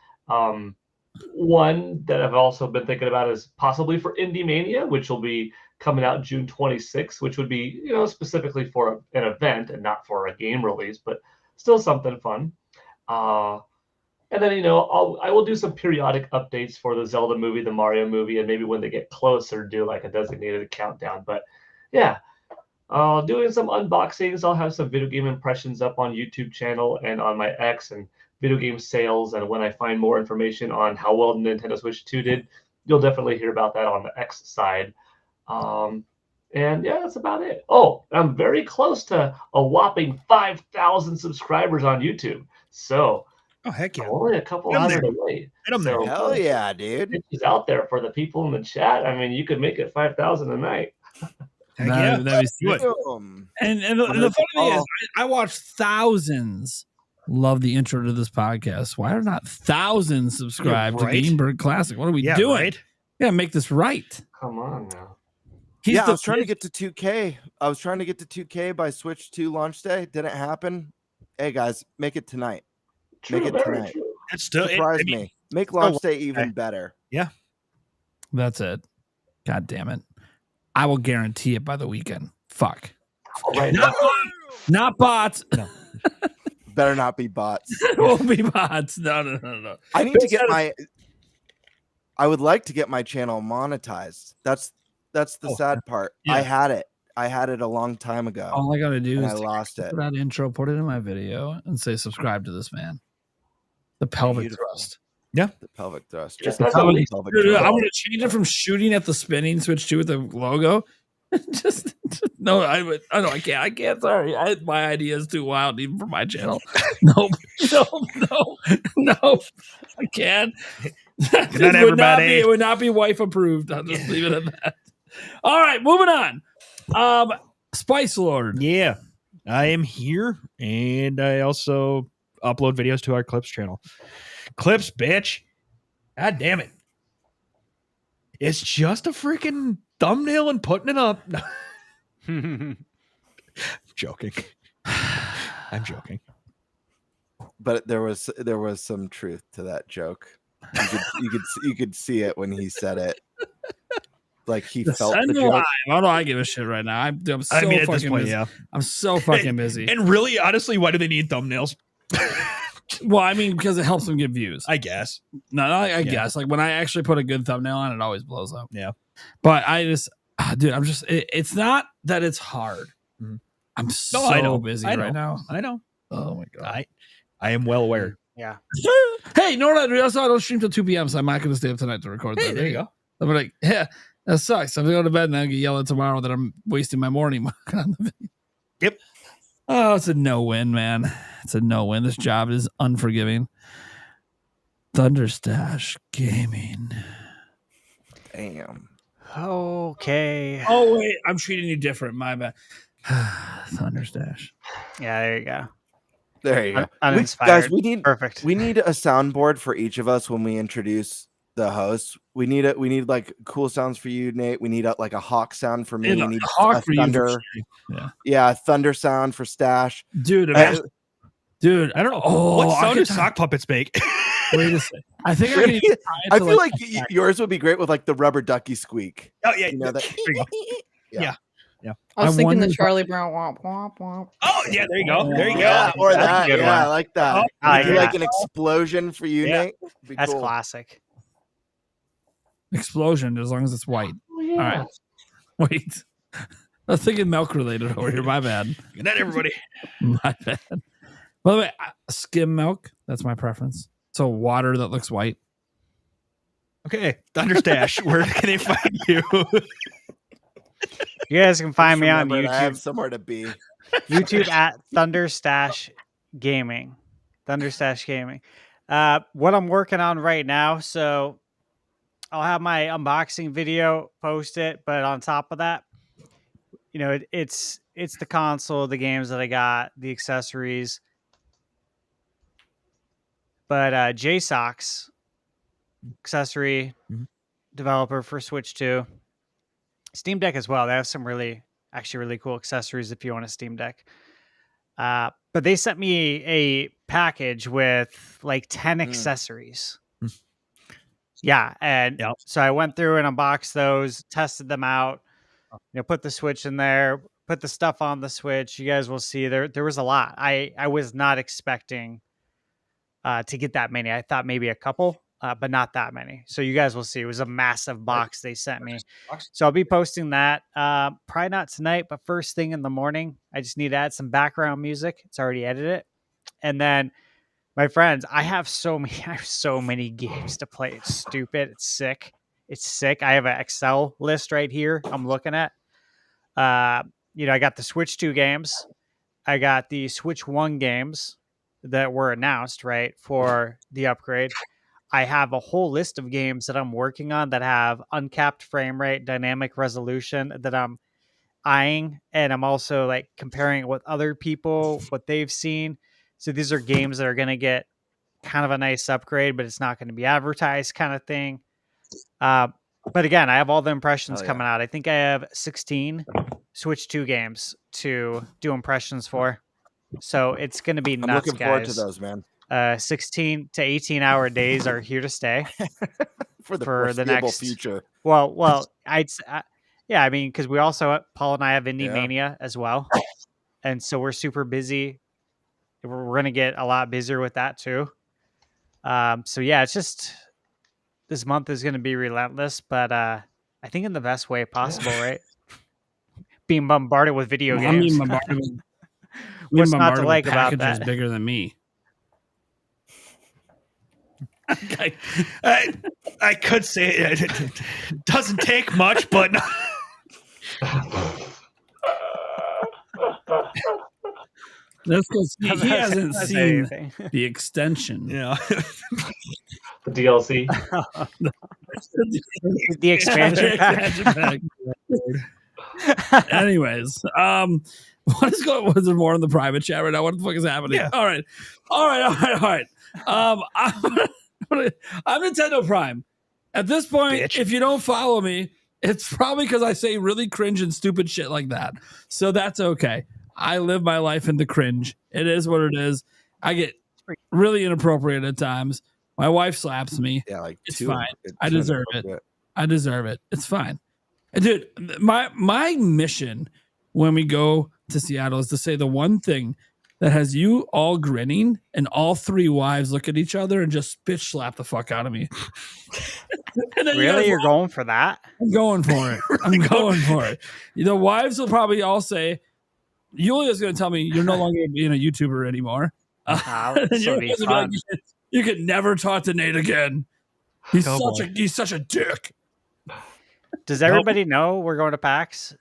One that I've also been thinking about is possibly for Indie Mania, which will be coming out June 26th, which would be, specifically for an event and not for a game release, but still something fun. And then, I will do some periodic updates for the Zelda movie, the Mario movie, and maybe when they get closer, do like a designated countdown. But yeah, doing some unboxings. I'll have some video game impressions up on YouTube channel and on my X and video game sales. And when I find more information on how well the Nintendo Switch 2 did, you'll definitely hear about that on the X side. And yeah, that's about it. Oh, I'm very close to a whopping 5,000 subscribers on YouTube. So, oh heck yeah, only a couple hundred away. So, hell yeah, dude! It's out there for the people in the chat. I mean, you could make it 5,000 a night. That'd be sweet. And the funny thing is, I watch thousands. Love the intro to this podcast. Why are not thousands subscribed to Gamebird Classic? What are we doing? Right? Yeah, make this right. Come on now. I was trying to get to 2K. I was trying to get to 2K by Switch 2 launch day. Didn't happen. Hey guys, make it tonight. Make it tonight. It's still surprise me. Make launch day even better. Yeah, that's it. God damn it! I will guarantee it by the weekend. Fuck. Right. Not bots. No. Better not be bots. It won't be bots. No. I need to get I would like to get my channel monetized. That's the sad part. Yeah. I had it a long time ago. All I gotta do is I lost it. Put that intro, put it in my video, and say subscribe to this man. The pelvic thrust. Yeah, the pelvic thrust. Just I'm gonna change it from shooting at the spinning switch to with the logo. just no, I can't. Sorry, my idea is too wild even for my channel. No, I can't. It would not be wife approved. I'll just leave it at that. All right, moving on. Spice Lord. Yeah, I am here, and I also upload videos to our Clips channel. Clips, bitch. God damn it. It's just a freaking thumbnail and putting it up. Joking. I'm joking. But there was some truth to that joke. You could see it when he said it. Like he felt the joke. Why do I give a shit right now? I'm so fucking busy. Yeah. I'm so fucking busy. And really, honestly, why do they need thumbnails? Well, I mean, because it helps them get views. I guess. I guess. Like when I actually put a good thumbnail on, it always blows up. Yeah. But I just, dude, I'm just. It's not that it's hard. Mm-hmm. I'm so busy right now. I know. Oh my god. I am well aware. Yeah. Hey, no, I don't stream till 2 p.m. So I'm not going to stay up tonight to record. Hey, there you go. I'm like, yeah, that sucks. I'm going to go to bed and I'll get yelled at tomorrow that I'm wasting my morning working on the video. Yep. Oh, it's a no-win, man. It's a no-win. This job is unforgiving. Thunderstash Gaming. Damn. Okay. Oh, wait. I'm treating you different. My bad. Thunderstash. Yeah, there you go. There you go. Uninspired. Guys, we need a soundboard for each of us when we introduce the host. We need like cool sounds for you, Nate. We need like a hawk sound for me. We need a thunder. Yeah, a thunder sound for Stash. Dude, I don't know. What sound do sock puppets make? Wait a second. I think I feel like yours would be great with like the rubber ducky squeak. Oh yeah, yeah. I was thinking the Charlie Brown womp womp womp. Oh yeah, there you go. There you go. Yeah, or that. Yeah, I like that. Oh, like an explosion for you, Nate. That's classic. Explosion, as long as it's white. Oh, yeah. All right. Wait. I was thinking milk related over here. My bad. Good night, everybody. My bad. By the way, skim milk. That's my preference. So water that looks white. Okay. Thunderstash, where can they find you? You guys can find me on YouTube. I have somewhere to be. YouTube at Thunderstash Gaming. Thunderstash Gaming. What I'm working on right now, so I'll have my unboxing video posted, but on top of that, it's the console, the games that I got, the accessories. But JSOX, accessory developer for Switch 2, Steam Deck as well. They have some really cool accessories if you want a Steam Deck. But they sent me a package with like 10 accessories. Yeah, and so I went through and unboxed those, tested them out. Put the Switch in there, put the stuff on the Switch. You guys will see there was a lot. I was not expecting to get that many. I thought maybe a couple, but not that many. So you guys will see. It was a massive box they sent me. So I'll be posting that probably not tonight, but first thing in the morning. I just need to add some background music. It's already edited. And then my friends, I have so many games to play. It's stupid. It's sick. I have an Excel list right here I'm looking at. I got the Switch 2 games. I got the Switch 1 games that were announced, right, for the upgrade. I have a whole list of games that I'm working on that have uncapped frame rate, dynamic resolution that I'm eyeing. And I'm also like comparing it with other people, what they've seen. So these are games that are going to get kind of a nice upgrade, but it's not going to be advertised kind of thing. But again, I have all the impressions coming out. I think I have 16 Switch 2 games to do impressions for. So it's going to be nuts, I'm looking forward to guys. those, man. 16 to 18-hour days are here to stay for the next future. Well, yeah, I mean, because we also, Paul and I have Indie Mania as well. And so we're super busy. We're going to get a lot busier with that too. So yeah, it's just, this month is going to be relentless, but I think in the best way possible, right? Being bombarded with video games. I mean, bombarded What's not to like about packages that? bigger than me. I could say it doesn't take much, but That's because he hasn't seen the extension. The DLC. The expansion pack. Anyways, what is going? Was there more in the private chat right now? What the fuck is happening? Yeah. All right. I'm Nintendo Prime. At this point, if you don't follow me, it's probably because I say really cringe and stupid shit like that. So that's okay. I live my life in the cringe. It is what it is. I get really inappropriate at times. My wife slaps me. Yeah, like it's fine. I deserve it. I deserve it. It's fine. And dude, my mission when we go to Seattle is to say the one thing that has you all grinning and all three wives look at each other and just bitch slap the fuck out of me. Really? You're going for that? I'm going for it. I'm going for it. The wives will probably all say, Yulia's going to tell me you're no longer being a YouTuber anymore. You could never talk to Nate again. He's such a dick. Does everybody know we're going to PAX?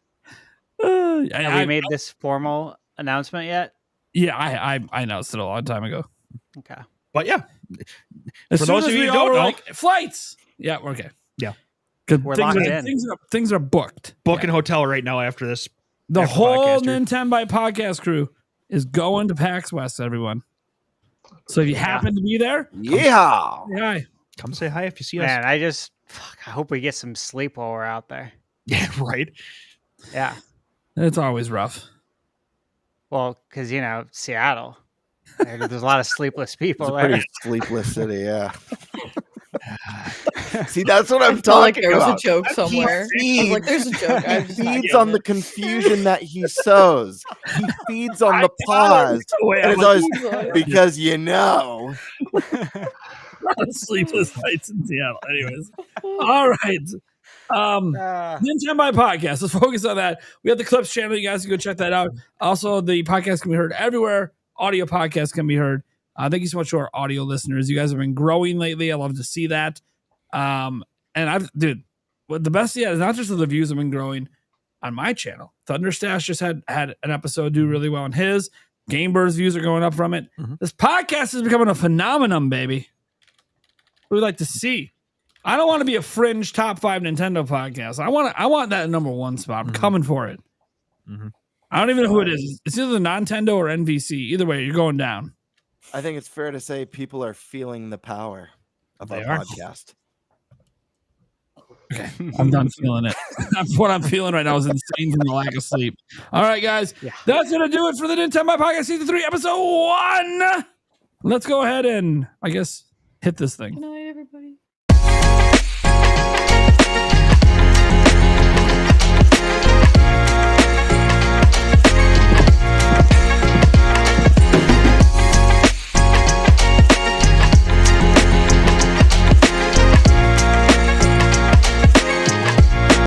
Have we made this formal announcement yet? Yeah, I announced it a long time ago. Okay. But yeah. For those of you who don't know, like, flights. Yeah, we're okay. Yeah. We're locked in. Things are booked. Booking hotel right now after this. The whole Nintenbyte podcast crew is going to PAX West, everyone. So if you happen to be there, come say hi if you see us. Man, I hope we get some sleep while we're out there. Yeah, right. Yeah. It's always rough. Well, because, Seattle. There's a lot of sleepless people there. Pretty sleepless city, yeah. See, that's what I'm talking there about. was a joke somewhere. I was like, there's a joke. He feeds on the confusion that he sows. He feeds on the pause. And it's always because sleepless nights in Seattle. Anyways. All right. Nintenbyte Podcast. Let's focus on that. We have the Clips channel. You guys can go check that out. Also, the podcast can be heard everywhere. Audio podcasts can be heard. Thank you so much to our audio listeners. You guys have been growing lately. I love to see that. And what the best yet is not just the views have been growing on my channel. Thunderstash just had an episode do really well on his. Gamebird's views are going up from it. Mm-hmm. This podcast is becoming a phenomenon, baby. We'd like to see. I don't want to be a fringe top 5 Nintendo podcast. I want that number 1 spot. I'm coming for it. I don't even know who it is. It's either Nintendo or NVC. Either way, you're going down. I think it's fair to say people are feeling the power of our podcast. Okay, I'm done feeling it. What I'm feeling right now is insane from the lack of sleep. All right, guys, that's going to do it for the Nintenbyte Podcast Season 3, Episode 1. Let's go ahead and, I guess, hit this thing.